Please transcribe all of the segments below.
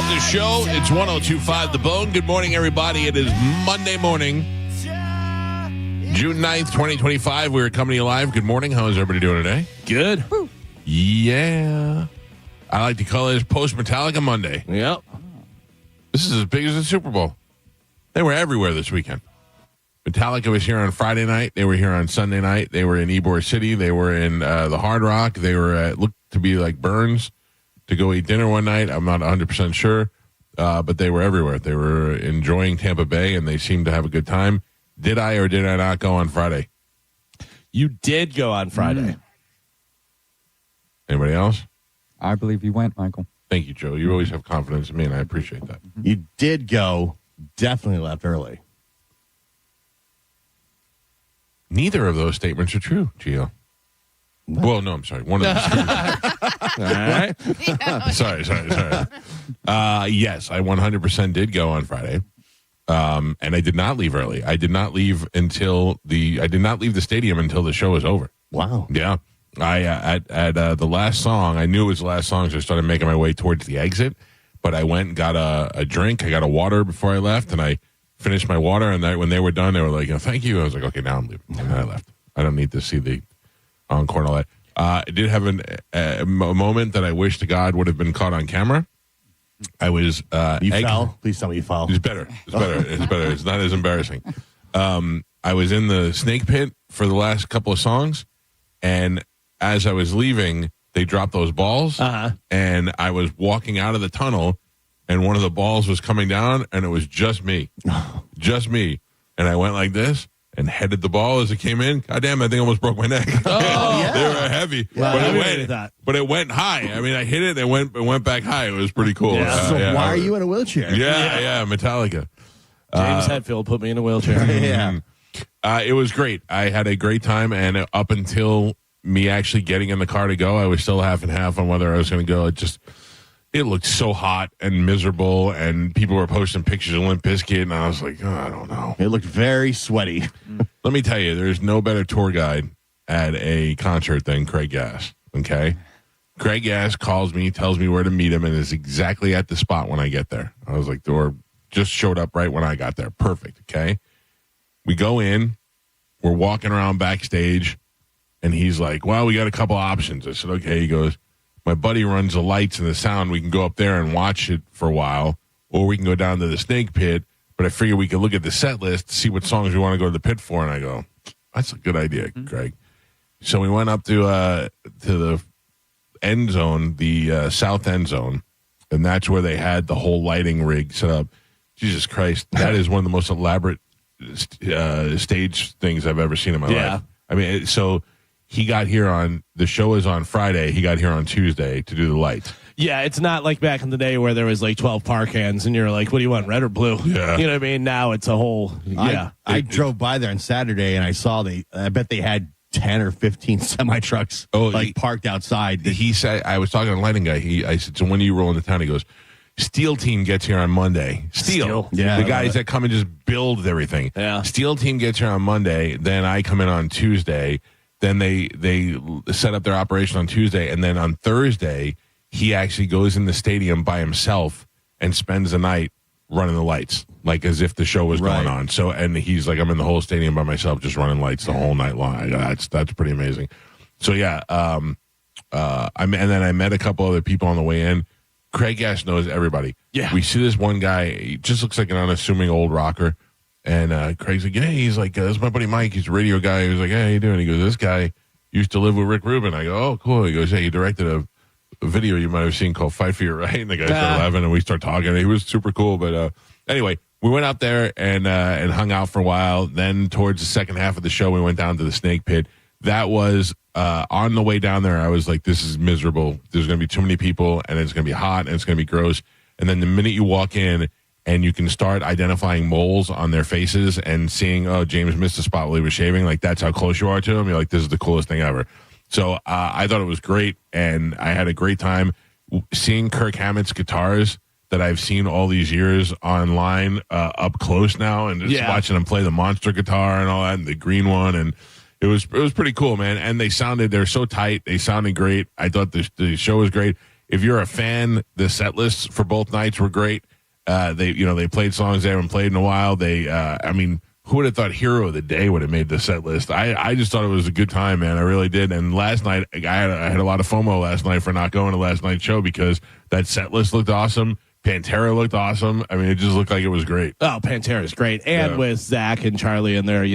Calta Show. It's 102.5 The Bone. Good morning, everybody. It is Monday morning, June 9th, 2025. We're coming to you live. Good morning. How is everybody doing today? Good. Yeah. I like to call it Post-Metallica Monday. Yep. This is as big as the Super Bowl. They were everywhere this weekend. Metallica was here on Friday night. They were here on Sunday night. They were in Ybor City. They were in the Hard Rock. They were at, looked to be like Burns, to go eat dinner one night. I'm not 100% sure, but they were everywhere. They were enjoying Tampa Bay, and they seemed to have a good time. Did I or did I not go on Friday? You did go on Friday. Anybody else? I believe you went, Michael. Thank you, Joe. You always have confidence in me, and I appreciate that. You did go, definitely left early. Neither of those statements are true, Gio. Well, no, I'm sorry. One of them is true. All right. Sorry. Yes, I 100% did go on Friday, and I did not leave early. I did not leave the stadium until the show was over. Wow. Yeah, I at the last song, I knew it was the last song, so I started making my way towards the exit. But I went and got a drink. I got a water before I left, and I finished my water. And when they were done, they were like, "Thank you." I was like, "Okay, now I'm leaving." And then I left. I don't need to see the encore and all that. I did have a moment that I wish to God would have been caught on camera. I was You fell? Please tell me you fell. It's better. It's not as embarrassing. I was in the snake pit for the last couple of songs, and as I was leaving, they dropped those balls, and I was walking out of the tunnel, and one of the balls was coming down, and it was just me. Just me. And I went like this and headed the ball as it came in. God damn, I think I almost broke my neck. Oh, yeah. They were heavy. Wow. But it went high. I mean, I hit it and it went back high. It was pretty cool. Yeah. So why are you in a wheelchair? Yeah, Metallica. James Hetfield put me in a wheelchair. Yeah. It was great. I had a great time, and up until me actually getting in the car to go, I was still half and half on whether I was going to go. It looked so hot and miserable, and people were posting pictures of Limp Bizkit, and I was like, I don't know. It looked very sweaty. Let me tell you, there's no better tour guide at a concert than Craig Gass, okay? Craig Gass calls me, tells me where to meet him, and is exactly at the spot when I get there. I was like, or just showed up right when I got there. Perfect, okay? We go in, we're walking around backstage, and he's like, well, we got a couple options. I said, okay. He goes, my buddy runs the lights and the sound. We can go up there and watch it for a while, or we can go down to the snake pit. But I figure we could look at the set list, see what songs we want to go to the pit for. And I go, that's a good idea, Craig. So we went up to the end zone, the south end zone, and that's where they had the whole lighting rig set up. Jesus Christ, that is one of the most elaborate stage things I've ever seen in my life. I mean, so he got here the show is on Friday. He got here on Tuesday to do the lights. Yeah, it's not like back in the day where there was like 12 par cans and you're like, what do you want, red or blue? Yeah. You know what I mean? Now it's a whole, I drove by there on Saturday, and I saw I bet they had 10 or 15 semi-trucks parked outside. He said, I was talking to a lighting guy. I said, so when do you roll into town? He goes, Steel Team gets here on Monday. Steel. Yeah, the guys that come and just build everything. Yeah. Steel Team gets here on Monday. Then I come in on Tuesday. Then they set up their operation on Tuesday. And then on Thursday, he actually goes in the stadium by himself and spends the night running the lights, like as if the show was going on. So, and he's like, I'm in the whole stadium by myself, just running lights the whole night long. That's pretty amazing. So yeah, and then I met a couple other people on the way in. Craig Gass knows everybody. Yeah. We see this one guy, he just looks like an unassuming old rocker. And Craig's like, hey, he's like, this is my buddy Mike. He's a radio guy. He was like, hey, how you doing? He goes, this guy used to live with Rick Rubin. I go, oh, cool. He goes, hey, he directed a video you might have seen called Fight For Your Right. And the guy started laughing, and we start talking. He was super cool. But anyway, we went out there and hung out for a while. Then towards the second half of the show, we went down to the snake pit. That was on the way down there. I was like, this is miserable. There's going to be too many people, and it's going to be hot, and it's going to be gross. And then the minute you walk in, and you can start identifying moles on their faces and seeing, oh, James missed a spot while he was shaving. Like, that's how close you are to him. You're like, this is the coolest thing ever. So I thought it was great, and I had a great time seeing Kirk Hammett's guitars that I've seen all these years online up close now, and just watching him play the monster guitar and all that, and the green one, and it was pretty cool, man. And they're so tight. They sounded great. I thought the show was great. if you're a fan, the set lists for both nights were great. They played songs they haven't played in a while. Who would have thought Hero of the Day would have made the set list? I just thought it was a good time, man. I really did. And last night, I had a lot of FOMO last night for not going to last night's show because that set list looked awesome. Pantera looked awesome. I mean, it just looked like it was great. Oh, Pantera's great. And with Zach and Charlie in there,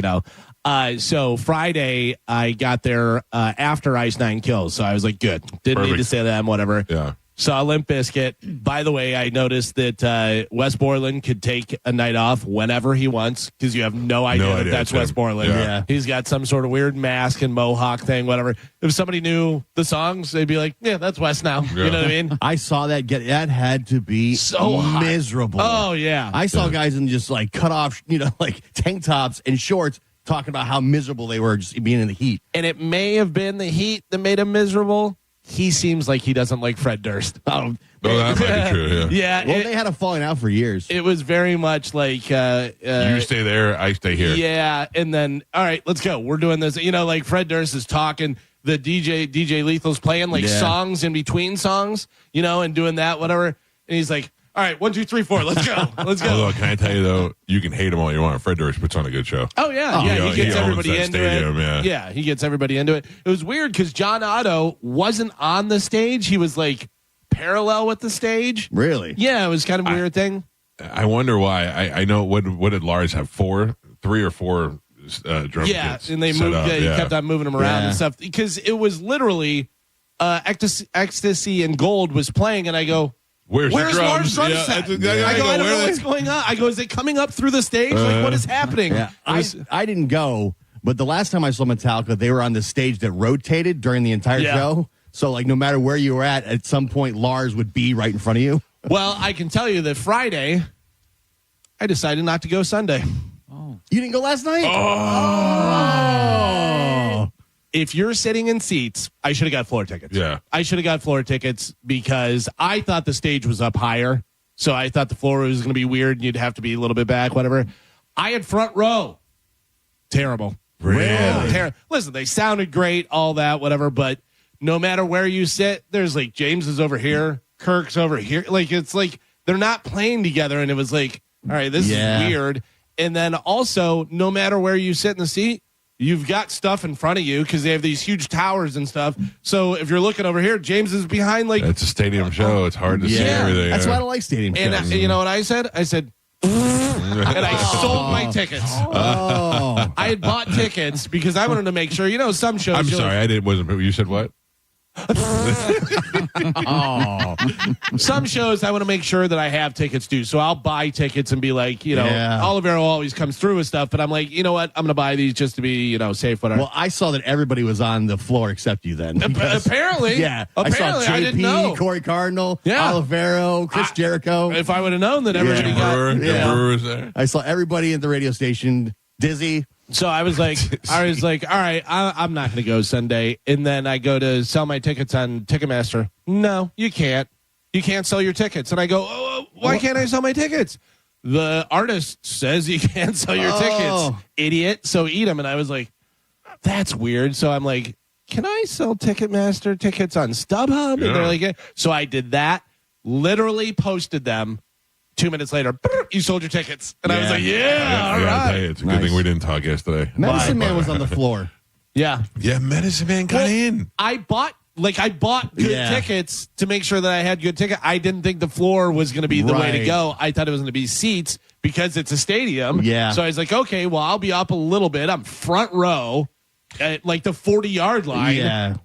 So Friday, I got there after Ice Nine Kills. So I was like, good. Didn't need to say that, whatever. Yeah. Saw Limp Bizkit. By the way, I noticed that Wes Borland could take a night off whenever he wants because you have no idea that that's Wes Borland. Yeah. He's got some sort of weird mask and mohawk thing, whatever. If somebody knew the songs, they'd be like, yeah, that's Wes now. Yeah. You know what I mean? I saw that. That had to be so miserable. Oh, yeah. I saw guys in just like cut off, like tank tops and shorts talking about how miserable they were just being in the heat. And it may have been the heat that made him miserable. He seems like he doesn't like Fred Durst. Oh, that might be true, yeah. Well, they had a falling out for years. It was very much like... you stay there, I stay here. Yeah, and then, all right, let's go. We're doing this. Like Fred Durst is talking, the DJ Lethal's playing songs in between songs, and doing that, whatever. And he's like, all right, 1, 2, 3, 4, let's go. Let's go. Although, can I tell you, though, you can hate him all you want. Fred Durst puts on a good show. Oh, yeah. He gets everybody into stadium, it. Yeah, he gets everybody into it. It was weird because John Otto wasn't on the stage. He was, parallel with the stage. Really? Yeah, it was kind of a weird thing. I wonder why. I know, what did Lars have, 3 or 4 drum kits? And they moved. He kept on moving them around and stuff because it was literally Ecstasy and Gold was playing, and I go, Where's Lars' drum set? I don't know what's going on. I go, is it coming up through the stage? What is happening? Yeah. I didn't go, but the last time I saw Metallica, they were on the stage that rotated during the entire show. So, no matter where you were at some point, Lars would be right in front of you. Well, I can tell you that Friday, I decided not to go Sunday. Oh. You didn't go last night? Oh. If you're sitting in seats, I should have got floor tickets. Yeah. I should have got floor tickets because I thought the stage was up higher. So I thought the floor was going to be weird and you'd have to be a little bit back, whatever. I had front row. Terrible. Really? Listen, they sounded great, all that, whatever. But no matter where you sit, there's James is over here. Kirk's over here. It's they're not playing together. And it was all right, this is weird. And then also, no matter where you sit in the seat, you've got stuff in front of you because they have these huge towers and stuff. So if you're looking over here, James is behind. It's a stadium show. It's hard to see everything. That's why I don't like stadium shows. And you know what I said? I said, and I sold my tickets. I had bought tickets because I wanted to make sure. Some shows. I'm sorry, I didn't. You said what? Some shows I want to make sure that I have tickets to, so I'll buy tickets and be Oliveira always comes through with stuff, but I'm like, you know what, I'm gonna buy these just to be safe, whatever. Well, I saw that everybody was on the floor except you then. Apparently I saw JP, I didn't know. Corey Cardinal, Olivero, Chris Jericho. If I would have known that everybody got Brewer was there. I saw everybody at the radio station. Dizzy. So I was like, all right, I'm not going to go Sunday. And then I go to sell my tickets on Ticketmaster. No, you can't. You can't sell your tickets. And I go, why can't I sell my tickets? The artist says you can't sell your tickets, idiot. So eat them. And I was like, that's weird. So I'm like, can I sell Ticketmaster tickets on StubHub? And they're like, so I did that, literally posted them. 2 minutes later, you sold your tickets. And I was like, all right. Tell you, it's a good thing we didn't talk yesterday. Medicine Man was on the floor. Yeah, Medicine Man got in. I bought good tickets to make sure that I had good tickets. I didn't think the floor was going to be the way to go. I thought it was going to be seats because it's a stadium. Yeah. So I was like, okay, well, I'll be up a little bit. I'm front row at the 40-yard line. Yeah.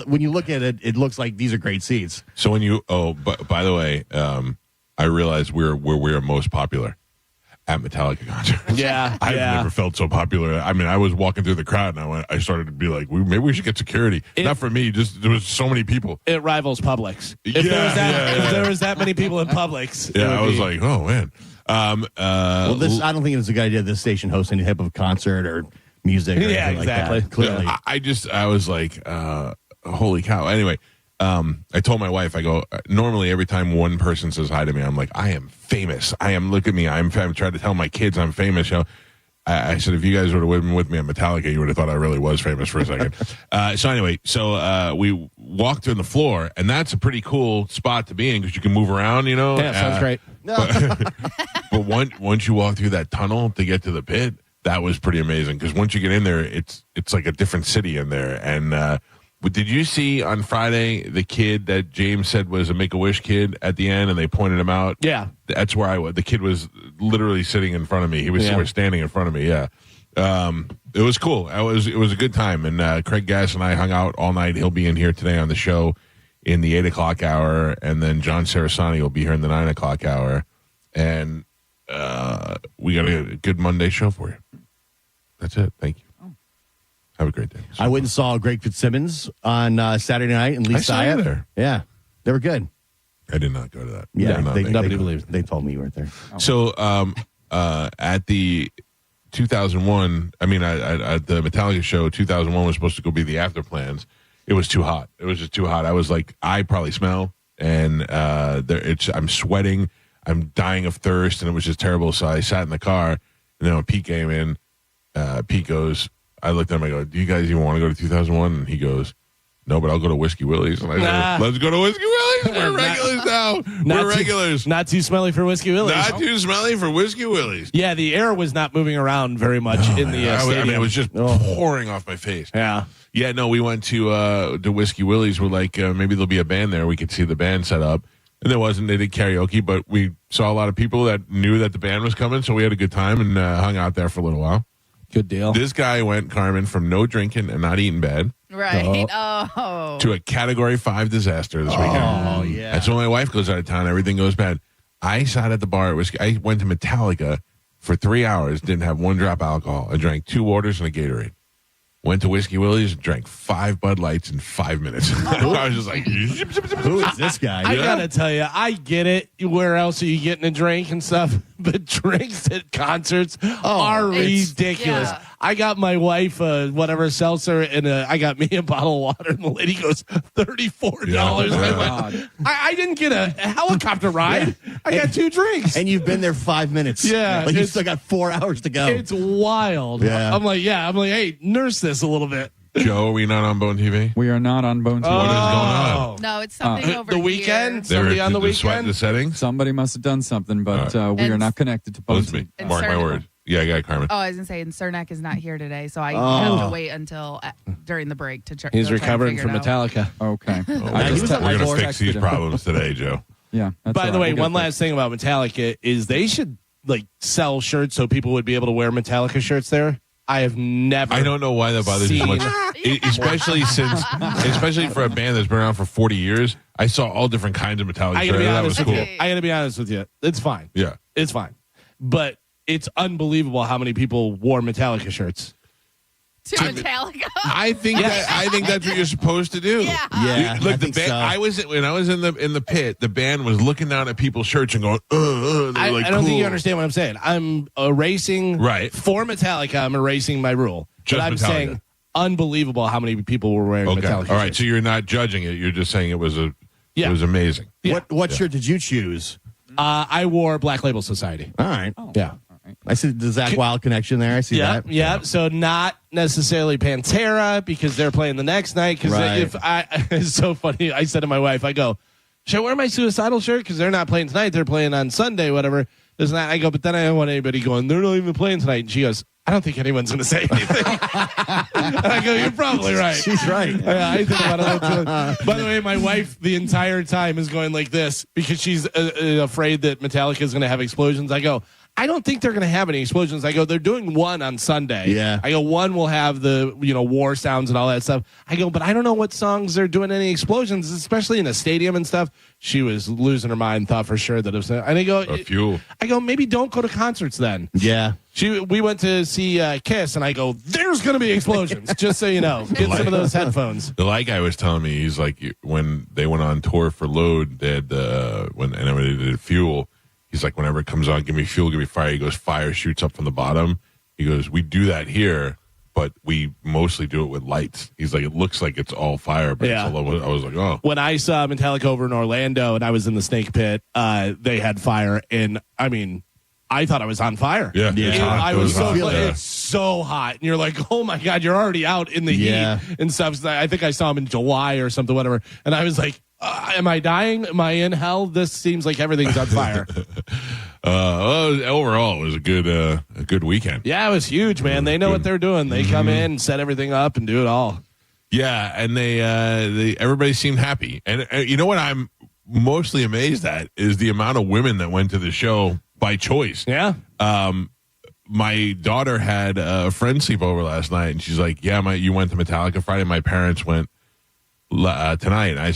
When you look at it, it looks like these are great seats. So when you, by the way, I realized we're most popular at Metallica concerts. Yeah, I've never felt so popular. I mean, I was walking through the crowd and I started to be like, maybe we should get security. Not for me, just there was so many people. It rivals Publix. If there was that many people in Publix. Yeah, I was like, oh man. I don't think it's a good idea. This station hosts any type of concert or music. Or exactly. Like that, clearly, I was like, holy cow. Anyway. I told my wife, I go, normally every time one person says hi to me, I'm like, I am famous. Look at me. I'm trying to tell my kids I'm famous. I said, if you guys would have been with me at Metallica, you would have thought I really was famous for a second. So we walked on the floor, and that's a pretty cool spot to be in because you can move around, you know. Yeah, sounds great. But once you walk through that tunnel to get to the pit, that was pretty amazing because once you get in there, it's like a different city in there. And did you see on Friday the kid that James said was a Make-A-Wish kid at the end, and they pointed him out? Yeah, that's where I was. The kid was literally sitting in front of me. He was standing in front of me. Yeah, it was cool. It was a good time. And Craig Gass and I hung out all night. He'll be in here today on the show in the 8 o'clock hour, and then John Sarasani will be here in the 9 o'clock hour. And we got a good Monday show for you. That's it. Thank you. Have a great day. I went and saw Greg Fitzsimmons on Saturday night and Lee I saw you Syatt. there. Yeah, they were good. I did not go to that. Yeah, nobody believes. They told me you weren't there. So at the 2001, at the Metallica show, 2001 was supposed to go be the after plans. It was too hot. It was just too hot. I was like, I probably smell, and I'm sweating. I'm dying of thirst, and it was just terrible. So I sat in the car, and then when Pete came in, Pete goes, I looked at him, I go, do you guys even want to go to 2001? And he goes, no, but I'll go to Whiskey Willie's. And I said, let's go to Whiskey Willie's. We're regulars now. We're regulars. Not too smelly for Whiskey Willie's. Not too smelly for Whiskey Willie's. Yeah, the air was not moving around very much in the stadium. it was just pouring off my face. Yeah. Yeah, no, we went to Whiskey Willie's. We're like, maybe there'll be a band there. We could see the band set up. And there wasn't. They did karaoke, but we saw a lot of people that knew that the band was coming, so we had a good time and hung out there for a little while. Good deal. This guy went, Carmen, from no drinking and not eating bad Right. to a Category 5 disaster this weekend. Oh, yeah. That's when my wife goes out of town. Everything goes bad. I sat at the bar at Whiskey. I went to Metallica for 3 hours, didn't have one drop of alcohol. I drank 2 waters and a Gatorade. Went to Whiskey Willie's and drank 5 Bud Lights in 5 minutes. I was just like, Who is this guy? I gotta tell you, I get it. Where else are you getting a drink and stuff? But drinks at concerts are ridiculous. Yeah. I got my wife whatever seltzer, and I got me a bottle of water, and the lady goes $34. Yeah. I went, I didn't get a helicopter ride. I got 2 drinks. And you've been there 5 minutes. Yeah, Like you still got 4 hours to go. It's wild. Yeah. I'm like, hey, nurse this a little bit. Joe, are we not on Bone TV? We are not on Bone TV. What is going on? No, it's something over The here. weekend? They were Somebody on the sweating weekend? the settings? Somebody must have done something, but we are And- not connected to Bone Listen to me. TV. And Mark my Cerner. words. Yeah, I got it, Carmen. Oh, I was going to say, and Cernak is not here today, so I have to wait until during the break to He's go try and recovering figure from it out. Metallica. Okay. We're I going to fix texted these him. problems today, Joe. Yeah. That's By all the right. way, We got one that. last thing about Metallica is they should sell shirts so people would be able to wear Metallica shirts there. I have never. I don't know why that bothers you so much. Especially for a band that's been around for 40 years. I saw all different kinds of Metallica I shirts. gotta be That honest was with cool. you. I gotta be honest with you. It's fine. Yeah. It's fine. But it's unbelievable how many people wore Metallica shirts. To Metallica. I think that's what you're supposed to do. Yeah. Yeah, Look, I the think band. so. When I was in the pit, the band was looking down at people's shirts and going, They're I like, don't think cool. you understand what I'm saying. I'm erasing Right. for Metallica. I'm erasing my rule. Just but I'm Metallica. saying unbelievable how many people were wearing Okay. Metallica. All right. shirts. So you're not judging it. You're just saying it was it Yeah. was amazing. Yeah. What shirt did you choose? I wore Black Label Society. All right. Yeah. I see the Zach Wild connection there. I see Yeah, that. yeah. So not necessarily Pantera because they're playing the next night. Because Right. it's so funny. I said to my wife, I go, should I wear my Suicidal shirt? Because they're not playing tonight. They're playing on Sunday, whatever. Isn't that? I go, but then I don't want anybody going, they're not even playing tonight. And she goes, I don't think anyone's going to say anything. And I go, you're probably right. She's right. Yeah, I think about it all the time. By the way, my wife the entire time is going like this because she's afraid that Metallica is going to have explosions. I go, I don't think they're going to have any explosions. I go, they're doing one on Sunday. Yeah. I go, one will have the war sounds and all that stuff. I go, but I don't know what songs they're doing any explosions, especially in a stadium and stuff. She was losing her mind, thought for sure that it was. And I go, Fuel. I go, maybe don't go to concerts then. Yeah. We went to see Kiss, and I go, there's going to be explosions, just so you know. Get some of those headphones. The light guy was telling me, he's like, when they went on tour for Load, they had when they did Fuel. He's like, whenever it comes on, give me fuel, give me fire. He goes, fire shoots up from the bottom. He goes, we do that here, but we mostly do it with lights. He's like, it looks like it's all fire, but Yeah. it's all, I was like, oh. When I saw Metallica over in Orlando and I was in the Snake Pit, they had fire. And I mean, I thought I was on fire. Yeah. It- I It was so hot. close. Yeah. It's so hot, and you're like, oh my god, you're already out in the Yeah. heat and stuff. So I think I saw him in July or something, whatever. And I was like, am I dying? Am I in hell? This seems like everything's on fire. Overall, it was a good weekend. Yeah, it was huge, man. They know what they're doing. They come in and set everything up and do it all. Yeah, and they everybody seemed happy. And you know what I'm mostly amazed at is the amount of women that went to the show by choice. Yeah. My daughter had a friend sleep over last night, and she's like, "Yeah, you went to Metallica Friday. My parents went tonight." And I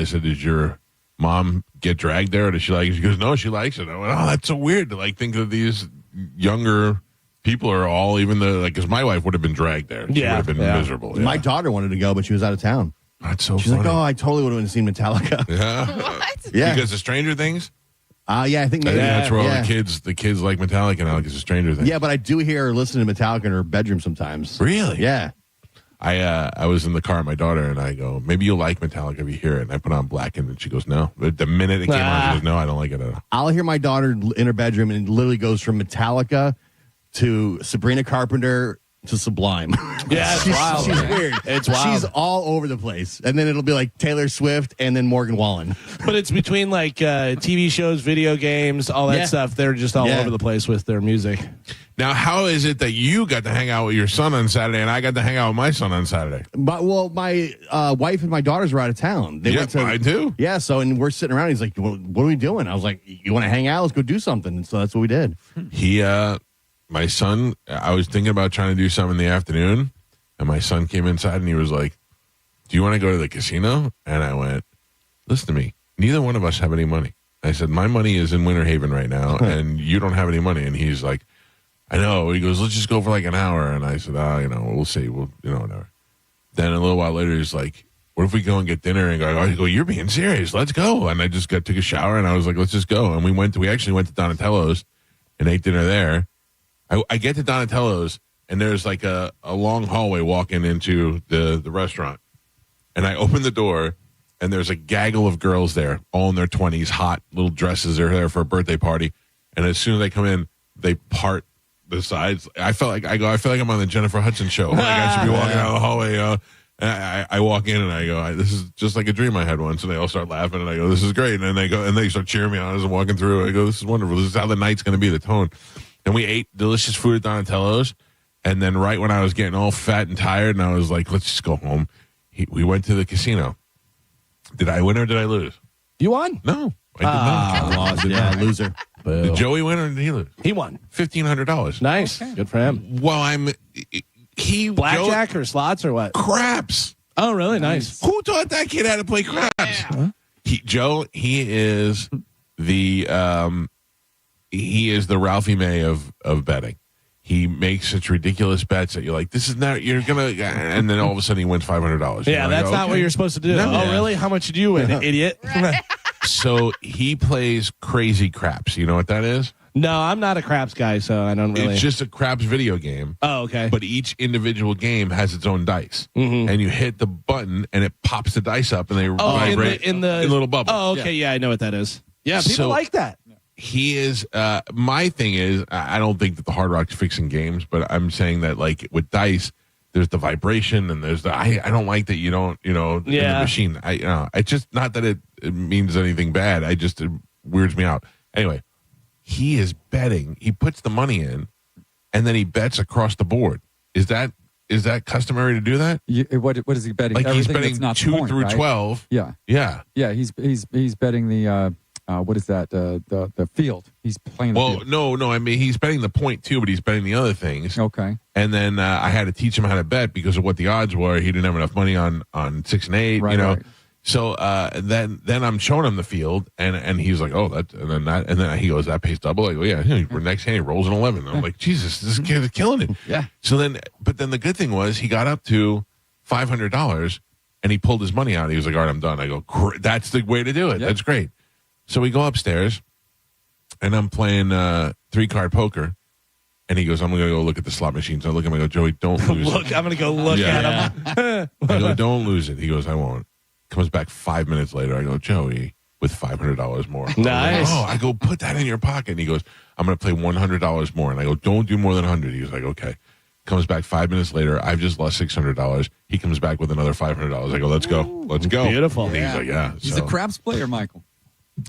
said, "Did your mom get dragged there, or does she like it?" She goes, "No, she likes it." I went, "Oh, that's so weird to like think that these younger people are all even because my wife would have been dragged there. She would have been miserable." Yeah. My daughter wanted to go, but she was out of town. That's so She's funny. like, "Oh, I totally would have seen Metallica." Yeah. What? Yeah, Because of Stranger Things. yeah, I think I maybe. think that's where all yeah. the kids like Metallica now because of Stranger Things. Yeah, but I do hear her listening to Metallica in her bedroom sometimes. Really? Yeah. I was in the car with my daughter, and I go, "Maybe you'll like Metallica if you hear it." And I put on Black, and she goes, "No." But the minute it came on, she goes, "No, I don't like it at all." I'll hear my daughter in her bedroom, and it literally goes from Metallica to Sabrina Carpenter to Sublime. Yeah, it's wild. She's man. weird. It's wild. She's all over the place. And then it'll be like Taylor Swift and then Morgan Wallen. But it's between like TV shows, video games, all that Yeah. stuff. They're just all Yeah. over the place with their music. Now, how is it that you got to hang out with your son on Saturday, and I got to hang out with my son on Saturday? But my wife and my daughters were out of town. They Yeah, went to, I do. Yeah, so and we're sitting around. He's like, "What are we doing?" I was like, "You want to hang out? Let's go do something." And so that's what we did. My son, I was thinking about trying to do something in the afternoon, and my son came inside and he was like, "Do you want to go to the casino?" And I went, "Listen to me. Neither one of us have any money." I said, "My money is in Winter Haven right now, and you don't have any money." And he's like, "I know." He goes, "Let's just go for like an hour." And I said, we'll see. We'll, whatever. Then a little while later, he's like, "What if we go and get dinner?" And I go, "You're being serious. Let's go." And I just took a shower, and I was like, "Let's just go." And we actually went to Donatello's and ate dinner there. I get to Donatello's, and there's like a long hallway walking into the restaurant. And I open the door, and there's a gaggle of girls there, all in their 20s, hot little dresses. They're there for a birthday party. And as soon as they come in, they part the sides. I feel like I'm on the Jennifer Hudson show. Like I should be walking down the hallway. And I walk in and I go, "This is just like a dream I had once." And they all start laughing, and I go, "This is great." And then they go and they start cheering me on as I'm walking through. I go, "This is wonderful. This is how the night's going to be, the tone." And we ate delicious food at Donatello's. And then right when I was getting all fat and tired, and I was like, "Let's just go home," we went to the casino. Did I win or did I lose? You won? No, I did not. Lost. Yeah, loser. Did Joey win or did he lose? He won. $1,500. Nice. Good for him. Well, Blackjack or slots or what? craps. Oh, really? Nice. Who taught that kid how to play craps? He is the Ralphie May of betting. He makes such ridiculous bets that you're like, "This is not, you're gonna," and then all of a sudden he wins $500. Yeah, that's not what you're supposed to do. No. Oh, really? How much did you win, idiot? So he plays crazy craps. You know what that is? No, I'm not a craps guy, so I don't really. It's just a craps video game. Oh, okay. But each individual game has its own dice, and you hit the button, and it pops the dice up, and they vibrate in the little bubble. Oh, okay. Yeah, I know what that is. Yeah, people So- like that. He is. My thing is, I don't think that the Hard Rock's fixing games, but I'm saying that like with dice, there's the vibration, and there's the. I don't like that you don't. In the machine. It's just not that it means anything bad. It weirds me out. Anyway, he is betting. He puts the money in, and then he bets across the board. Is that customary to do that? What is he betting? Like he's Everything betting that's not 2 point, through right? 12. Yeah, Yeah. yeah. He's betting the what is that? The field. He's playing. The Well, field. no. I mean, he's betting the point too, but he's betting the other things. Okay. And then I had to teach him how to bet because of what the odds were. He didn't have enough money on 6 and 8. Right, right. So then I'm showing him the field, and he's like, "Oh, that," and then he goes, "That pays double." I go, "Yeah." Next hand he rolls an 11. I'm like, "Jesus, this kid is killing it." Yeah. So then the good thing was he got up to $500, and he pulled his money out. He was like, "All right, I'm done." I go, "That's the way to do it. Yeah. That's great." So we go upstairs, and I'm playing 3-card poker. And he goes, "I'm going to go look at the slot machines." I look at him, I go, "Joey, don't lose Look, it." I'm gonna go look at him. I go, "Don't lose it." He goes, "I won't." Comes back 5 minutes later. I go, "Joey, with $500 more. Nice. I go, put that in your pocket. And he goes, I'm going to play $100 more. And I go, don't do more than 100. He was like, okay. Comes back 5 minutes later. I've just lost $600. He comes back with another $500. I go, let's go. Let's go. Beautiful. And he's like, yeah. He's a craps player, Michael.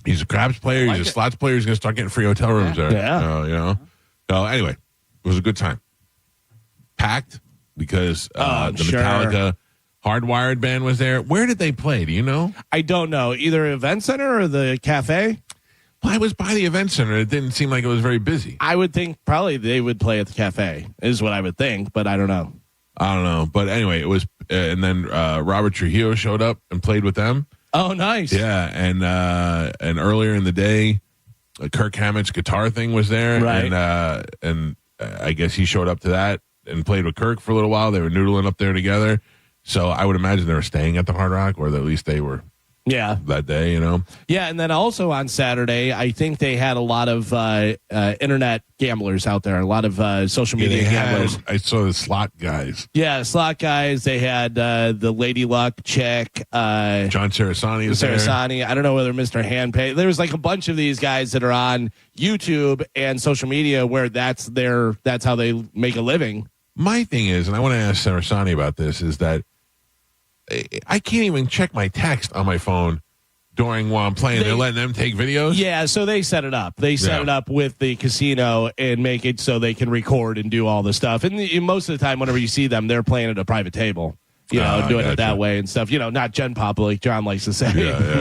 He's a craps player. He's a slots player. He's going to start getting free hotel rooms there. Yeah. You know? So anyway, it was a good time. Packed because the Metallica Hardwired band was there. Where did they play? Do you know? I don't know. Either event center or the cafe. Well, I was by the event center. It didn't seem like it was very busy. I would think probably they would play at the cafe is what I would think, but I don't know. But anyway, it was, and then Robert Trujillo showed up and played with them. Oh, nice. Yeah, and earlier in the day, Kirk Hammett's guitar thing was there, right? And I guess he showed up to that and played with Kirk for a little while. They were noodling up there together. So I would imagine they were staying at the Hard Rock, or at least they were. Yeah, that day, you know. Yeah, and then also on Saturday, I think they had a lot of internet gamblers out there, a lot of social media gamblers. I saw the slot guys. Yeah, slot guys. They had the Lady Luck chick. John Sarasani is Sarasani. there. I don't know whether Mr. Handpay. There was like a bunch of these guys that are on YouTube and social media where that's how they make a living. My thing is, and I want to ask Sarasani about this, is that I can't even check my text on my phone while I'm playing. They're letting them take videos? Yeah, so they set it up. They set it up with the casino and make it so they can record and do all the stuff. And most of the time, whenever you see them, they're playing at a private table, doing it that way and stuff. Not Gen Pop like John likes to say.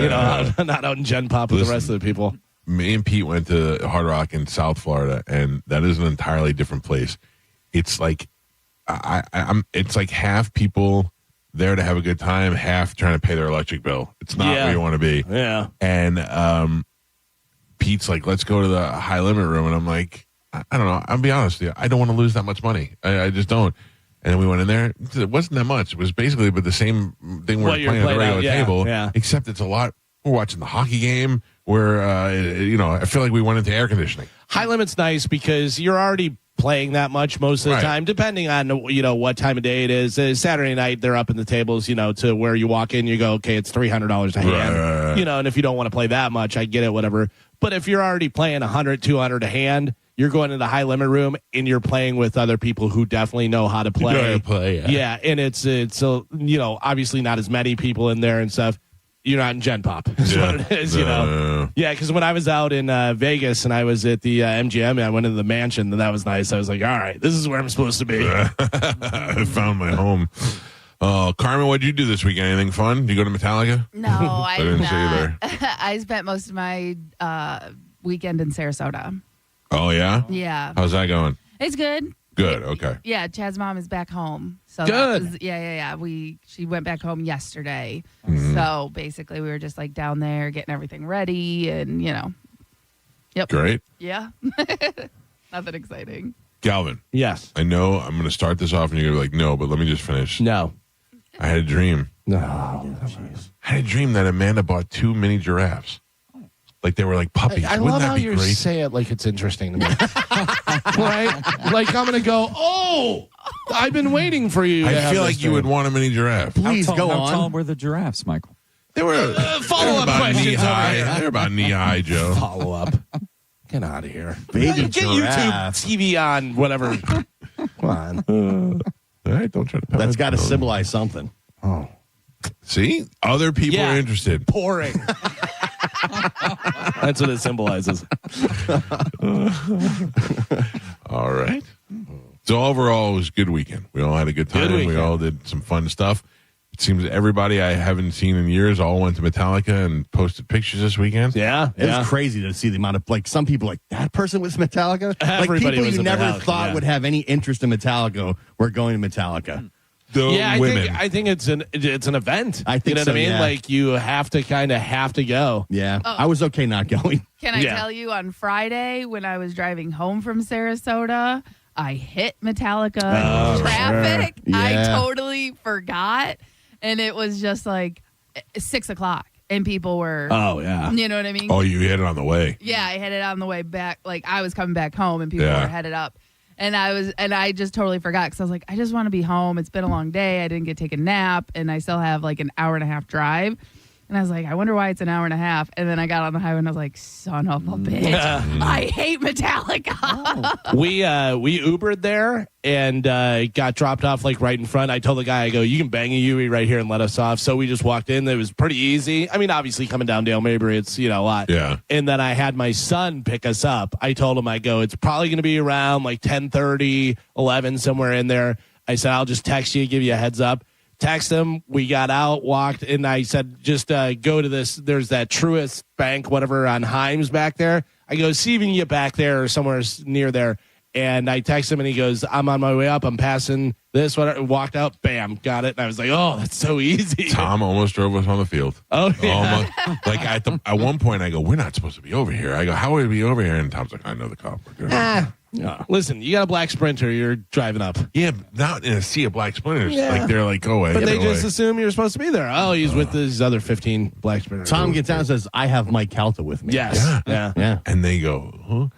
Not out in Gen Pop with the rest of the people. Me and Pete went to Hard Rock in South Florida, and that is an entirely different place. It's like it's like half people there to have a good time, half trying to pay their electric bill. It's not where you want to be. Yeah. And Pete's like, let's go to the high limit room. And I'm like, I don't know. I'll be honest with you. I don't want to lose that much money. I just don't. And then we went in there. It wasn't that much. It was basically but the same thing we're playing at the regular table, except it's a lot. We're watching the hockey game where, I feel like we went into air conditioning. High limit's nice because you're already playing that much most of the time, depending on what time of day it is. Saturday night they're up in the tables, to where you walk in, you go, okay, it's $300 a hand, and if you don't want to play that much, I get it, whatever. But if you're already playing 100, 200 a hand, you're going to the high limit room and you're playing with other people who definitely know how to play. And it's obviously not as many people in there and stuff. You're not in Gen Pop, is what it is, Yeah, because when I was out in Vegas and I was at the MGM, I went into the mansion, and that was nice. I was like, all right, this is where I'm supposed to be. I found my home. Carmen, what did you do this weekend? Anything fun? Did you go to Metallica? No, I didn't. See you there. I spent most of my weekend in Sarasota. Oh, yeah? Yeah. How's that going? It's good. Good, okay. Yeah, Chad's mom is back home. So good. She went back home yesterday. Mm-hmm. So basically we were just like down there getting everything ready and, Yep. Great. Yeah. Nothing exciting. Galvin. Yes. I know I'm going to start this off and you're going to be like, no, but let me just finish. No. I had a dream. No. Jeez. I had a dream that Amanda bought 2 mini giraffes. Like they were like puppies. I Wouldn't love that how be you great? say it like it's interesting to me. Right? Like I'm going to go, oh, I've been waiting for you. I feel like you would want a mini giraffe. Please go How on. tall were the giraffes, Michael? They were follow-up questions over knee-high. here. They're about knee-high, Joe. Follow up. Get out of here. Baby Get giraffe. YouTube TV on, whatever. Come on. All right, don't try to. That's got to symbolize something. Oh. See? Other people are interested. Pouring. That's what it symbolizes. All right. So overall, it was a good weekend. We all had a good time. We all did some fun stuff. It seems everybody I haven't seen in years all went to Metallica and posted pictures this weekend. Yeah. It was crazy to see the amount of, some people that person was Metallica. Everybody people was you never Metallica, thought would have any interest in Metallica were going to Metallica. Women. I think it's an event. I think you know so, what I mean? yeah. Like you have to go. Yeah. I was okay not going. Can I tell you, on Friday when I was driving home from Sarasota, I hit Metallica traffic. Sure. Yeah. I totally forgot. And it was just like 6:00. And people were, you know what I mean? Oh, you hit it on the way. Yeah, I had it on the way back. Like I was coming back home and people were headed up. And I just totally forgot because I was like, I just want to be home. It's been a long day. I didn't get to take a nap and I still have like an hour and a half drive. And I was like, I wonder why it's an hour and a half. And then I got on the highway and I was like, son of a bitch. I hate Metallica. We Ubered there and got dropped off like right in front. I told the guy, I go, you can bang a Yui right here and let us off. So we just walked in. It was pretty easy. I mean, obviously coming down Dale Mabry, it's, a lot. Yeah. And then I had my son pick us up. I told him, I go, it's probably going to be around like 10:30, 11, somewhere in there. I said, I'll just text you, give you a heads up. Text him. We got out, walked, and I said, just go to this. There's that Truist Bank, whatever, on Himes back there. I go, see if you can get back there or somewhere near there. And I text him, and he goes, I'm on my way up. I'm passing this. Whatever. Walked out. Bam. Got it. And I was like, oh, that's so easy. Tom almost drove us on the field. Oh, yeah. Almost. Like at one point, I go, we're not supposed to be over here. I go, how would we be over here? And Tom's like, I know the cop. We're good. Listen, you got a black Sprinter. You're driving up. Yeah, not in a sea of black splinters. Yeah. Like they're like, go away. But they go just away. assume you're supposed to be there. Oh, he's with his other 15 black Sprinters. Tom gets down and says, I have Mike Calta with me. Yes. Yeah. Yeah. And they go, huh?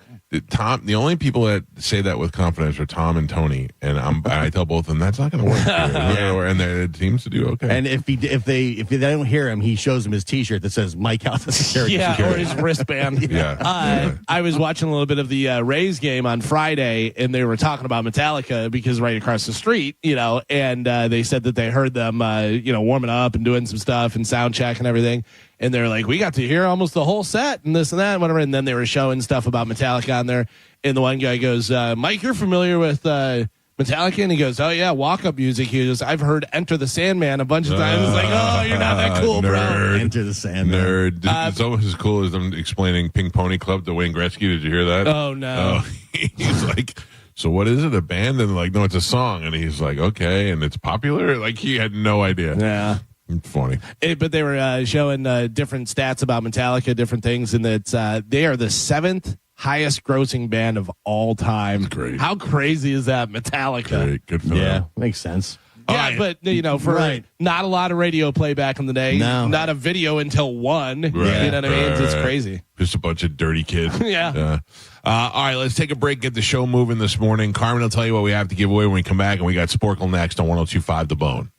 Tom, the only people that say that with confidence are Tom and Tony, and I tell both of them that's not going to work. And it seems to do okay. And if they don't hear him, he shows them his T-shirt that says Mike Calta security. Yeah, or his wristband. Yeah. I was watching a little bit of the Rays game on Friday, and they were talking about Metallica because right across the street, and they said that they heard them, warming up and doing some stuff and sound check and everything. And they're like, we got to hear almost the whole set and this and that and whatever. And then they were showing stuff about Metallica on there. And the one guy goes, Mike, you're familiar with Metallica? And he goes, oh, yeah, walk-up music. He goes, I've heard Enter the Sandman a bunch of times. It's like, oh, you're not that cool, bro. Nerd. Enter the Sandman. Nerd. It's almost as cool as them explaining Pink Pony Club to Wayne Gretzky. Did you hear that? Oh, no. He's like, so what is it, a band? And like, no, it's a song. And he's like, okay, and it's popular? Like, he had no idea. Yeah. It's funny. But they were showing different stats about Metallica, different things, and that they are the 7th highest grossing band of all time. That's great. How crazy is that, Metallica? Great. Good for Yeah, them. makes sense. Yeah, but for not a lot of radio play back in the day, not a video until 1. Right. You know what I mean? It's crazy. Just a bunch of dirty kids. Yeah. All right, let's take a break, get the show moving this morning. Carmen will tell you what we have to give away when we come back, and we got Sporkle next on 102.5 The Bone.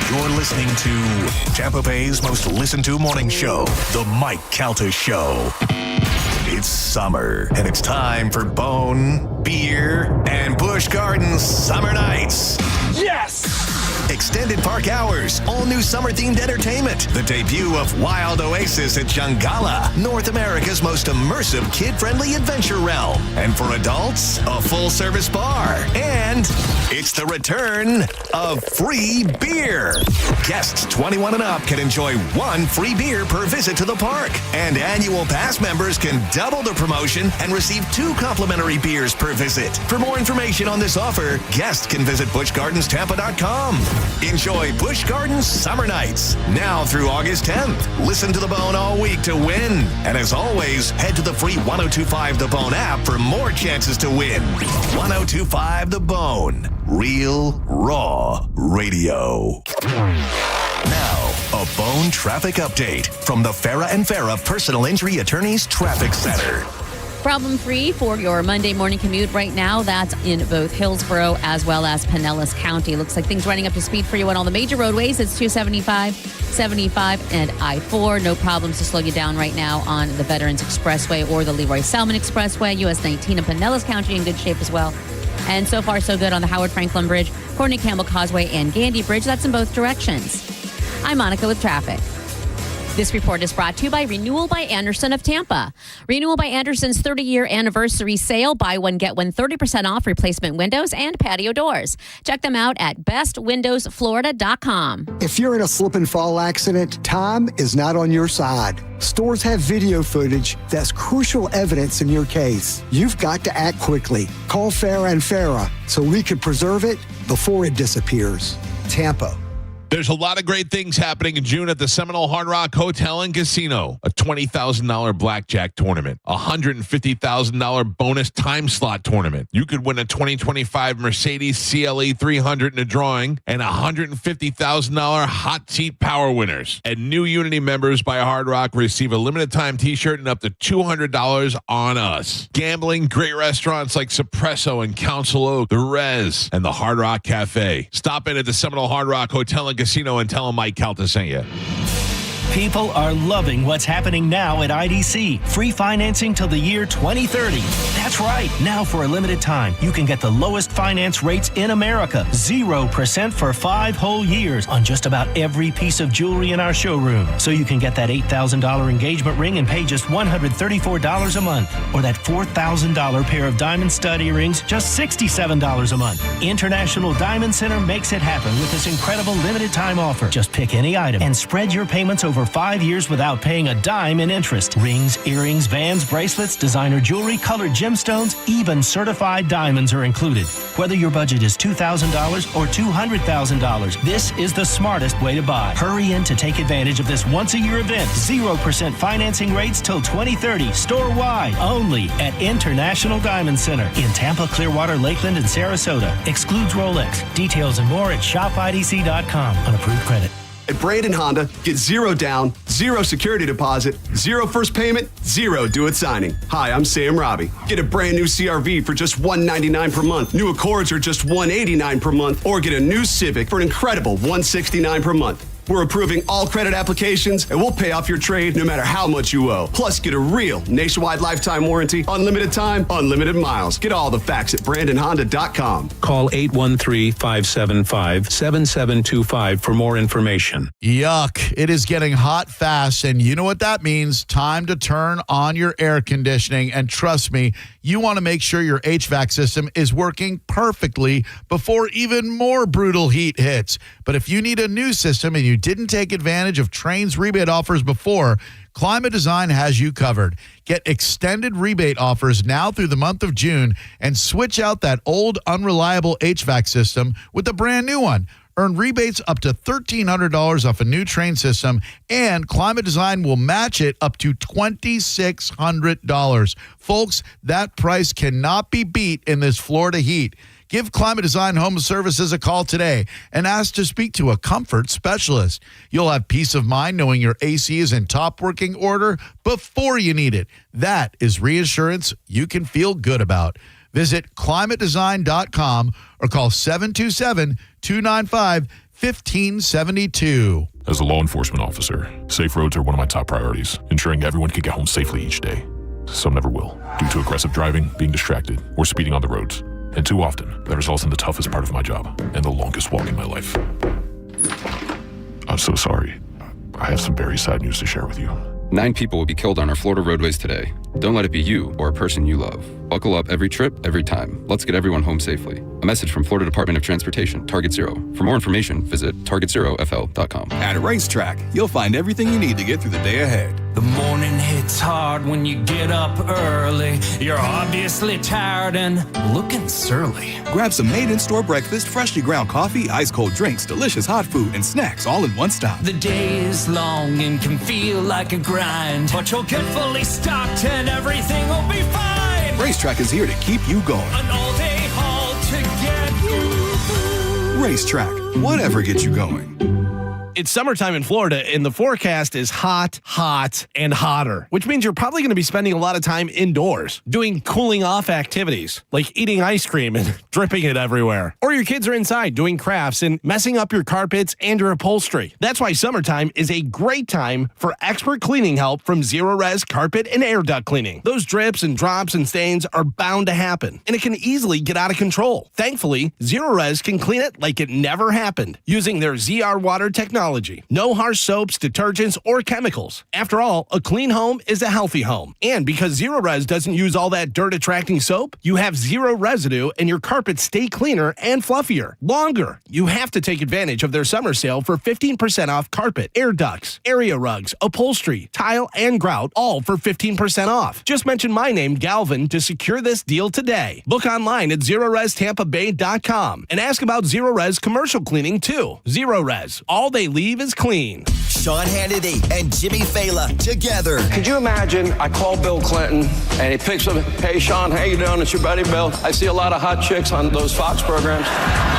You're listening to Tampa Bay's most listened to morning show, The Mike Calta Show. It's summer, and it's time for Bone, Beer, and Busch Gardens Summer Nights. Yes! Extended park hours, all new summer-themed entertainment, the debut of Wild Oasis at Jungala, North America's most immersive kid-friendly adventure realm. And for adults, a full-service bar. And it's the return of free beer. Guests 21 and up can enjoy 1 free beer per visit to the park. And annual pass members can double the promotion and receive 2 complimentary beers per visit. For more information on this offer, guests can visit BuschGardensTampa.com. Enjoy Busch Gardens Summer Nights, now through August 10th. Listen to The Bone all week to win. And as always, head to the free 102.5 The Bone app for more chances to win. 102.5 The Bone. Real, raw radio. Now, a Bone traffic update from the Farah and Farah Personal Injury Attorneys Traffic Center. Problem-free for your Monday morning commute right now. That's in both Hillsborough as well as Pinellas County. Looks like things running up to speed for you on all the major roadways. It's 275, 75, and I-4. No problems to slow you down right now on the Veterans Expressway or the Leroy Salmon Expressway. US 19 in Pinellas County in good shape as well. And so far, so good on the Howard Franklin Bridge, Courtney Campbell Causeway, and Gandy Bridge. That's in both directions. I'm Monica with traffic. This report is brought to you by Renewal by Andersen of Tampa. Renewal by Andersen's 30-year anniversary sale. Buy one, get one 30% off replacement windows and patio doors. Check them out at bestwindowsflorida.com. If you're in a slip and fall accident, time is not on your side. Stores have video footage that's crucial evidence in your case. You've got to act quickly. Call Farah and Farah so we can preserve it before it disappears. Tampa. There's a lot of great things happening in June at the Seminole Hard Rock Hotel and Casino. A $20,000 blackjack tournament. A $150,000 bonus time slot tournament. You could win a 2025 Mercedes CLE 300 in a drawing and a $150,000 hot seat power winners. And new Unity members by Hard Rock receive a limited time t-shirt and up to $200 on us. Gambling, great restaurants like Suppresso and Council Oak, the Rez, and the Hard Rock Cafe. Stop in at the Seminole Hard Rock Hotel and Casino and tell them Mike Calta sent you. People are loving what's happening now at IDC. Free financing till the year 2030. That's right. Now for a limited time, you can get the lowest finance rates in America. 0% for 5 whole years on just about every piece of jewelry in our showroom. So you can get that $8,000 engagement ring and pay just $134 a month. Or that $4,000 pair of diamond stud earrings, just $67 a month. International Diamond Center makes it happen with this incredible limited time offer. Just pick any item and spread your payments over 5 years without paying a dime in interest. Rings, earrings, bands, bracelets, designer jewelry, colored gemstones, even certified diamonds are included. Whether your budget is $2,000 or $200,000, this is the smartest way to buy. Hurry in to take advantage of this once-a-year event. 0% financing rates till 2030, store-wide, only at International Diamond Center in Tampa, Clearwater, Lakeland, and Sarasota. Excludes Rolex. Details and more at shopidc.com on approved credit. At Brandon Honda, get 0 down, 0 security deposit, 0 first payment, 0 do-it signing. Hi, I'm Sam Robbie. Get a brand new CRV for just $199 per month. New Accords are just $189 per month, or get a new Civic for an incredible $169 per month. We're approving all credit applications, and we'll pay off your trade no matter how much you owe. Plus, get a real nationwide lifetime warranty, unlimited time, unlimited miles. Get all the facts at BrandonHonda.com. Call 813-575-7725 for more information. Yuck. It is getting hot fast, and you know what that means. Time to turn on your air conditioning, and trust me, you want to make sure your HVAC system is working perfectly before even more brutal heat hits. But if you need a new system and you didn't take advantage of Trane's rebate offers before, Climate Design has you covered. Get extended rebate offers now through the month of June and switch out that old, unreliable HVAC system with a brand new one. Earn rebates up to $1,300 off a new Trane system, and Climate Design will match it up to $2,600. Folks, that price cannot be beat in this Florida heat. Give Climate Design Home Services a call today and ask to speak to a comfort specialist. You'll have peace of mind knowing your AC is in top working order before you need it. That is reassurance you can feel good about. Visit climatedesign.com or call 727-295-1572. As a law enforcement officer, safe roads are one of my top priorities, ensuring everyone can get home safely each day. Some never will, due to aggressive driving, being distracted, or speeding on the roads. And too often, that results in the toughest part of my job and the longest walk in my life. I'm so sorry. I have some very sad news to share with you. 9 people will be killed on our Florida roadways today. Don't let it be you or a person you love. Buckle up every trip, every time. Let's get everyone home safely. A message from Florida Department of Transportation, Target Zero. For more information, visit targetzerofl.com. At Racetrack, you'll find everything you need to get through the day ahead. The morning hits hard when you get up early. You're obviously tired and looking surly. Grab some made-in-store breakfast, freshly ground coffee, ice-cold drinks, delicious hot food, and snacks all in one stop. The day is long and can feel like a grind, but you'll get fully stocked and everything will be fine. Racetrack is here to keep you going. An all-day haul to get you through. Racetrack, whatever gets you going. It's summertime in Florida, and the forecast is hot, and hotter, which means you're probably going to be spending a lot of time indoors doing cooling off activities like eating ice cream and dripping it everywhere. Or your kids are inside doing crafts and messing up your carpets and your upholstery. That's why summertime is a great time for expert cleaning help from Zero Res Carpet and Air Duct Cleaning. Those drips and drops and stains are bound to happen, and it can easily get out of control. Thankfully, Zero Res can clean it like it never happened using their ZR water technology. No harsh soaps, detergents, or chemicals. After all, a clean home is a healthy home. And because Zero Res doesn't use all that dirt-attracting soap, you have zero residue and your carpets stay cleaner and fluffier longer. You have to take advantage of their summer sale for 15% off carpet, air ducts, area rugs, upholstery, tile, and grout, all for 15% off. Just mention my name, Galvin, to secure this deal today. Book online at ZeroResTampaBay.com and ask about Zero Res commercial cleaning too. Zero Res, all they leave is clean. Sean Hannity and Jimmy Fallon together. Could you imagine I call Bill Clinton and he picks up, hey Sean, how you doing? It's your buddy Bill. I see a lot of hot chicks on those Fox programs.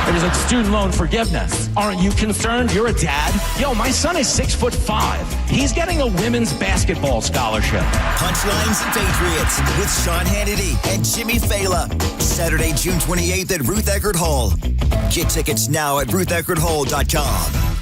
It was like student loan forgiveness. Aren't you concerned? You're a dad. Yo, my son is 6'5". He's getting a women's basketball scholarship. Punchlines and Patriots with Sean Hannity and Jimmy Fallon. Saturday, June 28th at Ruth Eckerd Hall. Get tickets now at rutheckerthall.com.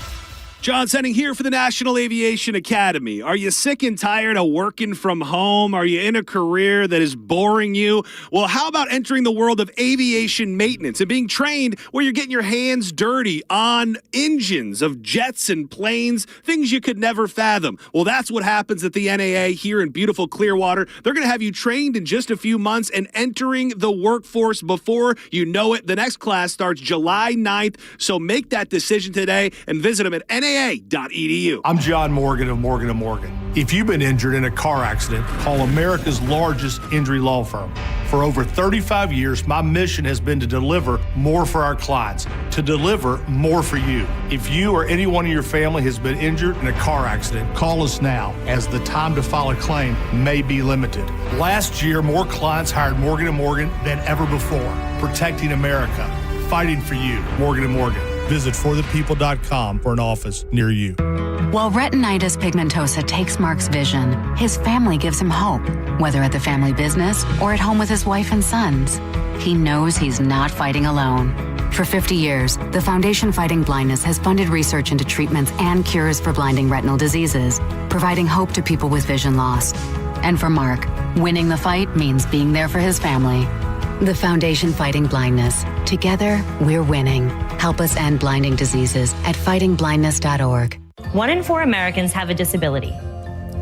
John Senning here for the National Aviation Academy. Are you sick and tired of working from home? Are you in a career that is boring you? Well, how about entering the world of aviation maintenance and being trained where you're getting your hands dirty on engines of jets and planes, things you could never fathom? Well, that's what happens at the NAA here in beautiful Clearwater. They're going to have you trained in just a few months and entering the workforce before you know it. The next class starts July 9th, so make that decision today and visit them at NAA.edu. I'm John Morgan of Morgan & Morgan. If you've been injured in a car accident, call America's largest injury law firm. For over 35 years, my mission has been to deliver more for our clients, to deliver more for you. If you or anyone in your family has been injured in a car accident, call us now, as the time to file a claim may be limited. Last year, more clients hired Morgan & Morgan than ever before, protecting America, fighting for you. Morgan & Morgan. Visit forthepeople.com for an office near you. While retinitis pigmentosa takes Mark's vision, his family gives him hope, whether at the family business or at home with his wife and sons. He knows he's not fighting alone. For 50 years, the Foundation Fighting Blindness has funded research into treatments and cures for blinding retinal diseases, providing hope to people with vision loss. And for Mark, winning the fight means being there for his family. The Foundation Fighting Blindness. Together, we're winning. Help us end blinding diseases at fightingblindness.org. 1 in 4 Americans have a disability.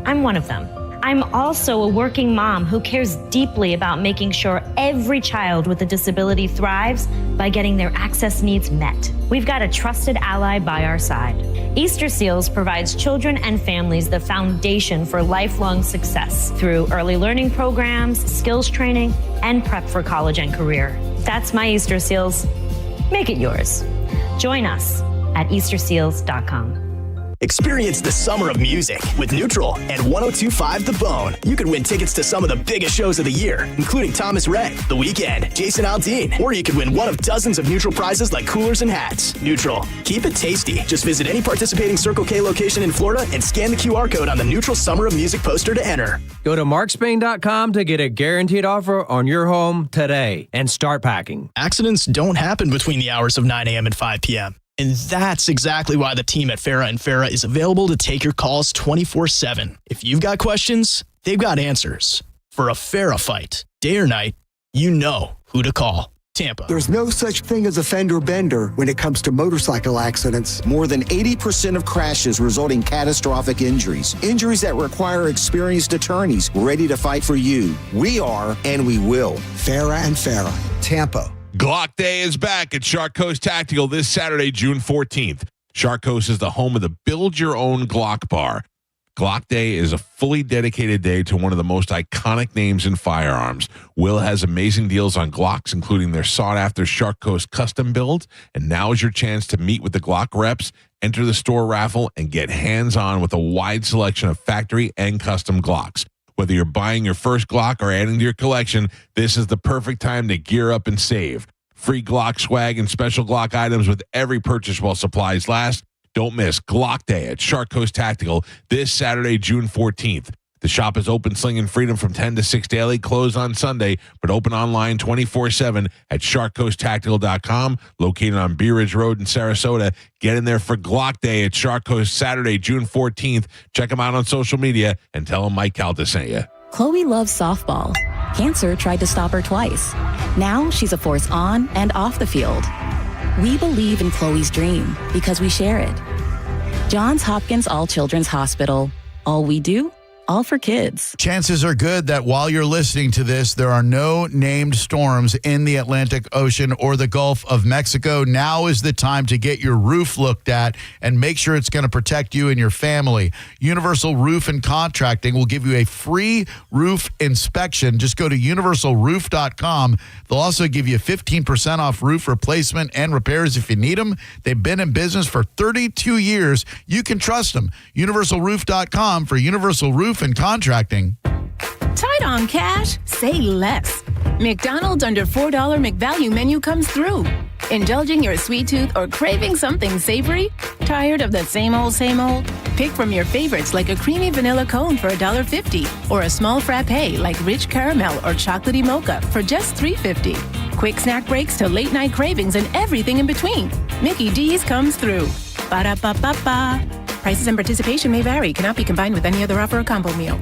I'm one of them. I'm also a working mom who cares deeply about making sure every child with a disability thrives by getting their access needs met. We've got a trusted ally by our side. Easter Seals provides children and families the foundation for lifelong success through early learning programs, skills training, and prep for college and career. That's my Easter Seals. Make it yours. Join us at easterseals.com. Experience the summer of music with Neutral and 102.5 The Bone. You could win tickets to some of the biggest shows of the year, including Thomas Rhett, The Weeknd, Jason Aldean, or you could win one of dozens of Neutral prizes like coolers and hats. Neutral. Keep it tasty. Just visit any participating Circle K location in Florida and scan the QR code on the Neutral Summer of Music poster to enter. Go to markspain.com to get a guaranteed offer on your home today and start packing. Accidents don't happen between the hours of 9 a.m. and 5 p.m. And that's exactly why the team at Farah & Farah is available to take your calls 24/7. If you've got questions, they've got answers. For a Farah fight, day or night, you know who to call. Tampa. There's no such thing as a fender bender when it comes to motorcycle accidents. More than 80% of crashes result in catastrophic injuries. Injuries that require experienced attorneys ready to fight for you. We are, and we will. Farah & Farah, Tampa. Glock Day is back at Shark Coast Tactical this Saturday, June 14th. Shark Coast is the home of the Build Your Own Glock Bar. Glock Day is a fully dedicated day to one of the most iconic names in firearms. Will has amazing deals on Glocks, including their sought-after Shark Coast custom build. And now is your chance to meet with the Glock reps, enter the store raffle, and get hands-on with a wide selection of factory and custom Glocks. Whether you're buying your first Glock or adding to your collection, this is the perfect time to gear up and save. Free Glock swag and special Glock items with every purchase while supplies last. Don't miss Glock Day at Shark Coast Tactical this Saturday, June 14th. The shop is open, slinging freedom from 10 to 6 daily, closed on Sunday, but open online 24/7 at sharkcoasttactical.com, located on Bee Ridge Road in Sarasota. Get in there for Glock Day at Shark Coast Saturday, June 14th. Check them out on social media and tell them Mike Calta sent you. Chloe loves softball. Cancer tried to stop her twice. Now she's a force on and off the field. We believe in Chloe's dream because we share it. Johns Hopkins All Children's Hospital. All we do, all for kids. Chances are good that while you're listening to this, there are no named storms in the Atlantic Ocean or the Gulf of Mexico. Now is the time to get your roof looked at and make sure it's going to protect you and your family. Universal Roof and Contracting will give you a free roof inspection. Just go to universalroof.com. They'll also give you 15% off roof replacement and repairs if you need them. They've been in business for 32 years. You can trust them. Universalroof.com for Universal Roof and Contracting. Tight on cash? Say less. McDonald's under $4 McValue menu comes through. Indulging your sweet tooth or craving something savory? Tired of the same old, same old? Pick from your favorites like a creamy vanilla cone for $1.50 or a small frappe like rich caramel or chocolatey mocha for just $3.50. Quick snack breaks to late night cravings and everything in between. Mickey D's comes through. Ba-da-ba-ba-ba. Prices and participation may vary. Cannot be combined with any other offer or combo meal.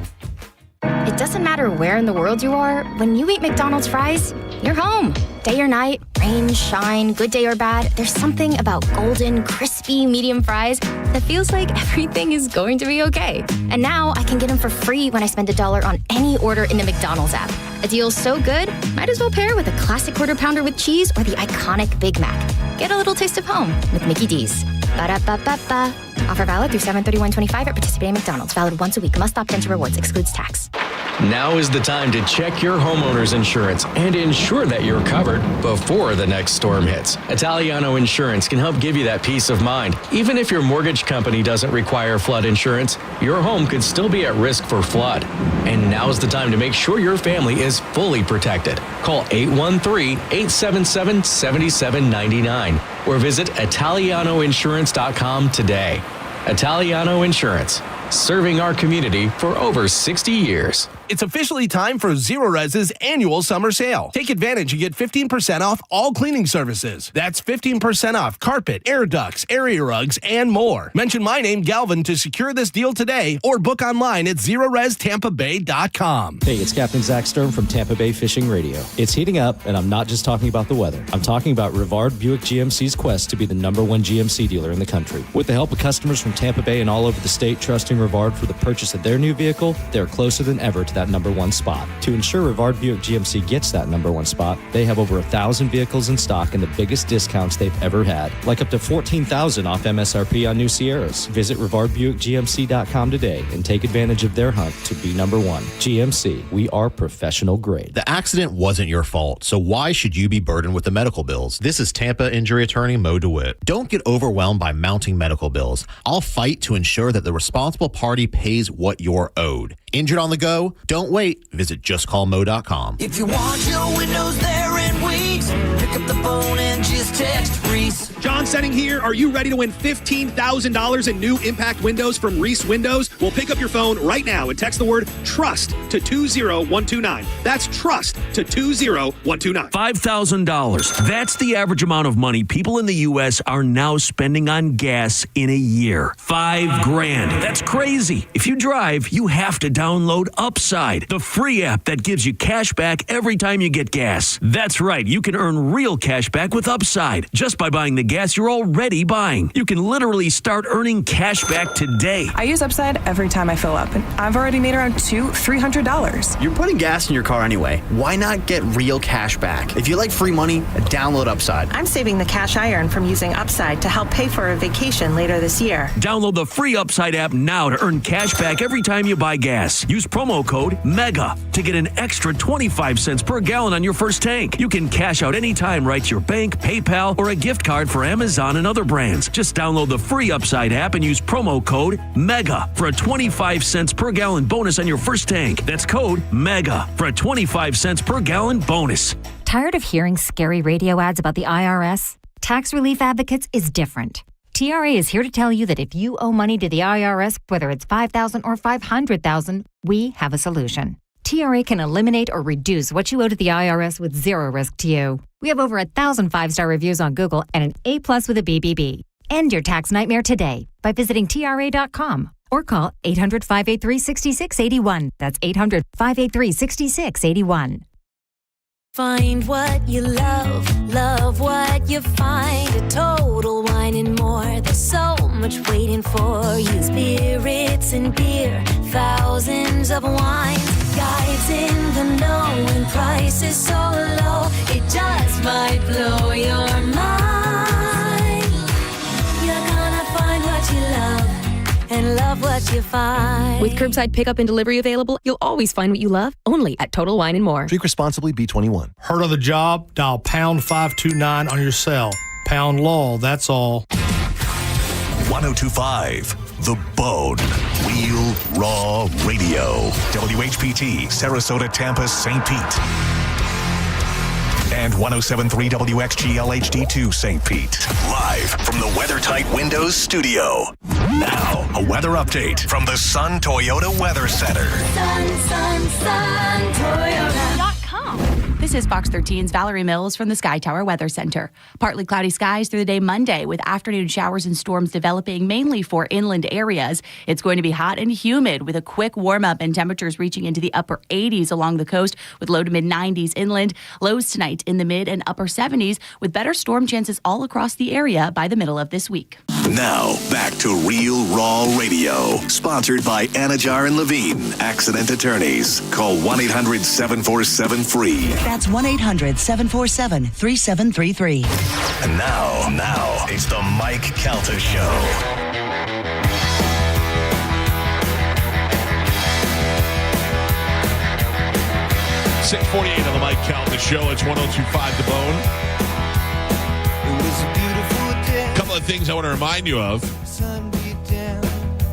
It doesn't matter where in the world you are, when you eat McDonald's fries, you're home. Day or night, rain, shine, good day or bad, there's something about golden, crispy, medium fries that feels like everything is going to be okay. And now I can get them for free when I spend $1 on any order in the McDonald's app. A deal so good, might as well pair with a classic Quarter Pounder with cheese or the iconic Big Mac. Get a little taste of home with Mickey D's. Ba-da-ba-ba-ba. Offer valid through 7/31/25 at participating McDonald's. Valid once a week. Must opt into rewards. Excludes tax. Now is the time to check your homeowner's insurance and ensure that you're covered before the next storm hits. Italiano Insurance can help give you that peace of mind. Even if your mortgage company doesn't require flood insurance, your home could still be at risk for flood. And now's the time to make sure your family is fully protected. Call 813-877-7799 or visit ItalianoInsurance.com today. Italiano Insurance, serving our community for over 60 years. It's officially time for Zero Res's annual summer sale. Take advantage and get 15% off all cleaning services. That's 15% off carpet, air ducts, area rugs, and more. Mention my name, Galvin, to secure this deal today or book online at ZeroResTampaBay.com. Hey, it's Captain Zach Stern from Tampa Bay Fishing Radio. It's heating up, and I'm not just talking about the weather. I'm talking about Rivard Buick GMC's quest to be the #1 GMC dealer in the country. With the help of customers from Tampa Bay and all over the state trusting Rivard for the purchase of their new vehicle, they're closer than ever to that #1 spot. To ensure Rivard Buick GMC gets that #1 spot, they have over 1,000 vehicles in stock and the biggest discounts they've ever had, like up to $14,000 off MSRP on new Sierras. Visit RivardBuickGMC.com today and take advantage of their hunt to be #1. GMC, we are professional grade. The accident wasn't your fault, so why should you be burdened with the medical bills? This is Tampa injury attorney Mo DeWitt. Don't get overwhelmed by mounting medical bills. I'll fight to ensure that the responsible party pays what you're owed. Injured on the go? Don't wait. Visit justcallmo.com. If you want your windows there in weeks, pick up the phone and just text Reese. John Setting here. Are you ready to win $15,000 in new impact windows from Reese Windows? Well, pick up your phone right now and text the word TRUST to 20129. That's TRUST to 20129. $5,000. That's the average amount of money people in the U.S. are now spending on gas in a year. $5,000. That's crazy. If you drive, you have to download Upside, the free app that gives you cash back every time you get gas. That's right. You can earn real cash back with Upside just by buying the gas you're already buying. You can literally start earning cash back today. I use Upside every time I fill up, and I've already made around $300. You're putting gas in your car anyway. Why not get real cash back? If you like free money, download Upside. I'm saving the cash I earn from using Upside to help pay for a vacation later this year. Download the free Upside app now to earn cash back every time you buy gas. Use promo code MEGA to get an extra 25 cents per gallon on your first tank. You can cash out anytime right to your bank, PayPal, or a gift card for Amazon and other brands. Just download the free Upside app and use promo code MEGA for a 25 cents per gallon bonus on your first tank. That's code MEGA for a 25 cents per gallon bonus. Tired of hearing scary radio ads about the IRS? Tax Relief Advocates is different. TRA is here to tell you that if you owe money to the IRS, whether it's $5,000 or $500,000, we have a solution. TRA can eliminate or reduce what you owe to the IRS with zero risk to you. We have over 1,000 5-star reviews on Google and an A+ with a BBB. End your tax nightmare today by visiting TRA.com or call 800-583-6681. That's 800-583-6681. Find what you love, love what you find. A Total Wine and More. There's so much waiting for you. Spirits and beer, thousands of wines. Guides in the know and prices so low, it just might blow your mind. You're gonna find what you love and love what you find. With curbside pickup and delivery available, you'll always find what you love, only at Total Wine and More. Drink responsibly, B21. Heard of the job? Dial pound 529 on your cell. Pound law, that's all. 1025 The Bone. Real Raw Radio. WHPT, Sarasota, Tampa, St. Pete. And 1073 WXGL HD2 St. Pete. Live from the WeatherTight Windows studio. Now, a weather update from the Sun Toyota Weather Center. Sun, Toyota.com. This is Fox 13's Valerie Mills from the Sky Tower Weather Center. Partly cloudy skies through the day Monday with afternoon showers and storms developing mainly for inland areas. It's going to be hot and humid with a quick warm up and temperatures reaching into the upper 80s along the coast with low to mid 90s inland. Lows tonight in the mid and upper 70s with better storm chances all across the area by the middle of this week. Now, back to Real Raw Radio. Sponsored by Anajar and Levine, Accident Attorneys. Call 1-800-747-FREE. That's 1-800-747-3733. And now, it's the Mike Calta Show. $6:48 on the Mike Calta Show. It's 102.5 The Bone. A couple of things I want to remind you of.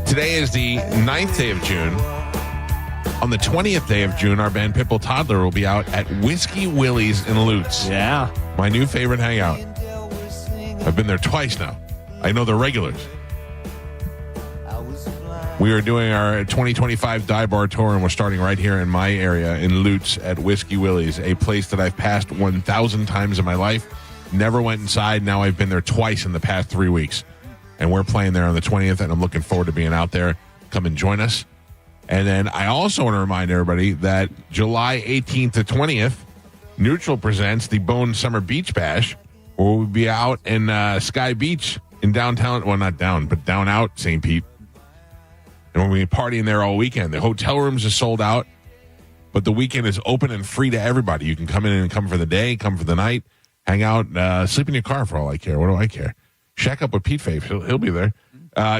Today is the 9th day of June. On the 20th day of June, our band Pitbull Toddler will be out at Whiskey Willie's in Lutz. Yeah. My new favorite hangout. I've been there twice now. I know the regulars. We are doing our 2025 Dive Bar Tour, and we're starting right here in my area in Lutz at Whiskey Willie's, a place that I've passed 1,000 times in my life. Never went inside. Now I've been there twice in the past 3 weeks. And we're playing there on the 20th, and I'm looking forward to being out there. Come and join us. And then I also want to remind everybody that July 18th to 20th, Neutral presents the Bone Summer Beach Bash, where we'll be out in Sky Beach in downtown, well, not down, but down out St. Pete. And we'll be partying there all weekend. The hotel rooms are sold out, but the weekend is open and free to everybody. You can come in and come for the day, come for the night, hang out, sleep in your car for all I care. What do I care? Shack up with Pete Faith. He'll be there.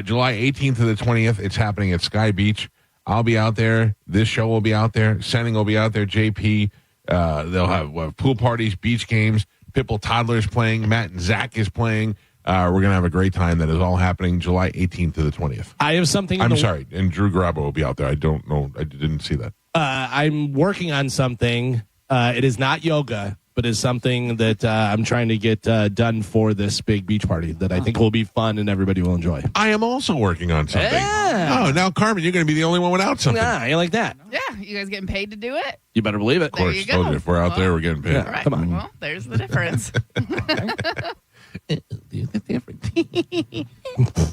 July 18th to the 20th, it's happening at Sky Beach. I'll be out there. This show will be out there. Sending will be out there. JP. They'll have pool parties, beach games. Pitbull Toddler's playing. Matt and Zach is playing. We're going to have a great time. That is all happening July 18th to the 20th. I have something. I'm sorry. And Drew Garabo will be out there. I don't know. I didn't see that. I'm working on something. It is not yoga, but is something that I'm trying to get done for this big beach party that I think will be fun and everybody will enjoy. I am also working on something. Yeah. Oh, now, Carmen, you're going to be the only one without something. Nah, you like that. Yeah, you guys getting paid to do it? You better believe it. Of course, you go. told you, if we're out there, we're getting paid. All right. Come on. Well, there's the difference.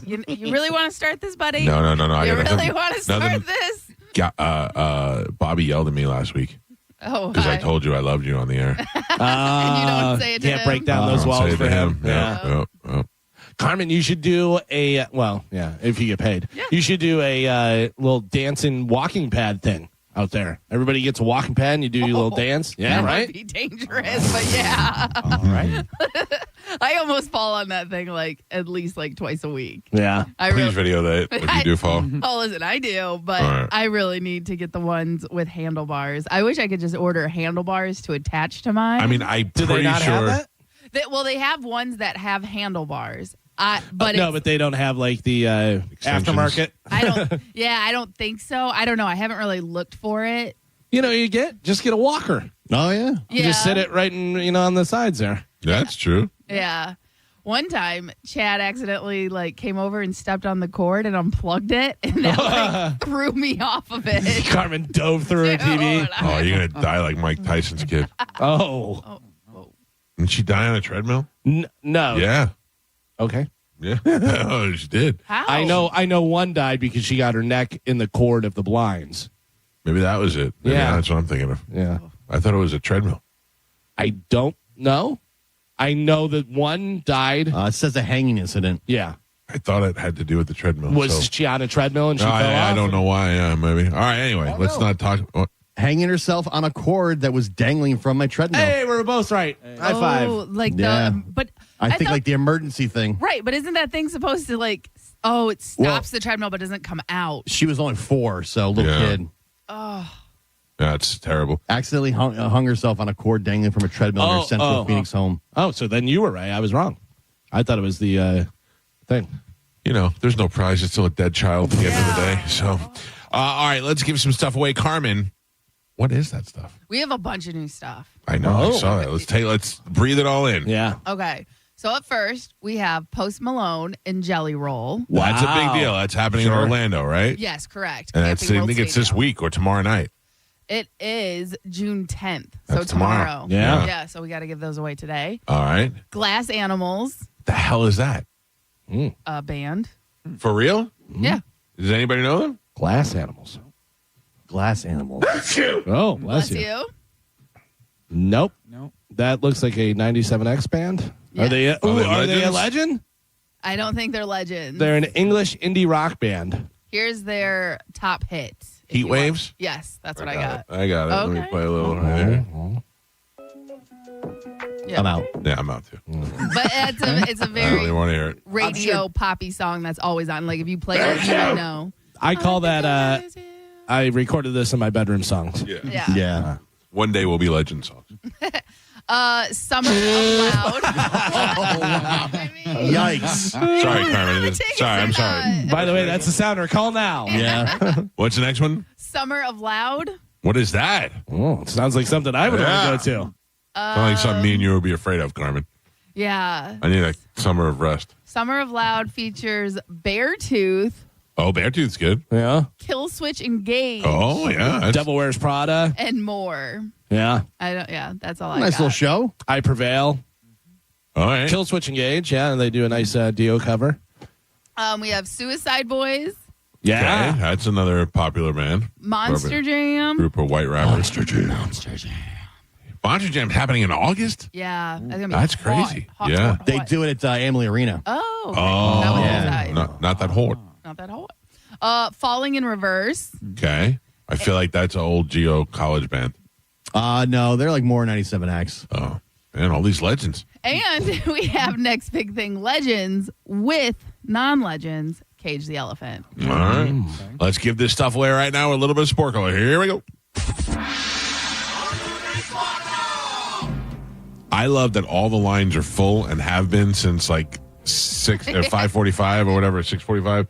You really want to start this, buddy? No. You really want to start this? Bobby yelled at me last week. Oh, because I told you I loved you on the air. And you don't say it to can't him? break down those walls say it for to him. Yeah. Carmen, you should do a, if you get paid, you should do a little dancing walking pad thing out there. Everybody gets a walking pad and you do your little dance. Yeah, that right? Might be dangerous, but yeah. All right. I almost fall on that thing at least twice a week. Yeah. Please video that if you do fall. Oh, listen, I do, but All right. I really need to get the ones with handlebars. I wish I could just order handlebars to attach to mine. I mean, I'm Do they pretty not sure. have that? They have ones that have handlebars. But they don't have the aftermarket. I don't think so. I don't know. I haven't really looked for it. Just get a walker. Oh, yeah. Yeah. Just sit it right in, on the sides there. That's true. Yeah. One time, Chad accidentally came over and stepped on the cord and unplugged it, and that threw me off of it. Carmen dove through her TV. Oh, you're going to die like Mike Tyson's kid. Oh. Didn't she die on a treadmill? No. Yeah. Okay. Yeah. Oh, she did. How? I know one died because she got her neck in the cord of the blinds. Maybe that was it. Maybe that's what I'm thinking of. Yeah. I thought it was a treadmill. I don't know. I know that one died. It says a hanging incident. Yeah. I thought it had to do with the treadmill. Was she on a treadmill and she fell off? I don't know why. Yeah, maybe. All right. Anyway, let's not talk. Hanging herself on a cord that was dangling from my treadmill. Hey, we're both right. High five. But I think the emergency thing. Right, but isn't that thing supposed to it stops the treadmill but doesn't come out? She was only 4, so little kid. Oh. That's terrible. Accidentally hung herself on a cord dangling from a treadmill in her Central Phoenix home. Oh, so then you were right. I was wrong. I thought it was the thing. There's no prize. It's still a dead child at the end of the day. So, all right, let's give some stuff away. Carmen, what is that stuff? We have a bunch of new stuff. I know. I saw that. Let's breathe it all in. Yeah. Okay. So at first, we have Post Malone and Jelly Roll. Wow. That's a big deal. That's happening in Orlando, right? Yes, correct. And Camping I World think it's this Stadium. week or tomorrow night. It is June 10th. So That's tomorrow. Yeah. Yeah, so we got to give those away today. All right. Glass Animals. The hell is that? A band. For real? Yeah. Does anybody know them? Glass Animals. Glass Animals. Oh, bless Bless you. you. Nope. That looks like a 97X band. Yes. Are they a legends? legend? I don't think they're legends. They're an English indie rock band. Here's their top hit. Heat Waves? Yes, that's what I got. I got it. Let me Okay. play a little right here. Yeah. I'm out. Yeah, I'm out too. But it's a I don't very really want to hear it. radio poppy song that's always on. Like if you play it, you would know. I call that, I recorded this in my bedroom songs. Yeah. Yeah. One day we'll be legend songs. Summer of Loud. Yikes. Sorry, Carmen. Sorry, I'm sorry. By the way, that's the sounder. Call now. Yeah. What's the next one? Summer of Loud. What is that? Oh, it sounds like something I would want to go to. Sounds like something me and you would be afraid of, Carmen. Yeah. I need a summer of rest. Summer of Loud features Beartooth, Oh, Beartooth's good. Yeah. Kill Switch Engage, Oh, yeah. That's- Devil Wears Prada. and more. Yeah. That's all I Nice got. little show. I Prevail. All right. Kill Switch Engage. Yeah. And they do a nice Dio cover. We have Suicide Boys, Yeah. Okay, that's another popular band. Monster Jam. Group of white rappers. Monster Jam. Monster Jam's happening in August? Yeah. That's, gonna be That's hot, crazy. hot, Yeah. hot, They hot. do it at Amalie Arena. Oh. Oh, yeah. not that hot. Not that hot. Falling in Reverse. Okay. I feel like that's an old Geo college band. No, they're like more 97X. Oh, man, all these legends. And we have next big thing, Legends with non-legends, Cage the Elephant. All right. Let's give this stuff away right now with a little bit of Sporkle. Here we go. I love that all the lines are full and have been since like 5:45 or whatever, 6:45.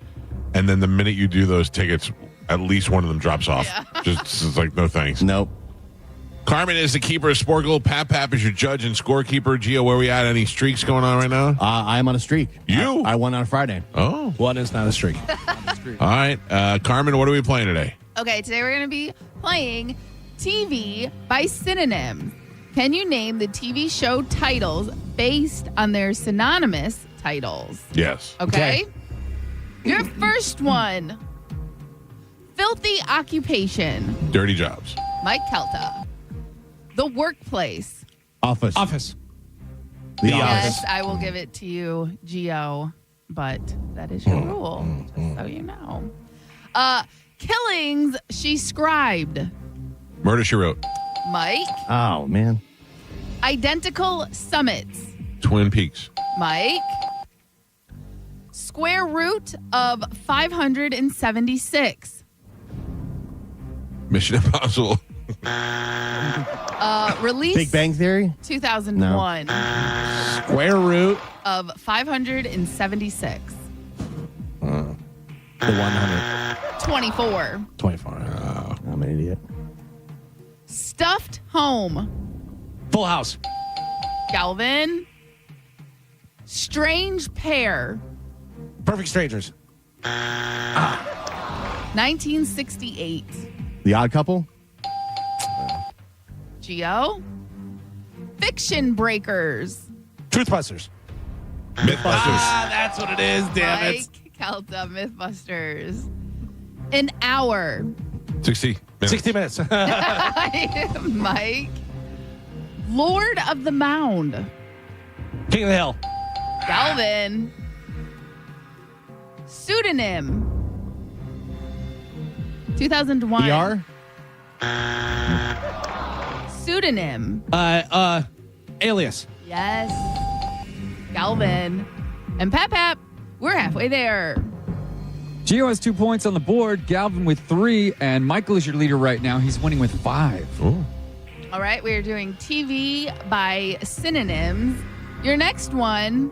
And then the minute you do those tickets, at least one of them drops off. Just it's like, no thanks. Nope. Carmen is the keeper of Sporkle. Pap is your judge and scorekeeper. Gio, where we at? Any streaks going on right now? I'm on a streak. You? I won on Friday. Oh. One is not a streak. All right. Carmen, what are we playing today? Okay, today we're going to be playing TV by synonyms. Can you name the TV show titles based on their synonymous titles? Yes. Okay. Your first one. Filthy occupation. Dirty jobs. Mike Calta. The workplace. Office. The Yes, Office. I will give it to you, Gio, but that is your rule, just so you know. Killings she scribed. Murder, She Wrote. Mike. Oh, man. Identical summits. Twin Peaks. Mike. Square root of 576. Mission Impossible. Release Big Bang Theory? 2001. Square root of 576. The 100. 24. 24. I'm an idiot. Stuffed home. Full House. Galvin. Strange pair. Perfect Strangers. 1968. The Odd Couple? Geo. Fiction breakers. Truthbusters. Mythbusters. That's what it is, damn it. Mike Calta, Mythbusters. An hour. 60 minutes. 60 minutes. Mike. Lord of the Mound. King of the Hill. Galvin. Pseudonym. 2001. ER? Pseudonym. Alias. Yes. Galvin. And Pap, we're halfway there. Gio has 2 points on the board, Galvin with 3, and Michael is your leader right now. He's winning with 5. Ooh. All right, we are doing TV by synonyms. Your next one,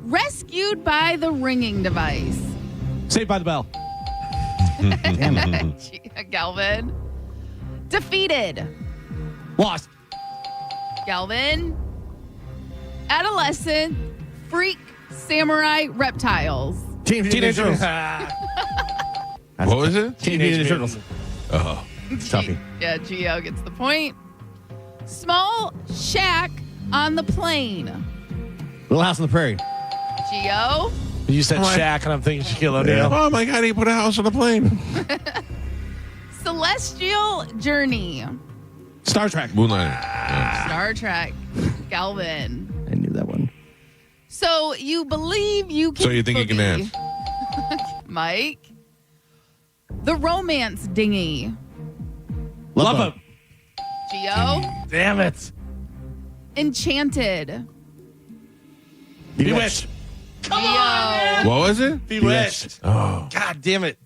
rescued by the ringing device. Saved by the Bell. Damn it. Galvin. Defeated. Lost. Galvin. Adolescent. Freak. Samurai. Reptiles. Teenage Turtles. What was it? Teenage Turtles. Oh. It's toughy. Yeah, Gio gets the point. Small shack on the plain. Little House on the Prairie. Gio. You said Shaq, and I'm thinking Shaquille O'Neal. Oh my God, he put a house on a plane. Celestial Journey. Star Trek. Moonlighter. Star Trek. Galvin. I knew that one. So you believe you can So you think you can boogie. dance? Mike. The Romance Dinghy. Love Boat. Gio. Damn it. Enchanted. Bewitched. Come Gio. on, man. What was it? Bewitched. Oh. God damn it.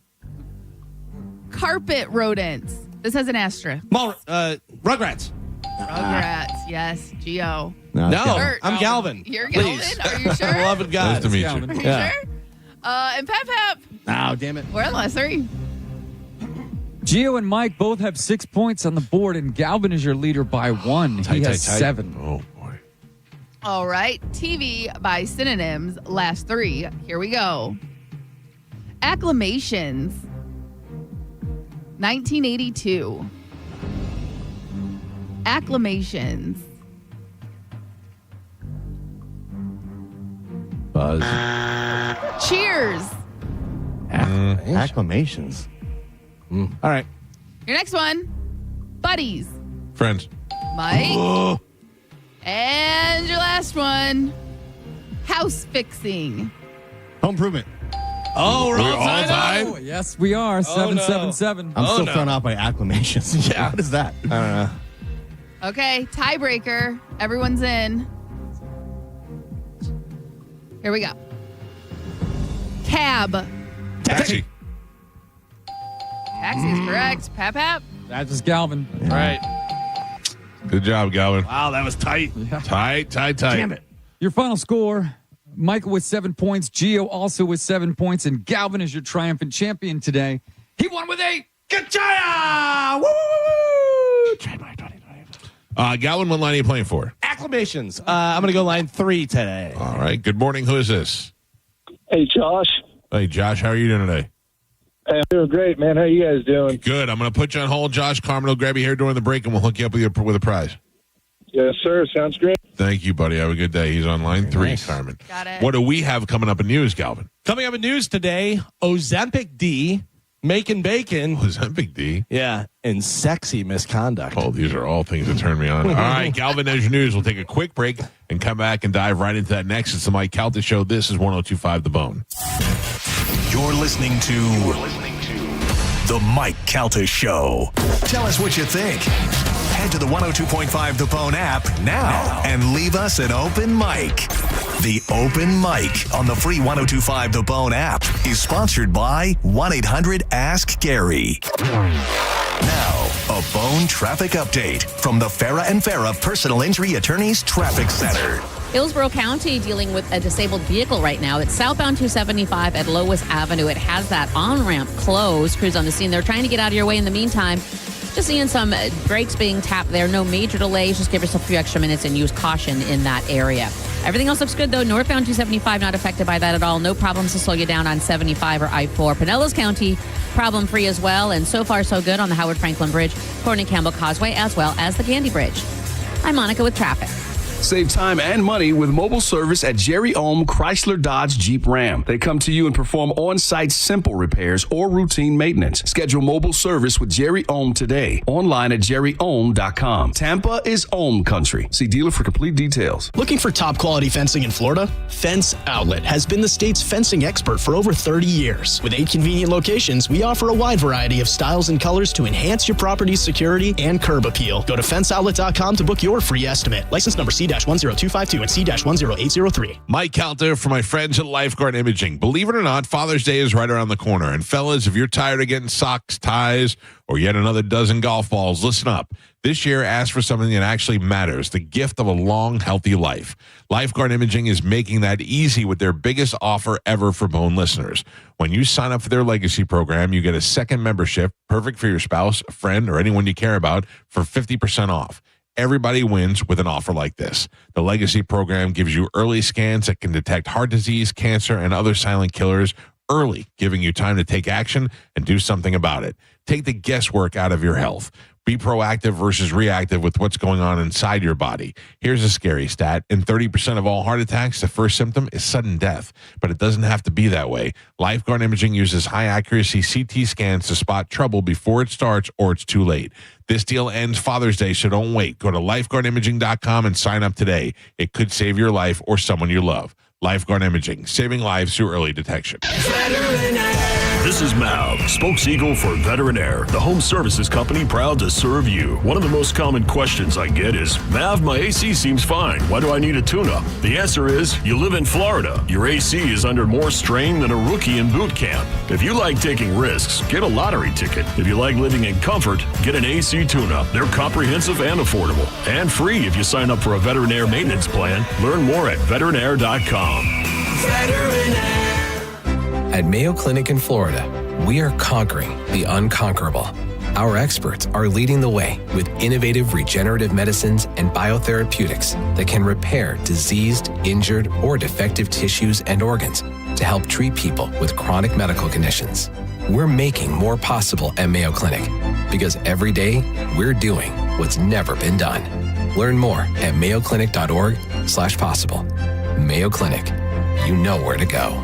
Carpet rodents. This has an asterisk. Rugrats. Rugrats. Yes. Gio. No, No, Sure, I'm Galvin. You're Please. Galvin? Are you sure? I love it, guys. Nice to meet Are you. you Yeah. sure? And Pap Pap. Oh, damn it. We're on the last three. Gio and Mike both have 6 points on the board, and Galvin is your leader by 1. He has 7. Oh, boy. All right. TV by synonyms. Last 3. Here we go. Acclamations. 1982. Acclamations. Buzz. Cheers. Acclamations. All right. Your next one. Buddies. Friends. Mike. And your last one. House fixing. Home Improvement. Oh, we're all all tied. tied? Oh, yes, we are. 7-7-7. I'm still no. thrown off by acclamations. Yeah. What is that? I don't know. Okay, tiebreaker. Everyone's in. Here we go. Cab. Taxi. Taxi is correct. Pap Pap. That was Galvin. All right. Good job, Galvin. Wow, that was tight. Tight. Damn it. Your final score, Michael with 7 points, Gio also with 7 points, and Galvin is your triumphant champion today. He won with 8. Ka-chaya! Woo! Trademark 2020. Galvin, what line are you playing for? Acclamations. I'm going to go line 3 today. All right. Good morning. Who is this? Hey, Josh. Hey, Josh. How are you doing today? Hey, I'm doing great, man. How you guys doing? Good. I'm going to put you on hold, Josh. Carmen will grab you here during the break, and we'll hook you up with a prize. Yes, sir. Sounds great. Thank you, buddy. Have a good day. He's on line 3, Carmen. Got it. What do we have coming up in news, Galvin? Coming up in news today, Ozempic D, making bacon. Ozempic D? Yeah, and sexy misconduct. Oh, these are all things that turn me on. All right, Galvin, there's your news. We'll take a quick break and come back and dive right into that next. It's the Mike Calta Show. This is 102.5 The Bone. You're listening to The Mike Calta Show. Tell us what you think. Head to the 102.5 The Bone app now and leave us an open mic. The Open Mic on the free 102.5 The Bone app is sponsored by 1-800-ASK-GARY. Now, a Bone traffic update from the Farah and Farah Personal Injury Attorneys Traffic Center. Hillsborough County dealing with a disabled vehicle right now. It's southbound 275 at Lois Avenue. It has that on-ramp closed. Crews on the scene. They're trying to get out of your way in the meantime. Just seeing some brakes being tapped there. No major delays. Just give yourself a few extra minutes and use caution in that area. Everything else looks good, though. Northbound 275 not affected by that at all. No problems to slow you down on 75 or I-4. Pinellas County problem-free as well. And so far, so good on the Howard Franklin Bridge, Courtney Campbell Causeway, as well as the Gandy Bridge. I'm Monica with traffic. Save time and money with mobile service at Jerry Ohm Chrysler Dodge Jeep Ram. They come to you and perform on-site simple repairs or routine maintenance. Schedule mobile service with Jerry Ohm today. Online at jerryohm.com. Tampa is Ohm country. See dealer for complete details. Looking for top quality fencing in Florida? Fence Outlet has been the state's fencing expert for over 30 years. With 8 convenient locations, we offer a wide variety of styles and colors to enhance your property's security and curb appeal. Go to fenceoutlet.com to book your free estimate. License number C-10252 and C-10803. Mike Calta for my friends at Lifeguard Imaging. Believe it or not, Father's Day is right around the corner. And fellas, if you're tired of getting socks, ties, or yet another dozen golf balls, listen up. This year, ask for something that actually matters, the gift of a long, healthy life. Lifeguard Imaging is making that easy with their biggest offer ever for Bone listeners. When you sign up for their legacy program, you get a second membership, perfect for your spouse, a friend, or anyone you care about, for 50% off. Everybody wins with an offer like this. The Legacy program gives you early scans that can detect heart disease, cancer, and other silent killers early, giving you time to take action and do something about it. Take the guesswork out of your health. Be proactive versus reactive with what's going on inside your body. Here's a scary stat. In 30% of all heart attacks, the first symptom is sudden death, but it doesn't have to be that way. Lifeguard Imaging uses high-accuracy CT scans to spot trouble before it starts or it's too late. This deal ends Father's Day, so don't wait. Go to lifeguardimaging.com and sign up today. It could save your life or someone you love. Lifeguard Imaging, saving lives through early detection. This is Mal, spokeseagle for Veterinaire, the home services company proud to serve you. One of the most common questions I get is, Mav, my AC seems fine. Why do I need a tune-up? The answer is, you live in Florida. Your AC is under more strain than a rookie in boot camp. If you like taking risks, get a lottery ticket. If you like living in comfort, get an AC tune-up. They're comprehensive and affordable, and free if you sign up for a Veterinaire maintenance plan. Learn more at veterinaire.com. Veterinaire. At Mayo Clinic in Florida, we are conquering the unconquerable. Our experts are leading the way with innovative regenerative medicines and biotherapeutics that can repair diseased, injured, or defective tissues and organs to help treat people with chronic medical conditions. We're making more possible at Mayo Clinic because every day we're doing what's never been done. Learn more at mayoclinic.org/possible. Mayo Clinic, you know where to go.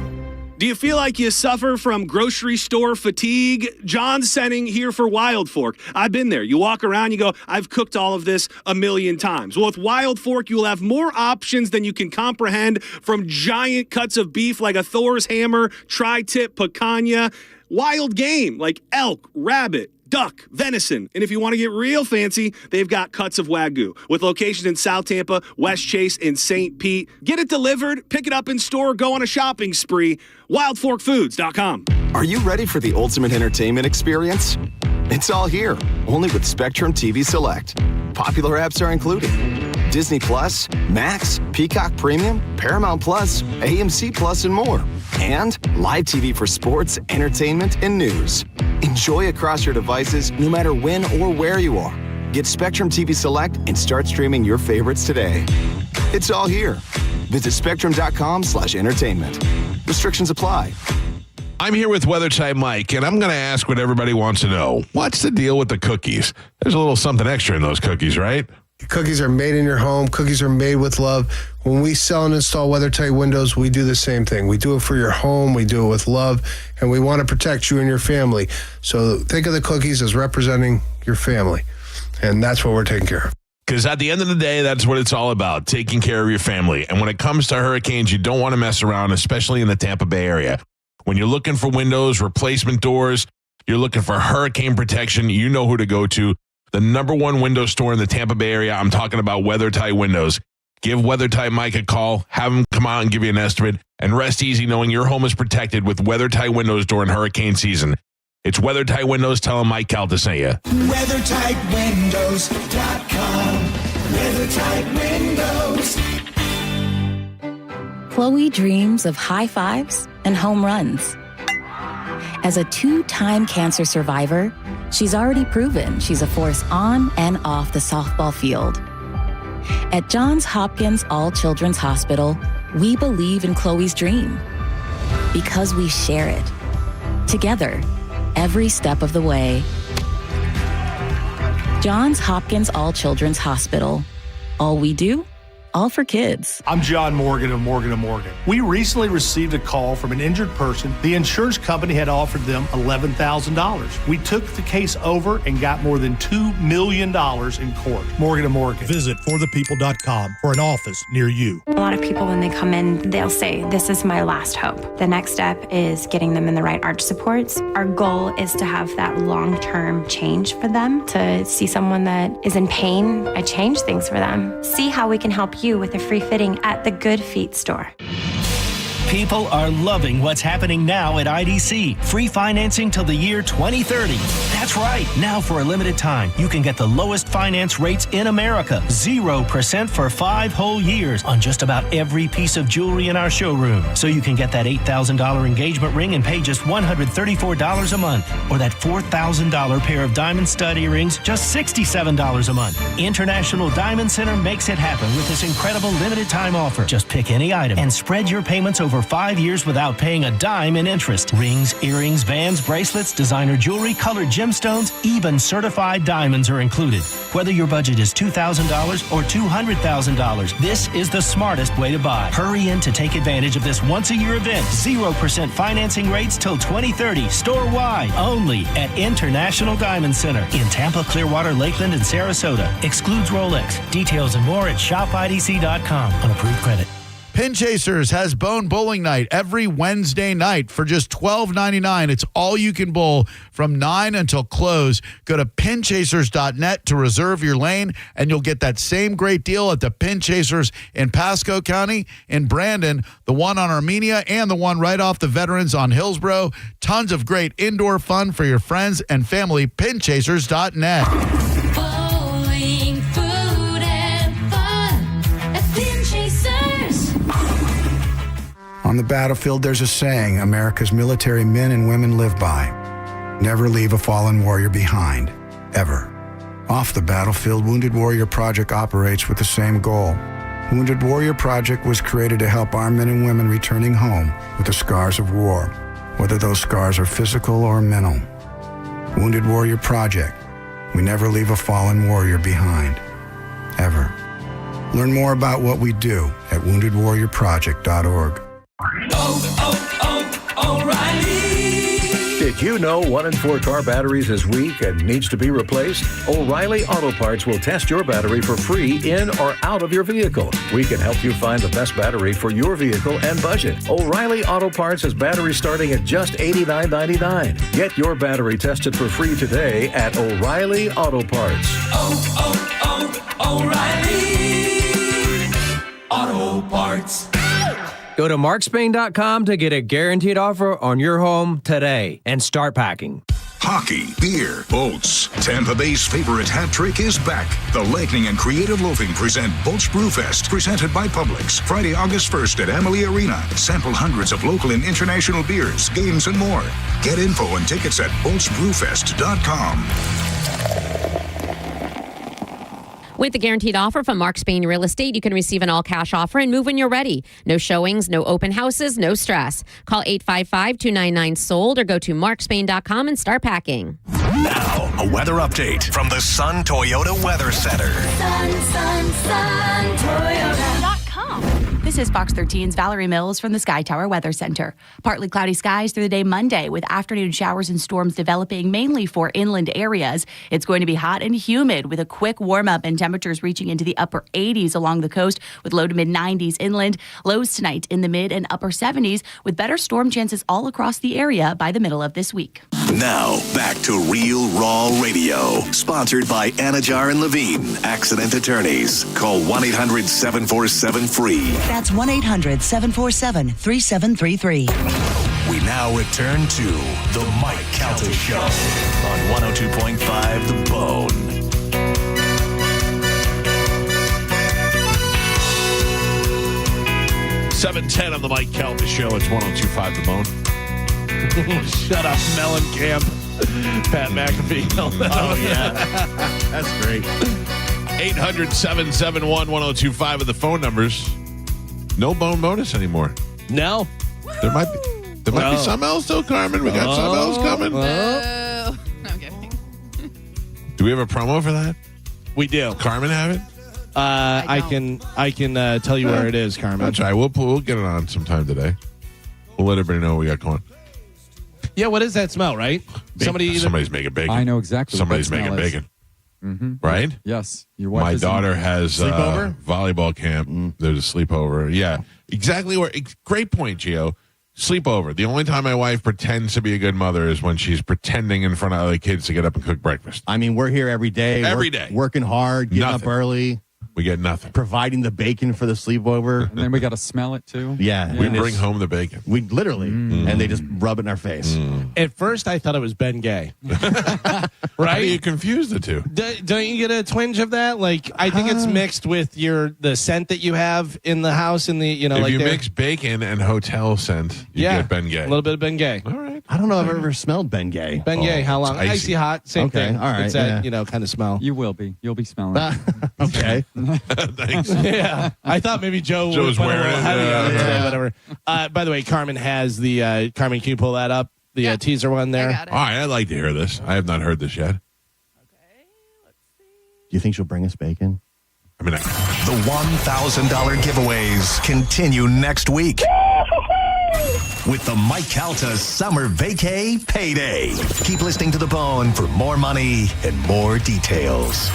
Do you feel like you suffer from grocery store fatigue? John Senning here for Wild Fork. I've been there. You walk around, you go, I've cooked all of this a million times. Well, with Wild Fork, you will have more options than you can comprehend, from giant cuts of beef like a Thor's hammer, tri-tip, picanha, wild game like elk, rabbit, duck, venison, and if you want to get real fancy, they've got cuts of Wagyu with locations in South Tampa, West Chase, and St. Pete. Get it delivered, pick it up in store, go on a shopping spree. WildForkFoods.com. Are you ready for the ultimate entertainment experience? It's all here, only with Spectrum TV Select. Popular apps are included: Disney Plus, Max, Peacock Premium, Paramount Plus, AMC Plus, and more. And live TV for sports, entertainment, and news. Enjoy across your devices no matter when or where you are. Get Spectrum TV Select and start streaming your favorites today. It's all here. Visit spectrum.com/entertainment. Restrictions apply. I'm here with Weather Type Mike, and I'm going to ask what everybody wants to know. What's the deal with the cookies? There's a little something extra in those cookies, right? Cookies are made in your home. Cookies are made with love. When we sell and install WeatherTight windows, we do the same thing. We do it for your home. We do it with love, and we want to protect you and your family. So think of the cookies as representing your family, and that's what we're taking care of. Because at the end of the day, that's what it's all about, taking care of your family. And when it comes to hurricanes, you don't want to mess around, especially in the Tampa Bay area. When you're looking for windows, replacement doors, you're looking for hurricane protection, you know who to go to. The #1 window store in the Tampa Bay area, I'm talking about WeatherTight Windows. Give WeatherTight Mike a call, have him come out and give you an estimate, and rest easy knowing your home is protected with WeatherTight Windows during hurricane season. It's WeatherTight Windows. Tell him Mike Calta sent you. WeatherTightWindows.com. WeatherTight Windows. Chloe dreams of high fives and home runs. As a 2-time cancer survivor, she's already proven she's a force on and off the softball field. At Johns Hopkins All Children's Hospital, we believe in Chloe's dream because we share it together every step of the way. Johns Hopkins All Children's Hospital. All we do, all for kids. I'm John Morgan of Morgan & Morgan. We recently received a call from an injured person. The insurance company had offered them $11,000. We took the case over and got more than $2 million in court. Morgan & Morgan. Visit forthepeople.com for an office near you. A lot of people, when they come in, they'll say, this is my last hope. The next step is getting them in the right arch supports. Our goal is to have that long-term change for them, to see someone that is in pain. I change things for them. See how we can help you with a free fitting at the Good Feet store. People are loving what's happening now at IDC. Free financing till the year 2030. That's right. Now for a limited time, you can get the lowest finance rates in America. 0% for 5 whole years on just about every piece of jewelry in our showroom. So you can get that $8,000 engagement ring and pay just $134 a month. Or that $4,000 pair of diamond stud earrings, just $67 a month. International Diamond Center makes it happen with this incredible limited time offer. Just pick any item and spread your payments over over 5 years without paying a dime in interest. Rings, earrings, bands, bracelets, designer jewelry, colored gemstones, even certified diamonds are included. Whether your budget is $2,000 or $200,000, this is the smartest way to buy. Hurry in to take advantage of this once-a-year event. 0% financing rates till 2030, store-wide, only at International Diamond Center in Tampa, Clearwater, Lakeland, and Sarasota. Excludes Rolex. Details and more at shopidc.com on approved credit. Pin Chasers has Bone Bowling Night every Wednesday night for just $12.99. It's all you can bowl from 9 until close. Go to pinchasers.net to reserve your lane, and you'll get that same great deal at the Pin Chasers in Pasco County, in Brandon, the one on Armenia, and the one right off the Veterans on Hillsborough. Tons of great indoor fun for your friends and family. Pinchasers.net. Bowling, food, and fun at Pin Chasers. On the battlefield, there's a saying America's military men and women live by. Never leave a fallen warrior behind, ever. Off the battlefield, Wounded Warrior Project operates with the same goal. Wounded Warrior Project was created to help our men and women returning home with the scars of war, whether those scars are physical or mental. Wounded Warrior Project. We never leave a fallen warrior behind, ever. Learn more about what we do at woundedwarriorproject.org. O'Reilly. Did you know 1 in 4 car batteries is weak and needs to be replaced? O'Reilly Auto Parts will test your battery for free in or out of your vehicle. We can help you find the best battery for your vehicle and budget. O'Reilly Auto Parts has batteries starting at just $89.99. Get your battery tested for free today at O'Reilly Auto Parts. O'Reilly Auto Parts. Go to markspain.com to get a guaranteed offer on your home today and start packing. Hockey, beer, boats. Tampa Bay's favorite hat trick is back. The Lightning and Creative Loafing present Boats Brewfest, presented by Publix. Friday, August 1st at Amalie Arena. Sample hundreds of local and international beers, games, and more. Get info and tickets at boatsbrewfest.com. With the guaranteed offer from Mark Spain Real Estate, you can receive an all-cash offer and move when you're ready. No showings, no open houses, no stress. Call 855-299-SOLD or go to markspain.com and start packing. Now, a weather update from the Sun Toyota Weather Center. Sun, Toyota.com. This is Fox 13's Valerie Mills from the Sky Tower Weather Center. Partly cloudy skies through the day Monday with afternoon showers and storms developing mainly for inland areas. It's going to be hot and humid with a quick warm up and temperatures reaching into the upper 80s along the coast with low to mid 90s inland. Lows tonight in the mid and upper 70s with better storm chances all across the area by the middle of this week. Now, back to Real Raw Radio. Sponsored by Anajar and Levine, accident attorneys. Call 1-800-747-FREE. That's 1-800-747-3733. We now return to The Mike Calta Show on 102.5 The Bone. $7:10 on the Mike Calta Show. It's 102.5 The Bone. Shut up, Mellencamp. Pat McAfee. Oh, yeah. That's great. 800-771-1025 are the phone numbers. No bone bonus anymore. No. There might be something else though, Carmen. We got something else coming. No, I'm kidding. Do we have a promo for that? We do. Carmen have it? I can tell you where it is, Carmen. That's right. We'll get it on sometime today. We'll let everybody know what we got going. Yeah, what is that smell, right? Somebody's making bacon. I know exactly Somebody's what that making smell is. bacon. Mm-hmm. Right? Yes. Your wife My is daughter has sleepover? Volleyball camp. There's a sleepover. Yeah. Exactly where. Great point, Gio. Sleepover. The only time my wife pretends to be a good mother is when she's pretending in front of other kids to get up and cook breakfast. I mean, we're here every day. Every day. Working hard, getting Nothing. up early. We get nothing. Providing the bacon for the sleepover. And then we got to smell it too. Yeah. We bring home the bacon. We literally, and they just rub it in our face. At first, I thought it was Ben Gay. Right? How do you confuse the two? Don't you get a twinge of that? Like, I think it's mixed with the scent that you have in the house, and If like you mix bacon and hotel scent, you get Ben Gay. A little bit of Ben Gay. All right. I don't know if I've ever smelled Bengay. Bengay, how long? icy. Icy hot, same Okay, thing. all right, It's that, yeah. kind of smell. You will be. You'll be smelling it. Okay. Thanks. Yeah. I thought maybe Joe's went a wearing little it, heavy on it yeah. today, whatever. By the way, Carmen has the, Carmen, can you pull that up? The teaser one there? I got it. All right, I'd like to hear this. I have not heard this yet. Do you think she'll bring us bacon? I mean, The $1,000 giveaways continue next week with the Mike Calta Summer Vacay Payday. Keep listening to The Bone for more money and more details.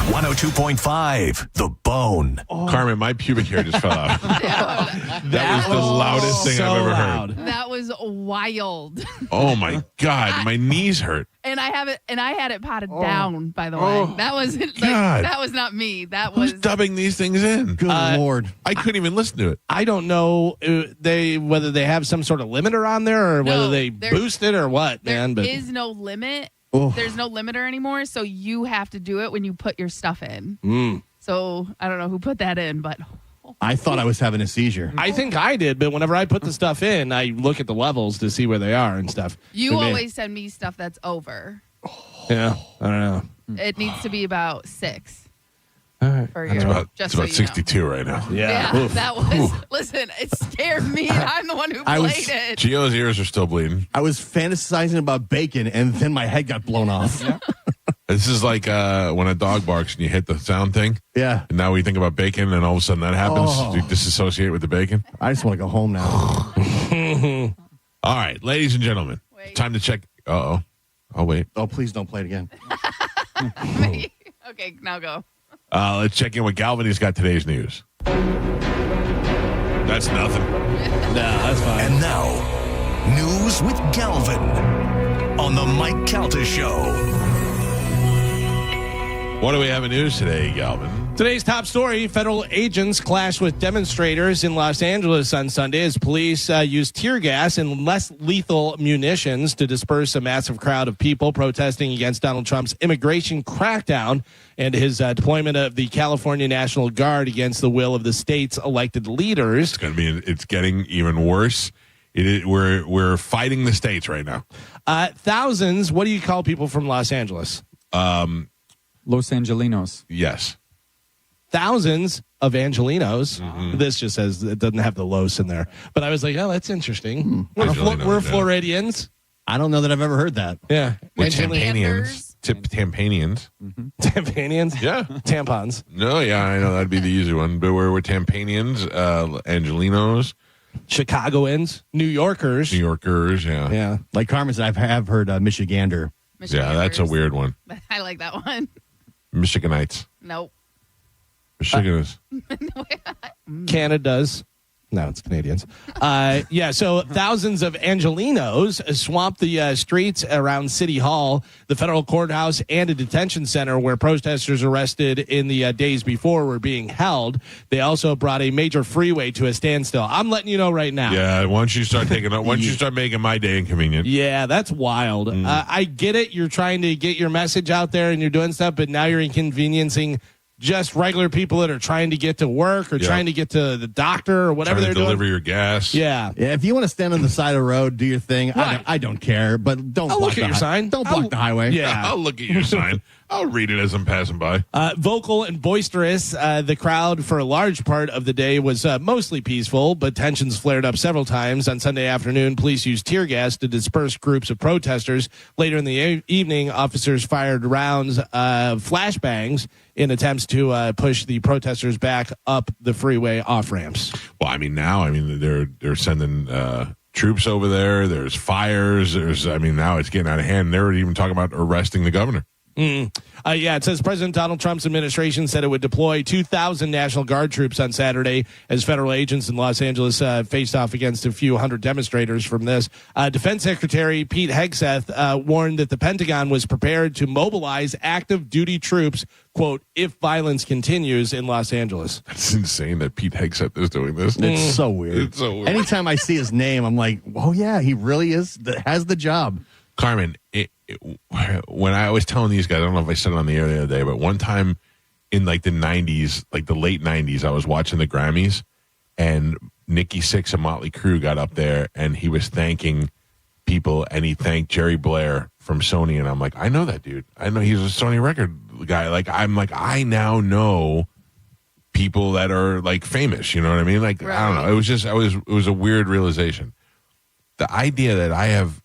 102.5 The Bone. Carmen, my pubic hair just fell out. That was the loudest thing I've ever heard. That was wild. Oh my God, my knees hurt. And I had it potted down, by the way. That was God. that was not me. That Who's was dubbing these things in? Good Lord. I couldn't even listen to it. I don't know whether they have some sort of limiter on there or whether they there- boost it or what, man. But is no limit. Oh. There's no limiter anymore, so you have to do it when you put your stuff in. So I don't know who put that in, but I thought I was having a seizure. I think I did, but whenever I put the stuff in, I look at the levels to see where they are and stuff. you But man, always send me stuff that's over. Yeah, I don't know. It needs to be about 6. All right. For It's your, about, just it's about so you know. 62 right now. Yeah. Yeah, that was. Listen, it scared me. And I'm the one who I was- played it. Gio's ears are still bleeding. I was fantasizing about bacon, and then my head got blown off. This is like when a dog barks and you hit the sound thing. Yeah. And now we think about bacon, and all of a sudden that happens. Oh. You disassociate with the bacon. I just want to go home now. All right, ladies and gentlemen, time to check. Oh, wait. Oh, please don't play it again. Okay, now go. Let's check in with Galvin. He's got today's news. That's nothing. No, that's fine. And now, news with Galvin on the Mike Calta Show. What do we have in news today, Galvin? Today's top story, federal agents clashed with demonstrators in Los Angeles on Sunday as police used tear gas and less lethal munitions to disperse a massive crowd of people protesting against Donald Trump's immigration crackdown and his deployment of the California National Guard against the will of the state's elected leaders. It's getting even worse. We're fighting the states right now. Thousands, what do you call people from Los Angeles? Los Angelinos. Yes. Thousands of Angelinos. This just says it doesn't have the Los in there. But I was like, oh, that's interesting. Angelinos, We're yeah. Floridians. I don't know that I've ever heard that. Yeah. We're Angelinos. Tampanians. Tampanians? Yeah. Tampons. No, yeah, I know that'd be the easy one. But we're Tampanians, Angelinos. Chicagoans. New Yorkers. New Yorkers, yeah. Yeah. Like Carmen said, I have heard Michigander. Yeah, that's a weird one. I like that one. Michiganites. Nope. Michiganers. Canada's. No, it's Canadians. So thousands of Angelinos swamped the streets around City Hall, the federal courthouse, and a detention center where protesters arrested in the days before were being held. They also brought a major freeway to a standstill. I'm letting you know right now. Yeah, once you start once you start making my day inconvenient. Yeah, that's wild. I get it. You're trying to get your message out there and you're doing stuff, but now you're inconveniencing just regular people that are trying to get to work or trying to get to the doctor or whatever Trying they're to deliver doing. your gas. Yeah. Yeah, if you want to stand on the side of the road, do your thing. Right. I don't care, but don't I'll block look at the your sign. Don't block the highway. Yeah. I'll look at your sign. I'll read it as I'm passing by. Vocal and boisterous, the crowd for a large part of the day was mostly peaceful, but tensions flared up several times. On Sunday afternoon, police used tear gas to disperse groups of protesters. Later in the evening, officers fired rounds, flashbangs, in attempts to push the protesters back up the freeway off ramps. Well, they're sending troops over there. There's fires. Now it's getting out of hand. They're even talking about arresting the governor. It says President Donald Trump's administration said it would deploy 2,000 National Guard troops on Saturday as federal agents in Los Angeles faced off against a few hundred demonstrators from this. Defense Secretary Pete Hegseth warned that the Pentagon was prepared to mobilize active duty troops, quote, if violence continues in Los Angeles. That's insane that Pete Hegseth is doing this. It's so weird. It's so weird. Anytime I see his name, I'm like, oh, yeah, he really has the job. Carmen, when I was telling these guys, I don't know if I said it on the air the other day, but one time in like the 90s, like the late 90s, I was watching the Grammys and Nikki Sixx and Motley Crue got up there and he was thanking people, and he thanked Jerry Blair from Sony, and I'm like, I know that dude. I know he's a Sony record guy. Like, I now know people that are like famous. You know what I mean? Like, I don't know. It was a weird realization. The idea that I have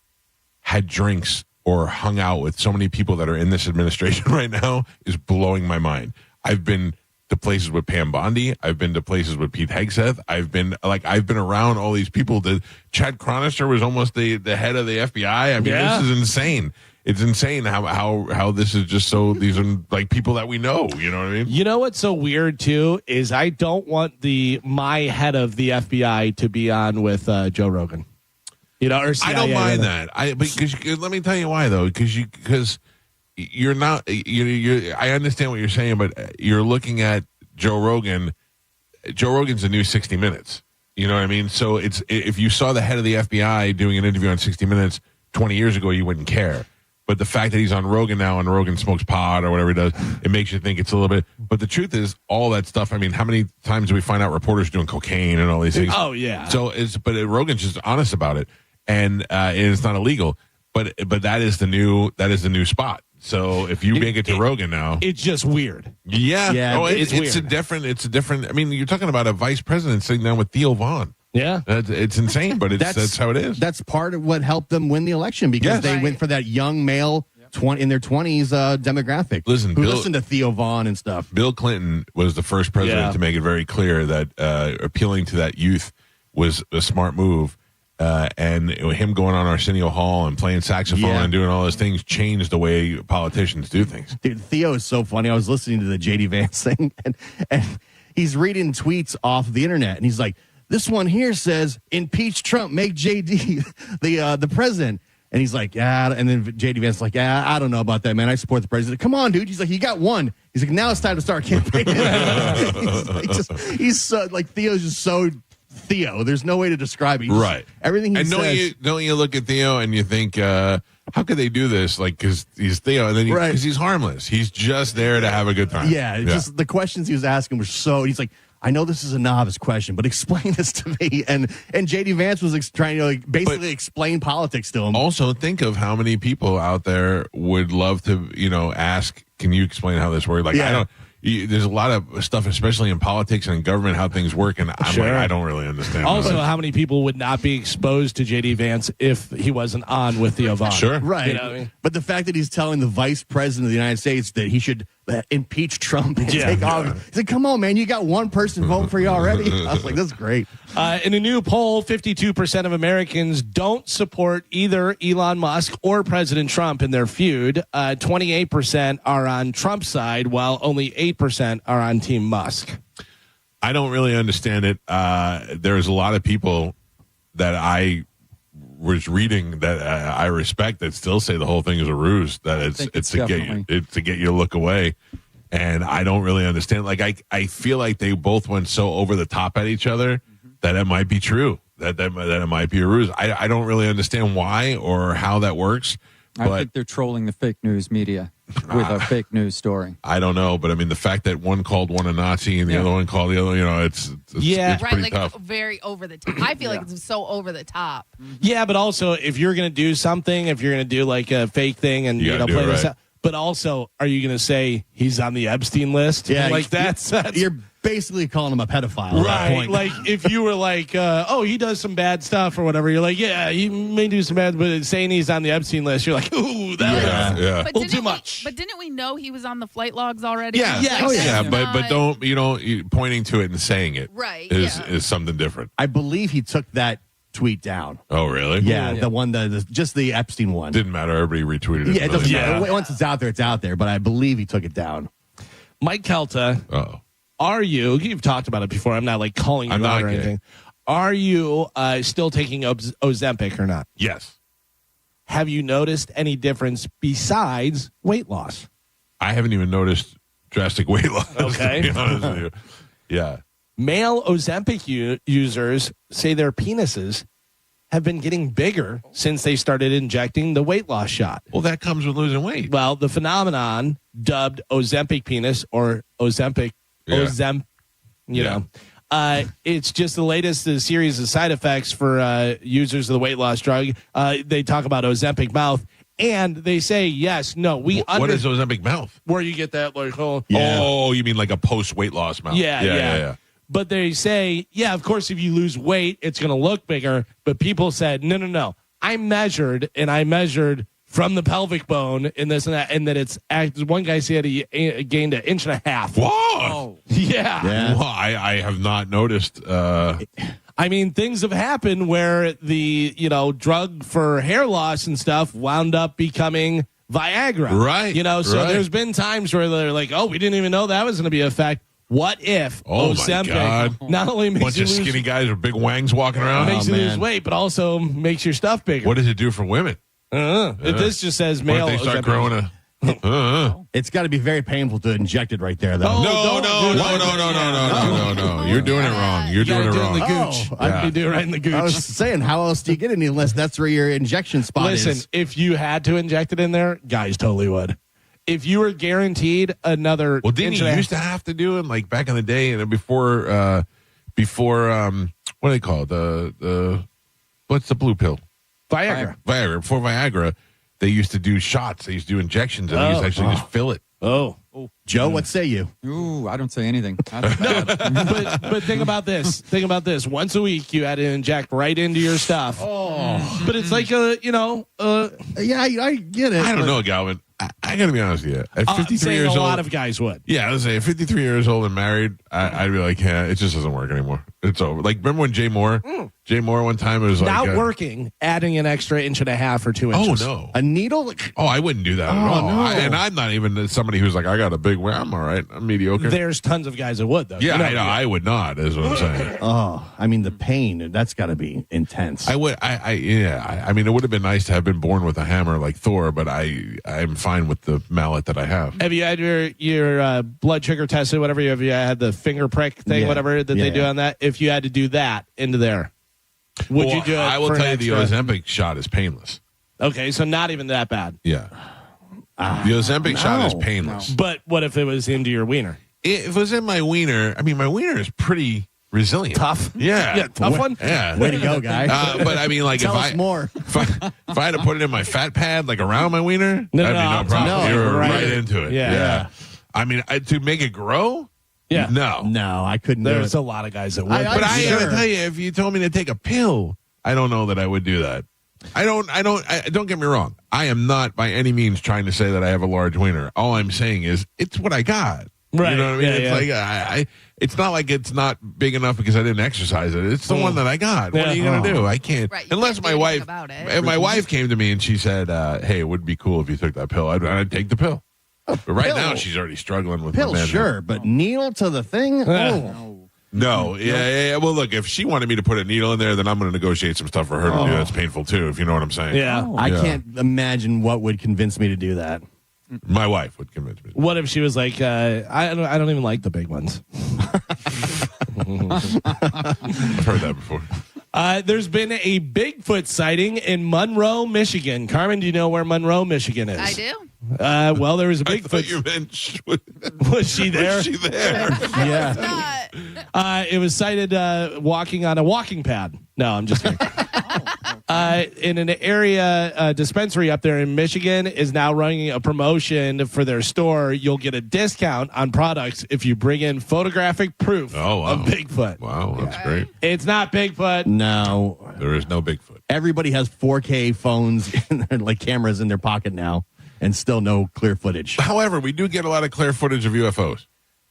had drinks or hung out with so many people that are in this administration right now is blowing my mind. I've been to places with Pam Bondi. I've been to places with Pete Hegseth. I've been around all these people. Chad Chronister was almost the head of the FBI. I mean, This is insane. It's insane how this is just so, these are like people that we know, you know what I mean? You know what's so weird too is I don't want my head of the FBI to be on with Joe Rogan. You know, or CIA, I don't mind that. Let me tell you why though, because you're not. I understand what you're saying, but you're looking at Joe Rogan. Joe Rogan's the new 60 Minutes. You know what I mean? So if you saw the head of the FBI doing an interview on 60 Minutes 20 years ago, you wouldn't care. But the fact that he's on Rogan now and Rogan smokes pot or whatever he does, it makes you think it's a little bit. But the truth is, all that stuff. I mean, how many times do we find out reporters doing cocaine and all these things? Oh yeah. So Rogan's just honest about it, and it's not illegal. But that is the new spot. So if you make it to Rogan now, it's just weird. Yeah. It's weird. a different. I mean, you're talking about a vice president sitting down with Theo Vaughn. Yeah, it's insane, but that's how it is. That's part of what helped them win the election because they went for that young male in their 20s demographic. Listen, who listened to Theo Vaughn and stuff. Bill Clinton was the first president to make it very clear that appealing to that youth was a smart move. And him going on Arsenio Hall and playing saxophone and doing all those things changed the way politicians do things. Dude, Theo is so funny. I was listening to the J.D. Vance thing, and he's reading tweets off the internet, and he's like, this one here says, impeach Trump, make J.D. the president. And he's like, yeah. And then J.D. Vance's like, yeah, I don't know about that, man. I support the president. Come on, dude. He's like, you got one. He's like, now it's time to start campaigning. he's so, like, Theo's just so Theo. There's no way to describe it. Right. Everything he says. Don't you look at Theo and you think, how could they do this? Like, because he's Theo, and then because he's harmless. He's just there to have a good time. Yeah, just the questions he was asking were so. He's like, I know this is a novice question, but explain this to me. And J.D. Vance was trying to basically explain politics to him. Also, think of how many people out there would love to, ask, can you explain how this works? Like, I don't. There's a lot of stuff, especially in politics and in government, how things work, and I'm like, I don't really understand. Also, how many people would not be exposed to J.D. Vance if he wasn't on with Theo Vaughn? Sure. Right. You know what I mean? But the fact that he's telling the vice president of the United States that he should impeach Trump and take off. He's like, come on, man, you got one person voting for you already. I was like, that's great. In a new poll, 52% of Americans don't support either Elon Musk or President Trump in their feud. 28% are on Trump's side, while only 8% are on Team Musk. I don't really understand it. There's a lot of people that I was reading that I respect that still say the whole thing is a ruse, that it's to get you to look away. And I don't really understand. Like, I feel like they both went so over the top at each other that it might be true, that it might be a ruse. I don't really understand why or how that works. I think they're trolling the fake news media with a fake news story. I don't know, but I mean, the fact that one called one a Nazi and the other one called the other, it's right, pretty like tough. very over the top. I feel like it's so over the top. Yeah, but also if you're going to do something, if you're going to do like a fake thing and you play this out, but also are you going to say he's on the Epstein list? Yeah, like that's you're basically calling him a pedophile. Right. Like if you were like, oh, he does some bad stuff or whatever, you're like, yeah, he may do some bad, but saying he's on the Epstein list, you're like, ooh, that was a little too much. But didn't we know he was on the flight logs already? Yeah. Like, but pointing to it and saying it is something different. I believe he took that tweet down. Oh, really? Yeah, the one, just the Epstein one. Didn't matter. Everybody retweeted it. Yeah, it doesn't matter. Once it's out there, it's out there. But I believe he took it down. Mike Calta. Are you've talked about it before. I'm not like calling you out or anything. Are you still taking Ozempic or not? Yes. Have you noticed any difference besides weight loss? I haven't even noticed drastic weight loss. Okay. To be honest with you. Yeah. Male Ozempic users say their penises have been getting bigger since they started injecting the weight loss shot. Well, that comes with losing weight. Well, the phenomenon dubbed Ozempic penis or Ozempic, It's just the latest in a series of side effects for users of the weight loss drug. They talk about Ozempic mouth, and they say yes, no. What is Ozempic mouth? Where you get that like Oh, you mean like a post weight loss mouth? Yeah. But they say, yeah, of course, if you lose weight, it's going to look bigger. But people said, no. I measured from the pelvic bone in this and that, and that it's one guy said he gained 1.5 inches. Whoa! Yeah. Well, I have not noticed. I mean, things have happened where the drug for hair loss and stuff wound up becoming Viagra, right? So there's been times where they're like, oh, we didn't even know that was going to be a fact. What if Ozempic not only makes bunch you of lose, skinny guys with big wangs walking around, makes you lose weight, but also makes your stuff bigger? What does it do for women? This just says male. What if they start growing a? It's got to be very painful to inject it right there, though. No. You're doing it wrong. You're doing it wrong. The gooch. I'd be doing right in the gooch. I was saying, how else do you get it unless that's where your injection spot is? Listen, if you had to inject it in there, guys totally would. If you were guaranteed another, well, didn't you used to have to do it like back in the day and before what do they call it? The what's the blue pill? Viagra. Before Viagra, they used to do shots. They used to do injections, and they used to actually just fill it. Joe, what say you? Ooh, I don't say anything. But think about this. Once a week, you had to inject right into your stuff. But it's like I get it. I don't know, Galvin. I got to be honest with you. At 53 years old, a lot of guys would. Yeah, I was saying, at 53 years old and married, I'd be like, yeah, it just doesn't work anymore. It's over. Like, remember when Jay Moore one time, it was like. Not working, adding an extra 1.5 or 2 inches. Oh, no. A needle? Oh, I wouldn't do that at all. No. And I'm not even somebody who's like, I got a big, I'm all right. I'm mediocre. There's tons of guys that would, though. Yeah, I know. I would not, is what I'm saying. Oh, I mean, the pain, that's got to be intense. I would, I mean, it would have been nice to have been born with a hammer like Thor, but I'm fine with the mallet that I have. Have you had your blood sugar tested, whatever? Have you had the finger prick thing, whatever that they do on that? If you had to do that into there, would you do it? I will tell you the Ozempic shot is painless. Okay, so not even that bad. Yeah. The Ozempic shot is painless. No. But what if it was into your wiener? If it was in my wiener, I mean, my wiener is pretty resilient. Tough? Yeah. Tough one? Yeah. Way to go, guy. But I mean, like, Tell us more. If I had to put it in my fat pad, like around my wiener, that'd be no problem. No, You're right. right into it. Yeah. I mean, to make it grow? Yeah. No, I couldn't do There's it. a lot of guys that would. But I gotta tell you, if you told me to take a pill, I don't know that I would do that. Don't get me wrong. I am not by any means trying to say that I have a large wiener. All I'm saying is it's what I got. Right. You know what I mean? Yeah, it's like it's not like it's not big enough because I didn't exercise it. It's the one that I got. What are you gonna do? I can't unless my wife. If my wife came to me and she said, "Hey, it would be cool if you took that pill," I'd take the pill. But right now she's already struggling with pill, my sure, but needle to the thing? No, yeah. Well, look, if she wanted me to put a needle in there, then I'm going to negotiate some stuff for her to do. That's painful too, if you know what I'm saying. Yeah. I can't imagine what would convince me to do that. My wife would convince me. What if she was like, I don't even like the big ones. I've heard that before. There's been a Bigfoot sighting in Monroe, Michigan. Carmen, do you know where Monroe, Michigan is? I do. Well, there was a I thought Bigfoot. you meant Was she there? Was she there? Yeah. It was sighted walking on a walking pad. No, I'm just kidding. In an area dispensary up there in Michigan is now running a promotion for their store. You'll get a discount on products if you bring in photographic proof of Bigfoot. Wow, that's great. It's not Bigfoot. No. There is no Bigfoot. Everybody has 4K phones, like cameras in their pocket now, and still no clear footage. However, we do get a lot of clear footage of UFOs.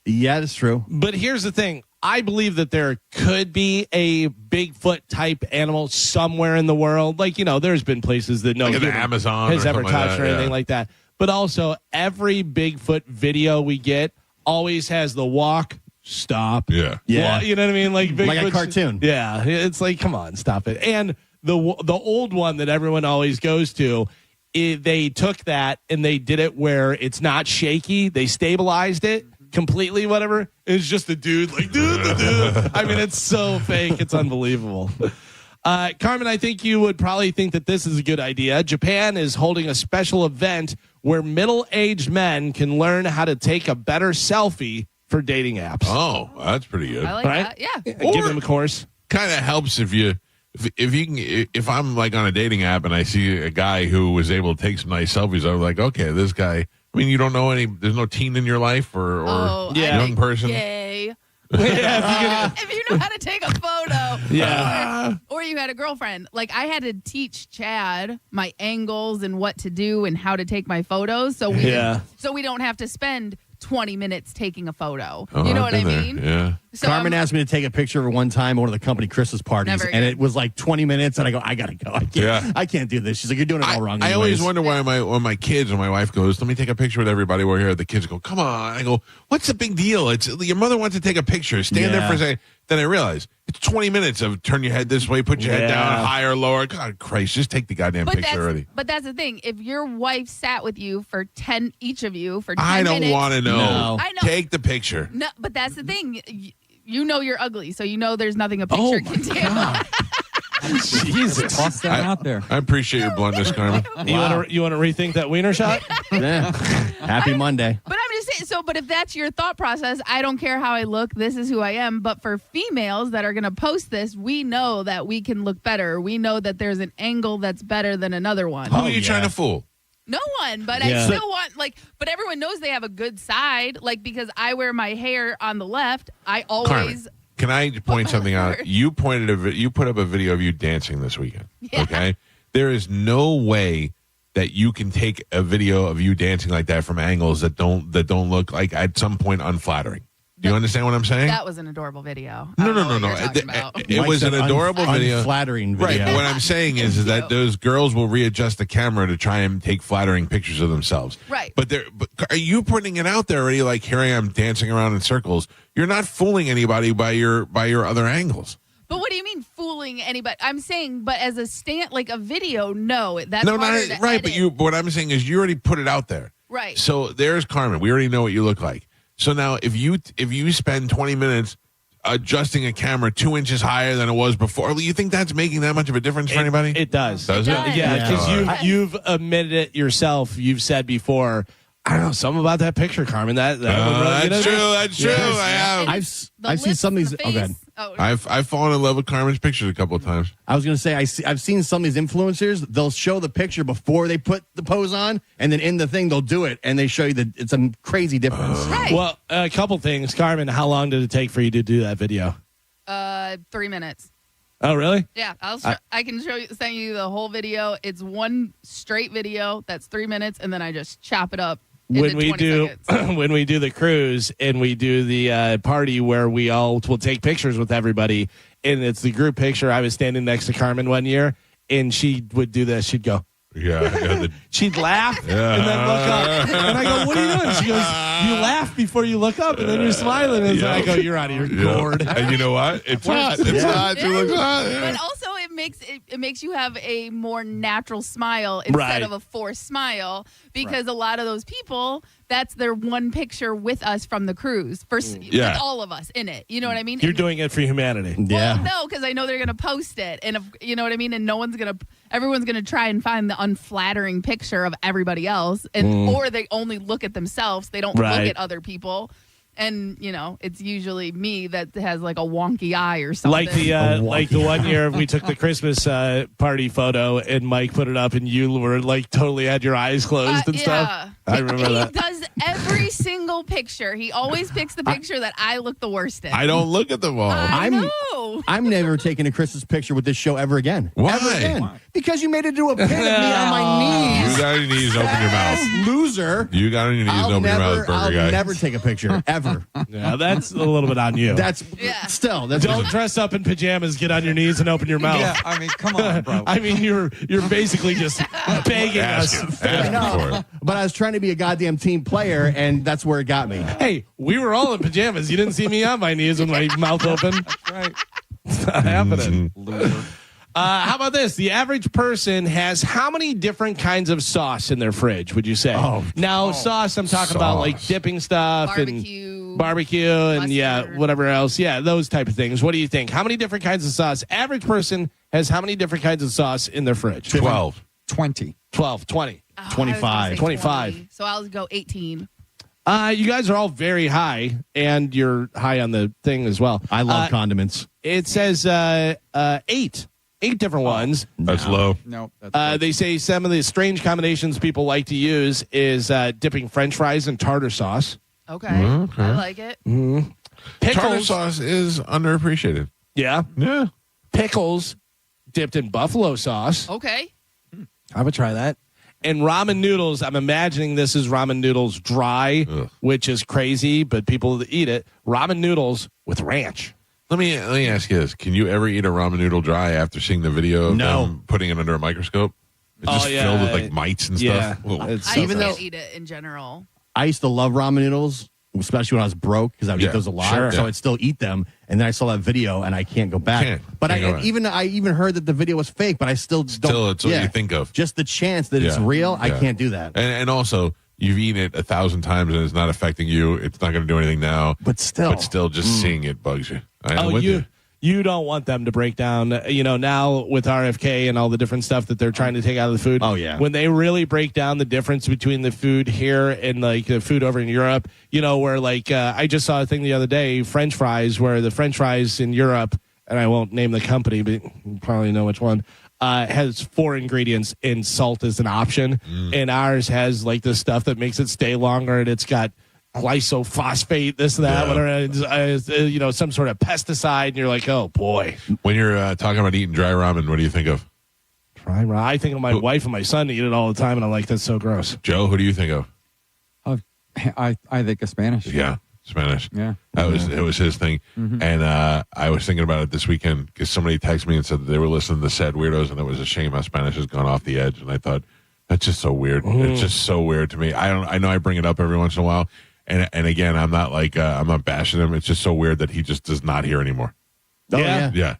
Yeah, that's true. But here's the thing. I believe that there could be a Bigfoot type animal somewhere in the world. Like, there's been places that no Like in the human Amazon has or ever something touched like or that, anything yeah. like that. But also, every Bigfoot video we get always has the walk, stop. Yeah. Yeah. You know what I mean? Like Like a Bigfoot's- cartoon. Yeah. It's like, come on, stop it. And the old one that everyone always goes to, they took that and they did it where it's not shaky. They stabilized it completely, whatever. It's just a dude like, dude. I mean, it's so fake. It's unbelievable. Carmen, I think you would probably think that this is a good idea. Japan is holding a special event where middle-aged men can learn how to take a better selfie for dating apps. Oh, that's pretty good. I like Right? that. Yeah. Give them a course. Kind of helps if you can if I'm like on a dating app and I see a guy who was able to take some nice selfies, I'm like, okay, this guy. I mean, you don't know there's no teen in your life or young person. Yay. Yeah, If you know how to take a photo. Yeah. Or you had a girlfriend. Like, I had to teach Chad my angles and what to do and how to take my photos. So we don't have to spend 20 minutes taking a photo. You know what I mean? Yeah. So Carmen asked me to take a picture of her one time at one of the company Christmas parties, Never and again. it was like 20 minutes, and I go, I gotta go. I can't do this. She's like, you're doing it all wrong. I always anyways." wonder why when my kids and my wife goes, let me take a picture with everybody. We're here. The kids go, come on. I go, what's the big deal? It's your mother wants to take a picture. Stand there for a second. Then I realize it's 20 minutes of turn your head this way, put your head down, higher, lower. God Christ, just take the goddamn picture already. But that's the thing. If your wife sat with you for 10, each of you for 10 I minutes. don't want to know. No. I know. Take the picture. No, but that's the thing. You know you're ugly, so you know there's nothing a picture can do. Jesus, toss that out there. I appreciate your bluntness, Carmen. You want to rethink that wiener shot? Yeah. Happy Monday. But I'm just saying, but if that's your thought process, I don't care how I look. This is who I am. But for females that are going to post this, we know that we can look better. We know that there's an angle that's better than another one. Who are you trying to fool? No one, but I still want, but everyone knows they have a good side. Like, because I wear my hair on the left, I always. Carmen, can I point something out? You put up a video of you dancing this weekend. Yeah. Okay, there is no way that you can take a video of you dancing like that from angles that don't look like at some point unflattering. Do you understand what I'm saying? That was an adorable video. No. It was an adorable video. Unflattering video. Right. What I'm saying is that those girls will readjust the camera to try and take flattering pictures of themselves. Right. But are you putting it out there already? Like, here I am dancing around in circles. You're not fooling anybody by your other angles. But what do you mean fooling anybody? I'm saying, but as a video, no. That's No, harder not to right. edit. But what I'm saying is, you already put it out there. Right. So there's Carmen. We already know what you look like. So now, if you spend 20 minutes adjusting a camera 2 inches higher than it was before, you think that's making that much of a difference for anybody? It does. Does it? Yeah, because you've admitted it yourself. You've said before, I don't know, something about that picture, Carmen. That really, that's true. That's true. Yes. I have. I've seen some of these. Oh, God. I've fallen in love with Carmen's pictures a couple of times. I was going to say, I've seen some of these influencers. They'll show the picture before they put the pose on, and then in the thing they'll do it, and they show you that it's a crazy difference. Right. Well, a couple things, Carmen. How long did it take for you to do that video? 3 minutes. Oh, really? Yeah, I can send you the whole video. It's one straight video that's 3 minutes, and then I just chop it up. When we do the cruise and we do the party where we all will take pictures with everybody, and it's the group picture. I was standing next to Carmen one year, and she would do this. She'd go, she'd laugh and then look up, and I go, "What are you doing?" She goes, "You laugh before you look up, and then you're smiling." And I go, "You're out of your gourd." And you know what? It's hot. It's hot. She looks hot. Yeah. But also, it makes you have a more natural smile instead of a forced smile, because a lot of those people, that's their one picture with us from the cruise, with all of us in it. You know what I mean? You're doing it for humanity. Well, no, because I know they're going to post it, and you know what I mean. And everyone's going to try and find the unflattering picture of everybody else, and or they only look at themselves. They don't look at other people. And, it's usually me that has like a wonky eye or something. Like the one year we took the Christmas party photo and Mike put it up and you were like totally had your eyes closed and stuff. I remember that. He does every single picture. He always picks the picture that I look the worst in. I don't look at them all. I know. I'm never taking a Christmas picture with this show ever again. Why? Ever again. Because you made it into a pin of me on my knees. You got on your knees, open your mouth. Loser. You got on your knees, open your mouth, burger guy. I'll never take a picture, ever. Yeah, that's a little bit on you. Don't dress up in pajamas, get on your knees, and open your mouth. Yeah, I mean, come on, bro. I mean, you're basically just begging us. I know, but I was trying to be a goddamn team player, and that's where it got me. Hey, we were all in pajamas. You didn't see me on my knees with my mouth open. That's right. It's not happening. Loser. How about this? The average person has how many different kinds of sauce in their fridge, would you say? Sauce, I'm talking about like dipping stuff and barbecue and whatever else. Yeah, those type of things. What do you think? How many different kinds of sauce? Average person has how many different kinds of sauce in their fridge? 12. 20. 12, 20. 25. 25. So I'll go 18. You guys are all very high, and you're high on the thing as well. I love condiments. It says 8 different ones. That's low. No, that's they say some of the strange combinations people like to use is dipping French fries in tartar sauce. Okay. Okay. I like it. Mm-hmm. Tartar Pickles. sauce is underappreciated. Yeah. Yeah. Pickles dipped in buffalo sauce. Okay. I would try that. And ramen noodles, I'm imagining this is ramen noodles dry, which is crazy, but people eat it. Ramen noodles with ranch. Let me ask you this: can you ever eat a ramen noodle dry after seeing the video of them putting it under a microscope? It's just filled with like mites and stuff. Ugh. I just can't eat it in general. I used to love ramen noodles, especially when I was broke, because I would eat those a lot. Sure. So Yeah. I'd still eat them. And then I saw that video, and I can't go back. But Can't go back. I even heard that the video was fake, but I still don't. Still, it's what you think of. Just the chance that it's real, I Yeah. can't do that. And also, you've eaten it 1,000 times and it's not affecting you. It's not going to do anything now. But still, just seeing it bugs you. I'm with You don't want them to break down, now with RFK and all the different stuff that they're trying to take out of the food. Oh, yeah. When they really break down the difference between the food here and like the food over in Europe, where like I just saw a thing the other day, French fries, where the French fries in Europe, and I won't name the company, but you probably know which one, has 4 ingredients and salt is an option. And ours has like this stuff that makes it stay longer, and it's got glyphosate, this and that, whatever, some sort of pesticide, and you're like, oh boy. When you're talking about eating dry ramen, what do you think of? Dry ramen. I think of my wife and my son eat it all the time, and I'm like, that's so gross. Joe, who do you think of? I think of Spanish. Yeah, Spanish. Yeah. It was his thing. And I was thinking about it this weekend because somebody texted me and said that they were listening to Sad Weirdos, and it was a shame how Spanish has gone off the edge. And I thought, that's just so weird. It's just so weird to me. I know I bring it up every once in a while. And again, I'm not I'm not bashing him. It's just so weird that he just does not hear anymore. Oh, yeah. Yeah.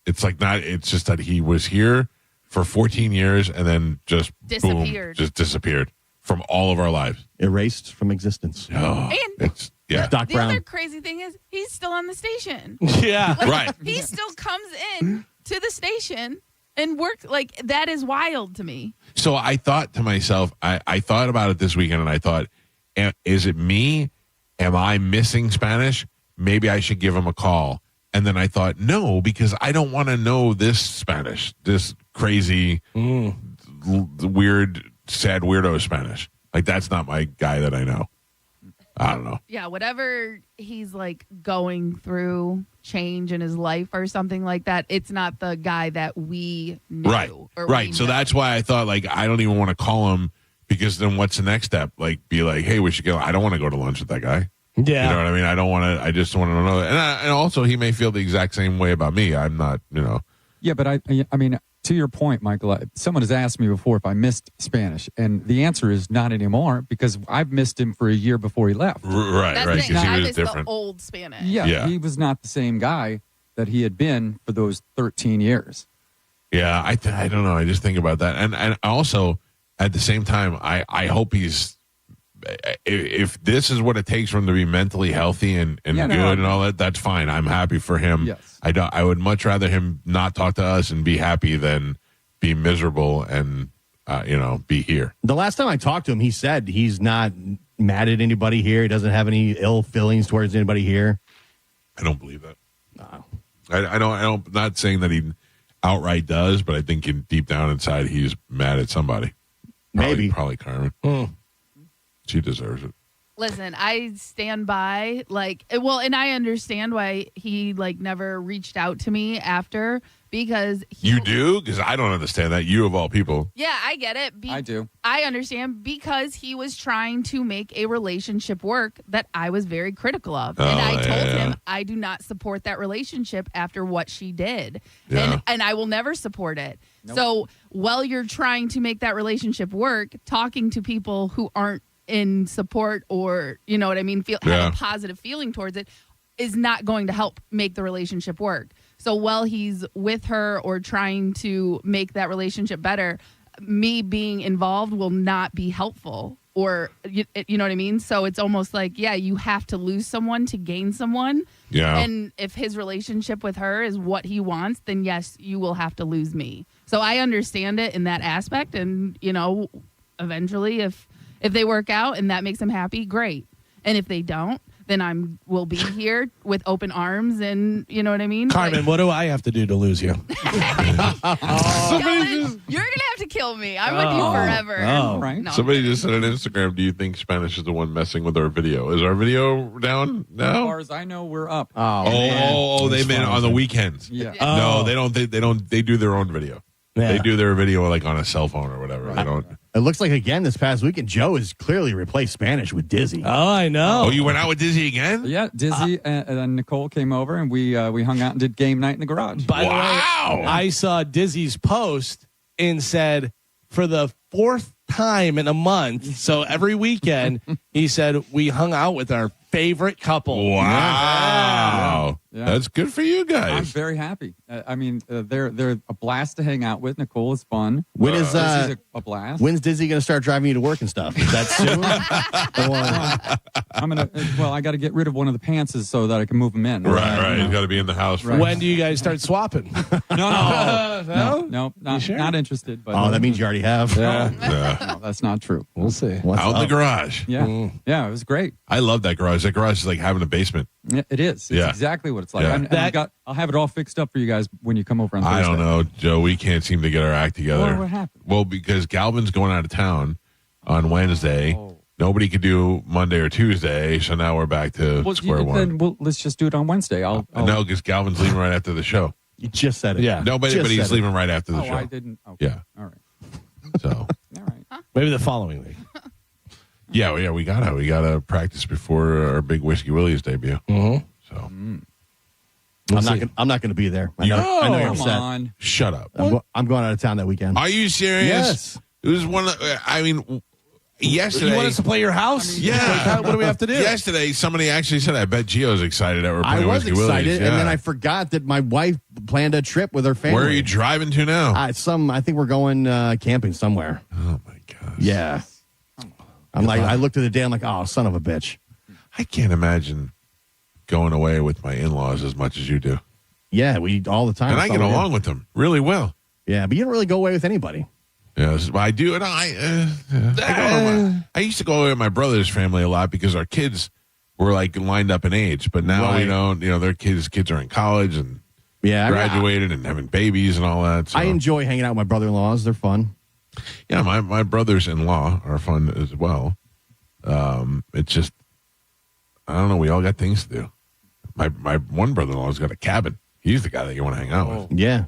It's it's just that he was here for 14 years and then just Disappeared. Boom, just disappeared from all of our lives. Erased from existence. Oh, it's Doc The Brown. other crazy thing is he's still on the station. Yeah. Right. He still comes in to the station and works. Like, that is wild to me. So I thought to myself, I thought about it this weekend and I thought, is it me? Am I missing Spanish? Maybe I should give him a call. And then I thought, no, because I don't want to know this Spanish, this crazy, weird, sad weirdo Spanish. Like, that's not my guy that I know. I don't know. Yeah, whatever he's like going through change in his life or something like that, it's not the guy that we knew. Right. Or Right. we So know. that's why I thought, like, I don't even want to call him because then what's the next step? Like, be like, hey, we should go. I don't want to go to lunch with that guy. Yeah. You know what I mean? I don't want to. I just want to know. And also, he may feel the exact same way about me. I'm not, Yeah, but I mean, to your point, Michael, someone has asked me before if I missed Spanish, and the answer is not anymore because I've missed him for a year before he left. Right, That's right. the thing. Because I he was miss different. the old Spanish. Yeah, he was not the same guy that he had been for those 13 years. Yeah, I don't know. I just think about that, and also at the same time, I hope he's. If this is what it takes for him to be mentally healthy and good and all that, that's fine. I'm happy for him. Yes. I would much rather him not talk to us and be happy than be miserable and be here. The last time I talked to him, he said he's not mad at anybody here. He doesn't have any ill feelings towards anybody here. I don't believe that. No. I don't. Not saying that he outright does, but I think deep down inside he's mad at somebody. Probably Carmen. She deserves it. Listen, I stand by, and I understand why he, never reached out to me after, because You do? Because I don't understand that. You of all people. yeah, I get it. I do. I understand because he was trying to make a relationship work that I was very critical of. And I told him I do not support that relationship after what she did. Yeah. And I will never support it. So while you're trying to make that relationship work, talking to people who aren't in support or, you know what I mean, have a positive feeling towards it is not going to help make the relationship work. So while he's with her or trying to make that relationship better, me being involved will not be helpful, or you know what I mean? So it's almost like, you have to lose someone to gain someone. Yeah. And if his relationship with her is what he wants, then yes, you will have to lose me. So I understand it in that aspect. And, eventually if they work out and that makes him happy, great. And if they don't, then we'll be here with open arms, and you know what I mean? Carmen, what do I have to do to lose you? Kelvin, you're gonna have to kill me. I'm with you forever. Right. No. Somebody just said on Instagram, do you think Spanish is the one messing with our video? Is our video down As now? far as I know, we're up. They meant on the weekends. Yeah. No, they don't. They do their own video. Yeah. They do their video like on a cell phone or whatever. They don't. It looks like again this past weekend, Joe has clearly replaced Spanish with Dizzy. Oh, I know. Oh, you went out with Dizzy again? Yeah, Dizzy and Nicole came over, and we hung out and did game night in the garage. By the way, I saw Dizzy's post and said, for the 4th time in a month, so every weekend, he said, we hung out with our favorite couple. Wow. Yeah. That's good for you I'm guys. very happy. I mean, they're a blast to hang out with. Nicole is fun. When is Dizzy's a blast? When's Dizzy going to start driving you to work and stuff? Is that soon? I got to get rid of one of the pantses so that I can move them in. Right. He's got to be in the house. Right. When do you guys start swapping? No, not interested. But that means you already have. Yeah. Yeah. No, that's not true. We'll see. Out in the garage. Yeah, yeah, it was great. I love that garage. That garage is like having a basement. Yeah, it is. It's Yeah. exactly what it's like. Yeah. And I'll have it all fixed up for you guys when you come over on Thursday. I don't know, Joe. We can't seem to get our act together. What happened? Well, because Galvin's going out of town on Wednesday. Oh. Nobody could do Monday or Tuesday, so now we're back to square one. Then let's just do it on Wednesday. I'll No, because Galvin's leaving right after the show. You just said it. Yeah. No, but he's leaving right after the show. I didn't. Okay. Yeah. All right. So All right. Maybe the following week. yeah, we gotta practice before our big Whiskey Willie's debut. Mm-hmm. So I'm not going to be be there. I know you're Come upset. on. shut up. I'm going out of town that weekend. Are you serious? Yes. It was one of. I mean, yesterday. You want us to play your house? Yeah. What do we have to do? Yesterday, somebody actually said, "I bet Gio's excited that we're I playing was Whiskey excited, Willie's." and then I forgot that my wife planned a trip with her family. Where are you driving to now? I think we're going camping somewhere. Oh my gosh. Yeah. I looked at the day. I'm like, oh, son of a bitch. I can't imagine going away with my in-laws as much as you do, Yeah, we all the time. and I get along with them really well. Yeah, but you don't really go away with anybody. Yeah, I do, and I used to go away with my brother's family a lot because our kids were like lined up in age, but now we don't. You know, their kids are in college and graduated and having babies and all that. So. I enjoy hanging out with my brother-in-laws. They're fun. Yeah, my brothers-in-law are fun as well. It's just, I don't know. We all got things to do. My one brother-in-law's got a cabin. He's the guy that you want to hang out with. Yeah.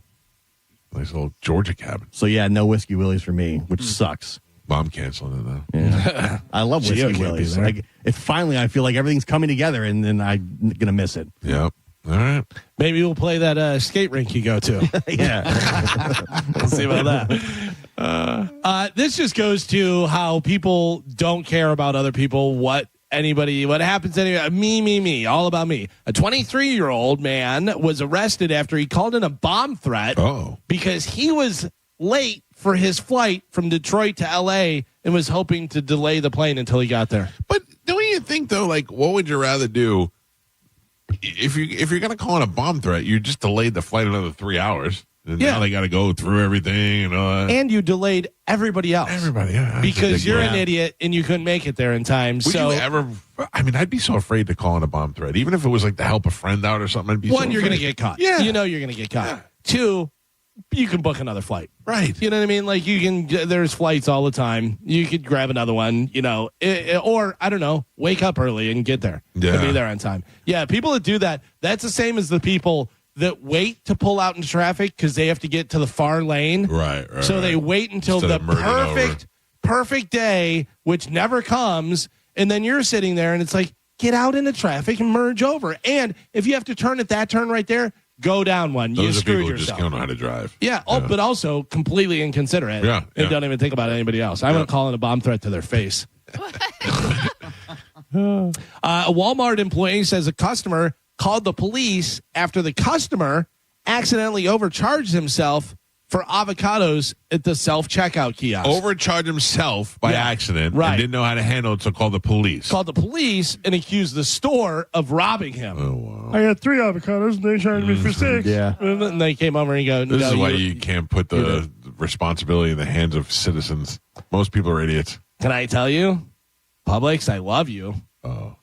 Nice little Georgia cabin. So, yeah, no Whiskey Willies for me, which sucks. Well, I'm canceling it though. Yeah. I love Gio Whiskey can't Willies. be there. Finally, I feel like everything's coming together, and then I'm going to miss it. Yep. All right. Maybe we'll play that skate rink you go to. Yeah. We'll see about that. This just goes to how people don't care about other people, what happens anyway. Me, all about me. A 23-year-old man was arrested after he called in a bomb threat because he was late for his flight from Detroit to L.A. and was hoping to delay the plane until he got there. But don't you think though, like, what would you rather do? If you're gonna call in a bomb threat, you just delayed the flight another 3 hours. And now they got to go through everything and all that. And you delayed everybody else. Everybody, yeah. Because you're an idiot and you couldn't make it there in time. Would you ever? I mean, I'd be so afraid to call in a bomb threat, even if it was like to help a friend out or something. I'd be one, so you're going to afraid. get caught. Yeah, you know you're going to get caught. Yeah. Two, you can book another flight. Right. You know what I mean? Like you can. There's flights all the time. You could grab another one. You know, or I don't know, wake up early and get there. Yeah. And be there on time. Yeah, people that do that. That's the same as the people that wait to pull out into traffic because they have to get to the far lane. Right. So they wait until Instead the of merging perfect day, which never comes, and then you're sitting there and it's like, get out into traffic and merge over. And if you have to turn at that turn right there, go down one. Those you are screwed people who yourself. just don't know how to drive. Yeah. Oh, but also completely inconsiderate. Yeah, And yeah. don't even think about anybody else. I'm going to call in a bomb threat to their face. A Walmart employee says a customer called the police after the customer accidentally overcharged himself for avocados at the self-checkout kiosk. Overcharged himself by accident Right. and didn't know how to handle it, so called the police. Called the police and accused the store of robbing him. Oh, wow. I got 3 avocados and they charged me for 6. Yeah. And they came over and go, This no, is why you can't put the responsibility in the hands of citizens. Most people are idiots. Can I tell you? Publix, I love you. Oh.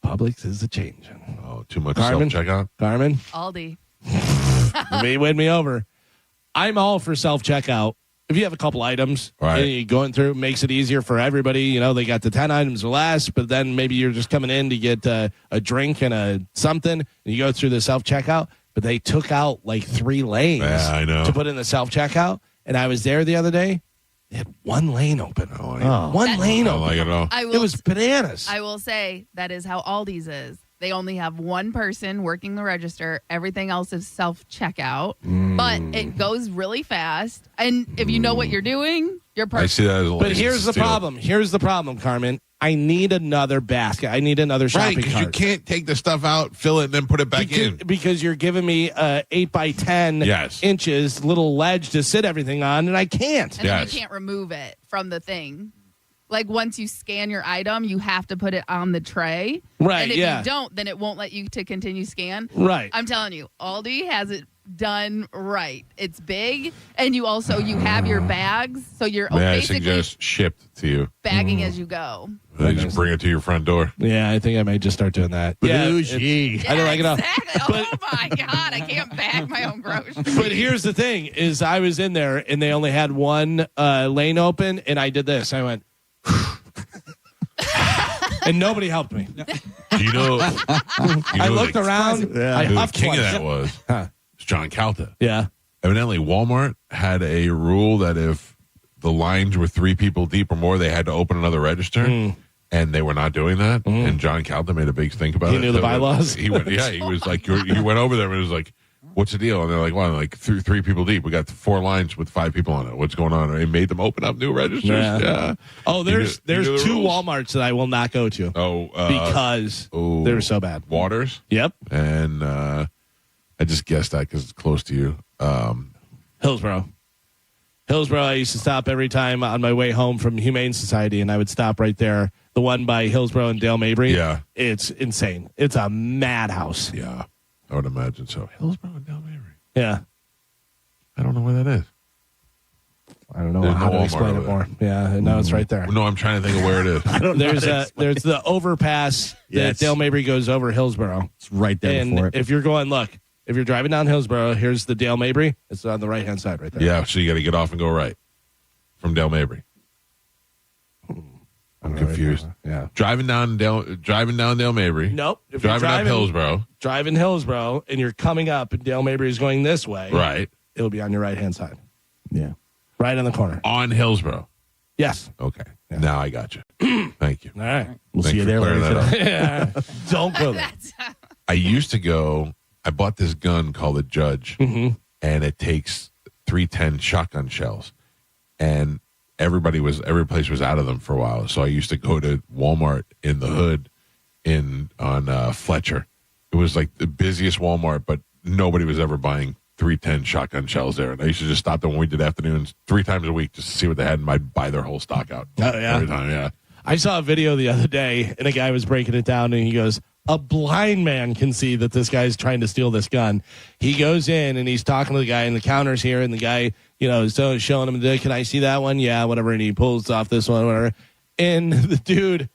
Publix is a changing. Oh, too much Carmen? self-checkout? Carmen, Aldi. you win me over. I'm all for self-checkout. If you have a couple items, Right. and you're going through, makes it easier for everybody. You know, they got the 10 items or less, but then maybe you're just coming in to get a drink and a something, and you go through the self-checkout, but they took out like 3 lanes Yeah, I know. to put in the self-checkout, and I was there the other day. They had 1 lane open. One lane I don't open. like it at all. It was bananas. I will say that is how Aldi's is. They only have one person working the register. Everything else is self-checkout. But it goes really fast. And if you know what you're doing, you're I perfect. see that as a But license here's the steal. problem. Here's the problem, Carmen. I need another basket. I need another Right, shopping because you cart. can't take the stuff out, fill it, and then put it back in. Because you're giving me 8 by 10 Yes. inches little ledge to sit everything on, and I can't. And then you can't remove it from the thing. Like once you scan your item, you have to put it on the tray. Right, And if yeah. you don't, then it won't let you to continue scan. Right. I'm telling you, Aldi has it done right. It's big, and you have your bags, so you're May I basically suggest shipped to you? bagging as you go. They just bring it to your front door. Yeah, I think I might just start doing that. Bougie. I don't like it all. Exactly. Oh my God, I can't bag my own groceries. But here's the thing: is I was in there and they only had 1 lane open, and I did this. I went, and nobody helped me. Do you know? I looked around. I Who the huffed king of twice. that was? It's John Calta. Yeah. Evidently, Walmart had a rule that if the lines were 3 people deep or more, they had to open another register. And they were not doing that. And John Calta made a big stink about it. He knew the bylaws? He went, yeah, he was like, he went over there and was like, what's the deal? And they're like, well, like 3 people deep. We got 4 lines with 5 people on it. What's going on? And he made them open up new registers. Yeah. Oh, there's He knew the 2 rules. Walmarts that I will not go to. Oh, because they're so bad. Waters. Yep. And I just guessed that because it's close to you. Hillsborough. I used to stop every time on my way home from Humane Society, and I would stop right there. The one by Hillsborough and Dale Mabry. Yeah. It's insane. It's a madhouse. Yeah. I would imagine so. Hillsborough and Dale Mabry. Yeah. I don't know where that is. I don't know There's how no to explain Walmart it over more. Yeah, no, it's right there. No, I'm trying to think of where it is. There's the overpass that Dale Mabry goes over Hillsborough. It's right there And before it. if you're going, look, if you're driving down Hillsborough, here's the Dale Mabry. It's on the right-hand side right there. Yeah, so you got to get off and go right from Dale Mabry. I'm confused. Yeah. Driving down Dale Mabry. Nope. If you're Driving up Hillsborough. Driving Hillsborough, and you're coming up, and Dale Mabry is going this way. Right. It'll be on your right-hand side. Yeah. Right on the corner. On Hillsborough. Yes. Okay. Now I got you. Thank you. All right. We'll Thanks see you for there clearing later. that up. Don't go there. I used to go. I bought this gun called a Judge, and it takes 310 shotgun shells, and every place was out of them for a while. So I used to go to Walmart in the hood on Fletcher. It was like the busiest Walmart, but nobody was ever buying 310 shotgun shells there. And I used to just stop there when we did afternoons 3 times a week just to see what they had, and I'd buy their whole stock out. Oh, yeah. Every time, yeah. I saw a video the other day, and a guy was breaking it down, and he goes, a blind man can see that this guy's trying to steal this gun. He goes in, and he's talking to the guy, and the counter's here, and the guy, is showing him, can I see that one? Yeah, whatever. And he pulls off this one, whatever. And the dude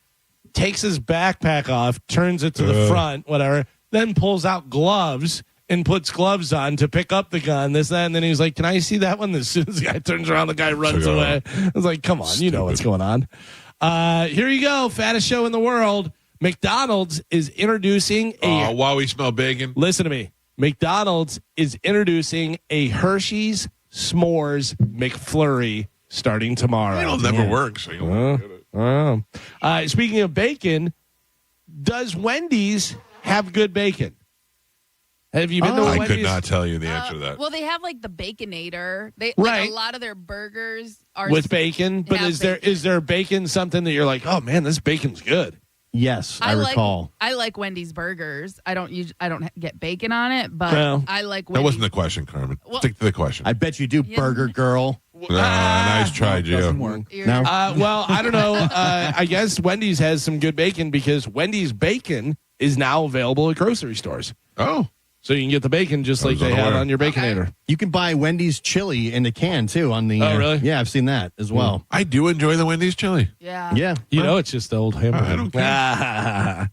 takes his backpack off, turns it to the front, whatever, then pulls out gloves and puts gloves on to pick up the gun, this, that, and then he's like, can I see that one? As soon as the guy turns around, the guy runs away. I was like, come on, you know what's going on. Here you go, fattest show in the world. McDonald's is introducing while we smell bacon. Listen to me. McDonald's is introducing a Hershey's S'mores McFlurry starting tomorrow. It'll never work, so you won't get it. Speaking of bacon, does Wendy's have good bacon? Have you been to a I Wendy's? could not tell you the answer to that. Well, they have like the Baconator. They Right. like, a lot of their burgers are With bacon, but have is there bacon something that you're like, oh man, this bacon's good? Yes, I recall. I like Wendy's burgers. I don't get bacon on it, but Well, I like that Wendy's. wasn't the question, Carmen. Well- Stick to the question. I bet you do, Burger Girl. Nice try, Joe. No? Well, I don't know. I guess Wendy's has some good bacon because Wendy's bacon is now available at grocery stores. Oh. So you can get the bacon just like they have on your Baconator. You can buy Wendy's chili in a can too. On the Oh, really? Yeah, I've seen that as well. I do enjoy the Wendy's chili. Yeah. Yeah, You know, it's just the old hamburger. I don't care.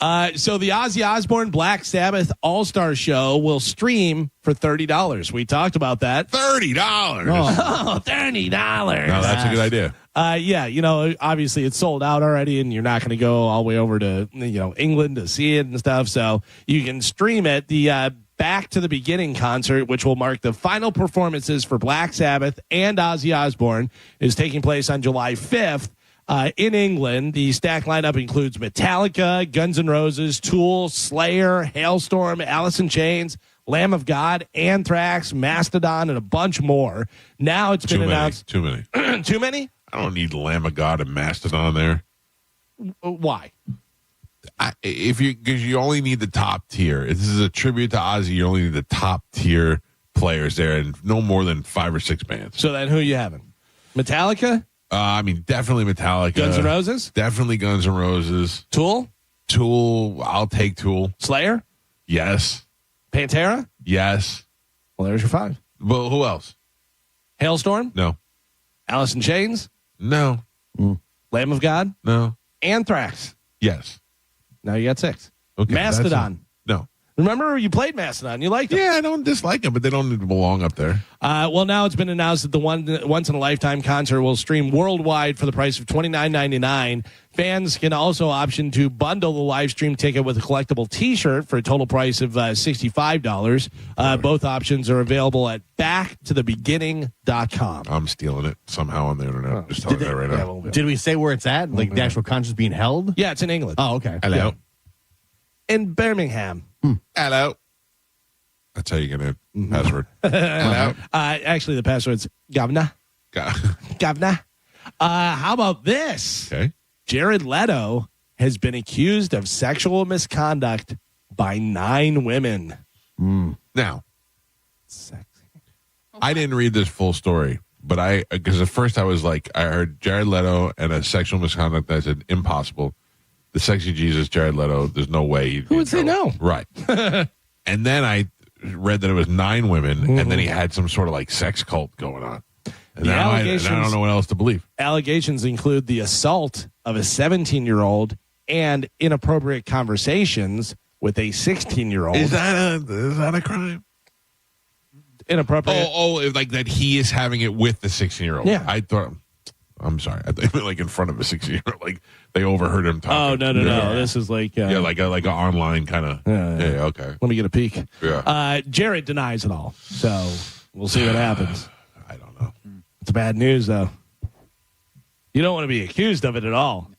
So the Ozzy Osbourne Black Sabbath All-Star Show will stream for $30. We talked about that. $30. Oh, $30. No, that's a good idea. Yeah, obviously it's sold out already, and you're not going to go all the way over to England to see it and stuff. So you can stream it. The Back to the Beginning concert, which will mark the final performances for Black Sabbath and Ozzy Osbourne, is taking place on July 5th. In England, the stacked lineup includes Metallica, Guns N' Roses, Tool, Slayer, Hailstorm, Alice in Chains, Lamb of God, Anthrax, Mastodon, and a bunch more. Now it's been announced. Too many. Too many? I don't need Lamb of God and Mastodon there. Why? Because you only need the top tier. This is a tribute to Ozzy. You only need the top tier players there, and no more than 5 or 6 bands. So then, who you having? Metallica? Definitely Metallica. Guns N' Roses? Definitely Guns N' Roses. Tool? Tool. I'll take Tool. Slayer? Yes. Pantera? Yes. Well, there's your 5. Well, who else? Hailstorm? No. Alice in Chains? No. Lamb of God? No. Anthrax? Yes. Now you got 6. Okay. Mastodon? No. Remember, you played Mastodon. You liked them. Yeah, I don't dislike them, but they don't need to belong up there. Well, now it's been announced that the once-in-a-lifetime concert will stream worldwide for the price of $29.99. Fans can also option to bundle the live stream ticket with a collectible T-shirt for a total price of $65. Both options are available at backtothebeginning.com. I'm stealing it somehow on the internet. Just telling you that right now. Did we say where it's at? Like the actual concert's being held? Yeah, it's in England. Oh, okay. Hello. Yeah. In Birmingham. Hello. That's how you get in. Password. Hello. Actually, the password's Governor. Governor. How about this? Okay. Jared Leto has been accused of sexual misconduct by 9 women. Now, I didn't read this full story, but because at first I was like, I heard Jared Leto and a sexual misconduct. I said, impossible. The sexy Jesus, Jared Leto, there's no way. Who would say no? Right. And then I read that it was 9 women, and then he had some sort of like sex cult going on. And now I don't know what else to believe. Allegations include the assault of a 17-year-old and inappropriate conversations with a 16-year-old. Is that a crime? Inappropriate. Like that he is having it with the 16-year-old. Yeah. I'm sorry. I thought like in front of a 16-year-old, like they overheard him talking. Oh, no. This is like like an online kind of. Yeah, okay. Let me get a peek. Yeah. Jared denies it all, so we'll see what happens. I don't know. It's bad news, though. You don't want to be accused of it at all.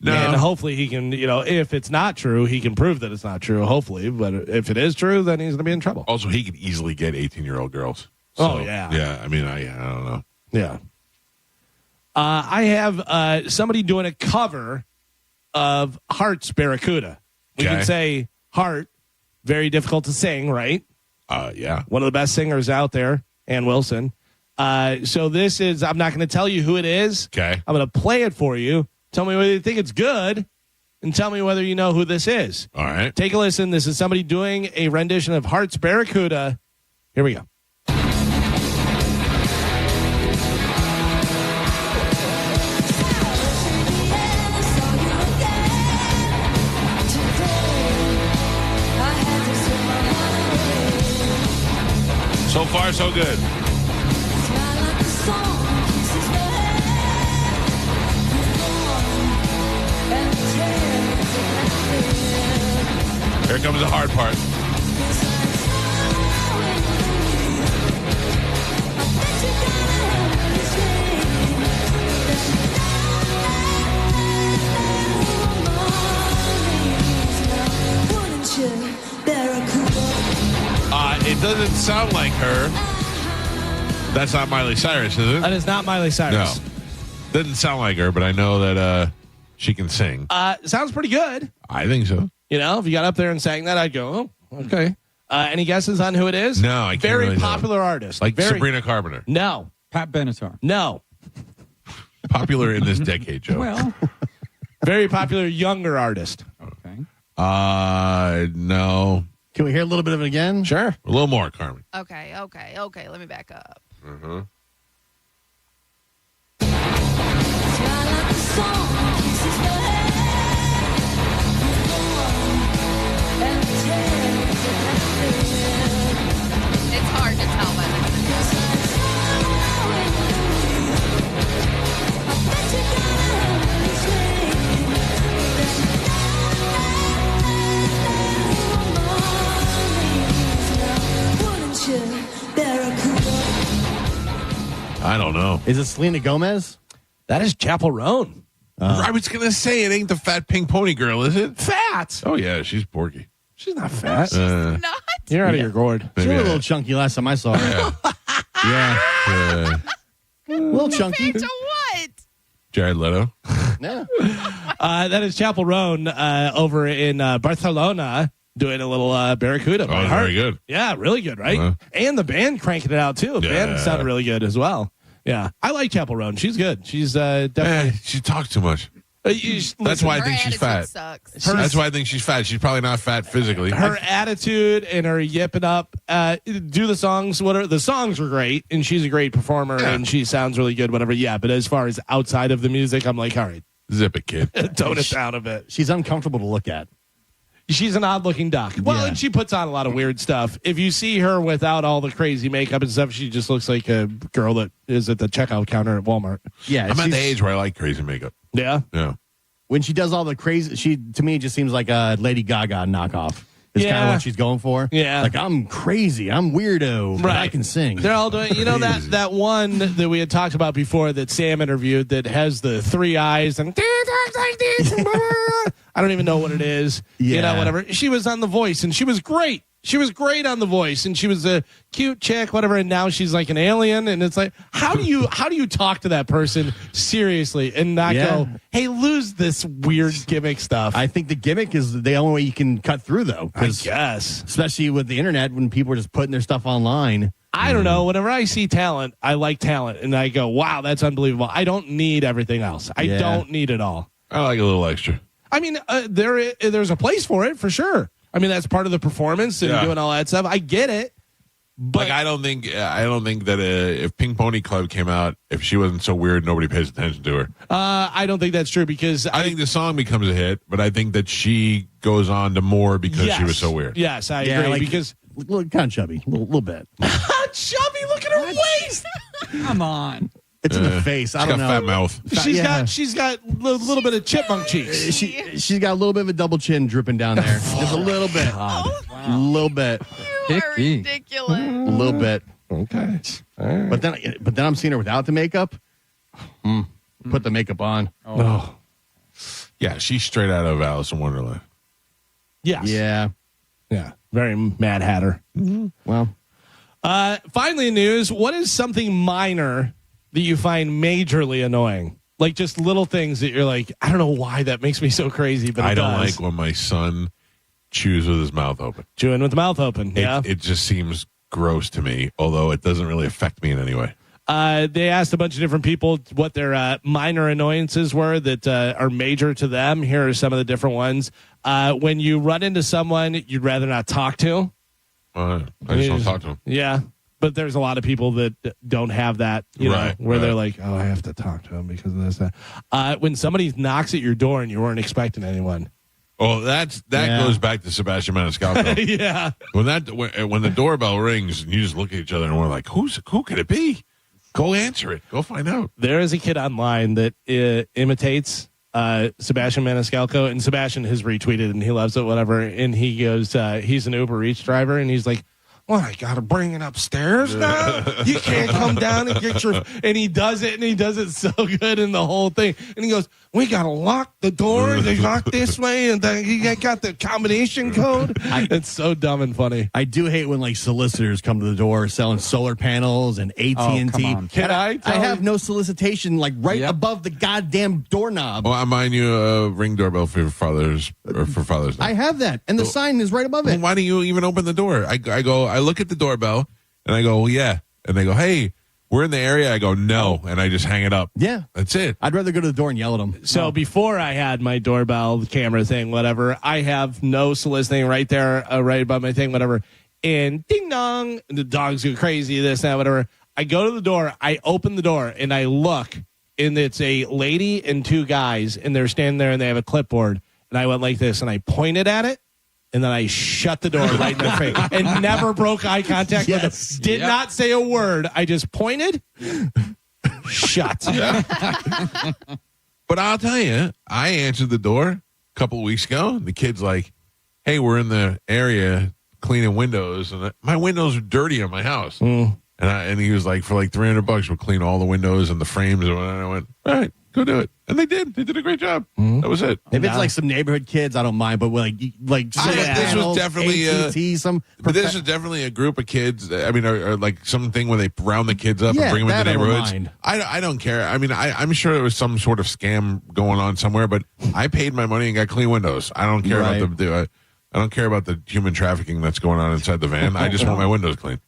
No. And hopefully he can, if it's not true, he can prove that it's not true, hopefully. But if it is true, then he's going to be in trouble. Also, he could easily get 18-year-old girls. So, yeah. Yeah, I mean, I don't know. Yeah. I have somebody doing a cover of Heart's Barracuda. We can say Heart, very difficult to sing, right? Yeah. One of the best singers out there, Ann Wilson. So this is, I'm not going to tell you who it is. Okay. I'm going to play it for you. Tell me whether you think it's good, and tell me whether you know who this is. All right. Take a listen. This is somebody doing a rendition of Heart's Barracuda. Here we go. So far, so good. Here comes the hard part. It doesn't sound like her. That's not Miley Cyrus, is it? That is not Miley Cyrus. No. Doesn't sound like her, but I know that she can sing. Sounds pretty good. I think so. If you got up there and sang that, I'd go, oh, okay. Any guesses on who it is? No, I can't. Very really popular artist. Like Sabrina Carpenter. No. Pat Benatar. No. Popular in this decade, Joe. Well. Very popular younger artist. Okay. No. Can we hear a little bit of it again? Sure. A little more, Carmen. Okay. Let me back up. Mm-hmm. I don't know. Is it Selena Gomez? That is Chapel Roan. I was going to say it ain't the fat pink pony girl, is it? Fat. Oh, yeah, she's porky. She's not fat. Not. You're out of your gourd. She was a little chunky last time I saw her. Yeah. A little chunky. To what? Jared Leto. Yeah. That is Chapel Roan over in Barcelona doing a little Barracuda. Oh, very good. Yeah, really good, right? And the band cranking it out, too. The band sounded really good as well. Yeah. I like Chapel Roan. She's good. She's definitely... she talks too much. That's why I think she's fat. That's why I think she's fat. She's probably not fat physically. Her attitude and her yipping up, do the songs, whatever. The songs were great, and she's a great performer, and she sounds really good, whatever. Yeah, but as far as outside of the music, I'm like, all right. Zip it, kid. Tone it down a bit. She's uncomfortable to look at. She's an odd-looking duck. Well, and she puts on a lot of weird stuff. If you see her without all the crazy makeup and stuff, she just looks like a girl that is at the checkout counter at Walmart. Yeah, I'm at the age where I like crazy makeup. Yeah? Yeah. When she does all the crazy, to me, just seems like a Lady Gaga knockoff. Is kind of what she's going for. Yeah. Like, I'm crazy. I'm weirdo. But I can sing. They're all doing, that one that we had talked about before that Sam interviewed that has the three eyes and talks like this. I don't even know what it is. Yeah. Whatever. She was on The Voice and she was great. She was great on The Voice and she was a cute chick, whatever. And now she's like an alien. And it's like, how do you talk to that person seriously and not go, hey, lose this weird gimmick stuff? I think the gimmick is the only way you can cut through, though. I guess. Especially with the internet when people are just putting their stuff online. I don't know. Whenever I see talent, I like talent. And I go, wow, that's unbelievable. I don't need everything else. I don't need it all. I like a little extra. I mean, there's a place for it, for sure. I mean, that's part of the performance and doing all that stuff. I get it. But like, I don't think that if Pink Pony Club came out, if she wasn't so weird, nobody pays attention to her. I don't think that's true because I think the song becomes a hit, but I think that she goes on to more because she was so weird. Yes, I agree. Like, because look, kind of chubby, a little bit. Chubby, look at her waist. Come on. It's in the face. I don't know. Fat mouth. She's got a little bit of chipmunk cheeks. She's got a little bit of a double chin dripping down there. Just a little bit. A little bit. You are ridiculous. A little bit. Okay. But then I'm seeing her without the makeup. Put the makeup on. Oh. Yeah, she's straight out of Alice in Wonderland. Yes. Yeah. Yeah. Very Mad Hatter. Well. Finally, news. What is something minor that you find majorly annoying? Like just little things that you're like, I don't know why that makes me so crazy, but I don't does. like when my son chews with his mouth open. Chewing with the mouth open. Yeah. It just seems gross to me, although it doesn't really affect me in any way. They asked a bunch of different people what their minor annoyances were that are major to them. Here are some of the different ones. When you run into someone you'd rather not talk to. I just don't talk to him. Yeah. But there's a lot of people that don't have that, where they're like, oh, I have to talk to him because of this. When somebody knocks at your door and you weren't expecting anyone. Oh, that goes back to Sebastian Maniscalco. Yeah. When the doorbell rings and you just look at each other and we're like, who could it be? Go answer it. Go find out. There is a kid online that imitates Sebastian Maniscalco, and Sebastian has retweeted and he loves it, whatever. And he goes, he's an Uber Eats driver, and he's like, well, I got to bring it upstairs now. You can't come down and get your... And he does it so good in the whole thing. And he goes, we got to lock the door. They lock this way, and then you got the combination code. It's so dumb and funny. I do hate when, like, solicitors come to the door selling solar panels and AT&T. Oh, come on. Can I have no solicitation, like, above the goddamn doorknob. Well, I'm buying you a Ring doorbell for Father's Day. I have that, and the sign is right above it. Well, why do you even open the door? I look at the doorbell, and I go, well, yeah. And they go, hey, we're in the area. I go, no. And I just hang it up. Yeah. That's it. I'd rather go to the door and yell at them. So before I had my doorbell camera thing, whatever, I have no soliciting right there, right above my thing, whatever. And ding dong, and the dogs go crazy, this, that, whatever. I go to the door, I open the door, and I look, and it's a lady and two guys, and they're standing there, and they have a clipboard. And I went like this, and I pointed at it. And then I shut the door right in their face and never broke eye contact with them. Did not say a word. I just pointed, shut. But I'll tell you, I answered the door a couple of weeks ago. And the kid's like, hey, we're in the area. cleaning windows, and my windows are dirty in my house. And he was like, for like $300, we'll clean all the windows and the frames. And I went, all right, go do it. And they did. They did a great job. That was it. If it's like some neighborhood kids, I don't mind. But this was definitely but this is definitely a group of kids. I mean, or like something where they round the kids up and bring them into neighborhoods. I don't care. I mean, I'm sure there was some sort of scam going on somewhere, but I paid my money and got clean windows. I don't care about I don't care about the human trafficking that's going on inside the van. I just want my windows clean.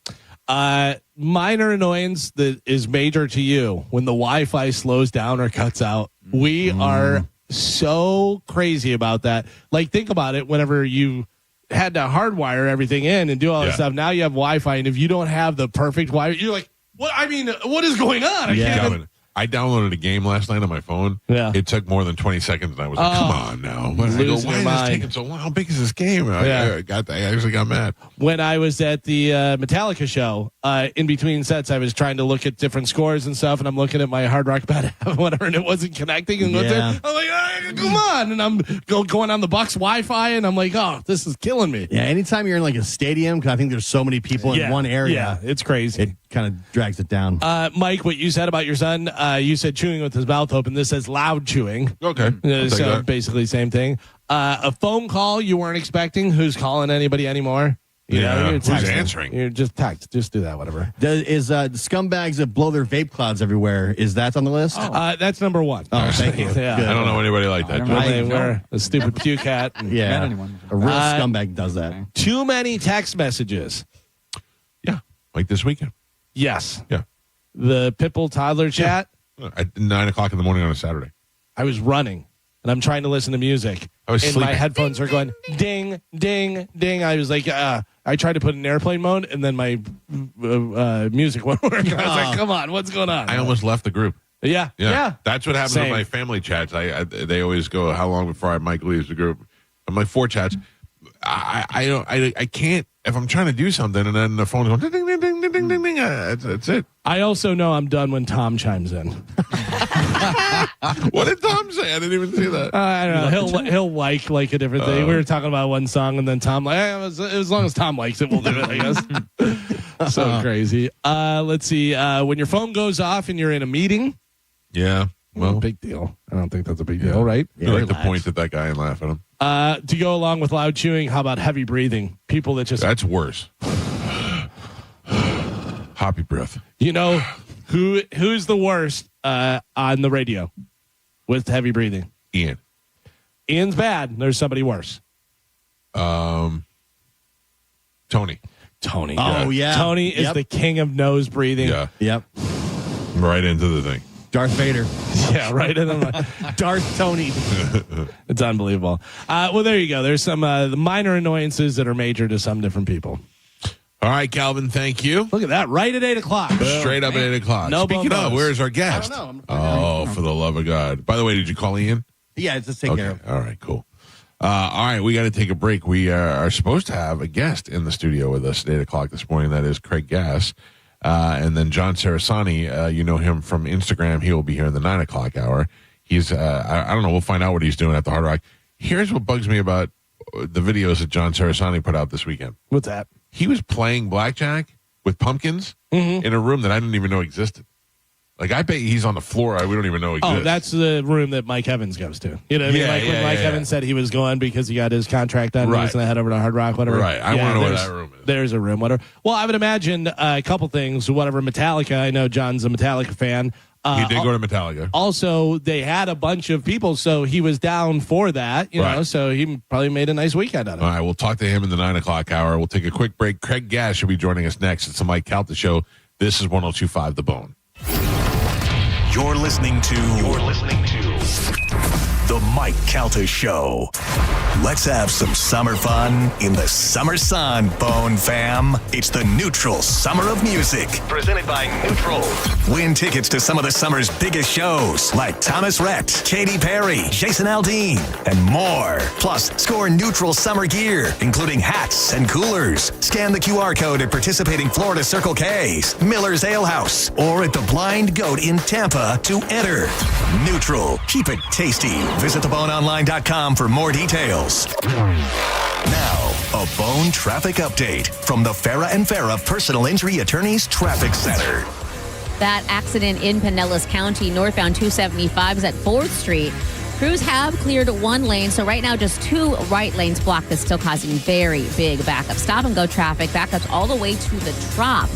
Minor annoyance that is major to you when the Wi-Fi slows down or cuts out. We are so crazy about that. Like, think about it. Whenever you had to hardwire everything in and do all this stuff, now you have Wi-Fi, and if you don't have the perfect Wi-Fi, you're like, what? I mean, what is going on? I downloaded a game last night on my phone. Yeah. It took more than 20 seconds, and I was like, come on now. Why is this taking so long? How big is this game? I actually got mad. When I was at the Metallica show, in between sets, I was trying to look at different scores and stuff, and I'm looking at my Hard Rock Bet app, whatever, and it wasn't connecting. And I'm like, come on. And I'm going on the Bucks Wi-Fi, and I'm like, oh, this is killing me. Yeah, anytime you're in like a stadium, because I think there's so many people in one area. Yeah, it's crazy. It kind of drags it down. Mike, what you said about your son, you said chewing with his mouth open. This says loud chewing. Okay. So basically same thing. A phone call you weren't expecting. Who's calling anybody anymore? Who's answering? You're just text. Just do that, whatever. Is scumbags that blow their vape clouds everywhere, is that on the list? That's number one. Oh, thank you. Yeah. I don't know anybody like that. We're a stupid pew cat. Yeah. A real scumbag does that. Too many text messages. Yeah. Like this weekend. Yes. Yeah. The Pipple toddler chat. At 9 o'clock in the morning on a Saturday. I was running, and I'm trying to listen to music. I was sleeping. My headphones are going ding, ding, ding. I was like, I tried to put it in airplane mode, and then my music won't work. I was like, come on, what's going on? I almost left the group. Yeah. That's what happened to my family chats. They always go, how long before Mike leaves the group? I'm like, 4 chats. I can't, if I'm trying to do something and then the phone's going ding, ding, ding, ding, ding, ding, ding. That's it. I also know I'm done when Tom chimes in. What did Tom say? I didn't even see that. I don't know. He'll like a different thing. We were talking about one song, and then Tom as long as Tom likes it, we'll do it, I guess. So crazy. Let's see. When your phone goes off and you're in a meeting. Yeah. Well, big deal. I don't think that's a big deal, right? You like to point at that guy and laugh at him. To go along with loud chewing, how about heavy breathing? People that just... That's worse. Hoppy breath. You know, who's the worst on the radio with heavy breathing? Ian. Ian's bad. There's somebody worse. Tony. Oh, yeah. Tony is the king of nose breathing. Yeah. Yep. Right into the thing. Darth Vader. Yeah, right in the Darth Tony. It's unbelievable. Well, there you go. There's some the minor annoyances that are major to some different people. All right, Calvin, thank you. Look at that, right at 8 o'clock. Straight up at 8 o'clock. No Speaking of, where's our guest? I don't know. Oh, for the love of God. By the way, did you call Ian? Yeah, it's just take care of it. All right, cool. All right, we got to take a break. We are supposed to have a guest in the studio with us at 8 o'clock this morning. That is Craig Gass. And then John Sarasani, you know him from Instagram. He will be here in the 9 o'clock hour. He's, I don't know, we'll find out what he's doing at the Hard Rock. Here's what bugs me about the videos that John Sarasani put out this weekend. What's that? He was playing blackjack with pumpkins in a room that I didn't even know existed. Like, I bet he's on the floor we don't even know exists. Oh, that's the room that Mike Evans goes to. You know what I mean? Like when Mike Evans said he was going because he got his contract done, right. He's going to head over to Hard Rock, whatever. Right. I want to know where that room is. There's a room, whatever. Well, I would imagine a couple things, whatever. Metallica, I know John's a Metallica fan. He did go to Metallica. Also, they had a bunch of people, so he was down for that, you know, so he probably made a nice weekend out of it. All right, we'll talk to him in the 9 o'clock hour. We'll take a quick break. Craig Gass should be joining us next. It's the Mike Calta Show. This is 102.5 The Bone. You're listening to The Mike Calta Show. Let's have some summer fun in the summer sun, Bone fam. It's the Neutral Summer of Music. Presented by Neutral. Win tickets to some of the summer's biggest shows like Thomas Rhett, Katy Perry, Jason Aldean, and more. Plus, score Neutral summer gear, including hats and coolers. Scan the QR code at participating Florida Circle K's, Miller's Ale House, or at the Blind Goat in Tampa to enter. Neutral. Keep it tasty. Visit theboneonline.com for more details. Now, a Bone traffic update from the Farah and Farah Personal Injury Attorneys Traffic Center. That accident in Pinellas County, northbound 275 is at 4th Street. Crews have cleared one lane, so right now just 2 right lanes blocked. That's still causing very big backups. Stop and go traffic, backups all the way to the Trop.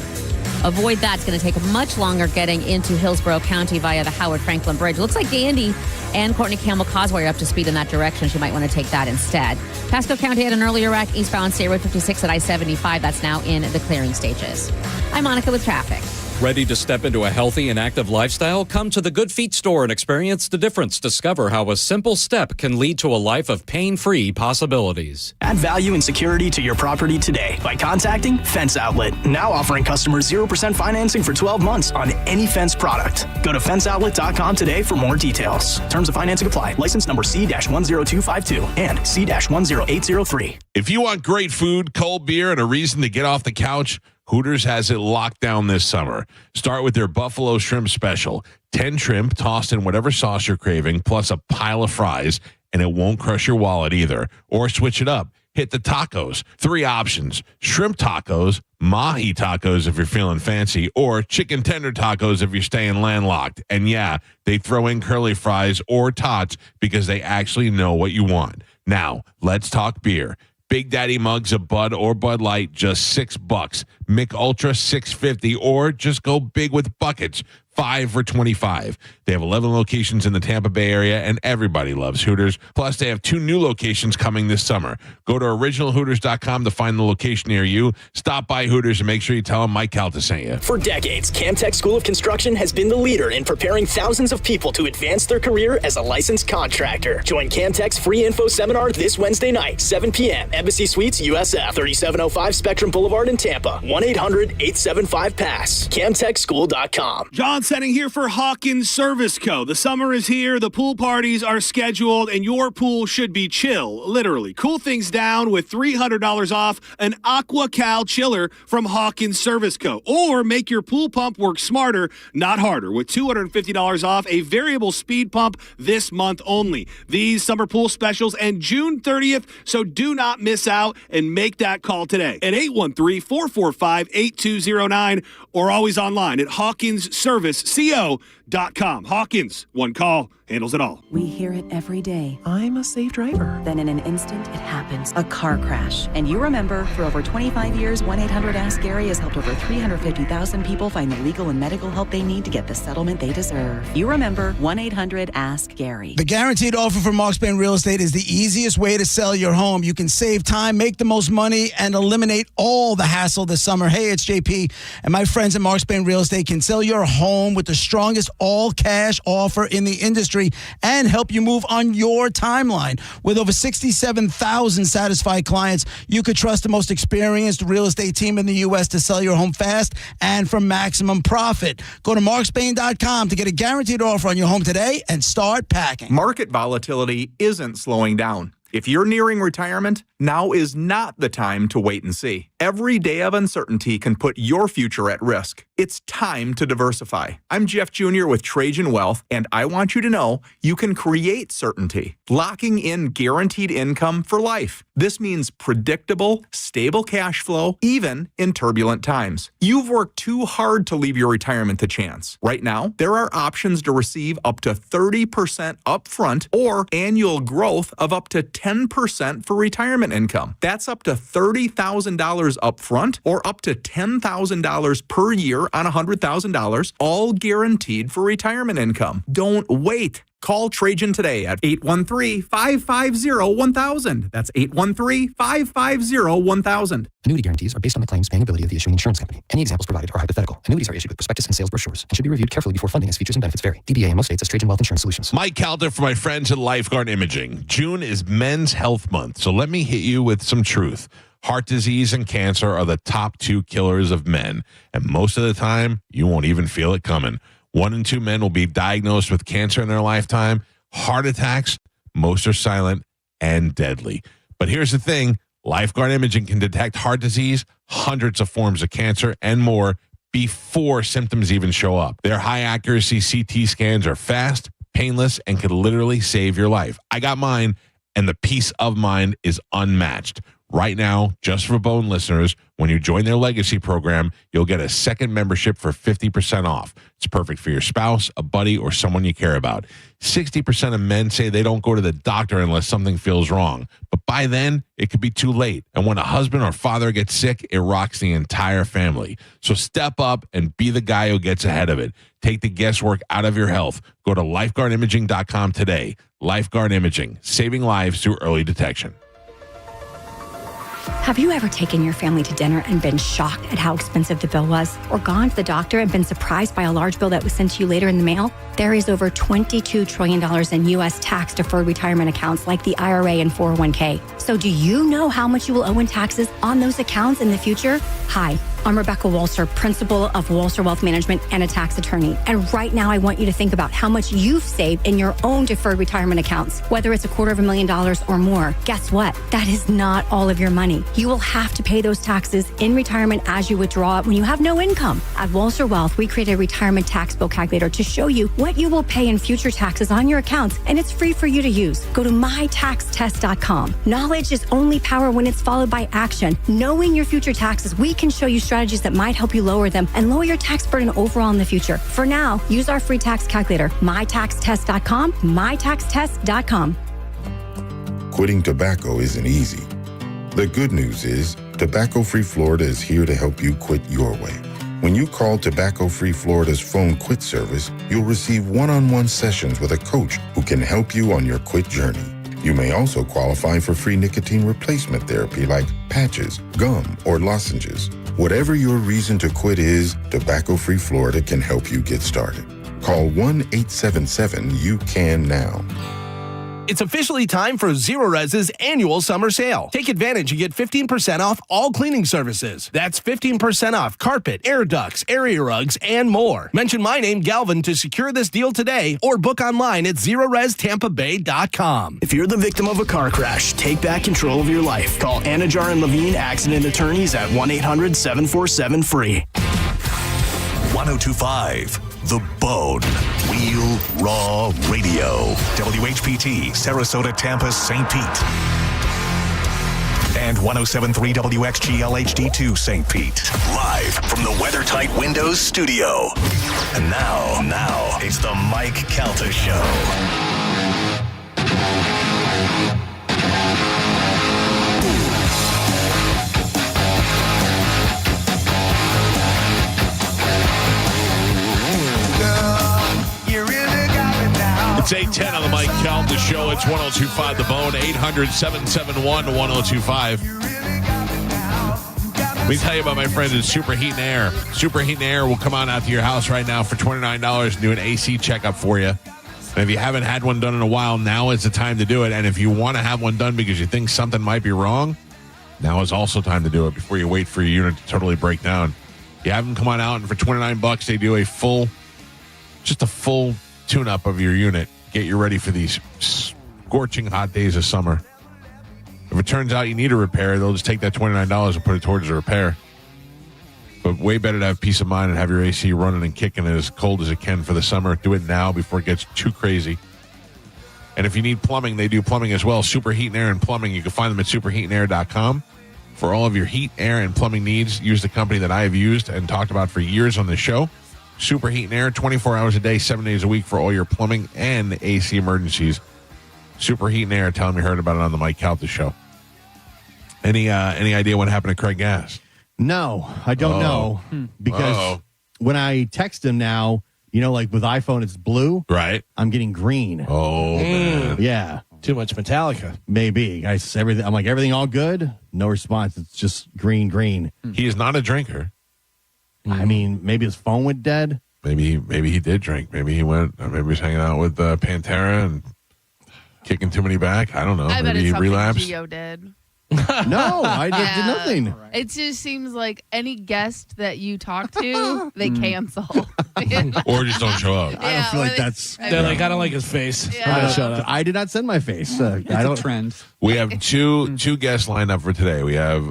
Avoid that. It's going to take much longer getting into Hillsborough County via the Howard Franklin Bridge. Looks like Gandy and Courtney Campbell Causeway are up to speed in that direction. So you might want to take that instead. Pasco County had an earlier wreck eastbound State Road 56 at I-75. That's now in the clearing stages. I'm Monica with traffic. Ready to step into a healthy and active lifestyle? Come to the Good Feet store and experience the difference. Discover how a simple step can lead to a life of pain-free possibilities. Add value and security to your property today by contacting Fence Outlet. Now offering customers 0% financing for 12 months on any fence product. Go to fenceoutlet.com today for more details. Terms of financing apply. License number C-10252 and C-10803. If you want great food, cold beer, and a reason to get off the couch, Hooters has it locked down this summer. Start with their Buffalo Shrimp Special. 10 shrimp tossed in whatever sauce you're craving, plus a pile of fries, and it won't crush your wallet either. Or switch it up. Hit the tacos. 3 options. Shrimp tacos, mahi tacos if you're feeling fancy, or chicken tender tacos if you're staying landlocked. And yeah, they throw in curly fries or tots because they actually know what you want. Now, let's talk beer. Big Daddy mugs of Bud or Bud Light, just $6. Mick Ultra, $6.50, or just go big with buckets, $5 for $25. They have 11 locations in the Tampa Bay area, and everybody loves Hooters. Plus, they have 2 new locations coming this summer. Go to originalhooters.com to find the location near you. Stop by Hooters and make sure you tell them Mike Calta sent you. For decades, Camtech School of Construction has been the leader in preparing thousands of people to advance their career as a licensed contractor. Join Camtech's free info seminar this Wednesday night, 7 p.m., Embassy Suites, USF, 3705 Spectrum Boulevard in Tampa. 1-800-875-PASS. CamTechSchool.com. John Setting here for Hawkins Service Co. The summer is here, the pool parties are scheduled, and your pool should be chill, literally. Cool things down with $300 off an AquaCal chiller from Hawkins Service Co. Or make your pool pump work smarter, not harder, with $250 off a variable speed pump this month only. These summer pool specials end June 30th, so do not miss out and make that call today at 813-445-8209 or always online at HawkinsServiceCO.com. Hawkins, one call handles it all. We hear it every day. I'm a safe driver. Then in an instant, it happens. A car crash. And you remember, for over 25 years, 1-800-ASK-GARY has helped over 350,000 people find the legal and medical help they need to get the settlement they deserve. You remember 1-800-ASK-GARY. The guaranteed offer from Mark Spain Real Estate is the easiest way to sell your home. You can save time, make the most money, and eliminate all the hassle this summer. Hey, it's JP, and my friends at Mark Spain Real Estate can sell your home with the strongest all-cash offer in the industry and help you move on your timeline. With over 67,000 satisfied clients, you could trust the most experienced real estate team in the U.S. to sell your home fast and for maximum profit. Go to markspain.com to get a guaranteed offer on your home today and start packing. Market volatility isn't slowing down. If you're nearing retirement, now is not the time to wait and see. Every day of uncertainty can put your future at risk. It's time to diversify. I'm Jeff Jr. with Trajan Wealth, and I want you to know you can create certainty, locking in guaranteed income for life. This means predictable, stable cash flow, even in turbulent times. You've worked too hard to leave your retirement to chance. Right now, there are options to receive up to 30% upfront or annual growth of up to 10% for retirement income. That's up to $30,000 upfront or up to $10,000 per year on $100,000, all guaranteed for retirement income. Don't wait. Call Trajan today at 813-550-1000. That's 813-550-1000. Annuity guarantees are based on the claims paying ability of the issuing insurance company. Any examples provided are hypothetical. Annuities are issued with prospectus and sales brochures and should be reviewed carefully before funding as features and benefits vary. DBA in most states as Trajan Wealth Insurance Solutions. Mike Calta for my friends at Lifeguard Imaging. June is Men's Health Month, so let me hit you with some truth. Heart disease and cancer are the top 2 killers of men, and most of the time, you won't even feel it coming. 1 in 2 men will be diagnosed with cancer in their lifetime. Heart attacks, most are silent and deadly. But here's the thing, Lifeguard Imaging can detect heart disease, hundreds of forms of cancer, and more before symptoms even show up. Their high-accuracy CT scans are fast, painless, and could literally save your life. I got mine, and the peace of mind is unmatched. Right now, just for Bone listeners, when you join their legacy program, you'll get a second membership for 50% off. It's perfect for your spouse, a buddy, or someone you care about. 60% of men say they don't go to the doctor unless something feels wrong. But by then, it could be too late. And when a husband or father gets sick, it rocks the entire family. So step up and be the guy who gets ahead of it. Take the guesswork out of your health. Go to lifeguardimaging.com today. Lifeguard Imaging, saving lives through early detection. Have you ever taken your family to dinner and been shocked at how expensive the bill was? Or gone to the doctor and been surprised by a large bill that was sent to you later in the mail? There is over $22 trillion in U.S. tax-deferred retirement accounts like the IRA and 401k. So do you know how much you will owe in taxes on those accounts in the future? Hi, I'm Rebecca Walser, principal of Walser Wealth Management and a tax attorney. And right now, I want you to think about how much you've saved in your own deferred retirement accounts, whether it's $250,000 or more. Guess what? That is not all of your money. You will have to pay those taxes in retirement as you withdraw it when you have no income. At Walser Wealth, we created a retirement tax bill calculator to show you what you will pay in future taxes on your accounts, and it's free for you to use. Go to mytaxtest.com. Knowledge is only power when it's followed by action. Knowing your future taxes, we can show you strategies that might help you lower them and lower your tax burden overall in the future. For now, use our free tax calculator, mytaxtest.com, mytaxtest.com. Quitting tobacco isn't easy. The good news is, Tobacco-Free Florida is here to help you quit your way. When you call Tobacco-Free Florida's phone quit service, you'll receive one-on-one sessions with a coach who can help you on your quit journey. You may also qualify for free nicotine replacement therapy like patches, gum, or lozenges. Whatever your reason to quit is, Tobacco-Free Florida can help you get started. Call 1-877-YOU-CAN-NOW. It's officially time for Zero Res's annual summer sale. Take advantage and get 15% off all cleaning services. That's 15% off carpet, air ducts, area rugs, and more. Mention my name, Galvin, to secure this deal today or book online at ZeroResTampaBay.com. If you're the victim of a car crash, take back control of your life. Call Anajar and Levine Accident Attorneys at 1-800-747-FREE. 1025 The Bone. Real Raw Radio. WHPT, Sarasota, Tampa, St. Pete. And 1073 WXGL HD2 St. Pete. Live from the WeatherTight Windows studio. And now, it's the Mike Calta Show. It's 8:10 on the Mike Calta Show. It's 1025 The Bone, 800-771-1025. Let me tell you about my friends at Super Heat and Air. Super Heat and Air will come on out to your house right now for $29 and do an AC checkup for you. And if you haven't had one done in a while, now is the time to do it. And if you want to have one done because you think something might be wrong, now is also time to do it before you wait for your unit to totally break down. You have them come on out, and for $29, they do a full tune-up of your unit. Get you ready for these scorching hot days of summer. If it turns out you need a repair, they'll just take that $29 and put it towards the repair. But way better to have peace of mind and have your AC running and kicking as cold as it can for the summer. Do it now before it gets too crazy. And if you need plumbing, they do plumbing as well. Super Heat and Air and Plumbing. You can find them at superheatandair.com. For all of your heat, air, and plumbing needs, use the company that I have used and talked about for years on the show. Super Heat and Air, 24 hours a day, 7 days a week for all your plumbing and AC emergencies. Super Heat and Air. Tell them you heard about it on the Mike Calta Show. Any idea what happened to Craig Gass? No, I don't know. Because when I text him now, like with iPhone, it's blue. Right. I'm getting green. Oh, man. Yeah. Too much Metallica. Maybe. I'm like, everything all good? No response. It's just green. He is not a drinker. I mean, maybe his phone went dead. Maybe he did drink. Maybe he went. Maybe he was hanging out with Pantera and kicking too many back. I don't know. I bet Maybe it's he relapsed. Gio did. No, I did nothing. It just seems like any guest that you talk to, they cancel. Or just don't show up. I don't feel like that's... They're like, I don't like his face. I did not send my face. It's a trend. We have two guests lined up for today. We have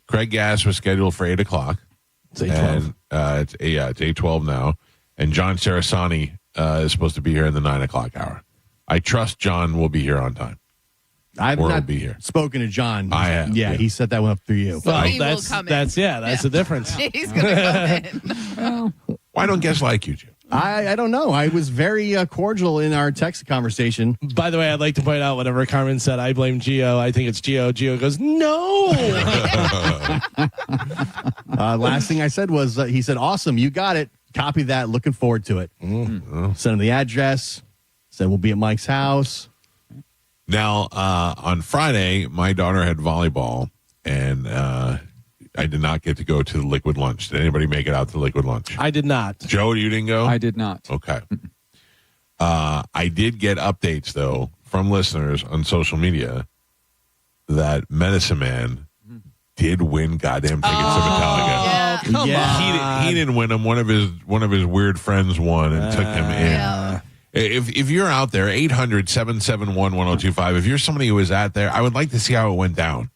Craig Gass was scheduled for 8 o'clock. It's 8:12. It's 8:12 now. And John Sarasani is supposed to be here in the 9 o'clock hour. I trust John will be here on time. I've or not he'll be here. spoken to John. I have. Yeah, he set that one up through you. So he will that's come in. that's the difference. He's going to come in. Why don't guests like you, Jim? I don't know. I was very cordial in our text conversation. By the way, I'd like to point out whenever Carmen said, I blame Gio, I think it's Gio. Gio goes, no. Last thing I said was, he said, awesome, you got it. Copy that. Looking forward to it. Sent him the address. Said we'll be at Mike's house. Now, on Friday, my daughter had volleyball, and I did not get to go to the liquid lunch. Did anybody make it out to the liquid lunch? I did not. Joe, you didn't go? I did not. Okay. I did get updates, though, from listeners on social media that Medicine Man did win goddamn tickets to Metallica. Come on. He didn't win them. One of his weird friends won and took him in. Yeah. If you're out there, 800-771-1025, if you're somebody who was out there, I would like to see how it went down.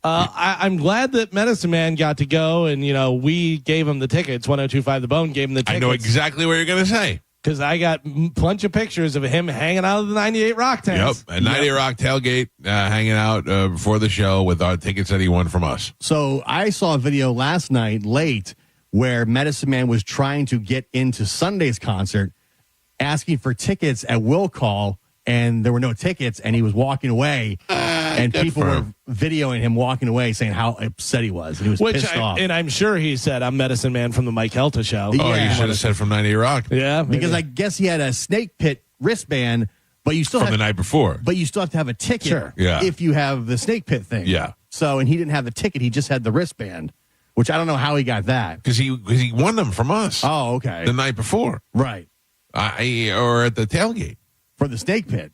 I'm glad that Medicine Man got to go, and we gave him the tickets. 1025 The Bone gave him the tickets. I know exactly what you're going to say. Because I got a bunch of pictures of him hanging out of the 98 Rock tent. Yep, a 98 Rock tailgate, hanging out before the show with our tickets that he won from us. So I saw a video last night late where Medicine Man was trying to get into Sunday's concert, asking for tickets at Will Call, and there were no tickets, and he was walking away, and people were videoing him walking away, saying how upset he was, and he was pissed off. And I'm sure he said, I'm Medicine Man from the Mike Calta show. Oh, you should have said from 98 Rock. Yeah, maybe. Because I guess he had a snake pit wristband, but you still from the night before. But you still have to have a ticket Yeah. if you have the snake pit thing. Yeah. So, and he didn't have the ticket; he just had the wristband, which I don't know how he got that. Because he won them from us. Oh, okay. The night before. Right. Or at the tailgate. For the snake pit.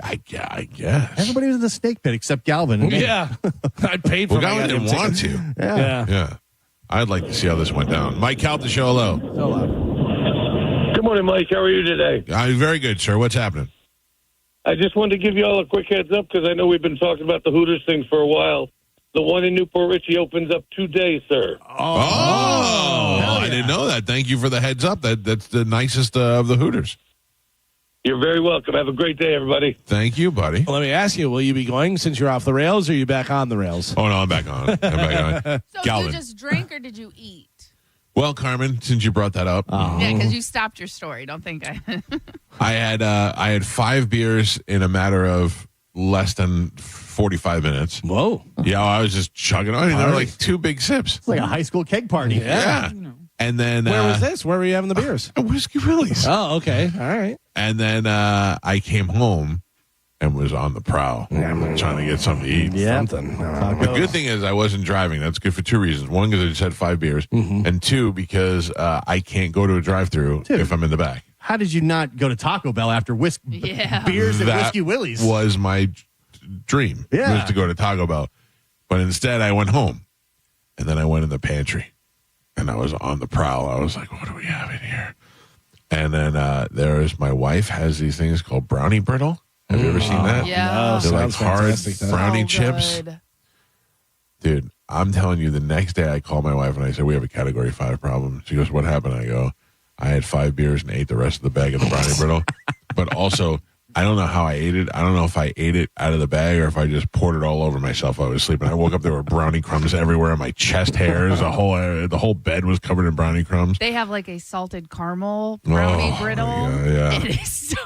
I guess. Everybody was in the snake pit except Galvin. And yeah. I paid for Well, my Galvin didn't goddamn want tickets. to. Yeah. I'd like to see how this went down. Mike Calta, show hello. Good morning, Mike. How are you today? Very good, sir. What's happening? I just wanted to give you all a quick heads up because I know we've been talking about the Hooters thing for a while. The one in Newport Richie opens up today, sir. I didn't know that. Thank you for the heads up. That's the nicest of the Hooters. You're very welcome. Have a great day, everybody. Thank you, buddy. Well, let me ask you, will you be going since you're off the rails, or are you back on the rails? Oh, no, I'm back on. So Galvin. you just drank or did you eat? Well, Carmen, since you brought that up, Yeah, because you stopped your story. Don't think I had 5 beers in a matter of less than 45 minutes. Whoa. Yeah, I was just chugging on. They were like 2 big sips. It's like a high school keg party. Yeah. And then Where was this? Where were you having the beers? At Whiskey Willie's. Oh, okay. All right. And then I came home and was on the prowl. Trying to get something to eat. Yeah. Something. The good thing is I wasn't driving. That's good for 2 reasons. One, because I just had 5 beers. And 2, because I can't go to a drive-thru if I'm in the back. How did you not go to Taco Bell after beers at Whiskey Willie's? Was my dream. Yeah. Was to go to Taco Bell. But instead I went home. And then I went in the pantry. And I was on the prowl. I was like, what do we have in here? And then my wife has these things called brownie brittle. Have you ever seen that? Yeah. They're like Sounds hard fantastic, brownie So chips. good. Dude, I'm telling you, the next day I called my wife and I said, we have a category 5 problem. She goes, what happened? I go, I had 5 beers and ate the rest of the bag of the brownie brittle. But also, I don't know how I ate it. I don't know if I ate it out of the bag or if I just poured it all over myself while I was sleeping. I woke up, there were brownie crumbs everywhere on my chest hairs. The whole bed was covered in brownie crumbs. They have like a salted caramel brownie brittle. Yeah. It is so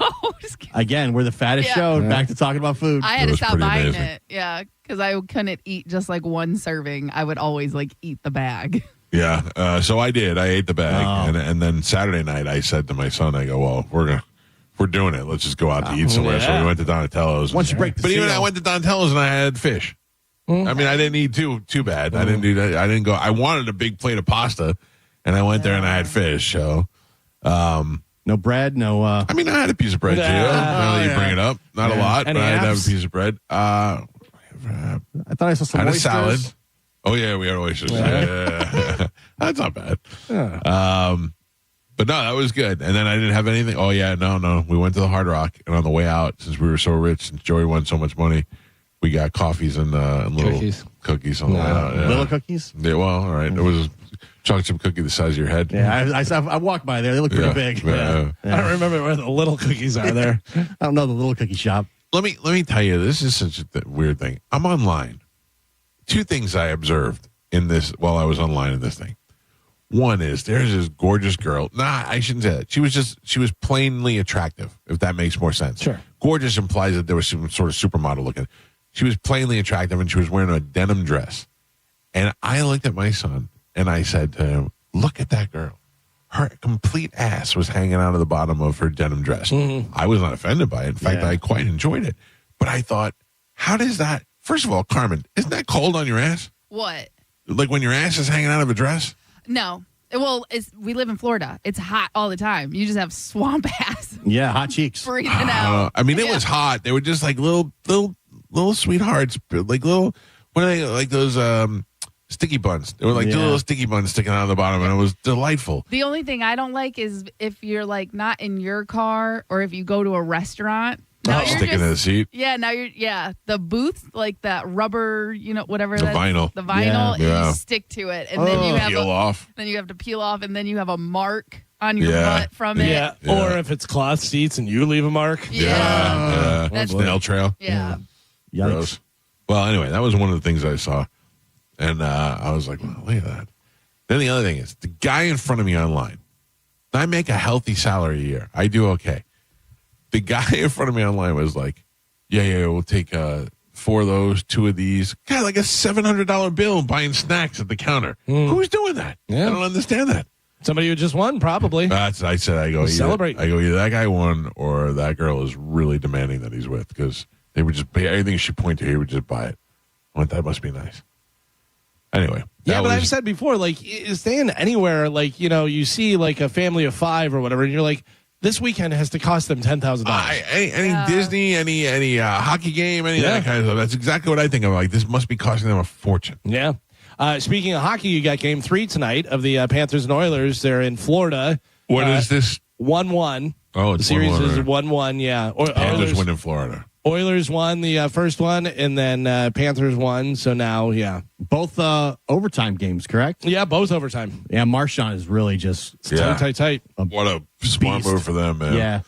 scary. Again, we're the fattest Yeah. show. Back to talking about food. I had to was stop pretty buying amazing. it. Yeah, because I couldn't eat just like one serving. I would always like eat the bag. Yeah. So I did. I ate the bag. And then Saturday night, I said to my son, I go, well, we're doing it. Let's just go out to eat somewhere. So we went to Donatello's. Once you break the But even seal. I went to Donatello's and I had fish. I mean, I didn't eat too bad. I didn't do that. I didn't go. I wanted a big plate of pasta, and I went there and I had fish. So, no bread, no. I mean, I had a piece of bread, Gio. Now that you bring it up, not a lot, Any but I had to have apps? a piece of bread. I thought I saw some had a oysters. salad. Oh yeah, we had oysters. Yeah. That's not bad. But no, that was good. And then I didn't have anything. Oh yeah, no. We went to the Hard Rock, and on the way out, since we were so rich, since Joey won so much money, we got coffees and little cookies on the way out. Yeah. Little cookies? Yeah, well, all right. It was a chocolate chip cookie the size of your head. Yeah, I walked by there. They look pretty Yeah. big. Yeah. I don't remember where the little cookies are there. I don't know the little cookie shop. Let me tell you, this is such a weird thing. I'm online. Two things I observed in this while I was online in this thing. One is there's this gorgeous girl. Nah, I shouldn't say that. She was plainly attractive, if that makes more sense. Sure. Gorgeous implies that there was some sort of supermodel looking. She was plainly attractive, and she was wearing a denim dress. And I looked at my son, and I said to him, look at that girl. Her complete ass was hanging out of the bottom of her denim dress. Mm-hmm. I was not offended by it. In fact, I quite enjoyed it. But I thought, how does that... First of all, Carmen, isn't that cold on your ass? What? Like when your ass is hanging out of a dress? No. Well, we live in Florida. It's hot all the time. You just have swamp ass Yeah, hot cheeks. breathing out. I mean, it was hot. They were just like little sweethearts, like little, what are they, like those sticky buns. They were like two little sticky buns sticking out of the bottom, and it was delightful. The only thing I don't like is if you're like not in your car or if you go to a restaurant. Sticking to the seat. Yeah, now the booth, like that rubber, whatever. The vinyl. The vinyl, Yeah. you stick to it, and then you have peel off. Then you have to peel off, and then you have a mark on your butt from it. Yeah. Or if it's cloth seats and you leave a mark. Yeah. That's Snail trail. Yeah. Gross. Well, anyway, that was one of the things I saw. And I was like, well, look at that. Then the other thing is, the guy in front of me online, I make a healthy salary a year. I do okay. The guy in front of me online was like, yeah, we'll take 4 of those, 2 of these. God, like a $700 bill buying snacks at the counter. Who's doing that? Yeah. I don't understand that. Somebody who just won, probably. That's I said. I go Celebrate. Either that guy won or that girl is really demanding that he's with, because they would just pay everything she point to. He would just buy it. I went, that must be nice. Anyway. Yeah, but I've said before, like, staying anywhere, like, you see like a family of 5 or whatever, and you're like, this weekend has to cost them $10,000. Any Disney, any hockey game, any of that kind of stuff. That's exactly what I think of. Like, this must be costing them a fortune. Yeah. Speaking of hockey, you got Game 3 tonight of the Panthers and Oilers. They're in Florida. What is this? 1-1. Oh, it's the series 1-1, is right? 1-1. Yeah. Panthers win in Florida. Oilers won the first one, and then Panthers won. So now, both overtime games, correct? Yeah, both overtime. Yeah, Marchand is really just tight. What a smart move for them, man. Yeah.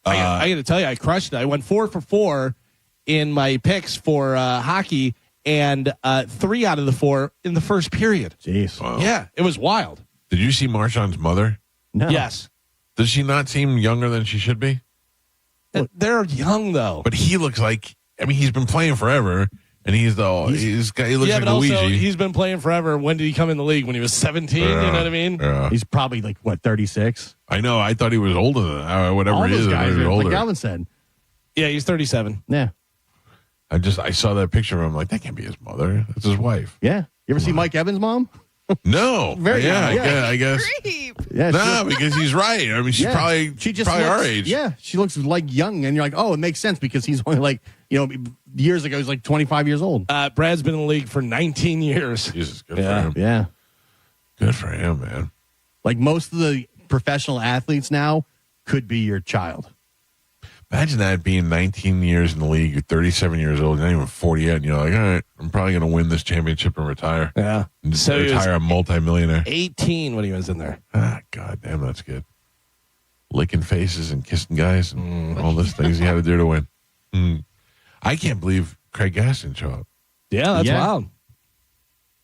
I got to tell you, I crushed it. I went 4 for 4 in my picks for hockey, and 3 out of the 4 in the first period. Jeez. Wow. Yeah, it was wild. Did you see Marchand's mother? No. Yes. Does she not seem younger than she should be? They're young, though. But he looks like, he's been playing forever, and he looks like but Luigi. also, he's been playing forever. When did he come in the league? When he was 17? You know what I mean? Yeah. He's probably like, 36? I know. I thought he was older than that. Whatever All he those is, guys he's are, older. like Alvin said. Yeah, he's 37. Yeah. I saw that picture of him. Like, that can't be his mother. That's his wife. Yeah. You ever see Mike Evans' mom? No. Very yeah, young. I guess. Yeah, No, because he's right. I mean, she's probably our age. Yeah, she looks like young, and you're like, oh, it makes sense because he's only like, years ago, he's like 25 years old. Brad's been in the league for 19 years. Jesus, good for him. Yeah. Good for him, man. Like most of the professional athletes now could be your child. Imagine that being 19 years in the league, you're 37 years old, you're not even 40 yet, and you're like, all right, I'm probably going to win this championship and retire. Yeah. And So he retire a multimillionaire. 18 when he was in there. God damn, that's good. Licking faces and kissing guys and all those things he had to do to win. I can't believe Craig Gass didn't show up. Yeah, that's wild.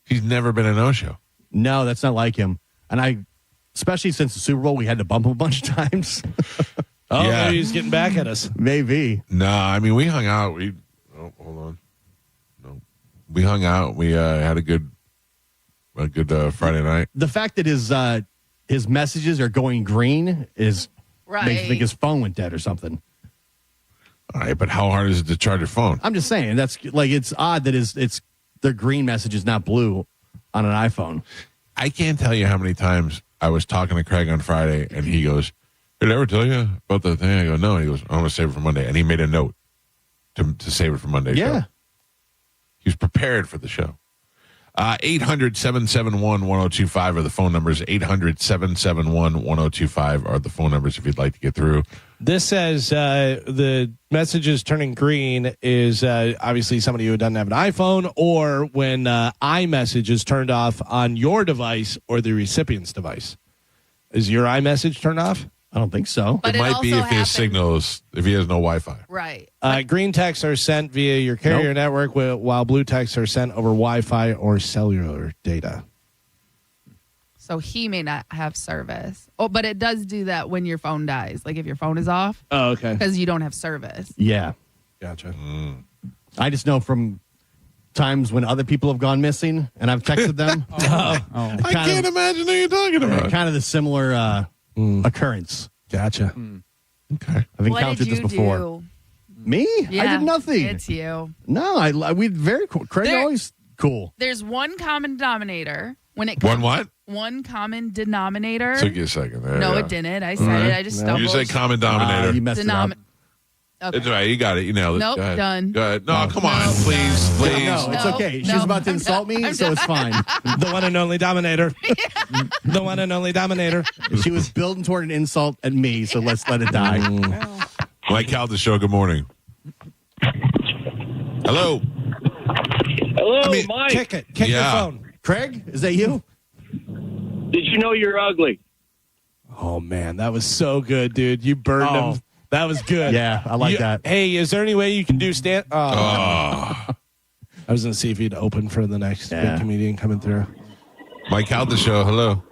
He's never been a no-show. No, that's not like him. And especially since the Super Bowl, we had to bump him a bunch of times. Oh, maybe he's getting back at us. Maybe. No, I mean, we hung out. Hold on. No, we hung out. We had a good Friday night. The fact that his messages are going green makes me think his phone went dead or something. All right, but how hard is it to charge your phone? I'm just saying that's like it's odd that the green message is not blue on an iPhone. I can't tell you how many times I was talking to Craig on Friday, and he goes, "Did I ever tell you about the thing?" I go, "No." And he goes, "I'm going to save it for Monday," and he made a note to save it for Monday. Yeah, show. He was prepared for the show. 800-771-1025 are the phone numbers. 800-771-1025 are the phone numbers if you'd like to get through. This says the messages turning green is obviously somebody who doesn't have an iPhone, or when iMessage is turned off on your device or the recipient's device. Is your iMessage turned off? I don't think so. But it it might be also if his signals, if he has no Wi-Fi. Right. Green texts are sent via your carrier network, while blue texts are sent over Wi-Fi or cellular data. So he may not have service. Oh, but it does do that when your phone dies. Like if your phone is off. Oh, okay. Because you don't have service. Yeah. Gotcha. I just know from times when other people have gone missing and I've texted them. I can't imagine who you're talking about. Kind of the similar occurrence. Gotcha. Okay. I've What encountered did this you before. do? Me? I Yeah, did nothing. It's you. No, we very cool. Craig always cool. There's one common denominator when it comes. One what? One common denominator. Took you a second. There, No, yeah. it didn't. I said it. I just stumbled. You said common denominator. You messed it up. Okay. It's all right. You got it. You nailed it. Nope, Go ahead. done. Go ahead. No, come on. Please. No, it's okay. She's about to insult me, so it's fine. The one and only Dominator. The one and only Dominator. She was building toward an insult at me, so let's let it die. Mike Calta Show, good morning. Hello. Hello, Mike. Kick it. Kick your phone. Craig, is that you? Did you know you're ugly? Oh, man. That was so good, dude. You burned him. That was good. Yeah, I like that. Hey, is there any way you can do stand? I was going to see if he'd open for the next big comedian coming through. Mike Calta Show, hello.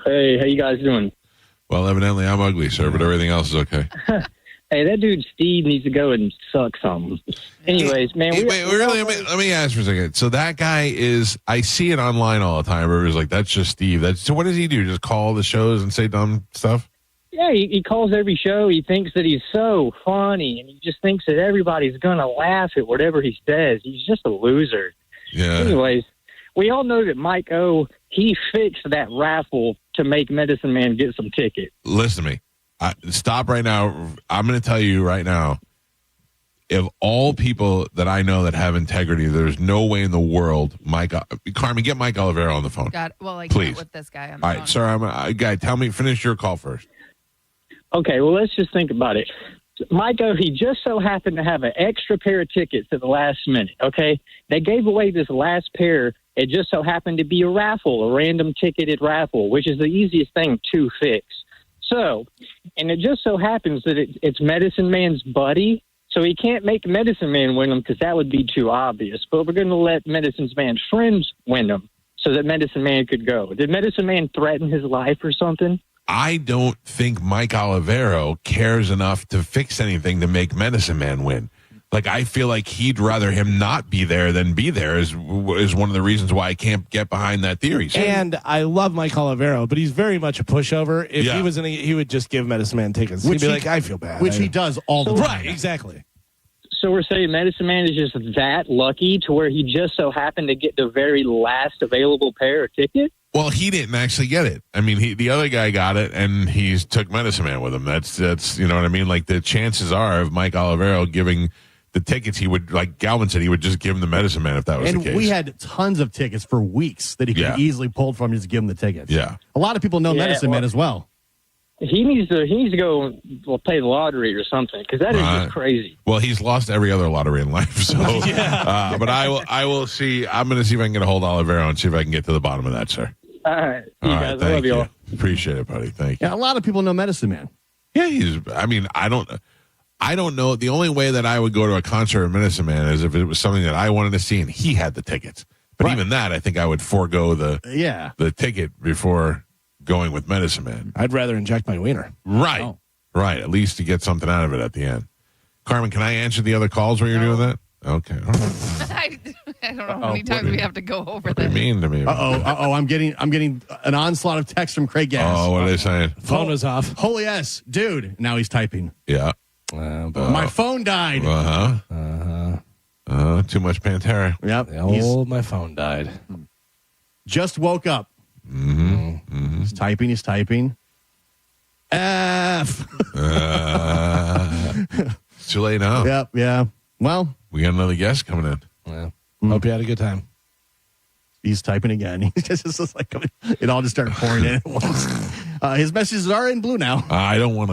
Hey, how you guys doing? Well, evidently I'm ugly, sir, but everything else is okay. Hey, that dude Steve needs to go and suck something. Anyways, man. Let me ask for a second. So that guy is, I see it online all the time. Everybody's like, that's just Steve. So what does he do? Just call the shows and say dumb stuff? Yeah, he calls every show. He thinks that he's so funny, and he just thinks that everybody's going to laugh at whatever he says. He's just a loser. Yeah. Anyways, we all know that Mike O, he fixed that raffle to make Medicine Man get some tickets. Listen to me. Stop right now. I'm going to tell you right now, of all people that I know that have integrity, there's no way in the world, Carmen, get Mike Olivero on the phone. Please. With this guy on the All phone. right, sir, guy, finish your call first. Okay, well, let's just think about it. Mike O, he just so happened to have an extra pair of tickets at the last minute, okay? They gave away this last pair. It just so happened to be a raffle, a random ticketed raffle, which is the easiest thing to fix. So, and it just so happens that it's Medicine Man's buddy, so he can't make Medicine Man win them because that would be too obvious. But we're going to let Medicine Man's friends win them so that Medicine Man could go. Did Medicine Man threaten his life or something? I don't think Mike Olivero cares enough to fix anything to make Medicine Man win. Like, I feel like he'd rather him not be there than be there is one of the reasons why I can't get behind that theory. So, And I love Mike Olivero, but he's very much a pushover. If he was he would just give Medicine Man tickets. He'd be like, I feel bad. Which he does all the time. Right, exactly. So we're saying Medicine Man is just that lucky to where he just so happened to get the very last available pair of tickets? well, he didn't actually get it. I mean, the other guy got it, and he took Medicine Man with him. That's you know what I mean? Like, the chances are of Mike Olivero giving the tickets, he would, like Galvin said, he would just give him the Medicine Man if that was the case. And we had tons of tickets for weeks that he could easily pull from just give him the tickets. Yeah. A lot of people know Medicine Man as well. He needs to go play the lottery or something because that is just crazy. Well, he's lost every other lottery in life, so. But I will see. I'm going to see if I can get a hold of Olivero and see if I can get to the bottom of that, sir. All right, All right, guys, I thank love you all. Appreciate it, buddy. Thank you. Yeah, a lot of people know Medicine Man. Yeah, I don't know. The only way that I would go to a concert of Medicine Man is if it was something that I wanted to see and he had the tickets. But even that, I think I would forego the ticket before going with Medicine Man. I'd rather inject my wiener. Right. Right. At least to get something out of it at the end. Carmen, can I answer the other calls while you're doing that? Okay. All right. I don't know how many times we have to go over What do you this. mean to me? I'm getting an onslaught of texts from Craig Gass. Oh, what are they saying? Phone is off. Holy S, dude. Now he's typing. Yeah. My phone died. Too much Pantera. Yep. My phone died. Just woke up. Mm-hmm. He's typing. F. It's too late now. Yep. Yeah. Well, we got another guest coming in. Yeah. Hope you had a good time. He's typing again. He's just like it all just started pouring in at once. His messages are in blue now. I don't want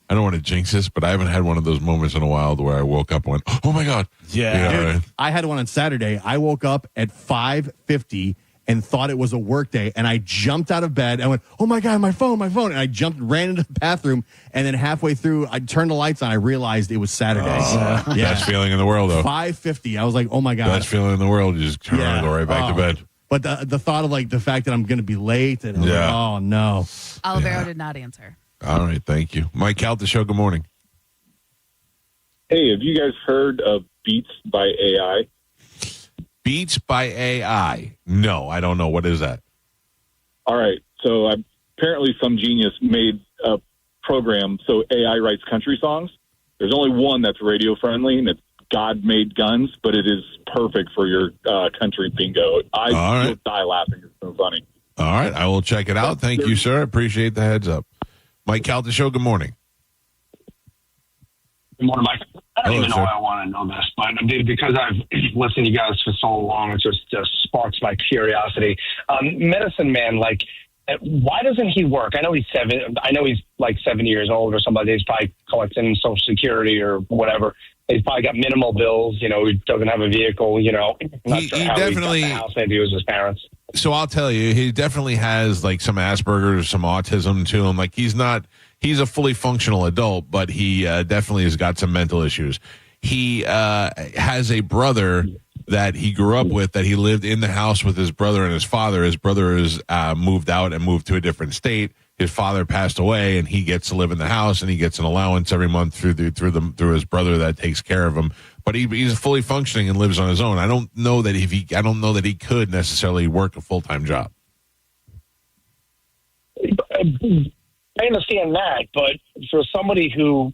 to jinx this, but I haven't had one of those moments in a while where I woke up and went, "Oh my god!" Yeah, you know, Dude, I had one on Saturday. I woke up at 5:50, and thought it was a work day. And I jumped out of bed and went, oh my God, my phone. And I ran into the bathroom. And then halfway through, I turned the lights on. I realized it was Saturday. Best feeling in the world, though. 5:50. I was like, oh my God. Best feeling in the world. You just turn around and go right back to bed. But the thought of like the fact that I'm going to be late and like, oh no. Olivero did not answer. All right. Thank you. Mike Calta Show. Good morning. Hey, have you guys heard of Beats by AI? Beats by AI. No, I don't know. What is that? All right. So apparently some genius made a program so AI writes country songs. There's only one that's radio friendly, and it's God Made Guns, but it is perfect for your country bingo. I will die laughing. It's so funny. All right. I will check it out. Thank you, sir. Appreciate the heads up. Mike Calta Show. Good morning. Good morning, Mike. I don't even know why I want to know this, but because I've listened to you guys for so long, it just sparks my curiosity. Medicine Man, like, why doesn't he work? I know he's 7. I know he's like 70 years old or something. He's probably collecting Social Security or whatever. He's probably got minimal bills. You know, he doesn't have a vehicle. You know, not sure how definitely he got the house. Maybe it was his parents. So I'll tell you, he definitely has like some Asperger's, some autism to him. Like he's a fully functional adult, but he definitely has got some mental issues. He has a brother that he grew up with, that he lived in the house with his brother and his father. His brother is moved out and moved to a different state. His father passed away, and he gets to live in the house, and he gets an allowance every month through his brother that takes care of him. But he's fully functioning and lives on his own. I don't know that he could necessarily work a full-time job. I understand that, but for somebody who,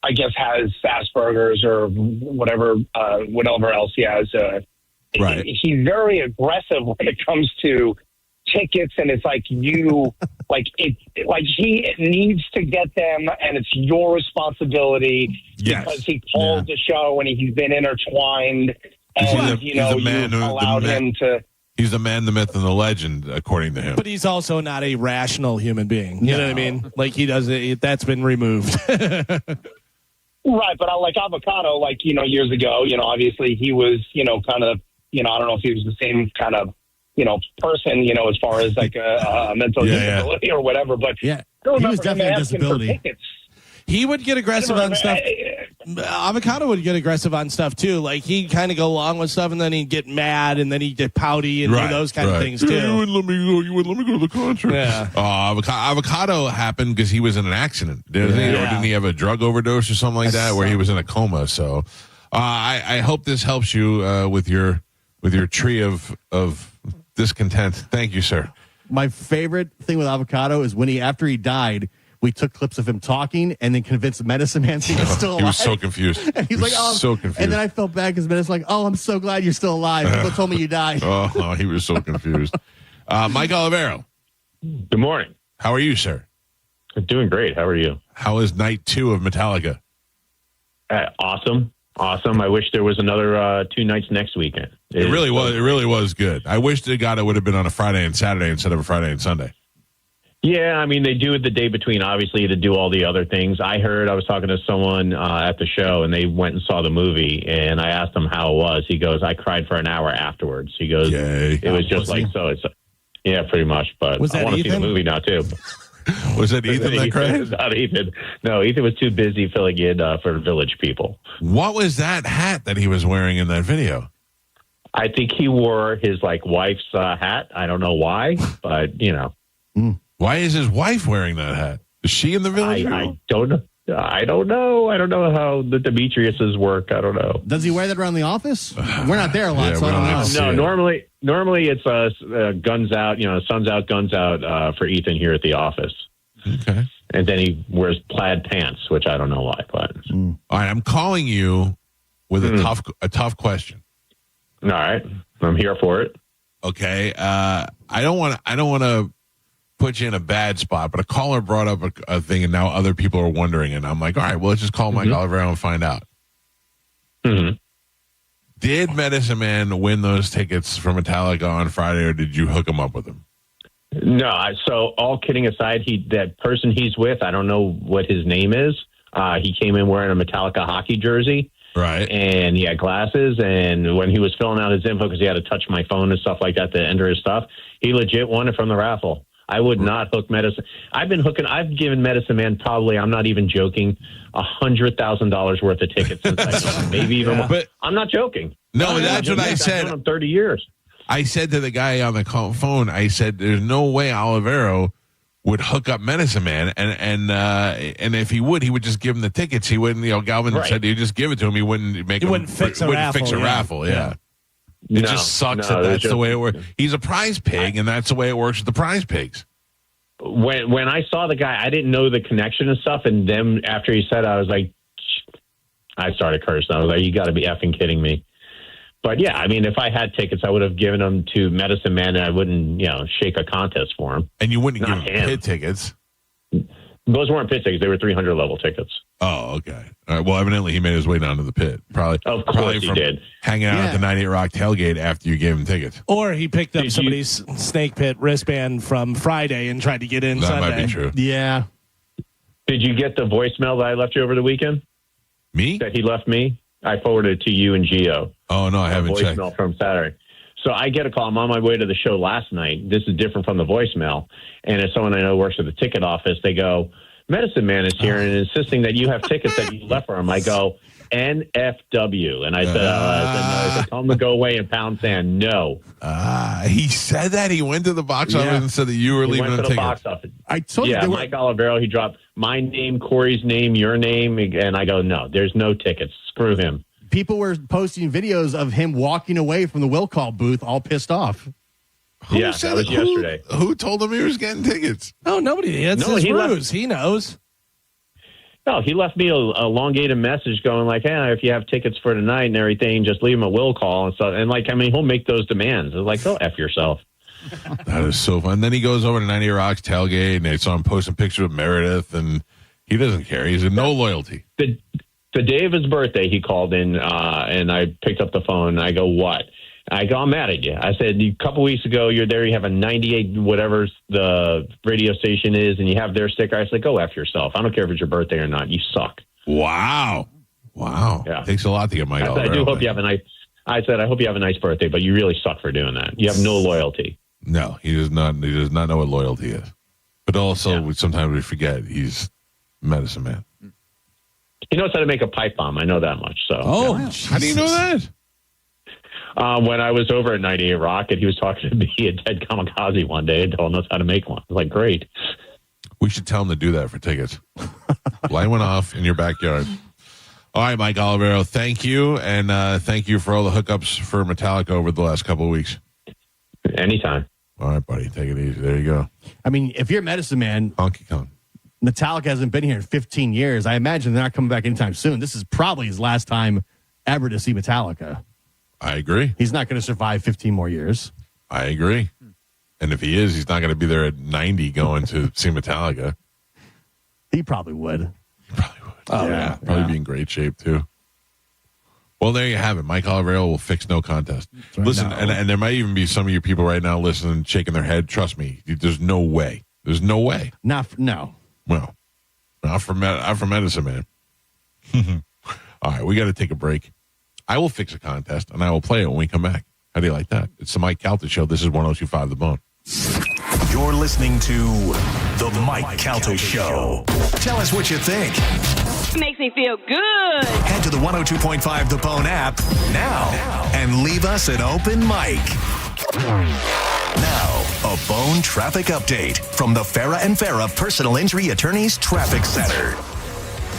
I guess, has Asperger's or whatever else he has, right. He's very aggressive when it comes to tickets, and it's like you, he needs to get them, and it's your responsibility because he called the show and he's been intertwined, and you allowed him to. He's the man, the myth, and the legend, according to him. But he's also not a rational human being. You know what I mean? Like he doesn't. That's been removed. Right, but like Avocado, years ago, obviously he was, kind of, I don't know if he was the same kind of, person, as far as like a mental disability or whatever. But he was definitely a disability. He would get aggressive on stuff. Avocado would get aggressive on stuff too. Like he'd kind of go along with stuff, and then he'd get mad, and then he'd get pouty and do those kind of things too. You wouldn't let me go. You wouldn't let me go to the concert. Yeah. Avocado happened because he was in an accident, didn't he? Or didn't he have a drug overdose or something like that, where he was in a coma? So, I hope this helps you with your tree of discontent. Thank you, sir. My favorite thing with Avocado is when after he died, we took clips of him talking and then convinced Medicine Man he was still alive. He was so confused. And he's like, so confused. And then I felt bad because Medicine's like, oh, I'm so glad you're still alive. People told me you died. Oh, no, he was so confused. Mike Olivero. Good morning. How are you, sir? I'm doing great. How are you? How is night 2 of Metallica? Awesome. I wish there was another 2 nights next weekend. It really was. It really was good. I wish it would have been on a Friday and Saturday instead of a Friday and Sunday. Yeah, I mean, they do it the day between, obviously, to do all the other things. I was talking to someone at the show, and they went and saw the movie, and I asked him how it was. He goes, I cried for an hour afterwards. He goes, it was just like, so it's, yeah, pretty much. But I want to see the movie now, too. Was that Ethan that cried? Not Ethan. No, Ethan was too busy filling in for Village People. What was that hat that he was wearing in that video? I think he wore his, wife's hat. I don't know why, but, Why is his wife wearing that hat? Is she in the Village? I don't know. I don't know. I don't know how the Demetriuses work. I don't know. Does he wear that around the office? We're not there a lot, so I don't know. No, normally it's guns out. Sun's out, guns out for Ethan here at the office. Okay. And then he wears plaid pants, which I don't know why. But all right, I'm calling you with a tough question. All right, I'm here for it. Okay. I don't want to put you in a bad spot, but a caller brought up a thing, and now other people are wondering, and I'm like, all right, well, let's just call Mike Olivero and find out. Mm-hmm. Did Medicine Man win those tickets for Metallica on Friday, or did you hook him up with him? No, so all kidding aside, that person he's with, I don't know what his name is. He came in wearing a Metallica hockey jersey, Right. And he had glasses. And when he was filling out his info, because he had to touch my phone and stuff like that to enter his stuff, he legit won it from the raffle. I would not hook Medicine. I've given Medicine Man probably, I'm not even joking, $100,000 worth of tickets since I know him. Maybe even more. But I'm not joking. No, that's what I said. I've known him 30 years. I said to the guy on the phone, I said, there's no way Olivero would hook up Medicine Man, and if he would just give him the tickets. He wouldn't, Galvin said he'd just give it to him. He wouldn't fix a raffle. Yeah. It just sucks that that's the way it works. He's a prize pig, and that's the way it works with the prize pigs. When I saw the guy, I didn't know the connection and stuff, and then after he said it, I was like, I started cursing. I was like, you got to be effing kidding me. But yeah, I mean, if I had tickets, I would have given them to Medicine Man, and I wouldn't, shake a contest for him. And you wouldn't give him pit tickets. Those weren't pit tickets; they were 300 level tickets. Oh, okay. All right. Well, evidently he made his way down to the pit. Probably he did. Hanging out at the 98 Rock tailgate after you gave him tickets. Or he picked up somebody's snake pit wristband from Friday and tried to get in Sunday. That might be true. Yeah. Did you get the voicemail that I left you over the weekend? Me? That he left me? I forwarded it to you and Gio. Oh, no, I haven't checked. Voicemail from Saturday. So I get a call. I'm on my way to the show last night. This is different from the voicemail. And as someone I know works at the ticket office, they go, Medicine Man is here and insisting that you have tickets that you left for him. I go, NFW. And I said, no. Tell him to go away and pound sand. No. He said that? He went to the box office and said that you were leaving him tickets. Box office. I told you. Mike Olivero, he dropped my name, Corey's name, your name. And I go, no, there's no tickets. Screw him. People were posting videos of him walking away from the will call booth all pissed off. That was yesterday. Who told him he was getting tickets? Oh, nobody. It's his ruse. He knows. No, he left me a elongated message going like, hey, if you have tickets for tonight and everything, just leave him a will call and stuff. And he'll make those demands. It's like, go F yourself. That is so fun. Then he goes over to 98 Rock's tailgate and they saw him posting pictures of Meredith and he doesn't care. He's no loyalty. The day of his birthday, he called in and I picked up the phone and I go, what? I go, I'm mad at you. I said, a couple weeks ago, you're there, you have a 98, whatever the radio station is, and you have their sticker. I said, go F yourself. I don't care if it's your birthday or not. You suck. Wow. Yeah. Takes a lot to get Mike Olivero. I do hope you have a nice, I said, I hope you have a nice birthday, but you really suck for doing that. You have no loyalty. No, he does not know what loyalty is. But also, sometimes we forget he's Medicine Man. He knows how to make a pipe bomb. I know that much. So, how do you know that? When I was over at 98 Rock, and he was talking to me at Ted Kamikaze one day and told us how to make one. I was like, great. We should tell him to do that for tickets. Line one off in your backyard. All right, Mike Olivero, thank you. And thank you for all the hookups for Metallica over the last couple of weeks. Anytime. All right, buddy. Take it easy. There you go. I mean, if you're Medicine Man, Honky Kong. Metallica hasn't been here in 15 years. I imagine they're not coming back anytime soon. This is probably his last time ever to see Metallica. I agree. He's not going to survive 15 more years. I agree. And if he is, he's not going to be there at 90 going to see Metallica. He probably would. He probably would. Oh, yeah. Probably be in great shape, too. Well, there you have it. Mike Olivero will fix no contest. Right. Listen, and there might even be some of you people right now listening, shaking their head. Trust me, there's no way. There's no way. No. Well, not for Medicine Man. All right, we got to take a break. I will fix a contest, and I will play it when we come back. How do you like that? It's the Mike Calta Show. This is 102.5 The Bone. You're listening to The Mike Calta Show. Tell us what you think. Makes me feel good. Head to the 102.5 The Bone app now and leave us an open mic. Now, a Bone traffic update from the Farah and Farah Personal Injury Attorneys Traffic Center.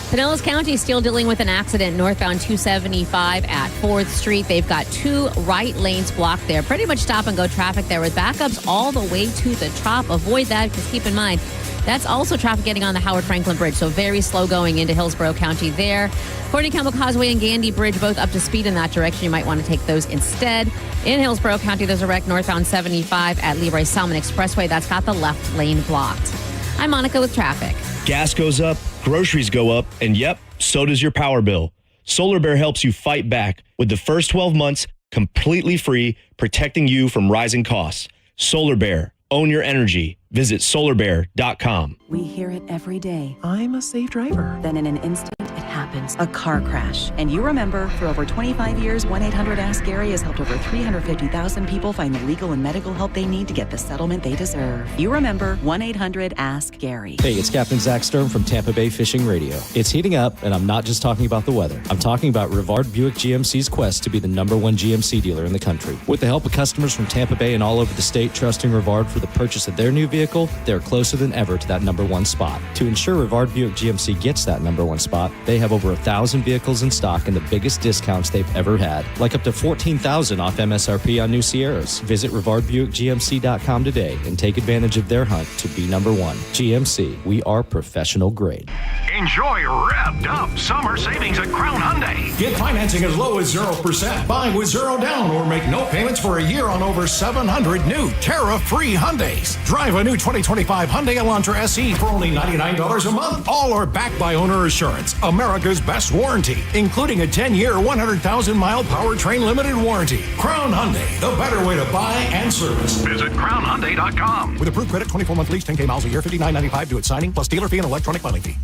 Pinellas County is still dealing with an accident northbound 275 at 4th Street. They've got 2 right lanes blocked there. Pretty much stop-and-go traffic there with backups all the way to the top. Avoid that because keep in mind, that's also traffic getting on the Howard Franklin Bridge, so very slow going into Hillsborough County there. Courtney Campbell Causeway and Gandy Bridge both up to speed in that direction. You might want to take those instead. In Hillsborough County, there's a wreck northbound 75 at Leroy Salmon Expressway. That's got the left lane blocked. I'm Monica with traffic. Gas goes up, groceries go up, and yep, so does your power bill. Solar Bear helps you fight back with the first 12 months completely free, protecting you from rising costs. Solar Bear, own your energy. Visit solarbear.com. We hear it every day. I'm a safe driver. Then in an instant, it happens. happens, a car crash, and you remember for over 25 years, 1-800-ASK-GARY has helped over 350,000 people find the legal and medical help they need to get the settlement they deserve. You remember 1-800-ASK-GARY. Hey, it's Captain Zach Sturm from Tampa Bay Fishing Radio. It's heating up, and I'm not just talking about the weather. I'm talking about Rivard Buick GMC's quest to be the #1 GMC dealer in the country. With the help of customers from Tampa Bay and all over the state trusting Rivard for the purchase of their new vehicle, they're closer than ever to that #1 spot. To ensure Rivard Buick GMC gets that #1 spot, they have over 1,000 vehicles in stock and the biggest discounts they've ever had, like up to $14,000 off MSRP on new Sierras. Visit RivardBuickGMC.com today and take advantage of their hunt to be #1. GMC, we are professional grade. Enjoy revved up summer savings at Crown Hyundai. Get financing as low as 0%. Buy with 0 down or make no payments for a year on over 700 new tariff-free Hyundais. Drive a new 2025 Hyundai Elantra SE for only $99 a month. All are backed by Owner Assurance, America's best warranty, including a 10-year, 100,000-mile powertrain limited warranty. Crown Hyundai, the better way to buy and service. Visit CrownHyundai.com. With approved credit, 24-month lease, 10K miles a year, $59.95 due at signing, plus dealer fee and electronic filing fee.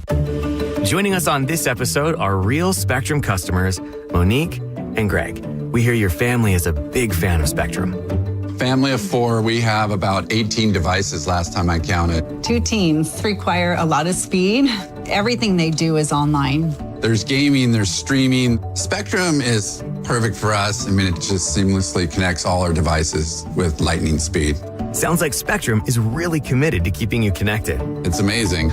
Joining us on this episode are real Spectrum customers, Monique and Greg. We hear your family is a big fan of Spectrum. Family of 4, we have about 18 devices last time I counted. 2 teens require a lot of speed. Everything they do is online. There's gaming, there's streaming. Spectrum is perfect for us. I mean, it just seamlessly connects all our devices with lightning speed. Sounds like Spectrum is really committed to keeping you connected. It's amazing.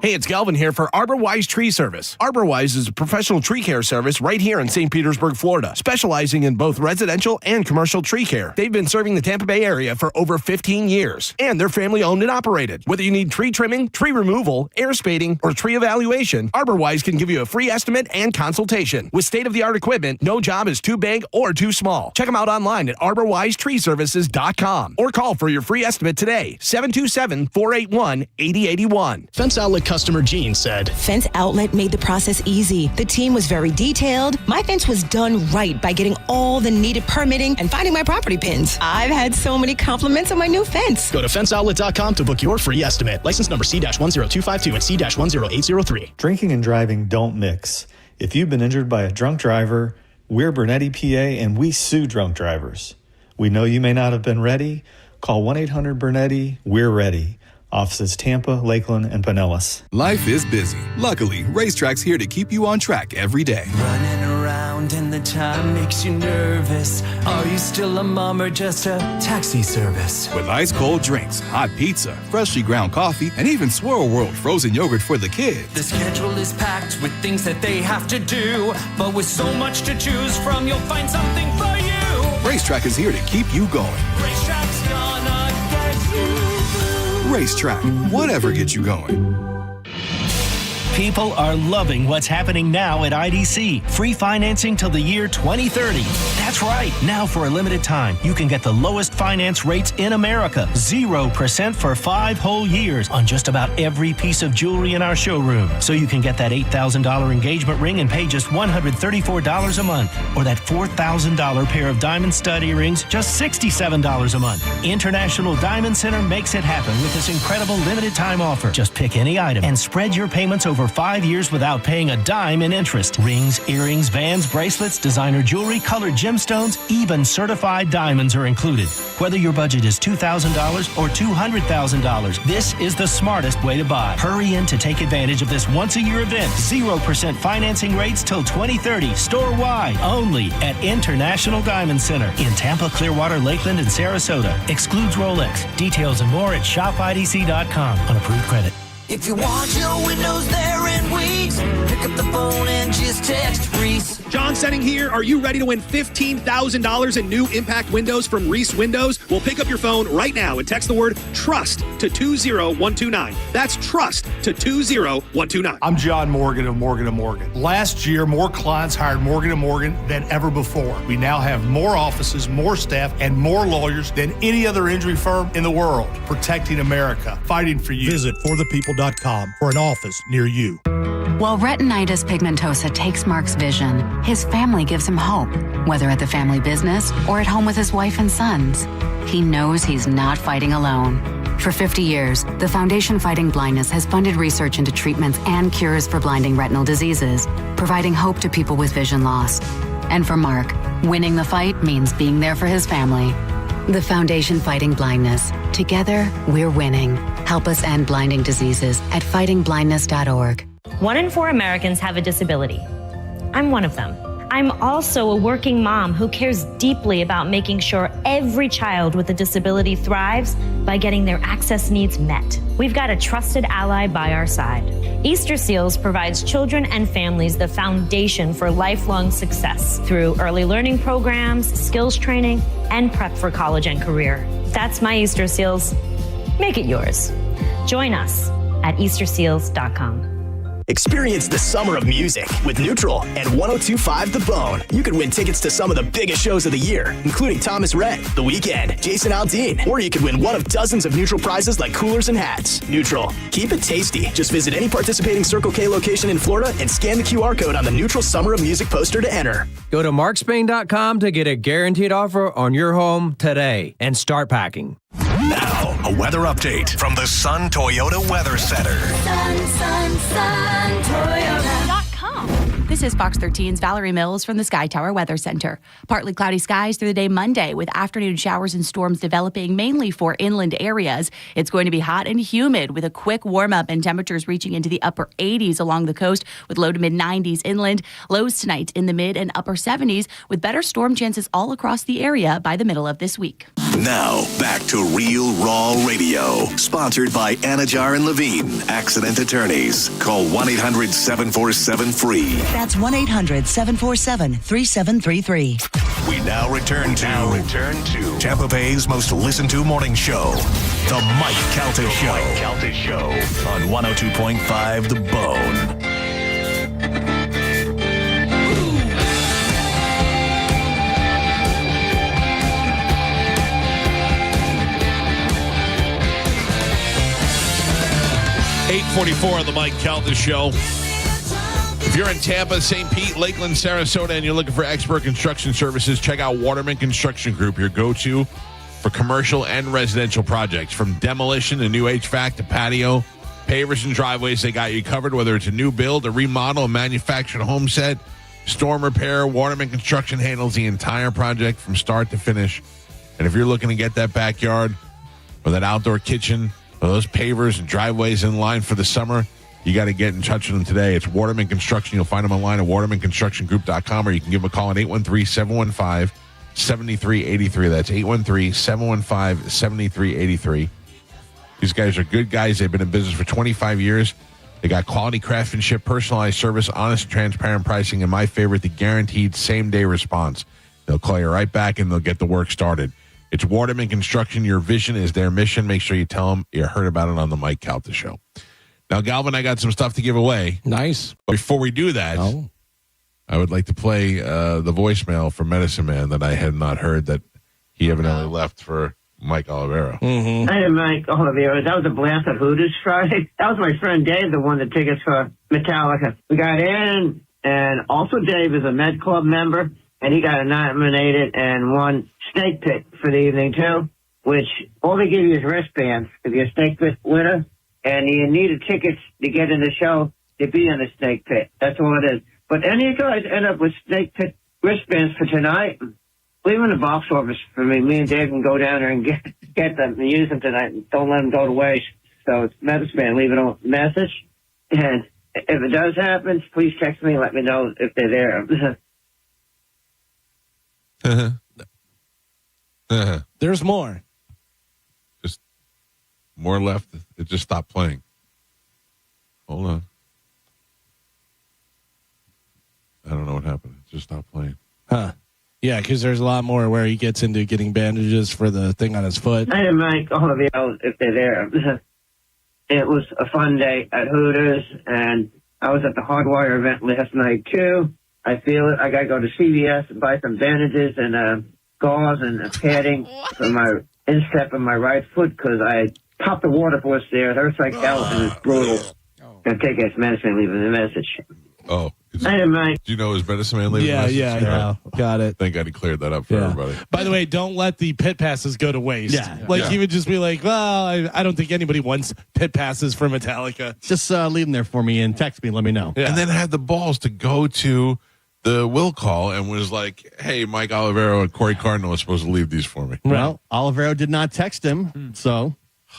Hey, it's Galvin here for ArborWise Tree Service. ArborWise is a professional tree care service right here in St. Petersburg, Florida, specializing in both residential and commercial tree care. They've been serving the Tampa Bay area for over 15 years, and they're family owned and operated. Whether you need tree trimming, tree removal, air spading, or tree evaluation, ArborWise can give you a free estimate and consultation. With state-of-the-art equipment, no job is too big or too small. Check them out online at arborwisetreeservices.com or call for your free estimate today, 727-481-8081. Fence Outlet customer Jean said, Fence Outlet made the process easy. The team was very detailed. My fence was done right by getting all the needed permitting and finding my property pins. I've had so many compliments on my new fence. Go to fenceoutlet.com to book your free estimate. License number C-10252 and C-10803. Drinking and driving don't mix. If you've been injured by a drunk driver, we're Bernetti PA and we sue drunk drivers. We know you may not have been ready. Call 1-800-BERNETTI. We're ready. Offices Tampa, Lakeland, and Pinellas. Life is busy. Luckily, Racetrack's here to keep you on track every day. Running around and the time makes you nervous. Are you still a mom or just a taxi service? With ice-cold drinks, hot pizza, freshly ground coffee, and even Swirl World frozen yogurt for the kids. The schedule is packed with things that they have to do. But with so much to choose from, you'll find something for you. Racetrack is here to keep you going. Racetrack's gonna get you. Racetrack, whatever gets you going. People are loving what's happening now at IDC. Free financing till the year 2030. That's right. Now for a limited time, you can get the lowest finance rates in America. 0% for 5 whole years on just about every piece of jewelry in our showroom. So you can get that $8,000 engagement ring and pay just $134 a month. Or that $4,000 pair of diamond stud earrings, just $67 a month. International Diamond Center makes it happen with this incredible limited time offer. Just pick any item and spread your payments over 5 years without paying a dime in interest. Rings, earrings, bands, bracelets, designer jewelry, colored gemstones, even certified diamonds are included. Whether your budget is $2,000 or $200,000, this is the smartest way to buy. Hurry in to take advantage of this once-a-year event. 0% financing rates till 2030, store-wide, only at International Diamond Center in Tampa, Clearwater, Lakeland, and Sarasota. Excludes Rolex. Details and more at shopidc.com on approved credit. If you want your windows there in weeks, pick up the phone and just text Reese. John Setting here. Are you ready to win $15,000 in new impact windows from Reese Windows? Well, pick up your phone right now and text the word TRUST to 20129. That's TRUST to 20129. I'm John Morgan of Morgan & Morgan. Last year, more clients hired Morgan & Morgan than ever before. We now have more offices, more staff, and more lawyers than any other injury firm in the world. Protecting America. Fighting for you. Visit forthepeople.com for an office near you. While retinitis pigmentosa takes Mark's vision, his family gives him hope, whether at the family business or at home with his wife and sons. He knows he's not fighting alone. For 50 years, the Foundation Fighting Blindness has funded research into treatments and cures for blinding retinal diseases, providing hope to people with vision loss. And for Mark, winning the fight means being there for his family. The Foundation Fighting Blindness. Together, we're winning. Help us end blinding diseases at fightingblindness.org. 1 in 4 Americans have a disability. I'm one of them. I'm also a working mom who cares deeply about making sure every child with a disability thrives by getting their access needs met. We've got a trusted ally by our side. Easter Seals provides children and families the foundation for lifelong success through early learning programs, skills training, and prep for college and career. That's my Easter Seals. Make it yours. Join us at easterseals.com. Experience the summer of music with Neutral and 102.5 The Bone. You could win tickets to some of the biggest shows of the year, including Thomas Rhett, The Weeknd, Jason Aldean, or you could win one of dozens of Neutral prizes like coolers and hats. Neutral. Keep it tasty. Just visit any participating Circle K location in Florida and scan the QR code on the Neutral Summer of Music poster to enter. Go to markspain.com to get a guaranteed offer on your home today and start packing. Now, a weather update from the Sun Toyota Weather Center. Toyota.com. This is Fox 13's Valerie Mills from the Sky Tower Weather Center. Partly cloudy skies through the day Monday with afternoon showers and storms developing mainly for inland areas. It's going to be hot and humid with a quick warm up and temperatures reaching into the upper 80s along the coast with low to mid 90s inland. Lows tonight in the mid and upper 70s with better storm chances all across the area by the middle of this week. Now, back to Real Raw Radio, sponsored by Anajar and Levine, accident attorneys. Call 1-800-747-FREE. That's 1-800-747-3733. We now return to Tampa Bay's most listened to morning show, The Mike Calta Show. On 102.5 The Bone. 8:44 on the Mike Calta Show. If you're in Tampa, St. Pete, Lakeland, Sarasota, and you're looking for expert construction services, check out Waterman Construction Group, your go-to for commercial and residential projects. From demolition to new HVAC to patio, pavers and driveways, they got you covered, whether it's a new build, a remodel, a manufactured home set, storm repair. Waterman Construction handles the entire project from start to finish. And if you're looking to get that backyard or that outdoor kitchen, those pavers and driveways in line for the summer, you got to get in touch with them today. It's Waterman Construction. You'll find them online at watermanconstructiongroup.com, or you can give them a call at 813-715-7383. That's 813-715-7383. These guys are good guys. They've been in business for 25 years. They got quality craftsmanship, personalized service, honest, transparent pricing, and my favorite, the guaranteed same-day response. They'll call you right back, and they'll get the work started. It's Waterman Construction. Your vision is their mission. Make sure you tell them you heard about it on the Mike Calta Show. Now, Galvin, I got some stuff to give away. Nice. But before we do that, I would like to play the voicemail from Medicine Man that I had not heard that he evidently left for Mike Olivero. Mm-hmm. Hey, Mike Olivero. That was a blast at Hooters Friday. That was my friend Dave that won the tickets for Metallica. We got in, and also Dave is a Med Club member, and he got nominated and won Snake Pit for the evening, too, which all they give you is wristbands if you're a Snake Pit winner, and you needed tickets to get in the show to be in the Snake Pit. That's all it is. But any of you guys end up with Snake Pit wristbands for tonight, leave them in the box office for me. Me and Dave can go down there and get them and use them tonight. Don't let them go to waste. So it's Medicine Man. Leave it on message. And if it does happen, please text me and let me know if they're there. There's more. Just more left. It just stopped playing. Hold on. I don't know what happened. It just stopped playing. Huh. Yeah, because there's a lot more where he gets into getting bandages for the thing on his foot. Hey, Mike, all of you, if they're there. It was a fun day at Hooters, and I was at the Hardwire event last night, too. I feel it. I got to go to CVS and buy some bandages and gauze and padding for my instep in my right foot because I popped the water force there. It hurts like hell, and it's brutal. Gonna take his medicine, leaving the message. Oh, Hey, Mike. Do you know his medicine man leaving? Yeah. Got it. Thank God he cleared that up for everybody. By the way, don't let the pit passes go to waste. Yeah. He would just be like, well, I don't think anybody wants pit passes for Metallica. Just leave them there for me and text me. Let me know. And then had the balls to go to the will call and was like, hey, Mike Olivero and Corey Cardinal are supposed to leave these for me. Well, Olivero did not text him, so.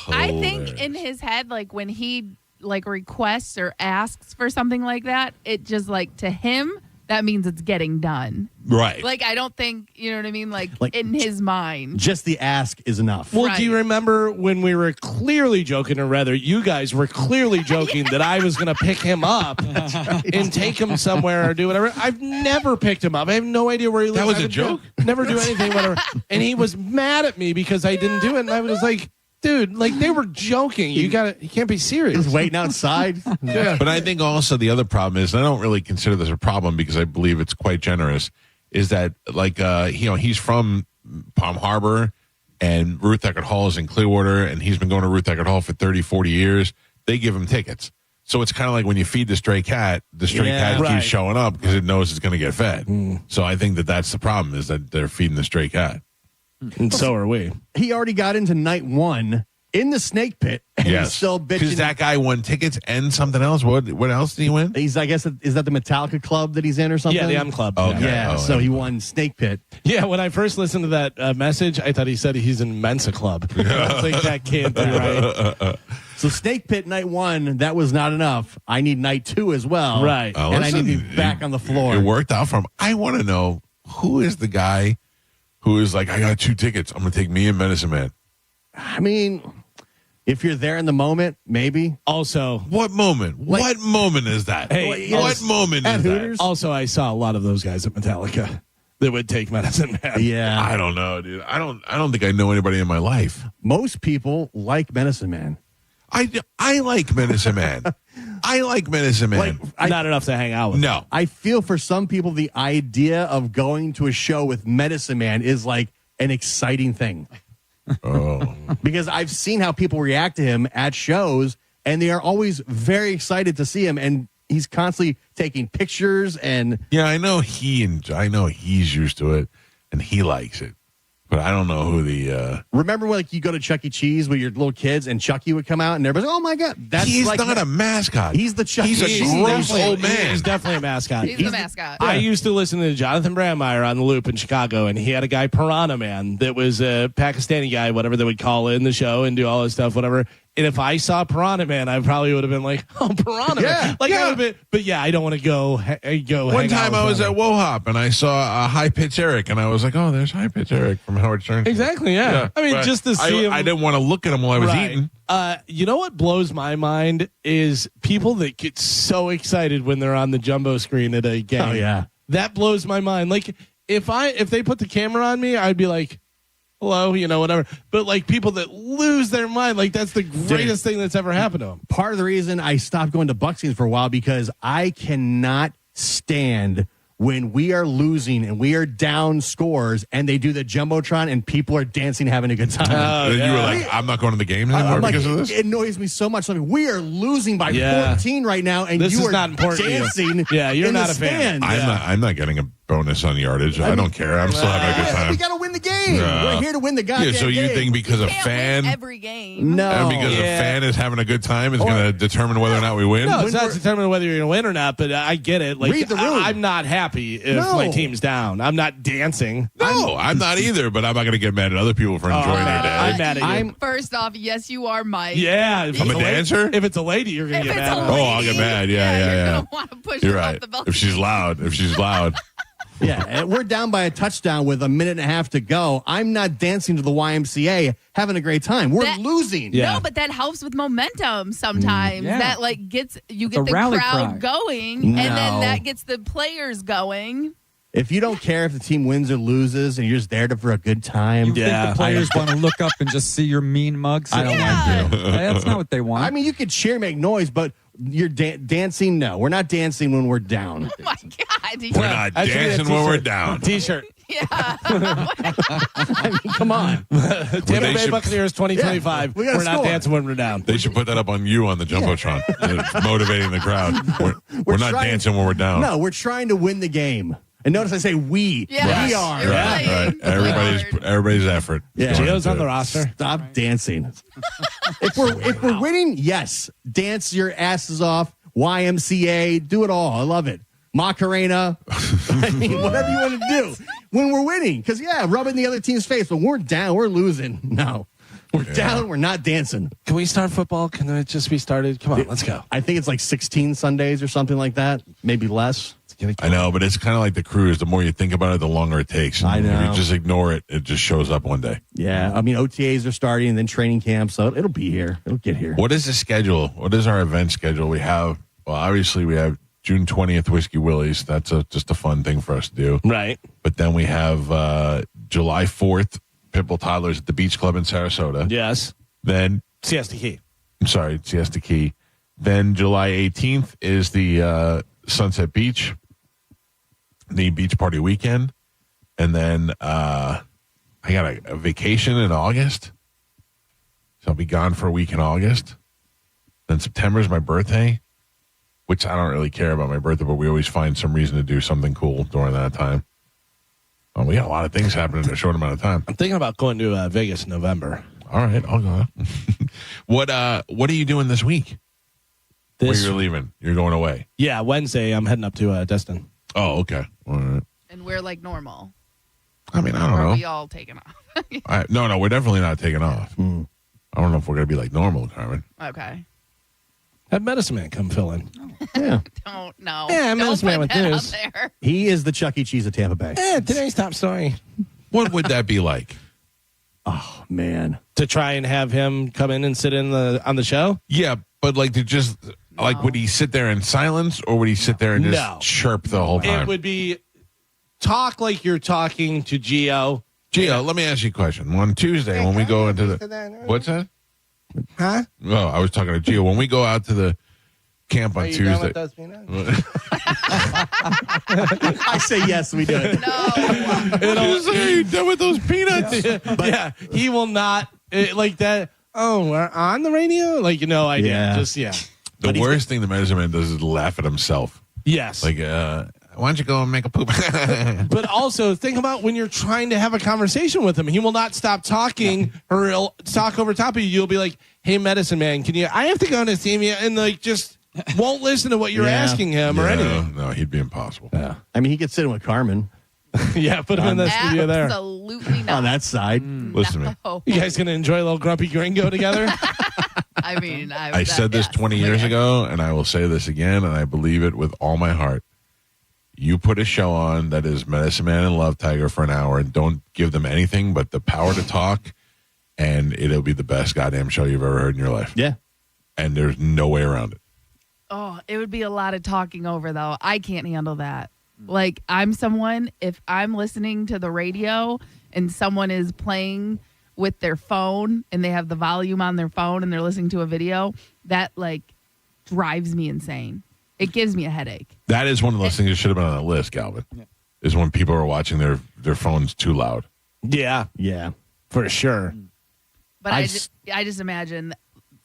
I think in his head, like when he requests or asks for something like that, it just to him, that means it's getting done. Right. I don't think, you know what I mean? Like in his mind. Just the ask is enough. Well, do you remember when we were clearly joking, or rather, you guys were clearly joking that I was going to pick him up and take him somewhere or do whatever? I've never picked him up. I have no idea where he lives. That was a joke? Never do anything, whatever. And he was mad at me because I didn't do it. And I was like, dude, they were joking. You can't be serious. Just waiting outside. Yeah. But I think also the other problem is, and I don't really consider this a problem because I believe it's quite generous, is that he's from Palm Harbor and Ruth Eckerd Hall is in Clearwater and he's been going to Ruth Eckerd Hall for 30, 40 years. They give him tickets. So it's kind of like when you feed the stray cat keeps showing up because it knows it's going to get fed. So I think that's the problem, is that they're feeding the stray cat. And so are we. He already got into night one in the snake pit. And he's still bitching. Because that guy won tickets and something else. What else did he win? I guess, is that the Metallica club that he's in or something? Yeah, the M Club. Okay. Yeah, so he won snake pit. Yeah, when I first listened to that message, I thought he said he's in Mensa Club. I was like, that can't be right. So snake pit night one, that was not enough. I need night two as well. Right. And I need to be back on the floor. It worked out for him. I want to know, who is the guy who is like, I got 2 tickets. I'm going to take me and Medicine Man. I mean, if you're there in the moment, maybe. Also, what moment? What moment is that? Hey, what moment is Hooters? That? Also, I saw a lot of those guys at Metallica that would take Medicine Man. Yeah. I don't know, dude. I don't think I know anybody in my life. Most people like Medicine Man. I like Medicine Man. I like Medicine Man. Not enough to hang out with. No. I feel for some people the idea of going to a show with Medicine Man is like an exciting thing. Oh. Because I've seen how people react to him at shows, and they are always very excited to see him, and he's constantly taking pictures and I know he's used to it and he likes it. But I don't know who the... Remember when you go to Chuck E. Cheese with your little kids and Chucky would come out and everybody's like, oh my God. He's not a mascot. He's the Chucky. He's a gross old man. He's definitely a mascot. He's the mascot. I used to listen to Jonathan Brandmeier on the Loop in Chicago, and he had a guy, Piranha Man, that was a Pakistani guy, whatever, that would call in the show and do all this stuff, whatever. And if I saw Piranha Man, I probably would have been like, oh, Piranha Man. I would have been, but I don't want to go One time I was at WoHop and I saw a High Pitch Eric and I was like, oh, there's High Pitch Eric from Howard Stern. Exactly, yeah. I mean, just to see him. I didn't want to look at him while I was eating. You know what blows my mind is people that get so excited when they're on the jumbo screen at a game. Oh, yeah. That blows my mind. Like, if they put the camera on me, I'd be like, hello, whatever. But people that lose their mind, that's the greatest thing that's ever happened to them. Part of the reason I stopped going to Bucks games for a while, because I cannot stand when we are losing and we are down scores and they do the Jumbotron and people are dancing, having a good time. You were like, I'm not going to the game anymore because of this? It annoys me so much. We are losing by 14 right now, and this you is are not important dancing. Yeah, you're in not the a fan. I'm not getting a bonus on yardage. I don't care. I'm still having a good time. We got to win the game. We're here to win the goddamn game. So you think because a Can't fan... win every game. No. And because a fan is having a good time is going to determine whether or not we win? No, it's not determining whether you're going to win or not, but I get it. Read the room. I'm not happy if my team's down. I'm not dancing. No, I'm not either, but I'm not going to get mad at other people for enjoying their day. I'm mad at you. First off, yes, you are, Mike. Yeah. I'm a dancer? If it's a lady, you're going to get mad. Oh, I'll get mad. Yeah. You're going to want to push You're her right. off the belt. If she's loud. Yeah, and we're down by a touchdown with a minute and a half to go. I'm not dancing to the YMCA, having a great time. We're losing. No, but that helps with momentum sometimes. That gets the crowd going, and then that gets the players going. If you don't care if the team wins or loses and you're just there for a good time. You think the players want to look up and just see your mean mugs? I don't want to. That's not what they want. I mean, you could cheer, make noise, but you're dancing. No, we're not dancing when we're down. Oh my God. We're not dancing when we're down. T-shirt. Yeah. I mean, come on. Tampa Bay Buccaneers 2025. We gotta We're not score. dancing when we're down. They should put that up on you on the Jumbotron. It's motivating the crowd. We're not dancing when we're down. No, we're trying to win the game. And notice I say we. Yes, We are. you're Right. Everybody's effort. Yeah. Gio's on the roster. Stop dancing. if we're winning, yes. Dance your asses off. YMCA. Do it all. I love it. Macarena. I mean, whatever you want to do when we're winning. Because, rub it in the other team's face. But when we're down, we're losing. No. We're down. We're not dancing. Can we start football? Can it just be started? Come on, let's go. I think it's like 16 Sundays or something like that. Maybe less. I know, but it's kind of like the cruise. The more you think about it, the longer it takes. And I know. If you just ignore it, it just shows up one day. Yeah. I mean, OTAs are starting and then training camp. So it'll be here. It'll get here. What is the schedule? What is our event schedule? We have, obviously we have June 20th, Whiskey Willie's. That's just a fun thing for us to do. Right. But then we have July 4th, Pitbull Toddlers at the Beach Club in Sarasota. Yes. Then Siesta Key. Siesta Key. Then July 18th is the Sunset Beach, the beach party weekend. And then I got a vacation in August. So I'll be gone for a week in August. Then September is my birthday, which I don't really care about my birthday, but we always find some reason to do something cool during that time. We got a lot of things happening in a short amount of time. I'm thinking about going to Vegas in November. All right, I'll go. What are you doing this week? Where you're leaving? You're going away? Yeah, Wednesday I'm heading up to Destin. Oh, okay. All right. And we're like normal. I mean, I don't Or know. are we all taking off? No, we're definitely not taking off. I don't know if we're going to be like normal, Carmen. Okay. Have Medicine Man come fill in. Yeah. Don't know. Yeah, Don't Medicine Man put with that news. out there. He is the Chuck E. Cheese of Tampa Bay. Today's top story. What would that be like? Oh, man. To try and have him come in and sit on the show? Yeah, but like to just, like, would he sit there in silence or would he sit there and just chirp the whole time? It would be talk like you're talking to Gio. Gio, let me ask you a question. On Tuesday, when we go into the... What's that? Huh? Oh, I was talking to Gio. When we go out to the camp on Tuesday... I say yes, we do it. Are you done with those peanuts? Yeah, he will not like that. Oh, we're on the radio? Like, no idea. Yeah. Just, yeah. The worst thing the medicine man does is laugh at himself. Yes. Like, why don't you go and make a poop? But also, think about when you're trying to have a conversation with him. He will not stop talking, or he'll talk over top of you. You'll be like, hey, medicine man, I have to go to see you, and like just won't listen to what you're asking him or anything. No, he'd be impossible. Yeah. I mean, he could sit in with Carmen. Yeah, put him in the studio there. Absolutely not. On that side. Listen to me. No. You guys going to enjoy a little Grumpy Gringo together? I mean, I said this 20 years ago, and I will say this again, and I believe it with all my heart. You put a show on that is Medicine Man and Love Tiger for an hour and don't give them anything but the power to talk, and it'll be the best goddamn show you've ever heard in your life. Yeah. And there's no way around it. Oh, it would be a lot of talking over, though. I can't handle that. Like, I'm someone, if I'm listening to the radio and someone is playing with their phone and they have the volume on their phone and they're listening to a video, that, like, drives me insane. It gives me a headache. That is one of those things that should have been on the list, Galvin, is when people are watching their phones too loud. Yeah. Yeah. For sure. But I just imagine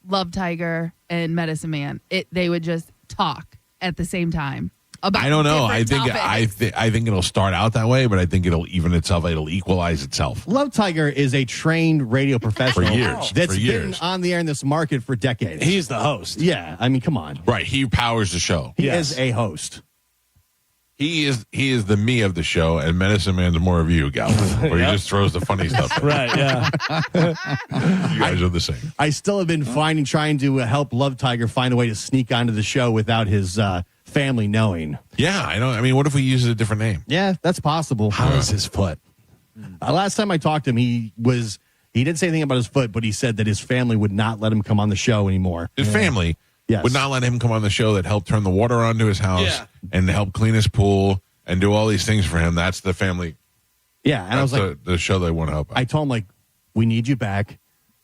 Love Tiger and Medicine Man, they would just talk at the same time. I don't know. I different think I think it'll start out that way, but I think it'll even itself. It'll equalize itself. Love Tiger is a trained radio professional For years. That's For years. been on the air in this market for decades. He's the host. Yeah, I mean, come on. Right. He powers the show. He is a host. He is the me of the show, and Medicine Man's more of you, Galvin, where he just throws the funny stuff. Right, yeah. You guys are the same. I still have been trying to help Love Tiger find a way to sneak onto the show without his family knowing. Yeah, I know. I mean, what if we use a different name? Yeah, that's possible. How is his foot? Last time I talked to him, he didn't say anything about his foot, but he said that his family would not let him come on the show anymore. His family would not let him come on the show that helped turn the water onto his house and help clean his pool and do all these things for him. That's the family. Yeah, and I was like, the show they want to help out. I told him, like, we need you back.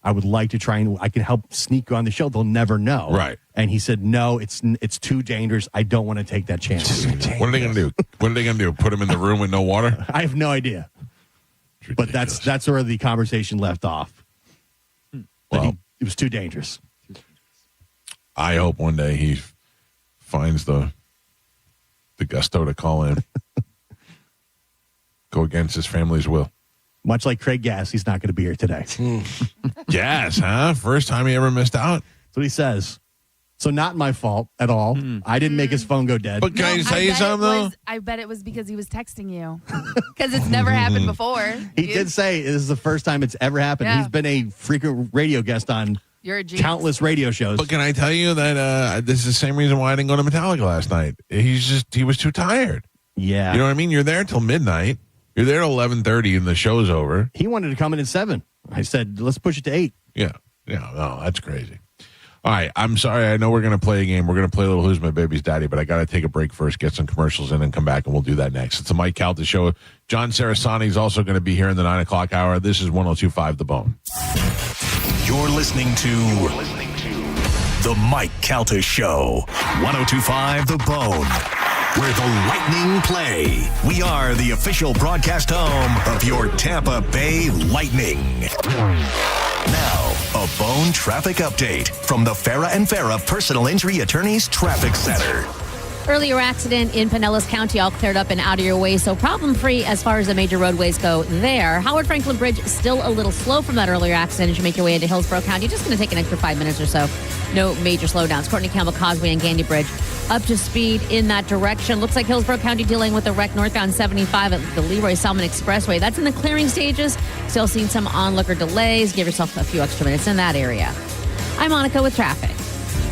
I would like to try and I can help sneak you on the show. They'll never know. Right. And he said, no, it's too dangerous. I don't want to take that chance. What are they going to do? What are they going to do? Put him in the room with no water? I have no idea. But that's where the conversation left off. Well, it was too dangerous. I hope one day he finds the gusto to call in. Go against his family's will. Much like Craig Gass, he's not going to be here today. Gass, huh? First time he ever missed out? That's what he says. So not my fault at all. I didn't make his phone go dead. But can I tell you something, though? I bet it was because he was texting you. Because it's never happened before. He did say this is the first time it's ever happened. Yeah. He's been a frequent radio guest on You're a genius. countless radio shows. But can I tell you that this is the same reason why I didn't go to Metallica last night? He was too tired. Yeah. You know what I mean? You're there till midnight. You're there till 11:30 and the show's over. He wanted to come in at 7. I said, let's push it to 8. Yeah. Yeah. No, that's crazy. All right. I'm sorry. I know we're going to play a game. We're going to play a little Who's My Baby's Daddy, but I got to take a break first, get some commercials in, and come back, and we'll do that next. It's the Mike Calta Show. John Sarasani is also going to be here in the 9 o'clock hour. This is 102.5 The Bone. You're listening to The Mike Calta Show. 102.5 The Bone, where the Lightning play. We are the official broadcast home of your Tampa Bay Lightning. Now, a Bone traffic update from the Farah and Farah Personal Injury Attorneys Traffic Center. Earlier accident in Pinellas County, all cleared up and out of your way, so problem-free as far as the major roadways go there. Howard Franklin Bridge still a little slow from that earlier accident as you make your way into Hillsborough County. Just going to take an extra 5 minutes or so. No major slowdowns. Courtney Campbell Causeway and Gandy Bridge up to speed in that direction. Looks like Hillsborough County dealing with a wreck northbound 75 at the Leroy Salmon Expressway. That's in the clearing stages. Still seeing some onlooker delays. Give yourself a few extra minutes in that area. I'm Monica with traffic.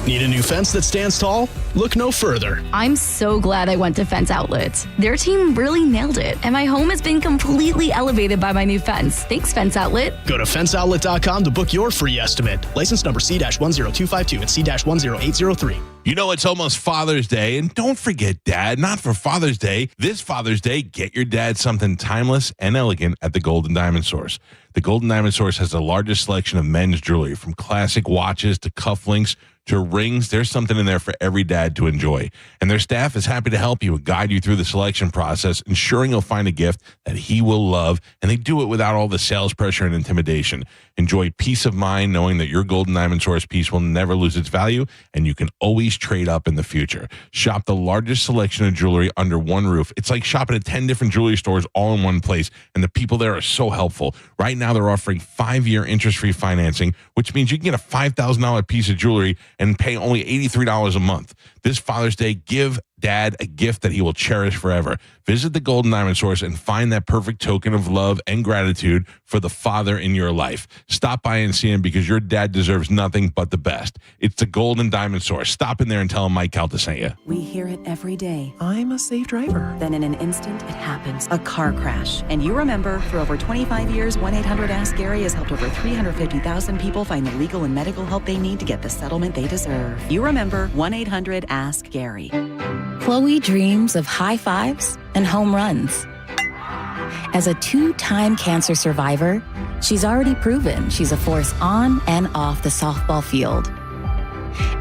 Need a new fence that stands tall? Look no further. I'm so glad I went to Fence Outlet. Their team really nailed it, and my home has been completely elevated by my new fence. Thanks, Fence Outlet. Go to fenceoutlet.com to book your free estimate. License number C-10252 and C-10803. You know, it's almost Father's Day, and don't forget, Dad, not for Father's Day. This Father's Day, get your dad something timeless and elegant at the Golden Diamond Source. The Golden Diamond Source has the largest selection of men's jewelry, from classic watches to cufflinks to rings. There's something in there for every dad to enjoy. And their staff is happy to help you and guide you through the selection process, ensuring you'll find a gift that he will love. And they do it without all the sales pressure and intimidation. Enjoy peace of mind knowing that your Golden Diamond Source piece will never lose its value, and you can always trade up in the future. Shop the largest selection of jewelry under one roof. It's like shopping at 10 different jewelry stores all in one place, and the people there are so helpful. Right now, they're offering 5-year interest-free financing, which means you can get a $5,000 piece of jewelry and pay only $83 a month. This Father's Day, give Dad a gift that he will cherish forever. Visit the Golden Diamond Source and find that perfect token of love and gratitude for the father in your life. Stop by and see him, because your dad deserves nothing but the best. It's the Golden Diamond Source. Stop in there and tell him Mike Calta sent you. We hear it every day. I'm a safe driver. Then in an instant, it happens. A car crash. And you remember, for over 25 years, 1-800-ASK-GARY has helped over 350,000 people find the legal and medical help they need to get the settlement they deserve. You remember 1-800-ASK-GARY. Chloe dreams of high fives and home runs. As a 2-time cancer survivor, she's already proven she's a force on and off the softball field.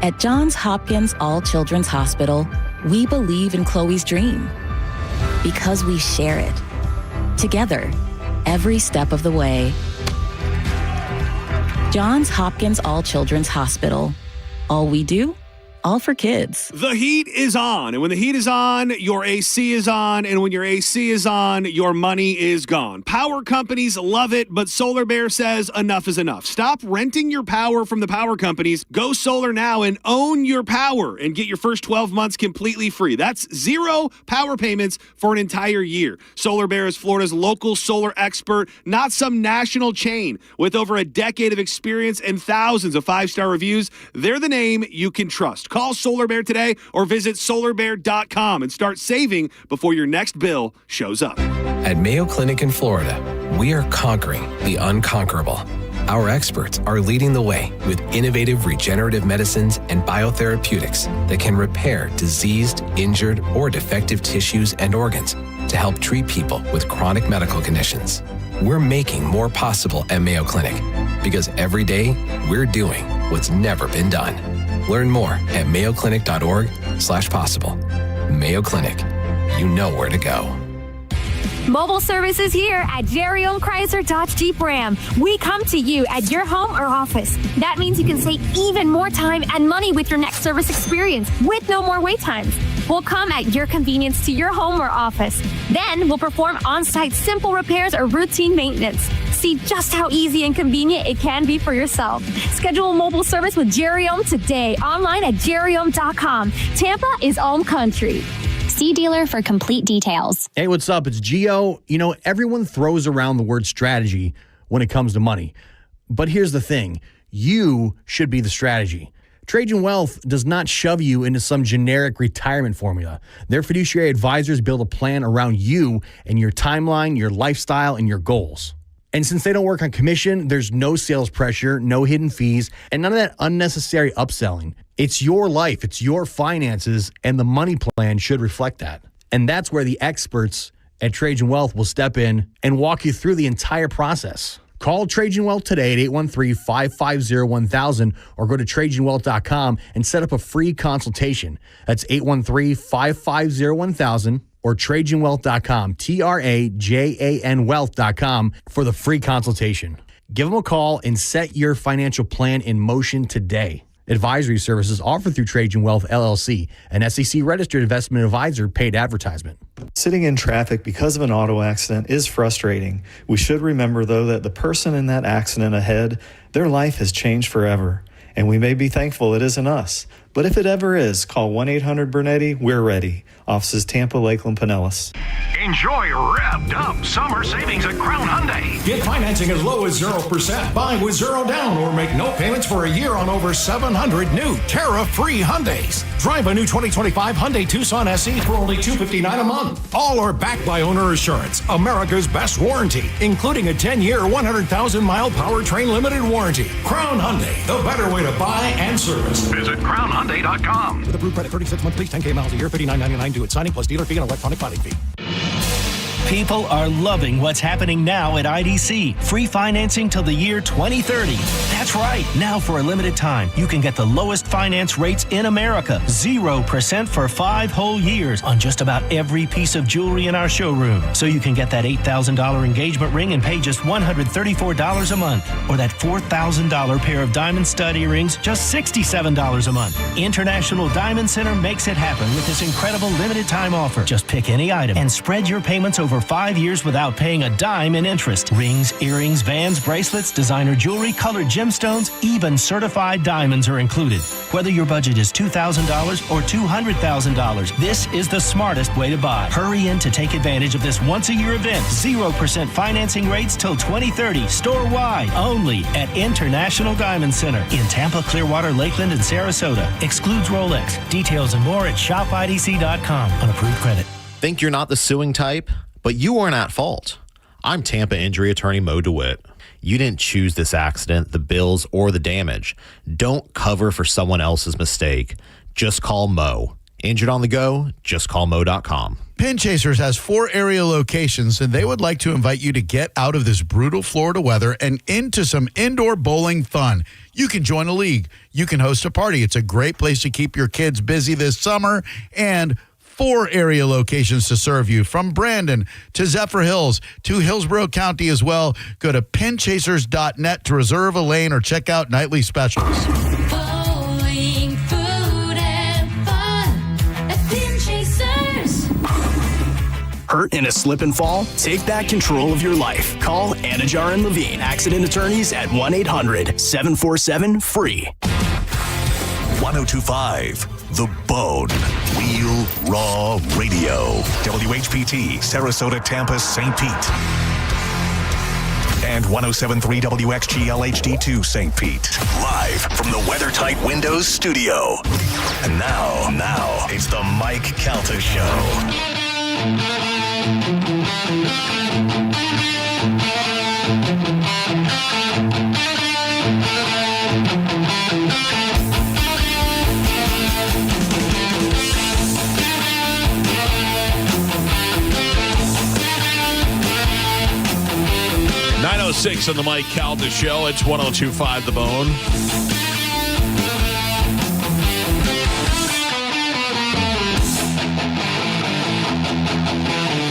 At Johns Hopkins All Children's Hospital, we believe in Chloe's dream because we share it together every step of the way. Johns Hopkins All Children's Hospital. All we do, all for kids. The heat is on, and when the heat is on, your AC is on, and when your AC is on, your money is gone. Power companies love it, but Solar Bear says enough is enough. Stop renting your power from the power companies. Go solar now and own your power and get your first 12 months completely free. That's 0 power payments for an entire year. Solar Bear is Florida's local solar expert, not some national chain. With over a decade of experience and thousands of 5-star reviews, they're the name you can trust. Call Solar Bear today or visit solarbear.com and start saving before your next bill shows up. At Mayo Clinic in Florida, we are conquering the unconquerable. Our experts are leading the way with innovative regenerative medicines and biotherapeutics that can repair diseased, injured, or defective tissues and organs to help treat people with chronic medical conditions. We're making more possible at Mayo Clinic. Because every day, we're doing what's never been done. Learn more at mayoclinic.org/possible. Mayo Clinic. You know where to go. Mobile service is here at Jerry Ohm Chrysler Dodge Jeep Ram. We come to you at your home or office. That means you can save even more time and money with your next service experience with no more wait times. We'll come at your convenience to your home or office. Then we'll perform on-site simple repairs or routine maintenance. See just how easy and convenient it can be for yourself. Schedule a mobile service with Jerry Ohm today online at jerryohm.com. Tampa is Ohm Country. See dealer for complete details. Hey, what's up? It's Gio. You know, everyone throws around the word strategy when it comes to money. But here's the thing. You should be the strategy. Trajan Wealth does not shove you into some generic retirement formula. Their fiduciary advisors build a plan around you and your timeline, your lifestyle, and your goals. And since they don't work on commission, there's no sales pressure, no hidden fees, and none of that unnecessary upselling. It's your life, it's your finances, and the money plan should reflect that. And that's where the experts at Trajan Wealth will step in and walk you through the entire process. Call Trajan Wealth today at 813-550-1000 or go to TrajanWealth.com and set up a free consultation. That's 813-550-1000 or TrajanWealth.com, TRAJAN Wealth.com for the free consultation. Give them a call and set your financial plan in motion today. Advisory services offered through Trajan Wealth, LLC, an SEC-registered investment advisor, paid advertisement. Sitting in traffic because of an auto accident is frustrating. We should remember, though, that the person in that accident ahead, their life has changed forever. And we may be thankful it isn't us. But if it ever is, call 1-800-BURNETTI. We're ready. Offices Tampa, Lakeland, Pinellas. Enjoy revved up summer savings at Crown Hyundai. Get financing as low as 0%. Buy with zero down or make no payments for a year on over 700 new tariff-free Hyundais. Drive a new 2025 Hyundai Tucson SE for only $259 a month. All are backed by Owner Assurance, America's best warranty, including a 10-year, 100,000-mile powertrain limited warranty. Crown Hyundai, the better way to buy and service. Visit crownhyundai.com. With approved credit, 36 months, lease, 10K miles a year, $59.99 due at signing plus dealer fee and electronic filing fee. People are loving what's happening now at IDC. Free financing till the year 2030. That's right. Now for a limited time, you can get the lowest finance rates in America. 0% for 5 whole years on just about every piece of jewelry in our showroom. So you can get that $8,000 engagement ring and pay just $134 a month. Or that $4,000 pair of diamond stud earrings, just $67 a month. International Diamond Center makes it happen with this incredible limited time offer. Just pick any item and spread your payments over 5 years without paying a dime in interest. Rings, earrings, bands, bracelets, designer jewelry, colored gemstones, even certified diamonds are included. Whether your budget is $2,000 or $200,000, this is the smartest way to buy. Hurry in to take advantage of this once-a-year event. 0% financing rates till 2030, store-wide, only at International Diamond Center in Tampa, Clearwater, Lakeland, and Sarasota. Excludes Rolex. Details and more at shopidc.com. Unapproved credit. Think you're not the suing type? But you aren't at fault. I'm Tampa injury attorney Mo DeWitt. You didn't choose this accident, the bills, or the damage. Don't cover for someone else's mistake. Just call Mo. Injured on the go? Just call Mo.com. Pin Chasers has 4 area locations, and they would like to invite you to get out of this brutal Florida weather and into some indoor bowling fun. You can join a league. You can host a party. It's a great place to keep your kids busy this summer, and 4 area locations to serve you, from Brandon to Zephyr Hills to Hillsborough County as well. Go to pinchasers.net to reserve a lane or check out nightly specials. Bowling, food, and fun at Pin Chasers. Hurt in a slip and fall? Take back control of your life. Call Anajar and Levine, accident attorneys at 1-800-747-FREE. 1025 The Bone. Real Raw Radio. WHPT, Sarasota, Tampa, St. Pete. And 1073 WXGL HD2 St. Pete. Live from the WeatherTight Windows studio. And now, it's the Mike Calta Show. 7:06 on the Mike Calta Show. It's 102.5 The Bone.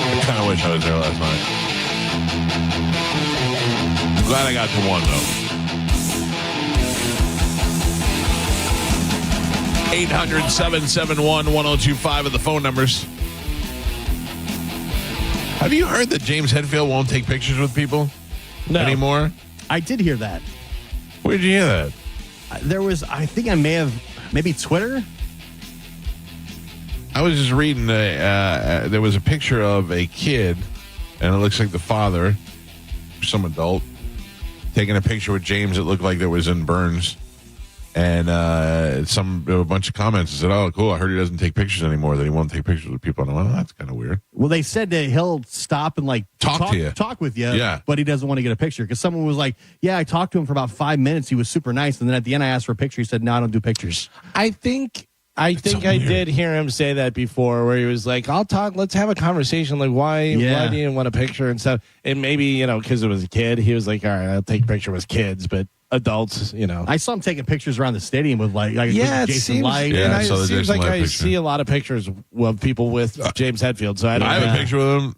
I kind of wish I was there last night. I'm glad I got to one, though. 800-771-1025 are the phone numbers. Have you heard that James Hetfield won't take pictures with people anymore? I did hear that. Where did you hear that? I think I may have, maybe Twitter? I was just reading, there was a picture of a kid, and it looks like the father, some adult, taking a picture with James. It looked like that was in Burns. And a bunch of comments said, "Oh, cool! I heard he doesn't take pictures anymore. That he won't take pictures with people." And I'm like, that's kind of weird. Well, they said that he'll stop and talk to you, talk with you. Yeah, but he doesn't want to get a picture because someone was like, "Yeah, I talked to him for about 5 minutes. He was super nice." And then at the end, I asked for a picture. He said, "No, I don't do pictures." I think I did hear him say that before, where he was like, "I'll talk. Let's have a conversation. Like, why do you want a picture and stuff?" And maybe because it was a kid, he was like, "All right, I'll take a picture with kids," but adults, I saw him taking pictures around the stadium with with it Jason seems, Light. Yeah, I saw the it seems Jason like Light I picture. see a lot of pictures of people with James Hetfield. So I have a picture with him,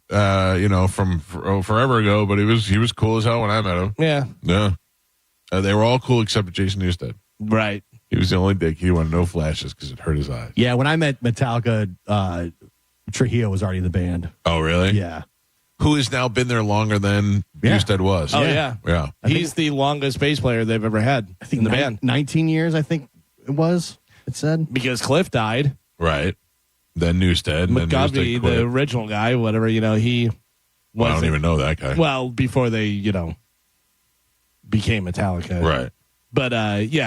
from forever ago, but he was cool as hell when I met him. Yeah. They were all cool except Jason Newsted. Right. He was the only dick. He wanted no flashes because it hurt his eyes. Yeah, when I met Metallica, Trujillo was already in the band. Oh, really? Yeah. Who has now been there longer than Newsted was. Oh, yeah. Yeah. He's the longest bass player they've ever had in the band. 19 years, I think it said. Because Cliff died. Right. Then Newsted. McGovey, the original guy, whatever, he I don't even know that guy. Well, before they, became Metallica. Right. But,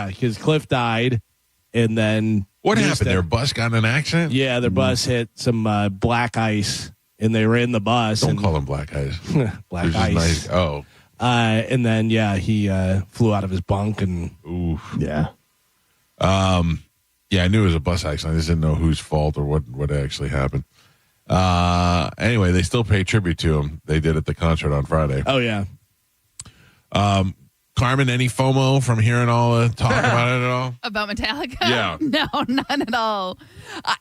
because Cliff died, and then... What happened? Their bus got in an accident? Yeah, their bus hit some black ice, and they were in the bus. Don't call them black ice. Black ice. Nice. Oh. And then, he flew out of his bunk, and... Ooh. Yeah. Yeah, I knew it was a bus accident. I just didn't know whose fault or what actually happened. Anyway, they still pay tribute to him. They did at the concert on Friday. Oh, yeah. Carmen, any FOMO from hearing all the talk about it at all? About Metallica? Yeah. No, none at all.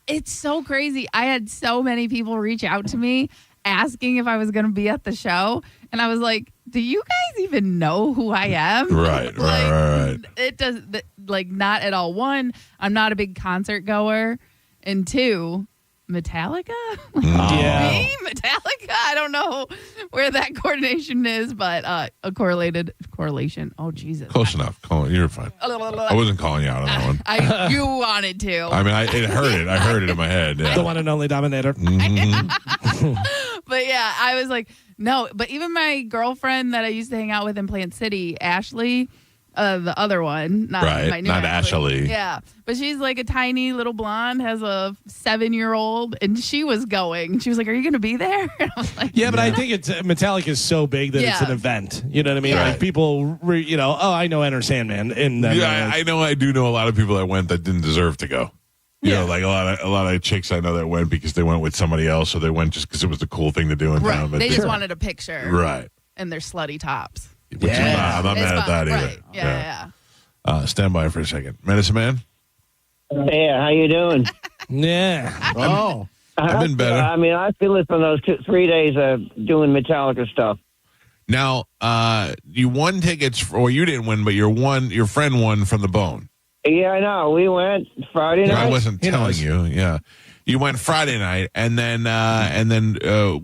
It's so crazy. I had so many people reach out to me asking if I was going to be at the show. And I was like, do you guys even know who I am? Right, right. It does, not at all. One, I'm not a big concert goer. And two, Metallica? Yeah. Me? Metallica? I don't know where that coordination is, but a correlation. Oh, Jesus. Close enough. You're fine. I wasn't calling you out on that one. You wanted to. I mean, it heard it. I heard it in my head. Yeah. The one and only Dominator. But yeah, I was like, no. But even my girlfriend that I used to hang out with in Plant City, Ashley, the other one, not my new Ashley. Yeah, but she's like a tiny little blonde, has a 7-year-old, and she was going. She was like, "Are you going to be there?" And I was like, yeah, but I think Metallica is so big that it's an event. You know what I mean? Yeah. Like people, I know Enter Sandman, and I do know a lot of people that went that didn't deserve to go. You know, like a lot of chicks I know that went because they went with somebody else, or they went just because it was the cool thing to do in town. But they just wanted a picture, right? And their slutty tops. I'm not mad at that either. Right. Yeah. Stand by for a second. Medicine Man? Hey, how you doing? Yeah. Oh. I've been better. I feel it from those 3 days of doing Metallica stuff. Now, you won tickets, or you didn't win, but your friend won from the Bone. Yeah, I know. We went Friday night. I wasn't telling you. Yeah. You went Friday night, and then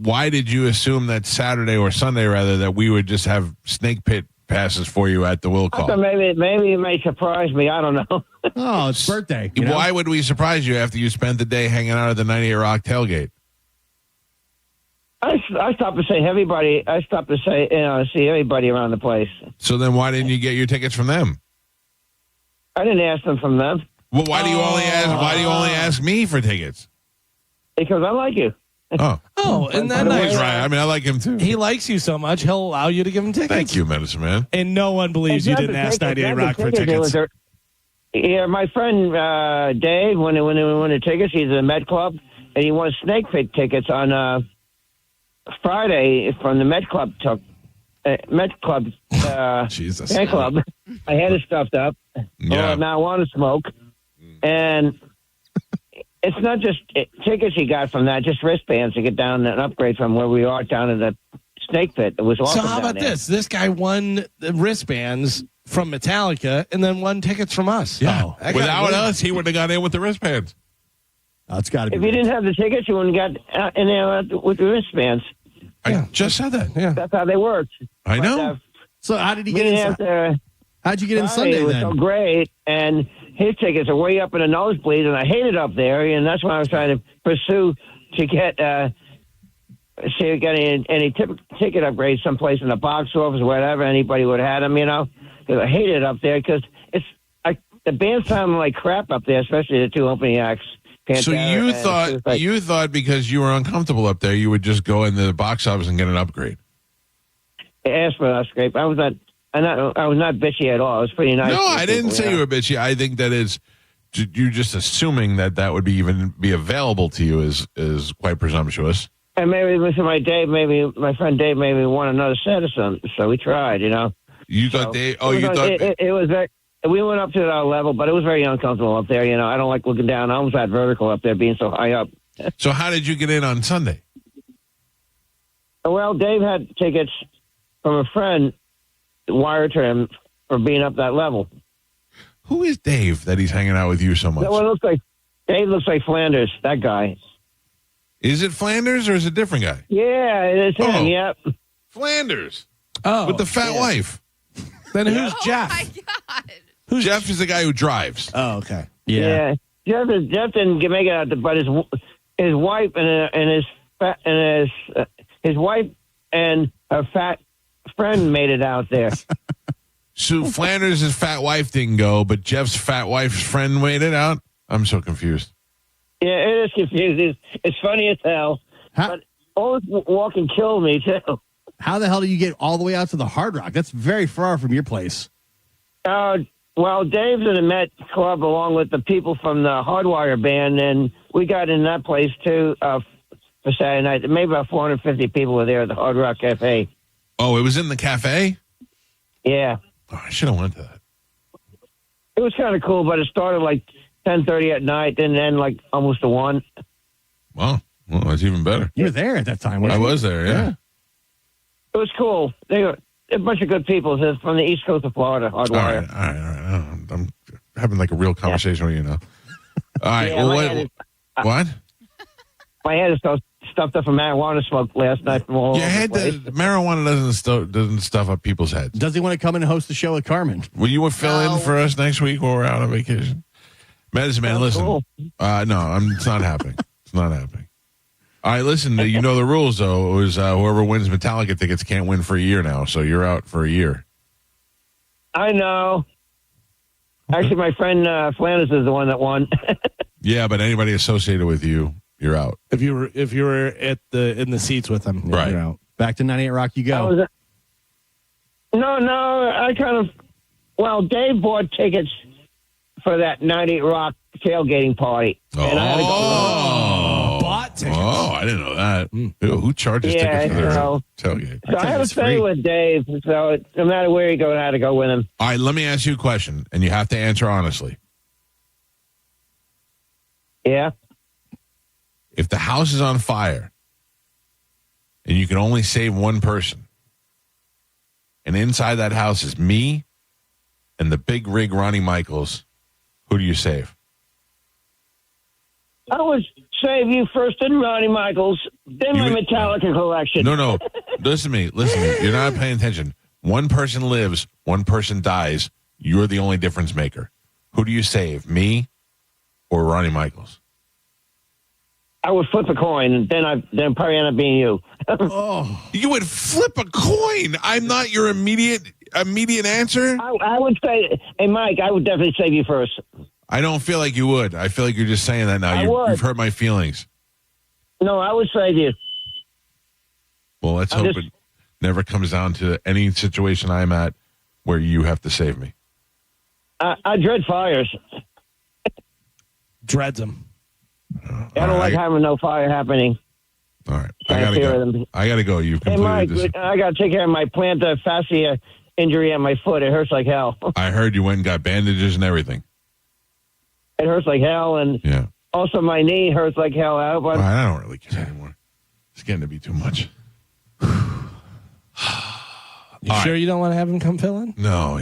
why did you assume that Saturday or Sunday, rather, that we would just have snake pit passes for you at the will I call? thought maybe it may surprise me. I don't know. Oh, it's birthday. Why would we surprise you after you spent the day hanging out at the 98 Rock tailgate? I stopped to say everybody. I stopped to say see everybody around the place. So then, why didn't you get your tickets from them? I didn't ask them from them. Well, why do you only ask me for tickets? Because I like you. Oh, and then He's right. I mean, I like him too. He likes you so much, he'll allow you to give him tickets. Thank you, Medicine Man. And no one believes you didn't ask 98 Rock for tickets. Yeah, my friend Dave, when he won the tickets, he's at the Met Club, and he won snake pit tickets on Friday from the Met Club took. Met Club Jesus. fan club. I had it stuffed up. Yeah. Marijuana smoke. And it's not just tickets he got from that, just wristbands to get down and upgrade from where we are down in the snake pit. It was awesome. So how about this? This guy won the wristbands from Metallica and then won tickets from us. Yeah. Oh, that Without guy- us, he wouldn't have got in with the wristbands. That's got to be. If you didn't have the tickets, you wouldn't have got in there with the wristbands. I just said that. Yeah. That's how they worked. I know. So how did he We get didn't in? have to. How'd you get in Sorry, Sunday it was then? so great, and his tickets are way up in the nosebleeds, and I hate it up there, and that's why I was trying to pursue to get see if get any ticket upgrades someplace in the box office or whatever. Anybody would have had them, because I hate it up there because the band sounded like crap up there, especially the two opening acts. So Pantera you thought because you were uncomfortable up there, you would just go in the box office and get an upgrade. asked for an scrape. I was not bitchy at all. I was pretty nice. No, to I didn't people, say you were bitchy. I think that is you're just assuming that would be available to you is quite presumptuous. And maybe listen, my friend Dave maybe won another set or something. So we tried, You thought Dave? Oh, you thought it was very. We went up to our level, but it was very uncomfortable up there. I don't like looking down. I almost had vertical up there, being so high up. So how did you get in on Sunday? Well, Dave had tickets from a friend wired to him for being up that level. Who is Dave that he's hanging out with you so much? That one looks like Dave looks like Flanders. That guy. Is it Flanders or is it a different guy? Yeah, it's him. Oh. Yep. Flanders. Oh, with the fat wife. Then who's Jeff? My God. Jeff is the guy who drives. Oh, okay. Yeah. Jeff didn't make it out, but his wife and his wife and her fat friend made it out there. So Flanders' fat wife didn't go, but Jeff's fat wife's friend made it out? I'm so confused. Yeah, it is confusing. It's funny as hell. But all this walking killed me, too. How the hell do you get all the way out to the Hard Rock? That's very far from your place. Well, Dave's in the Met Club along with the people from the Hardwire band, and we got in that place, too, for Saturday night. Maybe about 450 people were there at the Hard Rock Cafe. Oh, it was in the cafe? Yeah. Oh, I should have went to that. It was kind of cool, but it started like 10:30 at night, and then like almost to 1. Wow. Well, that's even better. You were there at that time. I was there, yeah. It was cool. They were a bunch of good people from the East Coast of Florida, Hardwire. All right. I'm having like a real conversation with you now. All right. Yeah, Well, what? My head is so stuffed up from marijuana smoke last night from all Your over head, the place. marijuana doesn't stuff up people's heads. Does he want to come in and host the show with Carmen? Will you fill in for us next week while we're out on vacation? Medicine Man, listen. cool. No, it's not happening. It's not happening. All right, listen, you know the rules, though. It was whoever wins Metallica tickets can't win for a year now, so you're out for a year. I know. Actually, my friend Flanders is the one that won. Yeah, but anybody associated with you, you're out. If you were in the seats with him, Right. you're out. Back to 98 Rock you go. Well, Dave bought tickets for that 98 Rock tailgating party. And I had to go. Bought tickets. Oh, I didn't know that. Ew, who charges Yeah, tickets for their so- tailgate? So I had to stay with Dave, so no matter where you go, I had to go with him. All right, let me ask you a question, and you have to answer honestly. Yeah. If the house is on fire and you can only save one person, and inside that house is me and the big rig Ronnie Michaels, who do you save? I would save you first, then Ronnie Michaels, then my Metallica collection. No. Listen to me. You're not paying attention. One person lives, one person dies. You're the only difference maker. Who do you save, me or Ronnie Michaels? I would flip a coin, and then probably end up being you. You would flip a coin. I'm not your immediate answer. I would say, hey, Mike, I would definitely save you first. I don't feel like you would. I feel like you're just saying that now. I would. You've hurt my feelings. No, I would save you. Well, let's hope it never comes down to any situation I'm at where you have to save me. I dread fires. Dreads them. I don't like having no fire happening. All right. I gotta go. I gotta go. You've Hey, completed Mike, this. I got to take care of my plantar fascia injury on my foot. It hurts like hell. I heard you went and got bandages and everything. It hurts like hell, and also my knee hurts like hell. I don't really care anymore. It's getting to be too much. You sure you don't want to have him come fill in? No.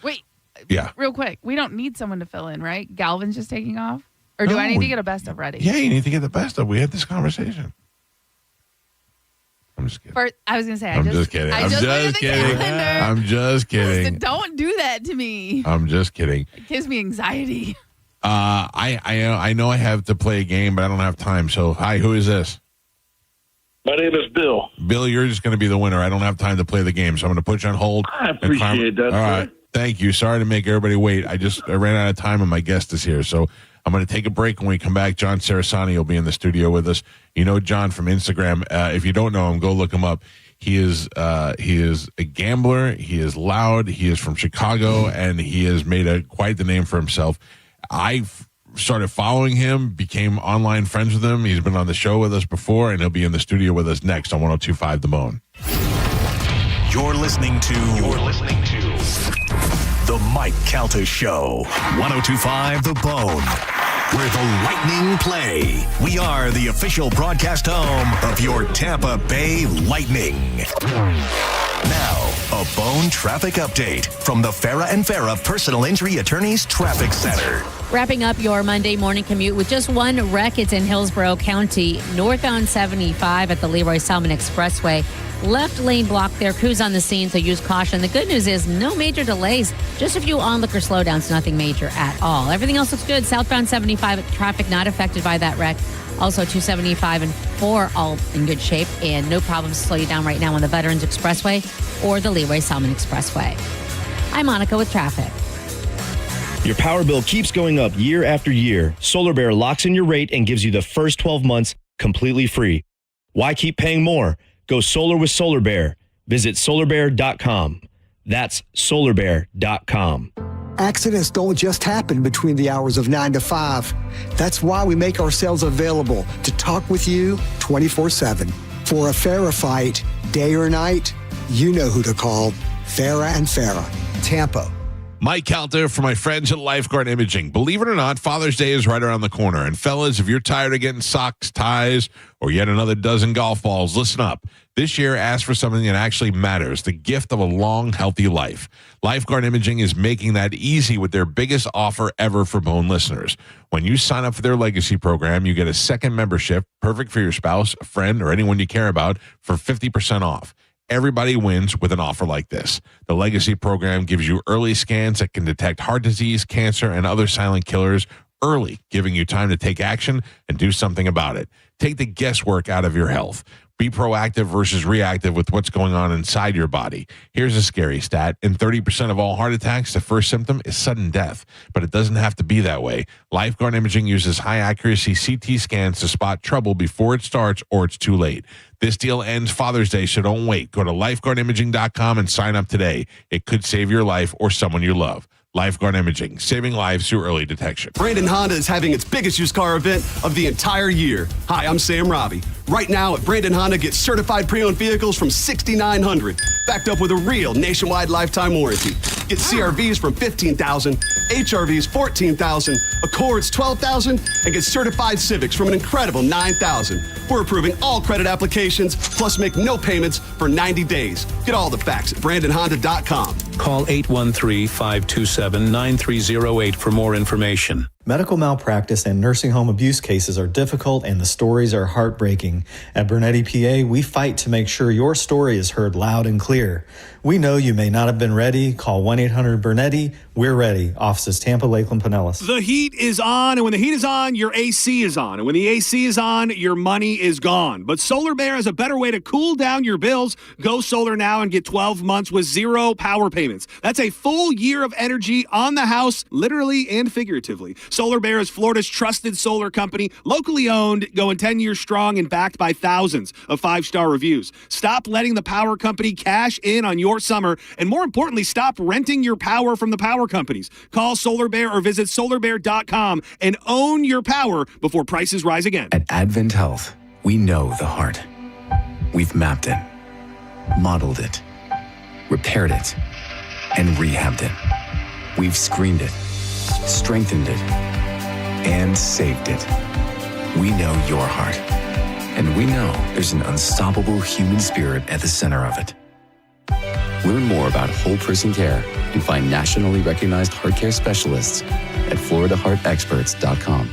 Wait. Yeah. Real quick. We don't need someone to fill in, right? Galvin's just taking off? Or do I need to get a best of ready? Yeah, you need to get the best of. We had this conversation. I'm just kidding. I was going to say, I'm just kidding. I'm just kidding. I'm just kidding. Listen, don't do that to me. I'm just kidding. It gives me anxiety. I know I have to play a game, but I don't have time. So, hi, who is this? My name is Bill. Bill, you're just going to be the winner. I don't have time to play the game, so I'm going to put you on hold. I appreciate that. All right. Thank you. Sorry to make everybody wait. I ran out of time and my guest is here. So I'm going to take a break. When we come back, John Sarasani will be in the studio with us. You know John from Instagram. If you don't know him, go look him up. He is a gambler. He is loud. He is from Chicago, and he has made quite the name for himself. I started following him, became online friends with him. He's been on the show with us before, and he'll be in the studio with us next on 102.5 The Bone. You're listening to The Mike Calta Show. 102.5 The Bone, where the Lightning play. We are the official broadcast home of your Tampa Bay Lightning. Now, a Bone traffic update from the Farah and Farah Personal Injury Attorneys Traffic Center. Wrapping up your Monday morning commute with just one wreck. It's in Hillsborough County, northbound 75 at the Leroy Salmon Expressway. Left lane blocked there. Crews on the scene, so use caution. The good news is no major delays. Just a few onlooker slowdowns, nothing major at all. Everything else looks good. Southbound 75 traffic not affected by that wreck. Also 275 and 4 all in good shape, and no problems to slow you down right now on the Veterans Expressway or the Leroy Salmon Expressway. I'm Monica with traffic. Your power bill keeps going up year after year. Solar Bear locks in your rate and gives you the first 12 months completely free. Why keep paying more? Go solar with Solar Bear. Visit solarbear.com. That's solarbear.com. Accidents don't just happen between the hours of 9 to 5. That's why we make ourselves available to talk with you 24/7. For a Farah fight, day or night, you know who to call. Farah and Farah, Tampa. Mike Calta for my friends at Lifeguard Imaging. Believe it or not, Father's Day is right around the corner. And fellas, if you're tired of getting socks, ties, or yet another dozen golf balls, listen up. This year, ask for something that actually matters, the gift of a long, healthy life. Lifeguard Imaging is making that easy with their biggest offer ever for Bone listeners. When you sign up for their legacy program, you get a second membership, perfect for your spouse, a friend, or anyone you care about, for 50% off. Everybody wins with an offer like this. The Legacy program gives you early scans that can detect heart disease, cancer, and other silent killers early, giving you time to take action and do something about it. Take the guesswork out of your health. Be proactive versus reactive with what's going on inside your body. Here's a scary stat. In 30% of all heart attacks, the first symptom is sudden death. But it doesn't have to be that way. Lifeguard Imaging uses high-accuracy CT scans to spot trouble before it starts or it's too late. This deal ends Father's Day, so don't wait. Go to lifeguardimaging.com and sign up today. It could save your life or someone you love. Lifeguard Imaging, saving lives through early detection. Brandon Honda is having its biggest used car event of the entire year. Hi, I'm Sam Robbie. Right now at Brandon Honda, get certified pre-owned vehicles from $6,900, backed up with a real nationwide lifetime warranty. Get CRVs from $15,000, HRVs $14,000, Accords $12,000, and get certified Civics from an incredible $9,000. We're approving all credit applications, plus make no payments for 90 days. Get all the facts at BrandonHonda.com. Call 813-527-9308 for more information. Medical malpractice and nursing home abuse cases are difficult and the stories are heartbreaking. At Bernetti PA, we fight to make sure your story is heard loud and clear. We know you may not have been ready. Call 1-800-BERNETTI. We're ready. Offices Tampa, Lakeland, Pinellas. The heat is on, and when the heat is on, your AC is on. And when the AC is on, your money is gone. But Solar Bear has a better way to cool down your bills. Go solar now and get 12 months with zero power payments. That's a full year of energy on the house, literally and figuratively. Solar Bear is Florida's trusted solar company, locally owned, going 10 years strong, and backed by thousands of 5-star reviews. Stop letting the power company cash in on your summer, and more importantly, stop renting your power from the power companies. Call Solar Bear or visit solarbear.com and own your power before prices rise again. At Advent Health, We know the heart. We've mapped it, modeled it, repaired it, and rehabbed it. We've screened it, strengthened it, and saved it. We know your heart. And we know there's an unstoppable human spirit at the center of it. Learn more about whole person care and find nationally recognized heart care specialists at floridaheartexperts.com.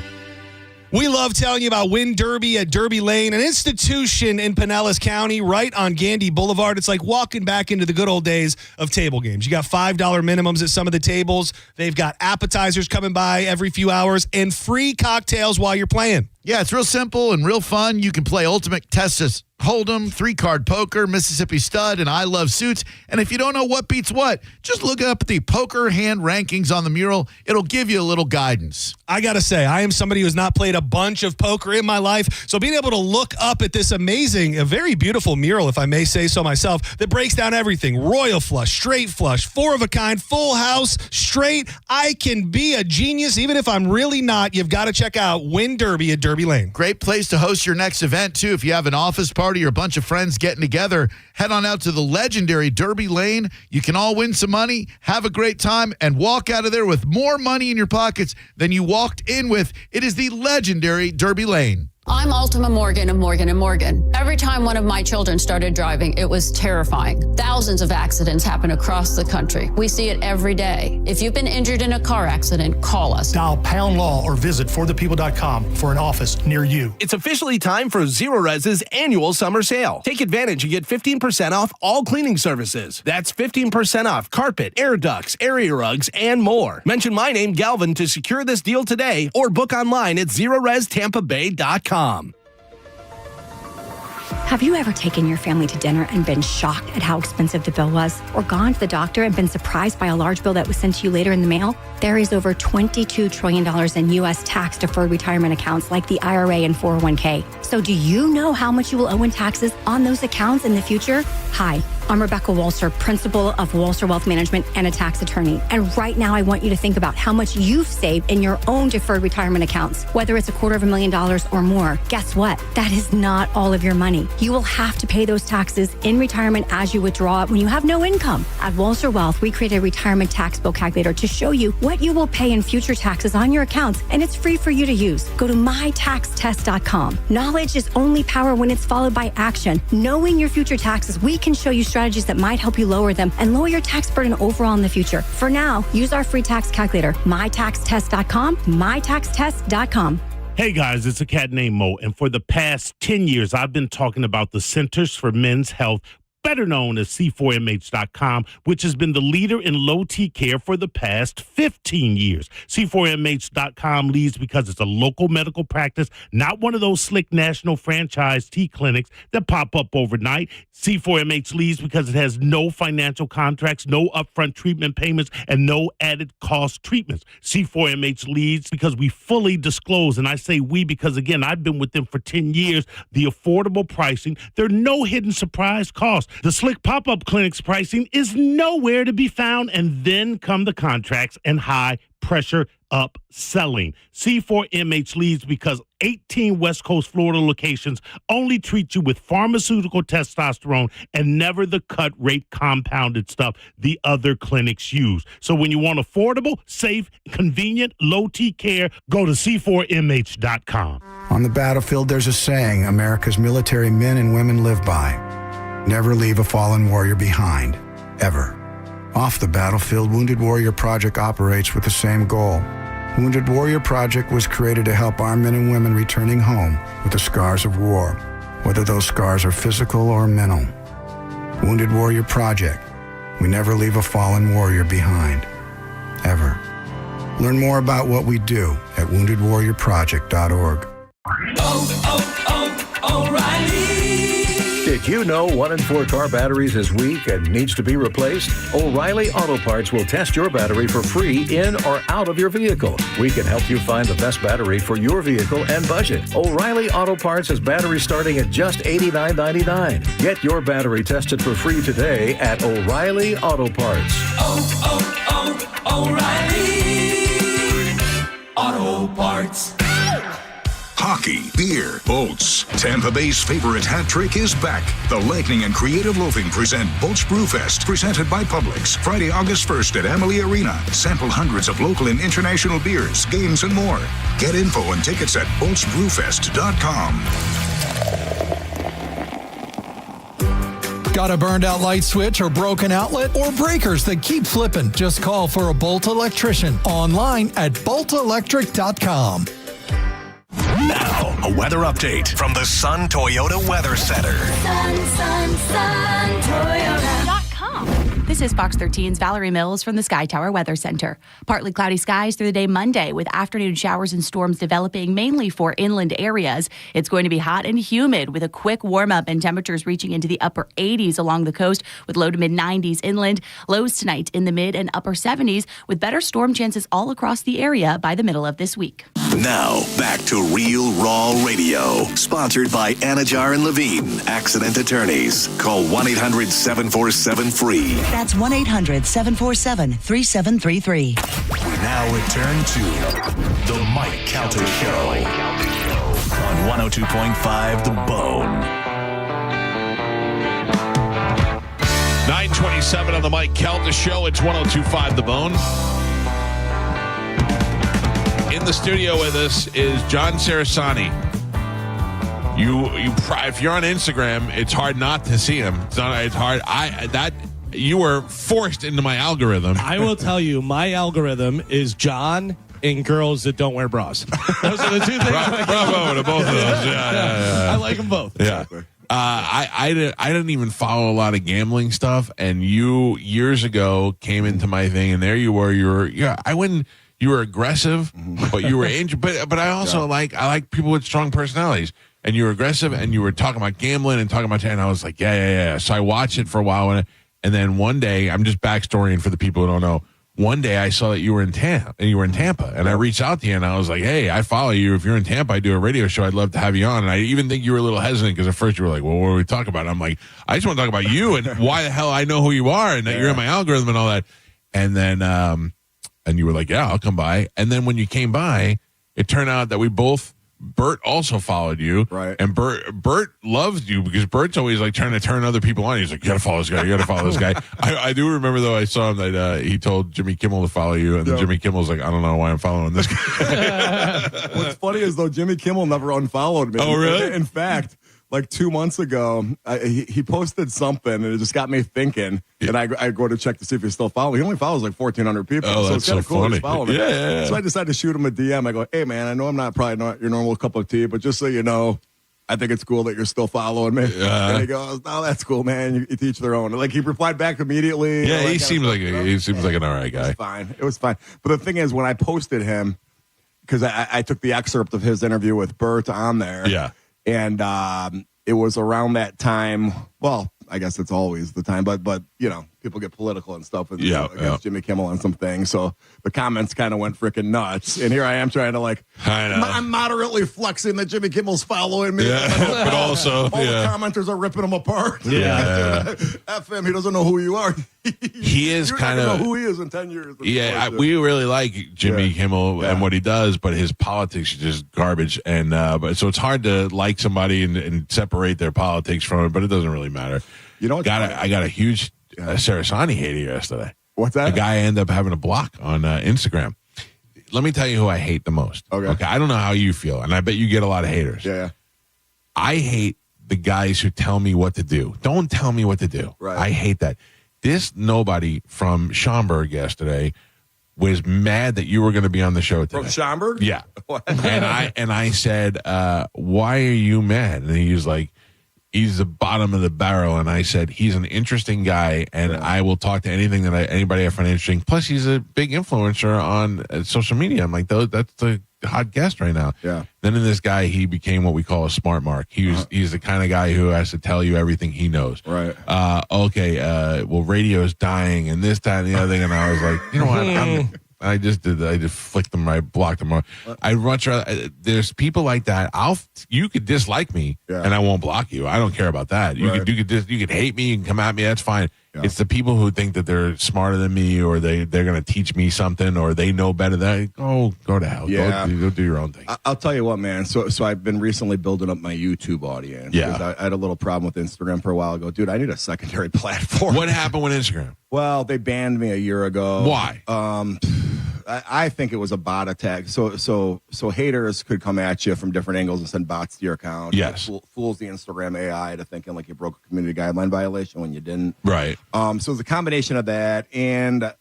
We love telling you about Win Derby at Derby Lane, an institution in Pinellas County, right on Gandy Boulevard. It's like walking back into the good old days of table games. You got $5 minimums at some of the tables. They've got appetizers coming by every few hours and free cocktails while you're playing. Yeah, it's real simple and real fun. You can play Ultimate Texas Hold'em, 3-card poker, Mississippi Stud, and I Love Suits. And if you don't know what beats what, just look up the poker hand rankings on the mural. It'll give you a little guidance. I got to say, I am somebody who has not played a bunch of poker in my life. So being able to look up at this amazing, a very beautiful mural, if I may say so myself, that breaks down everything. Royal flush, straight flush, 4 of a kind, full house, straight. I can be a genius even if I'm really not. You've got to check out Win Derby at Derby Lane. Great place to host your next event, too. If you have an office party or a bunch of friends getting together, head on out to the legendary Derby Lane. You can all win some money, have a great time, and walk out of there with more money in your pockets than you walked in with. It is the legendary Derby Lane. I'm Ultima Morgan of Morgan & Morgan. Every time one of my children started driving, it was terrifying. Thousands of accidents happen across the country. We see it every day. If you've been injured in a car accident, call us. Dial pound law or visit forthepeople.com for an office near you. It's officially time for Zero Res's annual summer sale. Take advantage and get 15% off all cleaning services. That's 15% off carpet, air ducts, area rugs, and more. Mention my name, Galvin, to secure this deal today or book online at ZeroResTampaBay.com. Have you ever taken your family to dinner and been shocked at how expensive the bill was? Or gone to the doctor and been surprised by a large bill that was sent to you later in the mail? There is over $22 trillion in U.S. tax-deferred retirement accounts like the IRA and 401k. So do you know how much you will owe in taxes on those accounts in the future? Hi, I'm Rebecca Walser, principal of Walser Wealth Management and a tax attorney. And right now, I want you to think about how much you've saved in your own deferred retirement accounts, whether it's $250,000 or more. Guess what? That is not all of your money. You will have to pay those taxes in retirement as you withdraw it when you have no income. At Walser Wealth, we created a retirement tax bill calculator to show you what you will pay in future taxes on your accounts, and it's free for you to use. Go to mytaxtest.com. Knowledge is only power when it's followed by action. Knowing your future taxes, we can show you strategies that might help you lower them and lower your tax burden overall in the future. For now, use our free tax calculator, mytaxtest.com, mytaxtest.com. Hey guys, it's a cat named Mo, and for the past 10 years, I've been talking about the Centers for Men's Health, better known as C4MH.com, which has been the leader in low T care for the past 15 years. C4MH.com leads because it's a local medical practice, not one of those slick national franchise T clinics that pop up overnight. C4MH leads because it has no financial contracts, no upfront treatment payments, and no added cost treatments. C4MH leads because we fully disclose, and I say we because, again, I've been with them for 10 years, the affordable pricing. There are no hidden surprise costs. The slick pop-up clinic's pricing is nowhere to be found, and then come the contracts and high-pressure upselling. C4MH leads because 18 West Coast Florida locations only treat you with pharmaceutical testosterone and never the cut rate compounded stuff the other clinics use. So when you want affordable, safe, convenient, low T care, go to C4MH.com. On the battlefield, there's a saying America's military men and women live by. Never leave a fallen warrior behind, ever. Off the battlefield, Wounded Warrior Project operates with the same goal. Wounded Warrior Project was created to help our men and women returning home with the scars of war, whether those scars are physical or mental. Wounded Warrior Project. We never leave a fallen warrior behind, ever. Learn more about what we do at woundedwarriorproject.org. O'Reilly. Did you know 1 in 4 car batteries is weak and needs to be replaced? O'Reilly Auto Parts will test your battery for free in or out of your vehicle. We can help you find the best battery for your vehicle and budget. O'Reilly Auto Parts has batteries starting at just $89.99. Get your battery tested for free today at O'Reilly Auto Parts. O'Reilly Auto Parts. hockey, beer, boats. Tampa Bay's favorite hat trick is back. The Lightning and Creative Loafing present Boats Brewfest, presented by Publix. Friday, August 1st at Amalie Arena. Sample hundreds of local and international beers, games, and more. Get info and tickets at boatsbrewfest.com. Got a burned out light switch or broken outlet or breakers that keep flipping? Just call for a Bolt electrician online at boltelectric.com. Now, a weather update from the Sun Toyota Weather Center. Toyota.com. This is Fox 13's Valerie Mills from the Sky Tower Weather Center. Partly cloudy skies through the day Monday with afternoon showers and storms developing mainly for inland areas. It's going to be hot and humid with a quick warm up and temperatures reaching into the upper 80s along the coast with low to mid 90s inland. Lows tonight in the mid and upper 70s with better storm chances all across the area by the middle of this week. Now, back to Real Raw Radio. Sponsored by Anajar and Levine, accident attorneys. Call 1-800-747-FREE. That's 1-800-747-3733. We now return to The Mike Calta Show on 102.5 The Bone. 9:27 on The Mike Calta Show. It's 102.5 The Bone. In the studio with us is John Sarasani. If you're on Instagram, it's hard not to see him. It's hard. You were forced into my algorithm. I will tell you, my algorithm is John and girls that don't wear bras. Those are the two things. Bravo to both of those. Yeah. I like them both. Yeah. I didn't even follow a lot of gambling stuff, and you years ago came into my thing, and there you were. You were aggressive, but you were injured. But I also like people with strong personalities. And you were aggressive, and you were talking about gambling and talking about, and I was like, yeah. So I watched it for a while, and then one day, I'm just backstorying for the people who don't know. One day, I saw that you were in Tampa, and I reached out to you, and I was like, hey, I follow you. If you're in Tampa, I do a radio show. I'd love to have you on. And I even think you were a little hesitant because at first you were like, well, what are we talking about? And I'm like, I just want to talk about you and why the hell I know who you are and that you're in my algorithm and all that. And then, and you were like, yeah, I'll come by. And then when you came by, it turned out that Bert also followed you. Right. And Bert loves you because Bert's always like trying to turn other people on. He's like, you got to follow this guy. You got to follow this guy. I do remember, though, I saw him that he told Jimmy Kimmel to follow you. And then Jimmy Kimmel's like, I don't know why I'm following this guy. What's funny is, though, Jimmy Kimmel never unfollowed me. Oh, really? In fact, like 2 months ago, he posted something, and it just got me thinking. And I go to check to see if he's still following. He only follows like 1,400 people. Oh, so that's it's kind of so cool funny. he's following me. Yeah. So I decided to shoot him a DM. I go, hey, man, I know I'm probably not your normal cup of tea, but just so you know, I think it's cool that you're still following me. And he goes, oh, that's cool, man. You teach their own. Like, he replied back immediately. Yeah, he seems like an all right guy. It was fine. But the thing is, when I posted him, because I took the excerpt of his interview with Bert on there. Yeah. And it was around that time. Well, I guess it's always the time, but you know, people get political and stuff against Jimmy Kimmel on some things. So the comments kind of went freaking nuts. And here I am trying to I'm moderately flexing that Jimmy Kimmel's following me. Yeah, but also all the commenters are ripping him apart. Yeah. F him, he doesn't know who you are. He is kind of know who he is in 10 years. We really like Jimmy Kimmel and what he does, but his politics is just garbage. And but so it's hard to like somebody and separate their politics from it, but it doesn't really matter. You know, I got a huge Sarasani hater yesterday. What's that? A guy I ended up having to block on Instagram. Let me tell you who I hate the most. Okay. I don't know how you feel, and I bet you get a lot of haters. Yeah. I hate the guys who tell me what to do. Don't tell me what to do. Right. I hate that. This nobody from Schaumburg yesterday was mad that you were going to be on the show today. From Schaumburg? Yeah. and I said, why are you mad? And he was like, he's the bottom of the barrel. And I said, he's an interesting guy, and I will talk to anything that anybody I find interesting. Plus, he's a big influencer on social media. I'm like, that's the hot guest right now. Yeah. Then in this guy, he became what we call a smart mark. He's the kind of guy who has to tell you everything he knows. Right. Well, radio's dying and this, that, and the other thing. And I was like, you know what? I just did that. I just flicked them. I blocked them. I'd much rather. There's people like that. You could dislike me, and I won't block you. I don't care about that. You could hate me. You can come at me. That's fine. It's the people who think that they're smarter than me, or they're going to teach me something, or they know better than go to hell. Yeah. Go do your own thing. I'll tell you what, man. So I've been recently building up my YouTube audience. Yeah. I had a little problem with Instagram for a while ago. Dude, I need a secondary platform. What happened with Instagram? Well, they banned me a year ago. Why? I think it was a bot attack. So haters could come at you from different angles and send bots to your account. Yes. It fools the Instagram AI to thinking like you broke a community guideline violation when you didn't. Right. So it was a combination of that and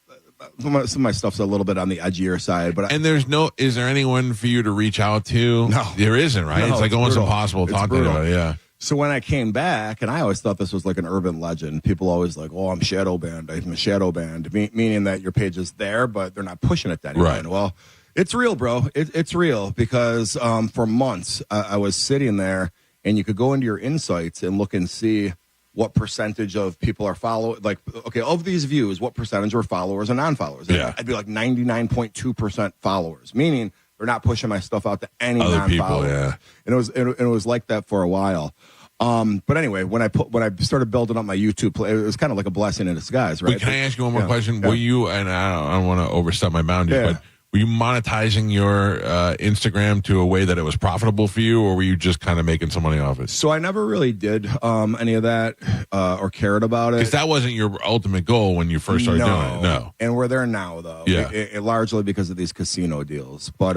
some of my stuff's a little bit on the edgier side. But and is there anyone for you to reach out to? No. There isn't, right? No, it's like almost brutal. impossible to It's talk to brutal. anybody. Yeah. So when I came back, and I always thought this was like an urban legend. People always like, "Oh, I'm shadow banned. I'm a shadow banned," meaning that your page is there, but they're not pushing it to anyone. Right. Well, it's real, bro. It's real because for months I was sitting there, and you could go into your insights and look and see what percentage of people are following. Like, okay, of these views, what percentage are followers and non-followers? Yeah. I'd be like 99.2% followers, meaning they're not pushing my stuff out to any Other people, non-followers. yeah. And it was like that for a while. But anyway, when I started building up my YouTube, it was kind of like a blessing in disguise, right? Wait, can I ask you one more Yeah. question? Yeah. Were you, and I don't want to overstep my boundaries, Yeah. but were you monetizing your Instagram to a way that it was profitable for you, or were you just kind of making some money off it? So I never really did any of that or cared about it. Because that wasn't your ultimate goal when you first started doing it. No. And we're there now, though. Yeah. Largely because of these casino deals. But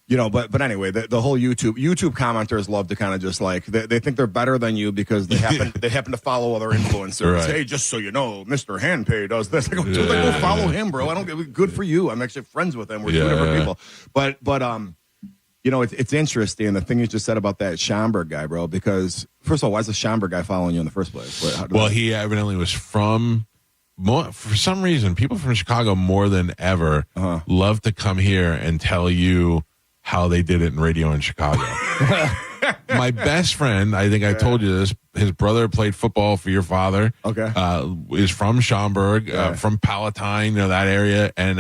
but anyway, the whole YouTube commenters love to kind of just like they think they're better than you because they happen to follow other influencers. Right. Hey, just so you know, Mr. Handpay does this. I go, dude, go follow him, bro. I don't get good for you. I'm actually friends with him. We're two different people. But it's interesting the thing you just said about that Schomburg guy, bro. Because first of all, why is the Schomburg guy following you in the first place? He evidently was from. For some reason, people from Chicago more than ever love to come here and tell you how they did it in radio in Chicago. My best friend, I think I told you this, his brother played football for your father. Okay. Is from Schaumburg, from Palatine, that area, and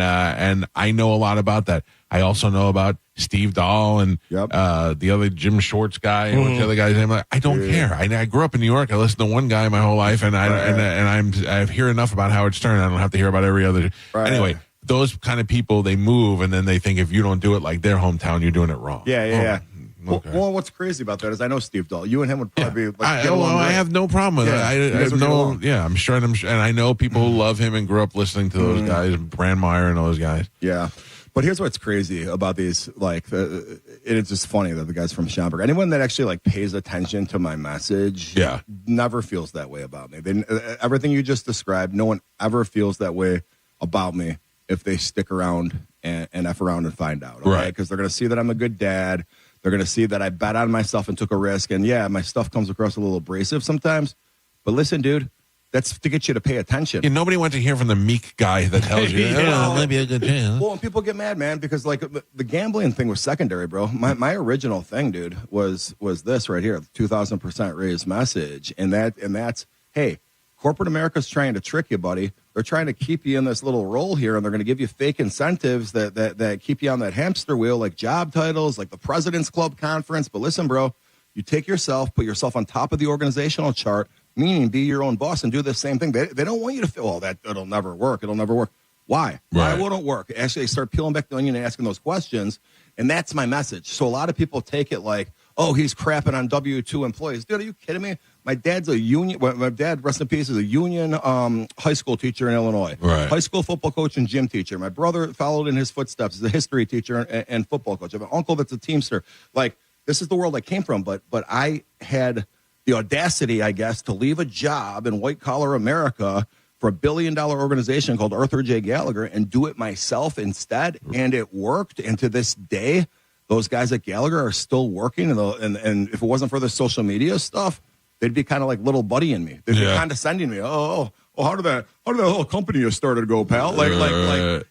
I know a lot about that. I also know about Steve Dahl and the other Jim Shorts guy and what's the other guy's name. I don't care. I grew up in New York. I listened to one guy my whole life, and I hear enough about Howard Stern. I don't have to hear about every other. Right. Anyway. Those kind of people, they move, and then they think if you don't do it like their hometown, you're doing it wrong. Yeah. Okay. Well, what's crazy about that is I know Steve Dahl. You and him would probably be like, I have no problem with it. I have no. Yeah, I'm sure, and I know people who love him and grew up listening to those guys, Brandmeier and all those guys. Yeah. But here's what's crazy about these, it's just funny that the guys from Schaumburg, anyone that actually pays attention to my message, never feels that way about me. Everything you just described, no one ever feels that way about me if they stick around and F around and find out. Okay? Right. Because they're going to see that I'm a good dad. They're going to see that I bet on myself and took a risk. And yeah, my stuff comes across a little abrasive sometimes. But listen, dude, that's to get you to pay attention. Yeah, nobody wants to hear from the meek guy that tells you, maybe a good chance. Well, and people get mad, man, because the gambling thing was secondary, bro. My original thing, dude, was this right here, the 2,000% raised message. And that's, hey, corporate America's trying to trick you, buddy. They're trying to keep you in this little role here, and they're going to give you fake incentives that keep you on that hamster wheel, like job titles, like the President's Club conference. But listen, bro, you take yourself, put yourself on top of the organizational chart, meaning be your own boss and do the same thing. They don't want you to feel, it'll never work. It'll never work. Why? Why won't it work? Actually, they start peeling back the onion and asking those questions, and that's my message. So a lot of people take it like, oh, he's crapping on W-2 employees. Dude, are you kidding me? My dad's a union. My dad, rest in peace, is a union high school teacher in Illinois. Right. High school football coach and gym teacher. My brother followed in his footsteps as a history teacher and football coach. I have an uncle that's a teamster. This is the world I came from. But I had the audacity, I guess, to leave a job in white collar America for $1 billion organization called Arthur J. Gallagher and do it myself instead. And it worked. And to this day, those guys at Gallagher are still working. And if it wasn't for the social media stuff, they'd be kind of like little buddying me. They'd be condescending me. Oh, how did that whole company you started to go, pal? Like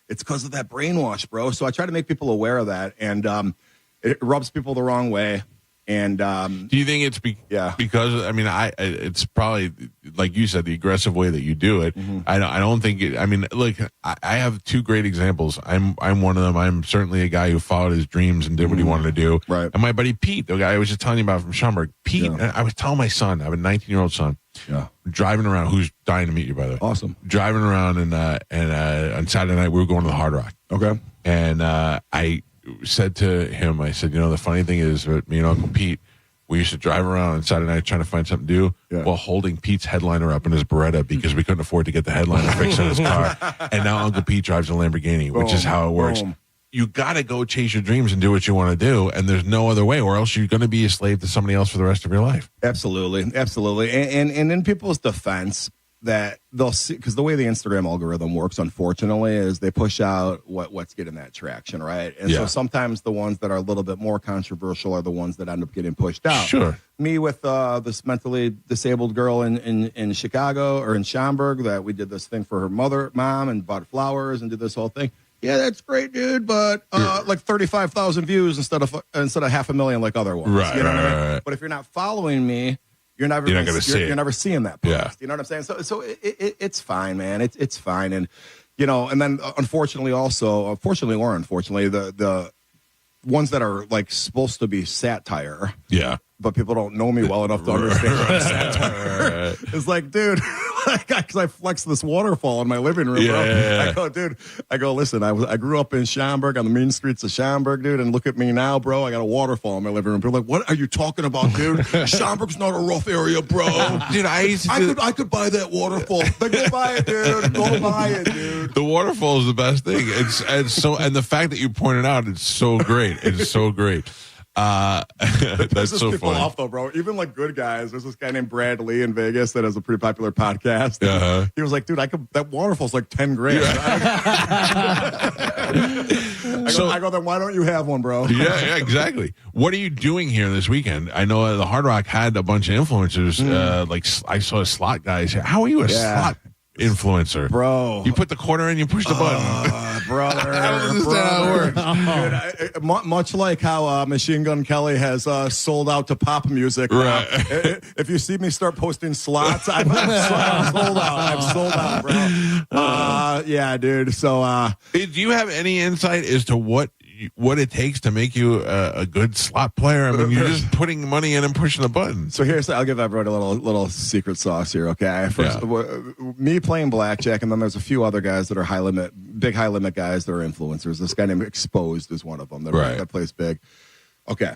it's because of that brainwash, bro. So I try to make people aware of that, and it rubs people the wrong way. And do you think it's because I mean it's probably like you said the aggressive way that you do it. Mm-hmm. I don't think it. I mean, look, I have two great examples. I'm one of them. I'm certainly a guy who followed his dreams and did what he wanted to do. Right. And my buddy Pete, the guy I was just telling you about from Schaumburg, Pete. I was telling my son, I have a 19-year-old son. Yeah. Driving around, who's dying to meet you, by the way. Awesome. Driving around and on Saturday night we were going to the Hard Rock. Okay. And I said to him, I said, the funny thing is, me and Uncle Pete, we used to drive around on Saturday night trying to find something to do while holding Pete's headliner up in his Beretta because we couldn't afford to get the headliner fixed in his car. And now Uncle Pete drives a Lamborghini, which is how it works. Boom. You got to go chase your dreams and do what you want to do, and there's no other way, or else you're going to be a slave to somebody else for the rest of your life. Absolutely. And in people's defense, that they'll see, because the way the Instagram algorithm works, unfortunately, is they push out what's getting that traction, right? And so sometimes the ones that are a little bit more controversial are the ones that end up getting pushed out. Sure. Me with this mentally disabled girl in Chicago or in Schaumburg that we did this thing for her mom, and bought flowers and did this whole thing. Yeah, that's great, dude, but like 35,000 views instead of 500,000 like other ones. Right, you know what I mean? right. But if you're not following me, you're never You're not gonna see it. you're never seeing that post. Yeah. You know what I'm saying? So it's fine, man. It's fine. And and then unfortunately or unfortunately, the ones that are like supposed to be satire. Yeah. But people don't know me well enough to understand satire. It's like, dude, because I flexed this waterfall in my living room, bro. Yeah. I go, dude, listen, I grew up in Schaumburg, on the mean streets of Schaumburg, dude, and look at me now, bro. I got a waterfall in my living room. People are like, what are you talking about, dude? Schaumburg's not a rough area, bro. Dude, I could buy that waterfall. Then go buy it, dude. Go buy it, dude. The waterfall is the best thing. And the fact that you pointed out, it's so great. It's so great. That's so people funny. off though, bro. Even like good guys. There's this guy named Brad Lee in Vegas that has a pretty popular podcast. He was like, dude, that waterfall's like 10 grand. I go, then why don't you have one, bro? Yeah, exactly. What are you doing here this weekend? I know the Hard Rock had a bunch of influencers. Like I saw slot guys. How are you a slot influencer, bro? You put the quarter in, you push the button, brother. Dude, much like how Machine Gun Kelly has sold out to pop music. Right. If you see me start posting slots, I'm sold out. I'm sold out, bro. Yeah, dude. So, do you have any insight as to what it takes to make you a good slot player? I mean, you're just putting money in and pushing the button. So I'll give everyone a little secret sauce here, okay? First, me playing blackjack, and then there's a few other guys that are big high limit guys that are influencers. This guy named Exposed is one of them that plays big. Okay,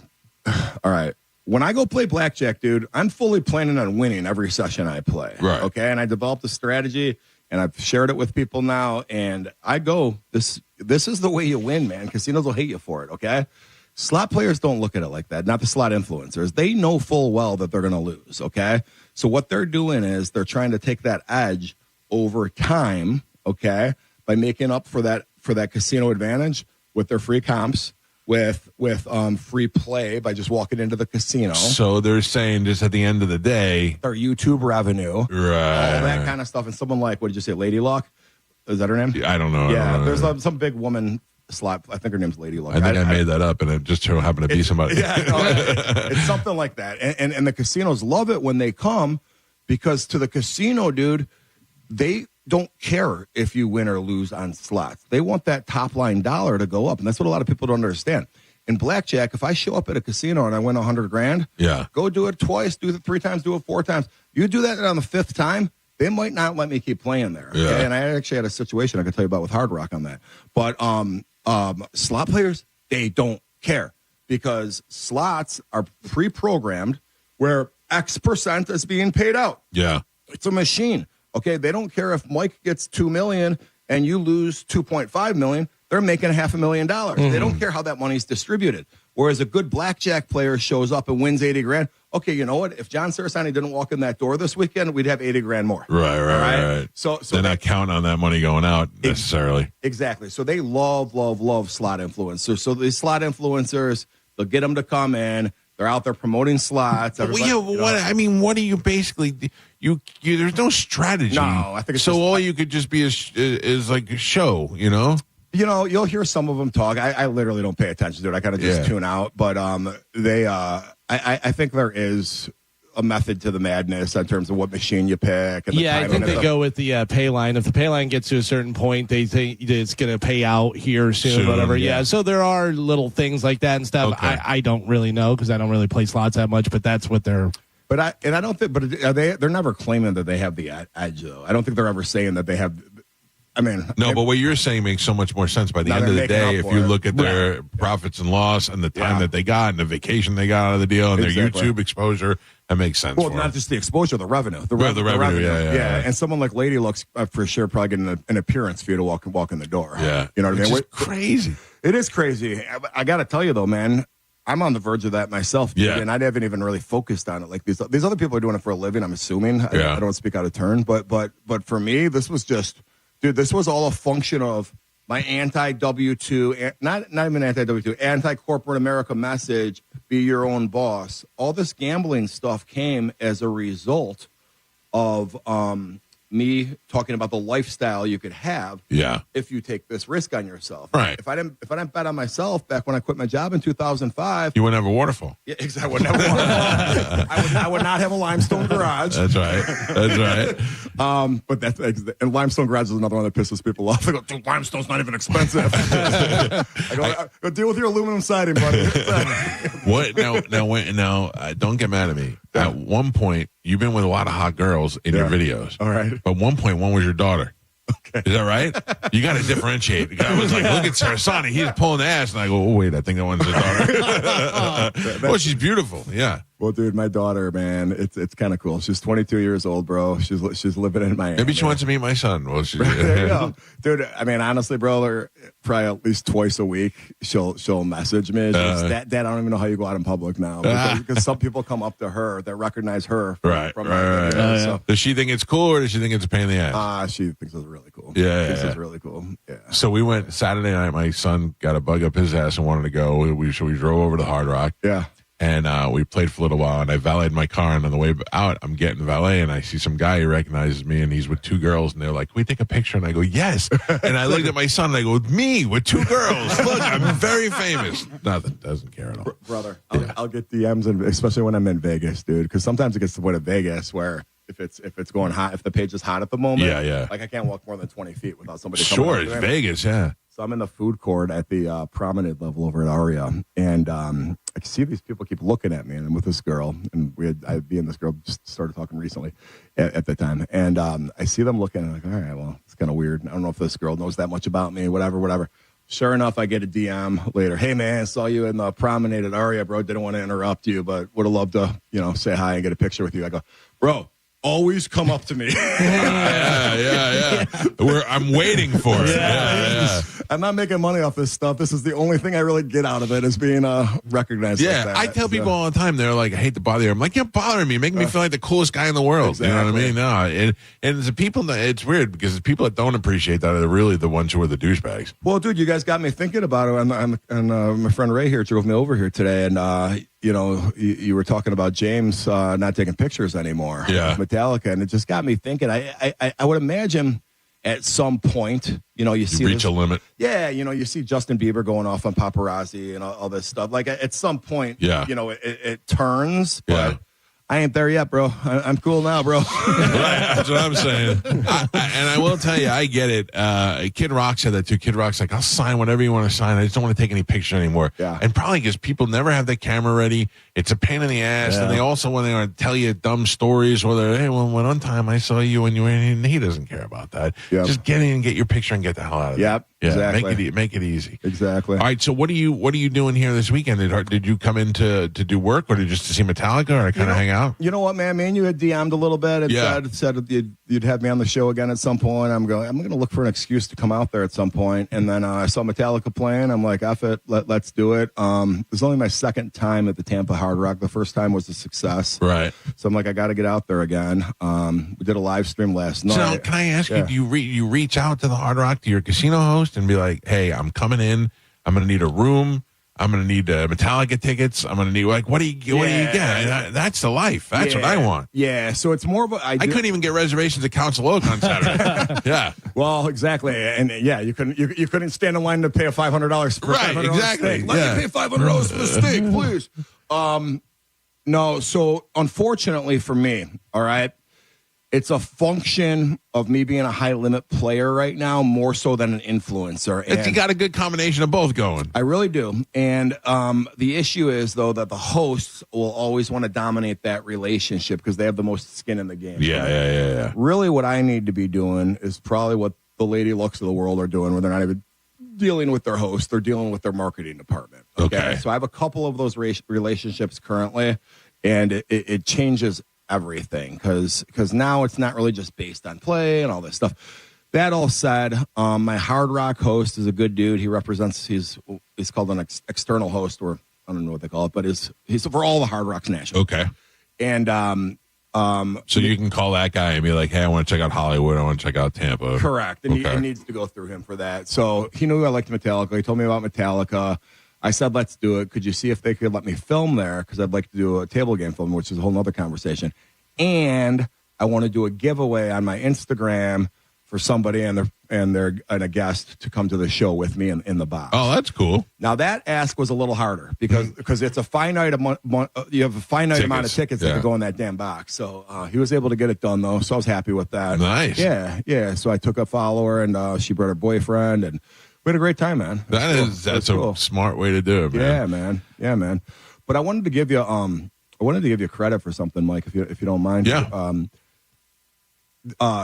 all right. When I go play blackjack, dude, I'm fully planning on winning every session I play. Right. Okay, and I developed a strategy, and I've shared it with people now, and I go, this is the way you win, man. Casinos will hate you for it, okay? Slot players don't look at it like that, not the slot influencers. They know full well that they're going to lose, okay? So what they're doing is they're trying to take that edge over time, okay, by making up for that casino advantage with their free comps, with free play by just walking into the casino. So they're saying just at the end of the day, their YouTube revenue, right, all that kind of stuff. And someone like, what did you say, Lady Luck? Is that her name? I don't know. Yeah, I don't know. There's some big woman slot. I think her name's Lady Luck. I think I made that up, and it just happened to be somebody. Yeah, it's something like that. And the casinos love it when they come, because to the casino, dude, they don't care if you win or lose on slots. They want that top line dollar to go up, and that's what a lot of people don't understand. In blackjack, if I show up at a casino and I win $100,000, go do it twice, do it 3 times, do it 4 times. You do that on the 5th time, they might not let me keep playing there. Yeah. Okay? And I actually had a situation I could tell you about with Hard Rock on that. But slot players, they don't care, because slots are pre-programmed where X percent is being paid out. Yeah. It's a machine. Okay, they don't care if Mike gets $2 million and you lose $2.5 million. They're making $500,000. They don't care how that money's distributed. Whereas a good blackjack player shows up and wins $80,000. Okay, you know what? If John Sarasani didn't walk in that door this weekend, we'd have $80,000 more. Right. So they're not counting on that money going out necessarily. Exactly. So they love slot influencers. So these slot influencers, they'll get them to come in. They're out there promoting slots. What do you basically? You there's no strategy. No, I think it's so. All you could just be is like a show, you know. You'll hear some of them talk. I literally don't pay attention to it. I kind of just tune out. But I think there is a method to the madness in terms of what machine you pick. And I think they go with the pay line. If the pay line gets to a certain point, they think it's going to pay out here soon, whatever. Yeah. So there are little things like that and stuff. Okay. I don't really know because I don't really play slots that much, but that's what they're. But I don't think. But they're never claiming that they have the edge, though. I don't think they're ever saying that they have. I mean, no, but what you're saying makes so much more sense. By the end of the day, if you look at their profits and loss and the time that they got and the vacation they got out of the deal and their YouTube exposure, that makes sense. Well, not just the exposure, the revenue. The revenue. Yeah. And someone like Lady looks for sure probably getting an appearance fee to walk in the door. Yeah, you know what I mean? It's crazy. It is crazy. I got to tell you though, man. I'm on the verge of that myself, dude, and I haven't even really focused on it. Like these other people are doing it for a living. I'm assuming. I don't want to speak out of turn, but for me, this was just. Dude, this was all a function of my anti-W2, not even anti-W2, anti-corporate America message, be your own boss. All this gambling stuff came as a result of me talking about the lifestyle you could have if you take this risk on yourself. Right. If I didn't bet on myself back when I quit my job in 2005, you wouldn't have a waterfall. Yeah, exactly. I wouldn't have a waterfall. I would not have a limestone garage. That's right. But and limestone garage is another one that pisses people off. They go, dude, limestone's not even expensive. I go deal with your aluminum siding, buddy. What? Now, don't get mad at me. At one point, you've been with a lot of hot girls in your videos. All right. But one point, one was your daughter. Okay. Is that right? You got to differentiate. The guy was like, look at Sarasani. He's pulling the ass. And I go, oh, wait, I think that one's his daughter. Oh, she's beautiful. Yeah. Well, dude, my daughter, man, it's kind of cool. She's 22 years old, bro. She's living in Miami. Maybe she wants to meet my son. Well, there you go. Dude, I mean, honestly, bro, probably at least twice a week, she'll message me. Dad, I don't even know how you go out in public now. Because some people come up to her that recognize her from my videos. So. Does she think it's cool or does she think it's a pain in the ass? She thinks it's really cool. It's really cool. Yeah. So we went Saturday night. My son got a bug up his ass and wanted to go. We drove over to Hard Rock. Yeah. And we played for a little while, and I valeted my car, and on the way out, I'm getting valet, and I see some guy who recognizes me, and he's with two girls, and they're like, can we take a picture? And I go, yes. And I looked at my son, and I go, me with two girls. Look, I'm very famous. Nothing. Doesn't care at all. Brother, I'll get DMs, and especially when I'm in Vegas, dude, because sometimes it gets to the point of Vegas where if it's going hot, if the page is hot at the moment, like I can't walk more than 20 feet without somebody coming Sure, it's Vegas, yeah. So I'm in the food court at the promenade level over at Aria, and I can see these people keep looking at me, and I'm with this girl, and me and this girl just started talking recently at the time, and I see them looking, and I'm like, all right, well, it's kind of weird. I don't know if this girl knows that much about me, whatever. Sure enough, I get a DM later. Hey, man, saw you in the promenade at Aria, bro. Didn't want to interrupt you, but would have loved to, say hi and get a picture with you. I go, bro, always come up to me. Yeah. I'm waiting for it. Yeah. I'm not making money off this stuff. This is the only thing I really get out of it is being recognized. Yeah, like that. I tell people all the time, they're like, I hate to bother you. I'm like, you're bothering me. Making me feel like the coolest guy in the world. Exactly. You know what I mean? No, and the people, it's weird because the people that don't appreciate that are really the ones who are the douchebags. Well, dude, you guys got me thinking about it. And my friend Ray here drove me over here today, and you were talking about James not taking pictures anymore. Yeah. With Metallica, and it just got me thinking. I would imagine at some point, you see reach a limit. Yeah, you see Justin Bieber going off on paparazzi and all this stuff. Like at some point, it turns. But I ain't there yet, bro. I'm cool now, bro. Right, that's what I'm saying. And I will tell you, I get it. Kid Rock said that too. Kid Rock's like, I'll sign whatever you want to sign. I just don't want to take any pictures anymore. Yeah. And probably because people never have their camera ready. It's a pain in the ass. Yeah. And they also, when they want to tell you dumb stories, or they're, hey, well, one time I saw you and you were in, he doesn't care about that. Yep. Just get in and get your picture and get the hell out of there. Yep. Yeah, Exactly. make it easy. Exactly. All right. So what are you doing here this weekend? Did you come in to do work, or just to see Metallica, or to kind of hang out? You know what, man? Me and you had DM'd a little bit and said you'd have me on the show again at some point. I'm going to look for an excuse to come out there at some point. And then I saw Metallica playing. I'm like, F it, let's do it. It was only my second time at the Tampa Hard Rock. The first time was a success. Right. So I'm like, I got to get out there again. We did a live stream last night. So can I ask you, do you reach out to the Hard Rock, to your casino host, and be like, hey, I'm coming in. I'm going to need a room. I'm going to need Metallica tickets. I'm going to need what do you get? That's the life. That's what I want. Yeah. So it's more of a. I couldn't even get reservations at Council Oak on Saturday. Yeah. Well, exactly, and you couldn't stand in line to pay a $500 for right. $500 Exactly. steak. Let me pay $500 for the steak, please. No. So unfortunately for me, all right. It's a function of me being a high limit player right now, more so than an influencer. And you got a good combination of both going. I really do. And the issue is, though, that the hosts will always want to dominate that relationship because they have the most skin in the game. Yeah. Really, what I need to be doing is probably what the Lady Lucks of the world are doing, where they're not even dealing with their host, they're dealing with their marketing department. Okay. So I have a couple of those relationships currently, and it changes everything because now it's not really just based on play and all this stuff. That all said, my Hard Rock host is a good dude. He represents, he's called an external host, or I don't know what they call it, but he's for all the Hard Rocks National. Okay. And so you can call that guy and be like, hey, I want to check out Hollywood, I want to check out Tampa. Correct. And he needs to go through him for that. So he knew I liked Metallica. He told me about Metallica. I said, let's do it. Could you see if they could let me film there? Because I'd like to do a table game film, which is a whole nother conversation. And I want to do a giveaway on my Instagram for somebody and a guest to come to the show with me in the box. Oh, that's cool. Now that ask was a little harder because it's a finite you have a finite amount of tickets that could go in that damn box. So he was able to get it done though, so I was happy with that. Nice. Yeah. So I took a follower and she brought her boyfriend and we had a great time, man. That's cool. A smart way to do it, man. Yeah, man. But I wanted to give you credit for something, Mike, if you don't mind. Yeah.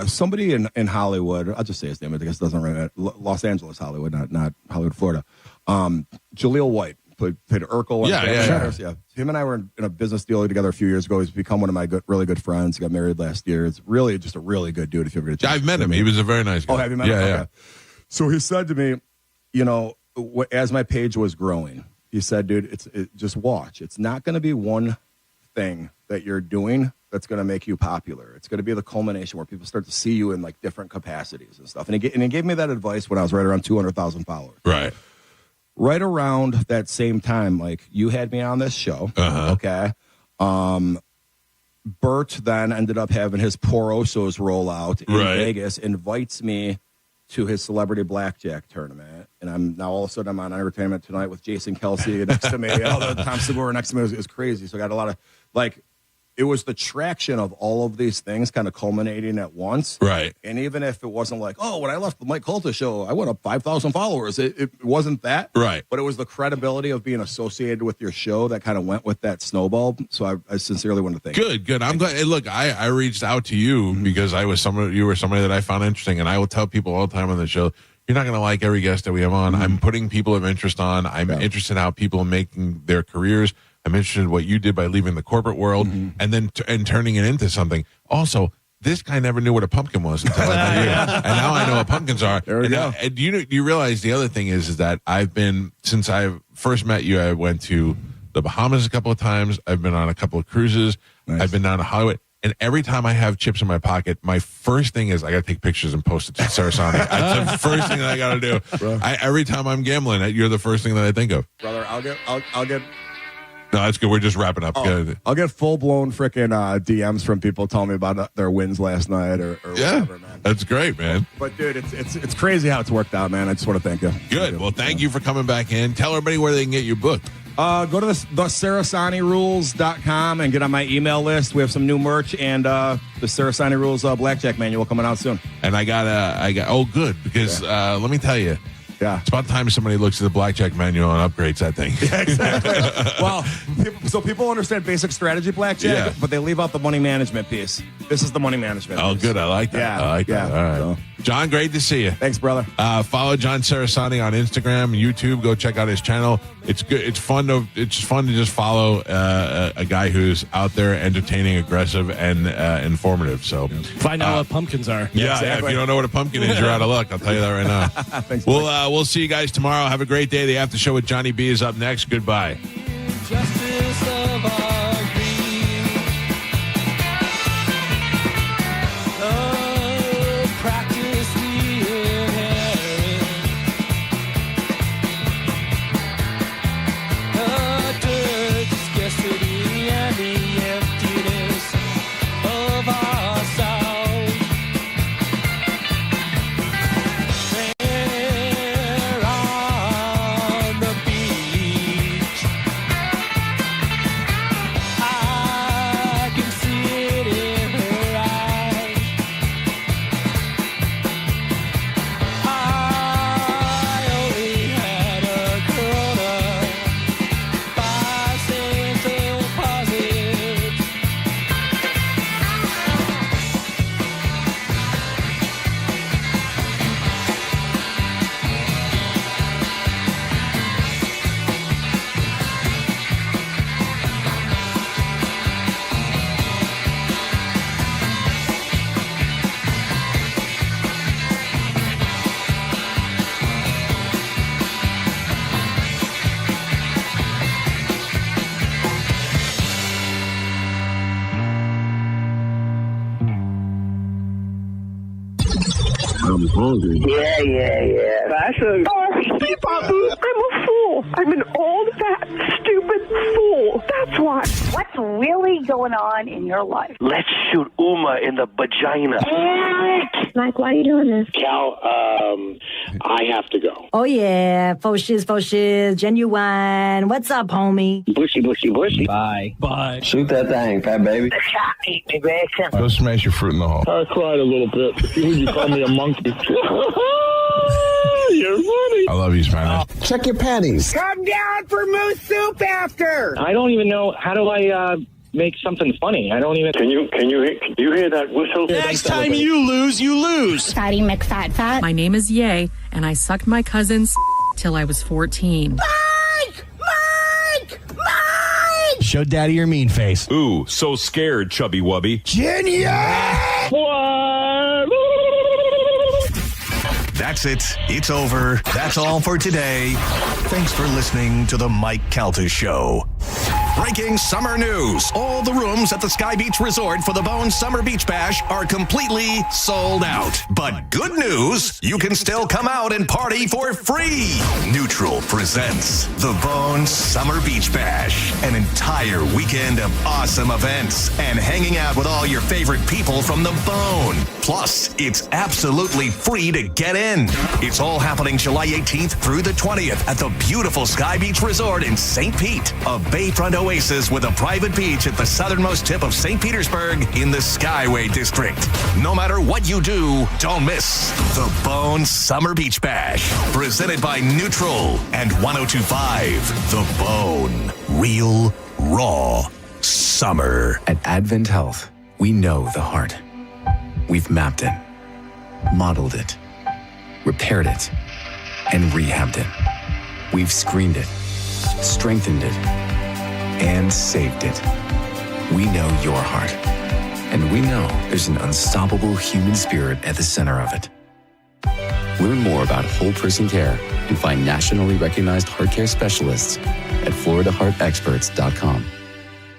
Somebody in Hollywood, I'll just say his name, I guess it doesn't ring. Los Angeles, Hollywood, not Hollywood, Florida. Jaleel White played Urkel. Yeah. Him and I were in a business deal together a few years ago. He's become one of my really good friends. He got married last year. It's really just a really good dude. If you ever get a chance. I've met him. He was a very nice guy. Oh, have you met him? Yeah. So he said to me, as my page was growing, he said, dude, just watch. It's not going to be one thing that you're doing that's going to make you popular. It's going to be the culmination where people start to see you in like different capacities and stuff. And he gave me that advice when I was right around 200,000 followers. Right around that same time, like you had me on this show. Okay. Bert then ended up having his Porosos roll out in Vegas, invites me to his celebrity blackjack tournament. And I'm now all of a sudden I'm on Entertainment Tonight with Jason Kelsey next to me. All the Tom Segura next to me. It was crazy. So I got a lot of it was the traction of all of these things kind of culminating at once. Right. And even if it wasn't like, oh, when I left the Mike Calta show, I went up 5,000 followers. It wasn't that. Right. But it was the credibility of being associated with your show that kind of went with that snowball. So I sincerely want to thank you. Good. I'm glad. Hey, look, I reached out to you because you were somebody that I found interesting. And I will tell people all the time on the show, you're not going to like every guest that we have on. I'm putting people of interest on. I'm interested in how people are making their careers. I'm interested in what you did by leaving the corporate world and then turning it into something. Also, this guy never knew what a pumpkin was until I met you. And now I know what pumpkins are. There we go. Do you realize the other thing is that since I first met you, I went to the Bahamas a couple of times. I've been on a couple of cruises. Nice. I've been down to Hollywood. And every time I have chips in my pocket, my first thing is I got to take pictures and post it to Sarasani. That's the first thing that I got to do. Every time I'm gambling, you're the first thing that I think of. Brother, I'll get. No, that's good. We're just wrapping up. I'll get full-blown freaking DMs from people telling me about their wins last night or whatever, man. That's great, man. But, dude, it's crazy how it's worked out, man. I just want to thank you. Good. Well, thank you for coming back in. Tell everybody where they can get your book. Go to the SarasaniRules.com and get on my email list. We have some new merch and the Sarasani Rules Blackjack Manual coming out soon. And I got good, because let me tell you. Yeah. It's about time somebody looks at the blackjack manual and upgrades that thing. Yeah, exactly. Well, people understand basic strategy blackjack, but they leave out the money management piece. This is the money management piece. Good. I like that. Yeah. I like that. All right. So. John, great to see you. Thanks, brother. Follow John Sarasani on Instagram, YouTube. Go check out his channel. It's good. It's fun to just follow a guy who's out there, entertaining, aggressive, and informative. So find out what pumpkins are. Yeah, exactly. If you don't know what a pumpkin is, you're out of luck. I'll tell you that right now. Thanks. We'll see you guys tomorrow. Have a great day. The after show with Johnny B is up next. Goodbye. I'm hungry. Yeah. I'm a fool. I'm an old, fat, stupid fool. That's why. What's really going on in your life? Let's shoot Uma in the vagina. Mike, why are you doing this? Cal, I have to go. Oh, yeah. Faux shiz, genuine. What's up, homie? Bushy. Bye. Shoot that thing, fat baby. The shot eat me, Grayson. Go smash your fruit in the hall. I cried a little bit. You call me a monkey. You're funny. I love you, Spanish. Check your panties. Come down for moose soup after. I don't even know. How do I make something funny? I don't even. Can you hear that whistle? Next time you lose. Fatty McFat. My name is Ye, and I sucked my cousin's till I was 14. Mike! Show daddy your mean face. Ooh, so scared, chubby wubby. Genius! What? That's it. It's over. That's all for today. Thanks for listening to the Mike Calta Show. Breaking summer news. All the rooms at the Sky Beach Resort for the Bone Summer Beach Bash are completely sold out. But good news, you can still come out and party for free. Neutral presents the Bone Summer Beach Bash. An entire weekend of awesome events and hanging out with all your favorite people from the Bone. Plus, it's absolutely free to get in. It's all happening July 18th through the 20th at the beautiful Sky Beach Resort in St. Pete, a bayfront oasis with a private beach at the southernmost tip of St. Petersburg in the Skyway District. No matter what you do, don't miss the Bone Summer Beach Bash, presented by Neutral and 102.5 The Bone. Real, raw summer. At Advent Health, we know the heart. We've mapped it, modeled it, repaired it, and rehabbed it. We've screened it, strengthened it, and saved it. We know your heart, and we know there's an unstoppable human spirit at the center of it. Learn more about whole person care and find nationally recognized heart care specialists at floridaheartexperts.com.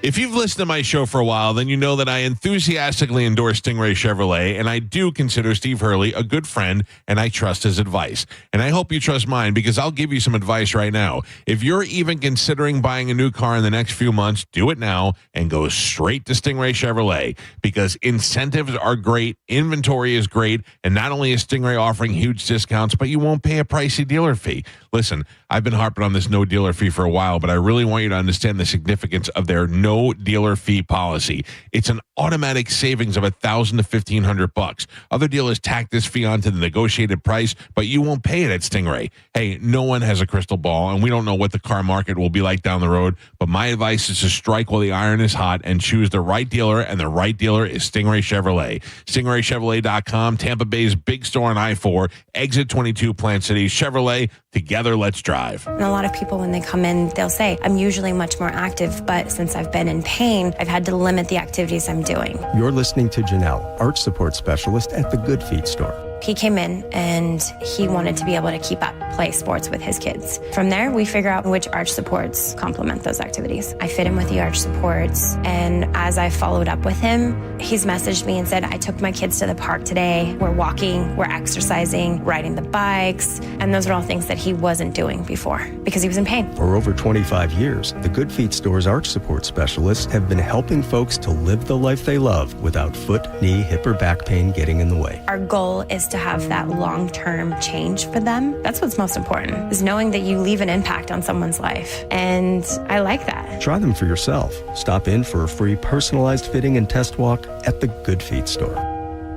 If you've listened to my show for a while, then you know that I enthusiastically endorse Stingray Chevrolet, and I do consider Steve Hurley a good friend, and I trust his advice. And I hope you trust mine, because I'll give you some advice right now. If you're even considering buying a new car in the next few months, do it now and go straight to Stingray Chevrolet, because incentives are great, inventory is great, and not only is Stingray offering huge discounts, but you won't pay a pricey dealer fee. Listen, I've been harping on this no dealer fee for a while, but I really want you to understand the significance of their no dealer fee policy. It's an automatic savings of $1,000 to $1,500. Other dealers tack this fee onto the negotiated price, but you won't pay it at Stingray. Hey, no one has a crystal ball, and we don't know what the car market will be like down the road, but my advice is to strike while the iron is hot and choose the right dealer, and the right dealer is Stingray Chevrolet. StingrayChevrolet.com, Tampa Bay's big store on I-4, exit 22 Plant City. Chevrolet, together, let's drive. And a lot of people, when they come in, they'll say, I'm usually much more active, but since I've been in pain, I've had to limit the activities I'm doing. You're listening to Janelle, arch support specialist at the Good Feet store. He came in and he wanted to be able to keep up play sports with his kids. From there, we figure out which arch supports complement those activities. I fit him with the arch supports, and as I followed up with him, he's messaged me and said, I took my kids to the park today. We're walking, we're exercising, riding the bikes, and those are all things that he wasn't doing before because he was in pain. For over 25 years, the Good Feet store's arch support specialists have been helping folks to live the life they love without foot, knee, hip, or back pain getting in the way. Our goal is to have that long-term change for them. That's what's most important, is knowing that you leave an impact on someone's life. And I like that. Try them for yourself. Stop in for a free personalized fitting and test walk at the Good Feet store.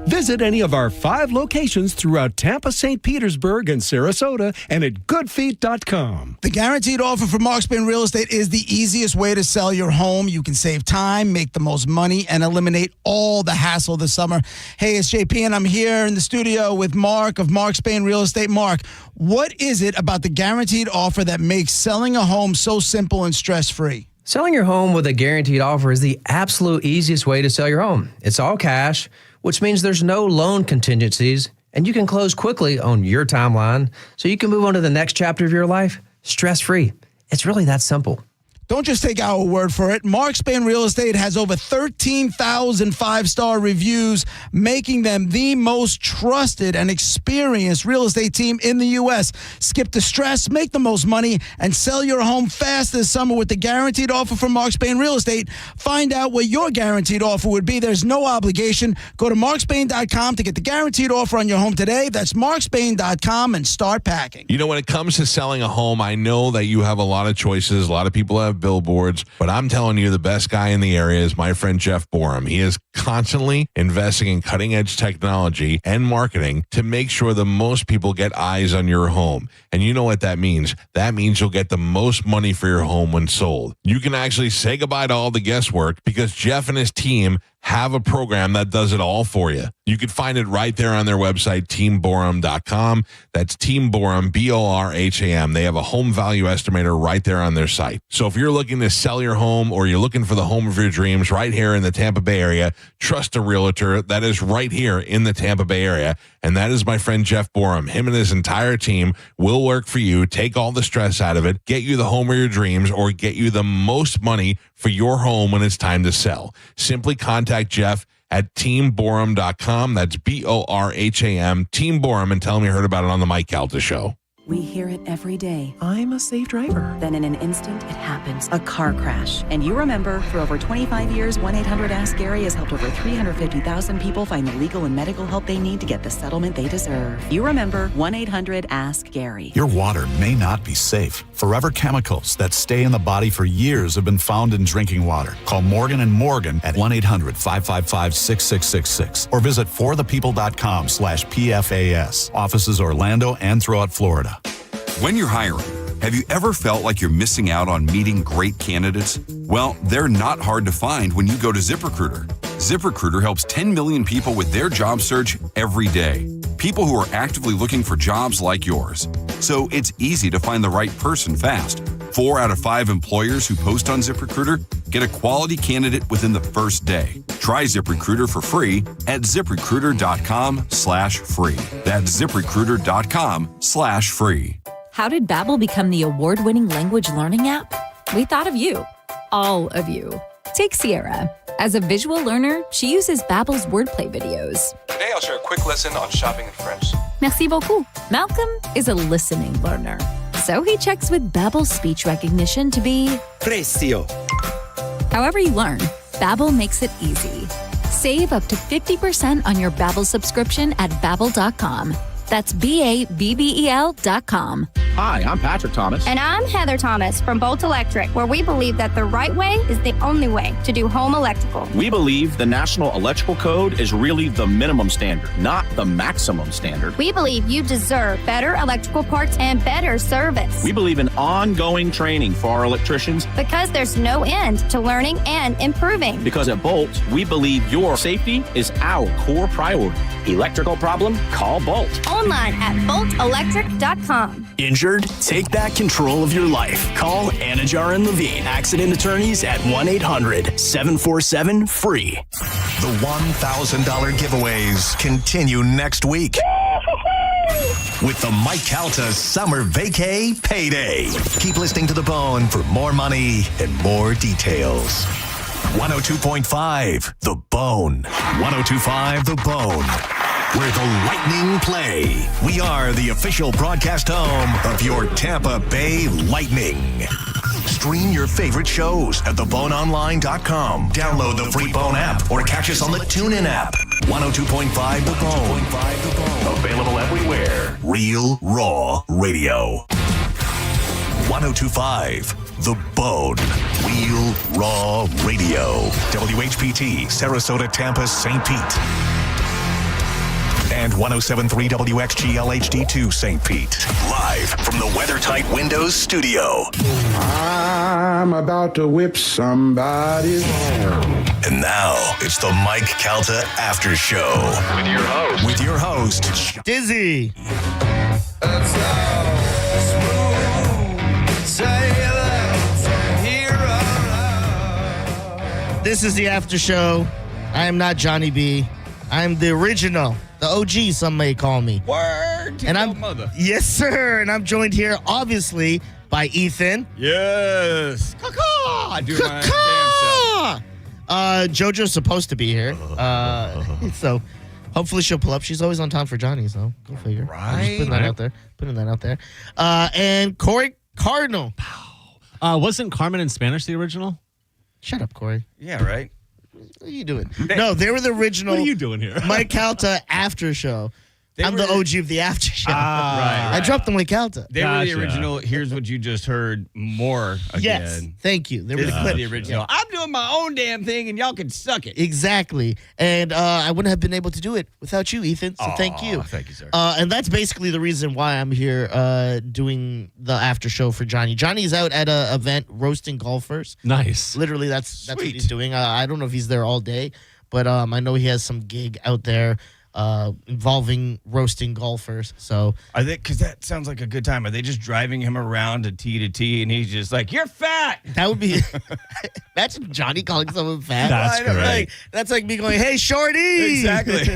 Visit any of our 5 locations throughout Tampa, St. Petersburg, and Sarasota, and at goodfeet.com. The guaranteed offer from Mark Spain Real Estate is the easiest way to sell your home. You can save time, make the most money, and eliminate all the hassle this summer. Hey, it's JP, and I'm here in the studio with Mark of Mark Spain Real Estate. Mark, what is it about the guaranteed offer that makes selling a home so simple and stress-free? Selling your home with a guaranteed offer is the absolute easiest way to sell your home. It's all cash, which means there's no loan contingencies, and you can close quickly on your timeline so you can move on to the next chapter of your life stress-free. It's really that simple. Don't just take our word for it. Mark Spain Real Estate has over 13,000 five-star reviews, making them the most trusted and experienced real estate team in the U.S. Skip the stress, make the most money, and sell your home fast this summer with the guaranteed offer from Mark Spain Real Estate. Find out what your guaranteed offer would be. There's no obligation. Go to markspain.com to get the guaranteed offer on your home today. That's markspain.com and start packing. You know, when it comes to selling a home, I know that you have a lot of choices. A lot of people have billboards, but I'm telling you, the best guy in the area is my friend Jeff Borum. He is constantly investing in cutting edge technology and marketing to make sure the most people get eyes on your home. And you know what that means? That means you'll get the most money for your home when sold. You can actually say goodbye to all the guesswork because Jeff and his team have a program that does it all for you. You can find it right there on their website, teamborum.com. That's Team Borum, B-O-R-H-A-M. They have a home value estimator right there on their site. So if you're looking to sell your home or you're looking for the home of your dreams right here in the Tampa Bay area, trust a realtor that is right here in the Tampa Bay area. And that is my friend Jeff Borum. Him and his entire team will work for you, take all the stress out of it, get you the home of your dreams, or get you the most money for your home when it's time to sell. Simply contact Jeff at teamborum.com. That's B-O-R-H-A-M, Team Borum, and tell him you heard about it on the Mike Calta Show. We hear it every day. I'm a safe driver. Then in an instant, it happens. A car crash. And you remember, for over 25 years, 1-800-ASK-GARY has helped over 350,000 people find the legal and medical help they need to get the settlement they deserve. You remember 1-800-ASK-GARY. Your water may not be safe. Forever chemicals that stay in the body for years have been found in drinking water. Call Morgan & Morgan at 1-800-555-6666 or visit forthepeople.com/PFAS. Offices Orlando and throughout Florida. When you're hiring, have you ever felt like you're missing out on meeting great candidates? Well, they're not hard to find when you go to ZipRecruiter. ZipRecruiter helps 10 million people with their job search every day. People who are actively looking for jobs like yours. So it's easy to find the right person fast. 4 out of 5 employers who post on ZipRecruiter get a quality candidate within the first day. Try ZipRecruiter for free at ZipRecruiter.com/free. That's ZipRecruiter.com/free. How did Babbel become the award-winning language learning app? We thought of you. All of you. Take Sierra. As a visual learner, she uses Babbel's wordplay videos. Today I'll share a quick lesson on shopping in French. Merci beaucoup. Malcolm is a listening learner. So he checks with Babbel's speech recognition to be Precio. However you learn, Babbel makes it easy. Save up to 50% on your Babbel subscription at Babbel.com. That's BABBEL.com. Hi, I'm Patrick Thomas. And I'm Heather Thomas from Bolt Electric, where we believe that the right way is the only way to do home electrical. We believe the National Electrical Code is really the minimum standard, not the maximum standard. We believe you deserve better electrical parts and better service. We believe in ongoing training for our electricians. Because there's no end to learning and improving. Because at Bolt, we believe your safety is our core priority. Electrical problem? Call Bolt. Online at boltelectric.com. Injured? Take back control of your life. Call Anajar and Levine, accident attorneys at 1-800-747-FREE. The $1,000 giveaways continue next week with the Mike Calta Summer Vacay Payday. Keep listening to The Bone for more money and more details. 102.5 The Bone. 102.5 The Bone, where the Lightning play. We are the official broadcast home of your Tampa Bay Lightning. Stream your favorite shows at theboneonline.com. Download the free Bone app or catch us on the TuneIn app. 102.5 The Bone. Available everywhere. Real Raw Radio. 102.5 The Bone. Real Raw Radio. WHPT, Sarasota, Tampa, St. Pete. And 107.3 WXGL HD2 St. Pete. Live from the WeatherTight Windows studio. I'm about to whip somebody's ass. And now it's the Mike Calta After Show. With your host, Dizzy. This is the After Show. I am not Johnny B. I am the original. The OG, some may call me. Word to your mother. Yes, sir. And I'm joined here, obviously, by Ethan. Yes. Caw-caw. Do my damn self. JoJo's supposed to be here. So hopefully she'll pull up. She's always on time for Johnny, so go figure. Right. Putting that out there. And Corey Cardinal. Wasn't Carmen in Spanish the original? Shut up, Corey. Yeah, right. What are you doing? No, they were the original. What are you doing here? Mike Calta after show. I'm the OG of the after show. Right. I dropped them like Calta. They were the original. Here's what you just heard. More again. Yes, thank you. They were This is the the original. Yeah. I'm doing my own damn thing, and y'all can suck it. Exactly. And I wouldn't have been able to do it without you, Ethan. So thank you. Thank you, sir. And that's basically the reason why I'm here doing the after show for Johnny. Johnny's out at an event roasting golfers. Nice. Literally, that's what he's doing. I don't know if he's there all day, but I know he has some gig out there involving roasting golfers. So Are they? Because that sounds like a good time. Are they just driving him around to tee, and he's just like, "You're fat." that would be. Imagine Johnny calling someone fat. That's great. That's like me going, "Hey, shorty." Exactly.